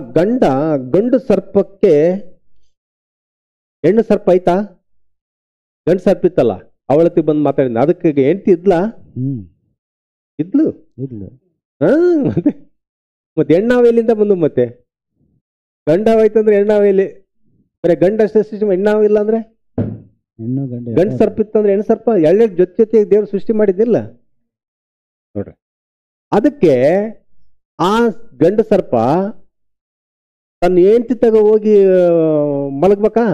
ಗಂಡು ಸರ್ಪಕ್ಕೆ ಹೆಣ್ಣು ಸರ್ಪ ಐತಾ? ಗಂಡು ಸರ್ಪ ಇತ್ತಲ್ಲ, ಅವಳತ್ತಿ ಬಂದು ಮಾತಾಡಿದ, ಅದಕ್ಕೆ ಹೆಂಡತಿ ಇದ್ಲಾ? ಇದ್ಲು. ಮತ್ತೆ ಮತ್ತೆ ಹೆಣ್ಣಾವೆಲ್ಲಿಂದ ಬಂದು ಮತ್ತೆ ಗಂಡಾವಾಯ್ತಂದ್ರೆ ಹೆಣ್ಣಾವೆಲ್ಲಿ? ಬರೀ ಗಂಡಷ್ಟೇ ಸೃಷ್ಟಿ, ಹೆಣ್ಣಾವಿಲ್ಲ ಅಂದ್ರೆ ಗಂಡು ಸರ್ಪ ಇತ್ತಂದ್ರೆ ಹೆಣ್ಣು ಸರ್ಪ ಎರಡೆರಡು ಜೊತೆ ದೇವ್ರು ಸೃಷ್ಟಿ ಮಾಡಿದ್ದಿಲ್ಲ ನೋಡ್ರಿ. ಅದಕ್ಕೆ ಆ ಗಂಡು ಸರ್ಪ ತನ್ನ ಹೆಂಡತಿ ತಗ ಹೋಗಿ ಮಲಗ್ಬೇಕಾ?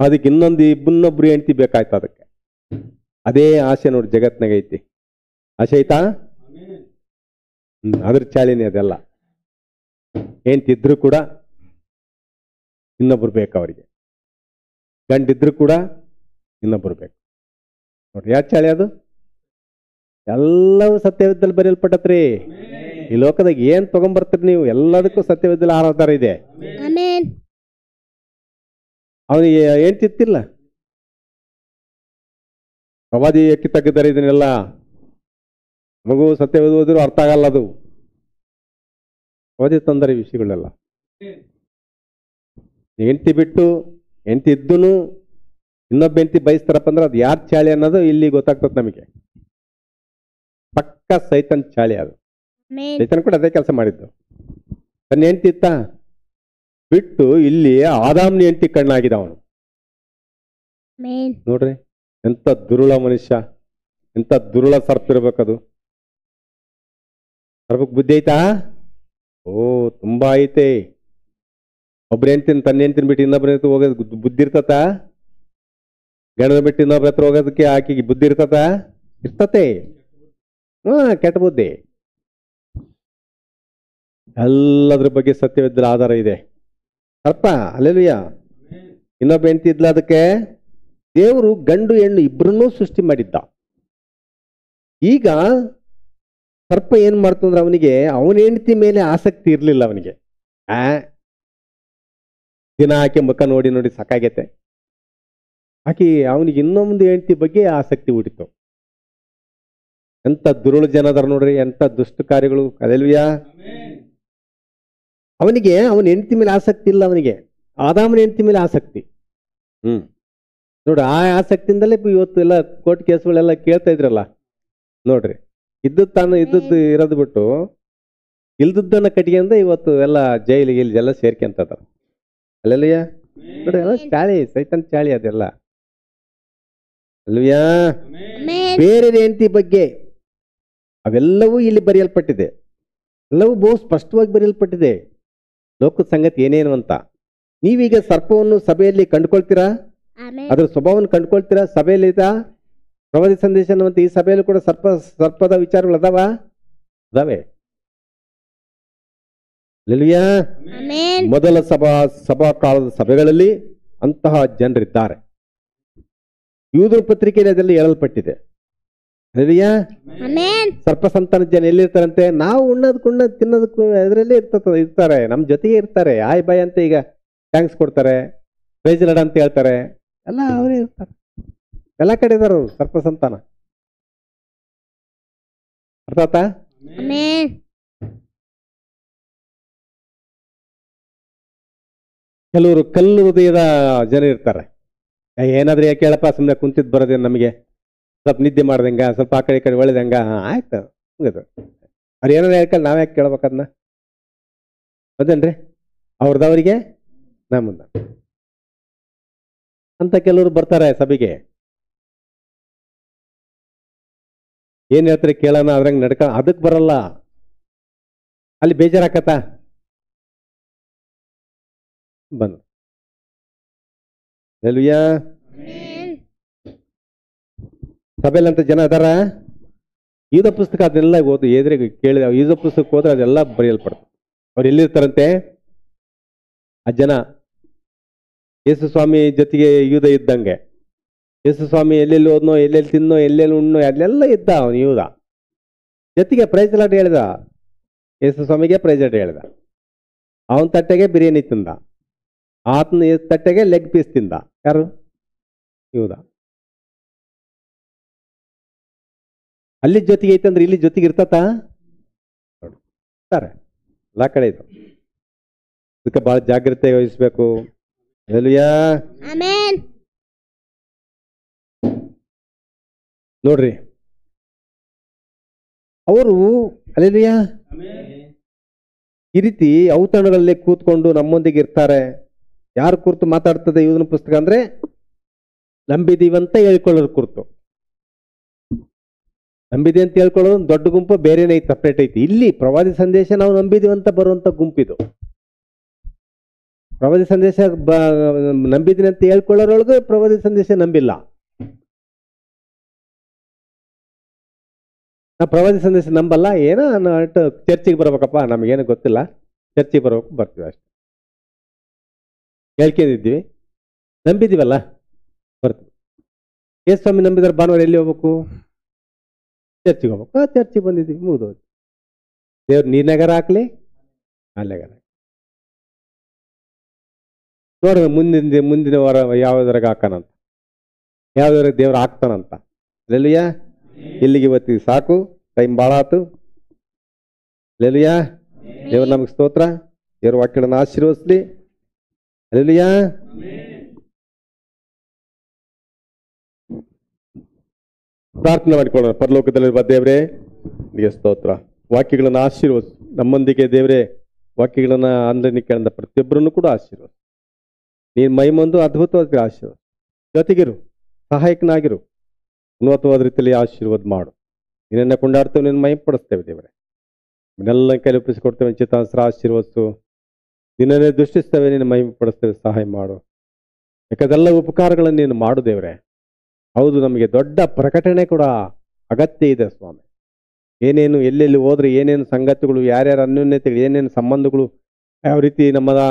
ಅದಕ್ಕೆ ಇನ್ನೊಬ್ರು ಹೆಂಡತಿ ಬೇಕಾಯ್ತು. ಅದಕ್ಕೆ ಅದೇ ಆಸೆ ನೋಡಿ ಜಗತ್ನಾಗ ಐತಿ. ಆಸೆ ಐತಾ? ಅದ್ರ ಚಾಳಿನೇ ಅದೆಲ್ಲ. ಹೆಂಡತಿದ್ರು ಕೂಡ ಇನ್ನೊಬ್ರು ಬೇಕು ಅವರಿಗೆ, ಗಂಡಿದ್ರು ಕೂಡ ಇನ್ನೊಬ್ರು ಬೇಕು ನೋಡ್ರಿ. ಯಾಕೆ ಚಾಳಿ ಅದು? ಎಲ್ಲವೂ ಸತ್ಯವೇದದಲ್ಲಿ ಬರೆಯಲ್ಪಟ್ಟತ್ರಿ. ಈ ಲೋಕದಾಗ ಏನ್ ತಗೊಂಡ್ಬರ್ತೀರಿ ನೀವು, ಎಲ್ಲದಕ್ಕೂ ಸತ್ಯವೇದದಲ್ಲಿ ಆಧಾರ ಇದೆ. ಅವನಿಗೆ ಏನ್ ತಿತ್ತಿಲ್ಲ, ಪ್ರವಾದಿ ಎಕ್ಕಿ ತೆಗೆದರೆ ಇದನ್ನೆಲ್ಲ ನಮಗೂ ಸತ್ಯವೇದ ಓದಿದ್ರು ಅರ್ಥ ಆಗಲ್ಲ. ಅದು ಓದಿ ತಂದರೆ ವಿಷಯಗಳೆಲ್ಲ. ಹೆಂಡತಿ ಬಿಟ್ಟು ಹೆಂಡತಿ ಇದ್ದನು ಇನ್ನೊಬ್ಬ ಹೆಂಡತಿ ಬಯಸ್ತಾರಪ್ಪ ಅಂದ್ರೆ ಅದು ಯಾರ್ ಚಾಳಿ ಅನ್ನೋದು ಇಲ್ಲಿ ಗೊತ್ತಾಗ್ತದೆ ನಮಗೆ. ಪಕ್ಕ ಸೈತನ್ ಚಾಳಿ ಅದು. ಸೈತನ್ ಕೂಡ ಅದೇ ಕೆಲಸ ಮಾಡಿದ್ದು. ತನ್ನ ಹೆಂಡತಿ ಇತ್ತ ಬಿಟ್ಟು ಇಲ್ಲಿ ಆದಾಮ್ನ ಹೆಂಡತಿ ಕಣ್ಣಾಗಿದ ಅವನು. ನೋಡ್ರಿ ಎಂತ ದುರುಳ ಮನುಷ್ಯ, ಎಂತ ದುರುಳ ಸರ್ಪ ಇರ್ಬೇಕದು. ಸರ್ಪಕ್ಕೆ ಬುದ್ಧಿ ಐತಾ? ಓ, ತುಂಬಾ ಐತೆ. ಒಬ್ರು ಹೆಂಡ್ತಿನ ತನ್ನ ಹೆಂಡ್ತಿನ ಬಿಟ್ಟು ಇನ್ನೊಬ್ರ ಹತ್ರ ಹೋಗೋದು ಬುದ್ಧಿ ಇರ್ತತ? ಗಂಡನ ಬಿಟ್ಟು ಇನ್ನೊಬ್ರ ಹತ್ರ ಹೋಗೋದಕ್ಕೆ ಆಕೆಗೆ ಬುದ್ಧಿ ಇರ್ತತ? ಇರ್ತತೆ. ಕೆಟ್ಟ ಬುದ್ಧಿ. ಎಲ್ಲದ್ರ ಬಗ್ಗೆ ಸತ್ಯವಿದ್ರ ಆಧಾರ ಇದೆ. ಸರ್ಪ ಅಲ್ಲೆಲುಯ್ಯ. ಇನ್ನೊಬ್ಬ ಹೆಂಡ್ತಿ ಇದ್ಲ, ಅದಕ್ಕೆ ದೇವರು ಗಂಡು ಹೆಣ್ಣು ಇಬ್ಬರನ್ನೂ ಸೃಷ್ಟಿ ಮಾಡಿದ್ದ. ಈಗ ಸರ್ಪ ಏನ್ ಮಾಡ್ತಂದ್ರೆ ಅವನಿಗೆ ಅವನ ಹೆಂಡತಿ ಮೇಲೆ ಆಸಕ್ತಿ ಇರ್ಲಿಲ್ಲ ಅವನಿಗೆ. ದಿನ ಆಕೆ ಮುಖ ನೋಡಿ ನೋಡಿ ಸಾಕಾಗೈತೆ. ಆಕೆ ಅವನಿಗೆ ಇನ್ನೊಂದು ಹೆಂಡತಿ ಬಗ್ಗೆ ಆಸಕ್ತಿ ಹುಟ್ಟಿತು. ಎಂತ ದುರುಳು ಜನ ಅದಾರ ನೋಡ್ರಿ, ಎಂತ ದುಷ್ಟ ಕಾರ್ಯಗಳು. ಅಲ್ಲೆಲುಯ್ಯ. ಅವನಿಗೆ ಅವನ ಹೆಂಡತಿ ಮೇಲೆ ಆಸಕ್ತಿ ಇಲ್ಲ, ಅವನಿಗೆ ಆದಾಮನ ಹೆಂಡತಿ ಮೇಲೆ ಆಸಕ್ತಿ. ನೋಡ್ರಿ, ಆ ಆಸಕ್ತಿಯಿಂದಲೇ ಇವತ್ತು ಎಲ್ಲ ಕೋರ್ಟ್ ಕೇಸ್ಗಳೆಲ್ಲ ಕೇಳ್ತಾ ಇದ್ರಲ್ಲ ನೋಡ್ರಿ. ಇದ್ದದ್ದು ಇರೋದು ಬಿಟ್ಟು ಇಲ್ದದ್ದನ್ನ ಕಟ್ಗೆಂದ ಇವತ್ತು ಎಲ್ಲ ಜೈಲಿಗೆ ಎಲ್ಲ ಸೇರ್ಕೊಂತದ. ಅಲ್ಲೆಲ್ಲಯ್ಯ ನೋಡ್ರಿ, ಎಲ್ಲ ಚಾಳಿ, ಸೈತನ್ ಚಾಳಿ ಅದೆಲ್ಲ. ಅಲ್ವಯ್ಯ. ಬೇರೆ ಹೆಂಡತಿ ಬಗ್ಗೆ ಅವೆಲ್ಲವೂ ಇಲ್ಲಿ ಬರೆಯಲ್ಪಟ್ಟಿದೆ. ಎಲ್ಲವೂ ಬಹು ಸ್ಪಷ್ಟವಾಗಿ ಬರೆಯಲ್ಪಟ್ಟಿದೆ. ಲೋಕದ ಸಂಗತಿ ಏನೇನು ಅಂತ. ನೀವೀಗ ಸರ್ಪವನ್ನು ಸಭೆಯಲ್ಲಿ ಕಂಡುಕೊಳ್ತೀರಾ? ಅದ್ರ ಸ್ವಭಾವವನ್ನು ಕಂಡುಕೊಳ್ತೀರಾ? ಸಭೆಯಲ್ಲಿ ಪ್ರವಾದಿ ಸಂದೇಶ ಅನ್ನುವಂತ ಈ ಸಭೆಯಲ್ಲಿ ಕೂಡ ಸರ್ಪದ ವಿಚಾರಗಳು ಅದಾವೆ. ಮೊದಲ ಸಭಾ ಕಾಲದ ಸಭೆಗಳಲ್ಲಿ ಅಂತಹ ಜನರಿದ್ದಾರೆ. ಯೂದರ ಪತ್ರಿಕೆಯಲ್ಲಿ ಅದೆಲ್ಲ ಹೇಳಲ್ಪಟ್ಟಿದೆ. ಸರ್ಪ ಸಂತಾನ ಜನ ಎಲ್ಲಿರ್ತಾರಂತೆ? ನಾವು ಉಣ್ಣೋದಕ್ಕೂ ತಿನ್ನೋದಕ್ಕೂ ಅದರಲ್ಲೇ ಇರ್ತಾರೆ, ನಮ್ ಜೊತೆಗೆ ಇರ್ತಾರೆ. ಆಯ್ ಬಾಯ್ ಅಂತ ಈಗ ಥ್ಯಾಂಕ್ಸ್ ಕೊಡ್ತಾರೆ, ಪ್ರೈಸ್ ಲಾರ್ಡ್ ಅಂತ ಹೇಳ್ತಾರೆ, ಎಲ್ಲ ಅವರೇ ಇರ್ತಾರೆ. ಎಲ್ಲ ಕಡೆ ಇದಾರ ಸರ್ಪ ಸಂತಾನ. ಅರ್ಥ ಆತಾ? ಕೆಲವರು ಕಲ್ಲು ಹೃದಯದ ಜನ ಇರ್ತಾರೆ. ಏನಾದ್ರೂ ಯಾಕೆ ಹೇಳಪ್ಪ, ಸುಮ್ಮನೆ ಕುಂತಿದ್ ಬರೋದೇನು ನಮಗೆ, ಸ್ವಲ್ಪ ನಿದ್ದೆ ಮಾಡ್ದಂಗ, ಸ್ವಲ್ಪ ಆ ಕಡೆ ಈ ಕಡೆ ಒಳ್ಳೆದಂಗ, ಆಯ್ತು ಹಂಗದು. ಅವ್ರು ಏನಾದ್ರು ಹೇಳ್ಕೊಂಡು ನಾವ್ ಯಾಕೆ ಕೇಳ್ಬೇಕದ್ನ? ಅದೇನ್ರಿ ಅವ್ರದವ್ರಿಗೆ ನಮ್ಮನ್ನ ಅಂತ ಕೆಲವರು ಬರ್ತಾರೆ ಸಭೆಗೆ. ಏನ್ ಹೇಳ್ತಾರೆ ಕೇಳೋಣ, ಅದ್ರಂಗ್ ನಡ್ಕ, ಅದಕ್ ಬರಲ್ಲ. ಅಲ್ಲಿ ಬೇಜಾರಾಕತ್ತ ಬಂದು ಎಲ್ವಿಯಾ. ಸಭೆಯಲ್ಲಿ ಅಂತ ಜನ ಅದಾರ. ಈದ ಪುಸ್ತಕ ಅದನ್ನೆಲ್ಲ ಓದು, ಎದುರಿಗೆ ಕೇಳಿದ ಈದ ಪುಸ್ತಕ ಹೋದ್ರೆ ಅದೆಲ್ಲ ಬರೆಯಲ್ಪಡ್ತದೆ. ಅವ್ರು ಎಲ್ಲಿರ್ತಾರಂತೆ ಆ ಜನ? ಯೇಸು ಸ್ವಾಮಿ ಜೊತೆಗೆ ಯೂದ ಇದ್ದಂಗೆ. ಯೇಸು ಸ್ವಾಮಿ ಎಲ್ಲೆಲ್ಲಿ ಹೋದ್ನೋ, ಎಲ್ಲೆಲ್ಲಿ ತಿನ್ನೋ, ಎಲ್ಲೆಲ್ಲಿ ಉಣ್ಣೋ, ಅಲ್ಲೆಲ್ಲ ಇದ್ದ ಅವನು ಯೂದ. ಜೊತೆಗೆ ಪ್ರೈಸ್ ಲಾರ್ಡ್ ಹೇಳಿದ, ಯೇಸು ಸ್ವಾಮಿಗೆ ಪ್ರೈಸ್ ಲಾರ್ಡ್ ಹೇಳಿದ. ಅವನ ತಟ್ಟೆಗೆ ಬಿರಿಯಾನಿ ತಿಂದ, ಆತನ ತಟ್ಟೆಗೆ ಲೆಗ್ ಪೀಸ್ ತಿಂದ. ಯಾರು? ಯೂದ. ಅಲ್ಲಿ ಜೊತೆಗೆ ಐತೆ ಅಂದ್ರೆ ಇಲ್ಲಿ ಜೊತೆಗೆ ಇರ್ತತ ನೋಡಿ ಸರ್ ಎಲ್ಲ ಕಡೆ ಇದು. ಅದಕ್ಕೆ ಬಹಳ ಜಾಗ್ರತೆ ವಹಿಸ್ಬೇಕು. ಹಲ್ಲೆಲೂಯಾ. ನೋಡ್ರಿ ಅವರು ಹಲ್ಲೆಲೂಯಾ ಈ ರೀತಿ ಔತಣಗಳಲ್ಲಿ ಕೂತ್ಕೊಂಡು ನಮ್ಮೊಂದಿಗೆ ಇರ್ತಾರೆ. ಯಾರು ಕುರಿತು ಮಾತಾಡ್ತದೆ ಇವನ ಪುಸ್ತಕ ಅಂದ್ರೆ ನಂಬಿದೀವಂತ ಹೇಳ್ಕೊಳ್ಳೋರು ಕುರಿತು. ನಂಬಿದೆ ಅಂತ ಹೇಳ್ಕೊಳ್ಳೋದು ಒಂದು ದೊಡ್ಡ ಗುಂಪು ಬೇರೆನೇ ಐತಿ, ಸಪ್ರೇಟ್ ಐತಿ. ಇಲ್ಲಿ ಪ್ರವಾದಿ ಸಂದೇಶ ನಾವು ನಂಬಿದೀವಂತ ಬರುವಂತ ಗುಂಪಿದು. ಪ್ರವಾದಿ ಸಂದೇಶ ನಂಬಿದ್ದೀನಿ ಅಂತ ಹೇಳ್ಕೊಳ್ಳೋರೊಳಗೆ ಪ್ರವಾದಿ ಸಂದೇಶ ನಂಬಿಲ್ಲ. ನಾ ಪ್ರವಾದಿ ಸಂದೇಶ ನಂಬಲ್ಲ, ಏನೋ ಚರ್ಚಿಗೆ ಬರ್ಬೇಕಪ್ಪ, ನಮಗೇನು ಗೊತ್ತಿಲ್ಲ, ಚರ್ಚಿಗೆ ಬರ್ಬೇಕು, ಬರ್ತೀವಿ ಅಷ್ಟೆ. ಹೇಳ್ಕೊಂಡಿದ್ವಿ, ನಂಬಿದೀವಲ್ಲ ಬರ್ತೀವಿ. ಸ್ವಾಮಿ ನಂಬಿದ್ರೆ ಭಾನುವಾರ ಎಲ್ಲಿ ಹೋಗ್ಬೇಕು? ಚರ್ಚಿಗೆ ಹೋಗ್ಬೇಕು. ಚರ್ಚಿಗೆ ಬಂದಿದ್ದೀವಿ, ಮುಗಿದೋದು. ದೇವ್ರು ನೀರ್ನಗರ ಹಾಕ್ಲಿ, ಅಲ್ಲೆಗರ ನೋಡ್ರಿ ಮುಂದಿನ ವಾರ ಯಾವ್ದ್ರಾಗ ಹಾಕಾನಂತ, ಯಾವ್ದ್ರಾಗ ದೇವ್ರು ಹಾಕ್ತಾನಂತ. ಹಲ್ಲೆಲೂಯಾ. ಇಲ್ಲಿಗೆ ಇವತ್ತಿಗೆ ಸಾಕು, ಟೈಮ್ ಭಾಳ ಆತು. ಹಲ್ಲೆಲೂಯಾ. ದೇವ್ರು ನಮಗೆ ಸ್ತೋತ್ರ. ದೇವ್ರ ವಾಕ್ಯಗಳನ್ನು ಆಶೀರ್ವದಿಸ್ಲಿ. ಹಲ್ಲೆಲೂಯಾ. ಪ್ರಾರ್ಥನೆ ಮಾಡಿಕೊಳ್ಳೋಣ. ಪರಲೋಕದಲ್ಲಿರುವ ದೇವರೇ ನಿಮಗೆ ಸ್ತೋತ್ರ. ವಾಕ್ಯಗಳನ್ನು ಆಶೀರ್ವದಿಸು. ನಮ್ಮೊಂದಿಗೆ ದೇವರೇ ವಾಕ್ಯಗಳನ್ನ ಆಂದನಿಕೆಯಿಂದ ಪ್ರತಿಯೊಬ್ಬರನ್ನು ಕೂಡ ಆಶೀರ್ವದಿಸು. ನೀನು ಮೈಮೊಂದು ಅದ್ಭುತವಾದ ಆಶೀರ್ವಾದ, ಜೊತೆಗಿರು, ಸಹಾಯಕನಾಗಿರು, ಉನ್ನತವಾದ ರೀತಿಯಲ್ಲಿ ಆಶೀರ್ವಾದ ಮಾಡು. ನಿನ್ನನ್ನು ಕೊಂಡಾಡ್ತೇವೆ, ನಿನ್ನ ಮೈ ಪಡಿಸ್ತೇವೆ ದೇವರೇ. ನಿನ್ನೆಲ್ಲ ಕೈಲಿ ಒಪ್ಪಿಸಿಕೊಡ್ತೇವೆ. ಚಿತ್ತಾಂತರ ಆಶೀರ್ವದಿಸು. ನಿನ್ನನ್ನೇ ದೃಷ್ಟಿಸ್ತೇವೆ, ನಿನ್ನ ಮೈ ಪಡಿಸ್ತೇವೆ, ಸಹಾಯ ಮಾಡು. ಯಾಕಂದೆಲ್ಲ ಉಪಕಾರಗಳನ್ನು ನೀನು ಮಾಡು ದೇವರೇ. ಹೌದು, ನಮಗೆ ದೊಡ್ಡ ಪ್ರಕಟಣೆ ಕೂಡ ಅಗತ್ಯ ಇದೆ ಸ್ವಾಮಿ. ಏನೇನು ಎಲ್ಲೆಲ್ಲಿ ಹೋದ್ರೆ ಏನೇನು ಸಂಗತಿಗಳು, ಯಾರ್ಯಾರ ಅನ್ಯೋನ್ಯತೆಗಳು, ಏನೇನು ಸಂಬಂಧಗಳು, ಯಾವ ರೀತಿ ನಮ್ಮದ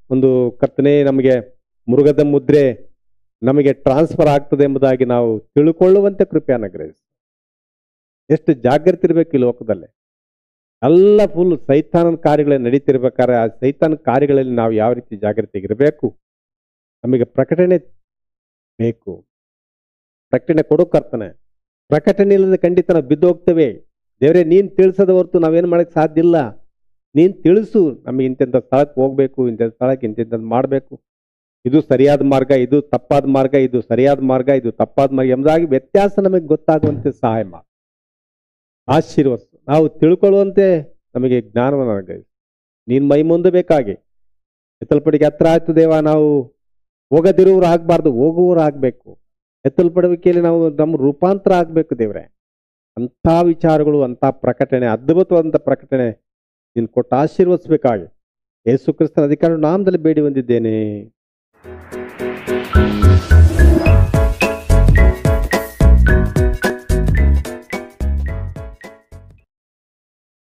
ಒಂದು ಕರ್ತನೆ ನಮಗೆ ಮೃಗದ ಮುದ್ರೆ ನಮಗೆ ಟ್ರಾನ್ಸ್ಫರ್ ಆಗ್ತದೆ ಎಂಬುದಾಗಿ ನಾವು ತಿಳ್ಕೊಳ್ಳುವಂತೆ ಕೃಪೆ ಅನುಗ್ರಹಿಸಿ. ಎಷ್ಟು ಜಾಗೃತಿ ಇರಬೇಕು ಈ ಲೋಕದಲ್ಲಿ. ಎಲ್ಲ ಫುಲ್ ಸೈತಾನನ ಕಾರ್ಯಗಳಲ್ಲಿ ನಡೀತಿರ್ಬೇಕಾದ್ರೆ ಆ ಸೈತಾನ ಕಾರ್ಯಗಳಲ್ಲಿ ನಾವು ಯಾವ ರೀತಿ ಜಾಗೃತಿಗಿರಬೇಕು. ನಮಗೆ ಪ್ರಕಟಣೆ ಬೇಕು. ಪ್ರಕಟಣೆ ಕೊಡೋ ಕರ್ತನೆ. ಪ್ರಕಟಣೆ ಇಲ್ಲದೆ ಖಂಡಿತ ನಾವು ಬಿದ್ದು ಹೋಗ್ತೇವೆ. ದೇವರೇ, ನೀನು ತಿಳಿಸದ ಹೊರತು ನಾವೇನು ಮಾಡೋಕ್ಕೆ ಸಾಧ್ಯ ಇಲ್ಲ. ನೀನು ತಿಳಿಸು, ನಮಗೆ ಇಂತಿಂಥ ಸ್ಥಳಕ್ಕೆ ಹೋಗ್ಬೇಕು, ಇಂಥ ಸ್ಥಳಕ್ಕೆ ಇಂತಿಂಥದ್ದು ಮಾಡಬೇಕು, ಇದು ಸರಿಯಾದ ಮಾರ್ಗ, ಇದು ತಪ್ಪಾದ ಮಾರ್ಗ, ಇದು ಸರಿಯಾದ ಮಾರ್ಗ, ಇದು ತಪ್ಪಾದ ಮಾರ್ಗ ಎಂಬುದಾಗಿ ವ್ಯತ್ಯಾಸ ನಮಗೆ ಗೊತ್ತಾಗುವಂತೆ ಸಹಾಯ ಮಾಡಿ. ಆಶೀರ್ವದಿಸು. ನಾವು ತಿಳ್ಕೊಳ್ಳುವಂತೆ ನಮಗೆ ಜ್ಞಾನವನ್ನು ಅನುಗ್ರಹಿಸು. ನೀನು ಮೈ ಮುಂದೆ ಬೇಕಾಗಿ ಎತ್ತಲ್ಪಡಿಗೆ ಹತ್ರ ಆಯ್ತು ದೇವ. ನಾವು ಹೋಗದಿರುವವರು ಆಗಬಾರ್ದು, ಹೋಗುವವರು ಆಗಬೇಕು. ಎತ್ತಲ್ಪಡುವಿಕೆಯಲ್ಲಿ ನಾವು ನಮ್ಮ ರೂಪಾಂತರ ಆಗಬೇಕು ದೇವರೇ. ಅಂಥ ವಿಚಾರಗಳು, ಅಂಥ ಪ್ರಕಟಣೆ, ಅದ್ಭುತವಾದಂಥ ಪ್ರಕಟಣೆ ನೀನು ಕೊಟ್ಟು ಆಶೀರ್ವದಿಸಬೇಕಾಗಿ ಯೇಸು ಕ್ರಿಸ್ತನ ಅಧಿಕಾರ ನಾಮದಲ್ಲಿ ಬೇಡಿ ಹೊಂದಿದ್ದೇನೆ.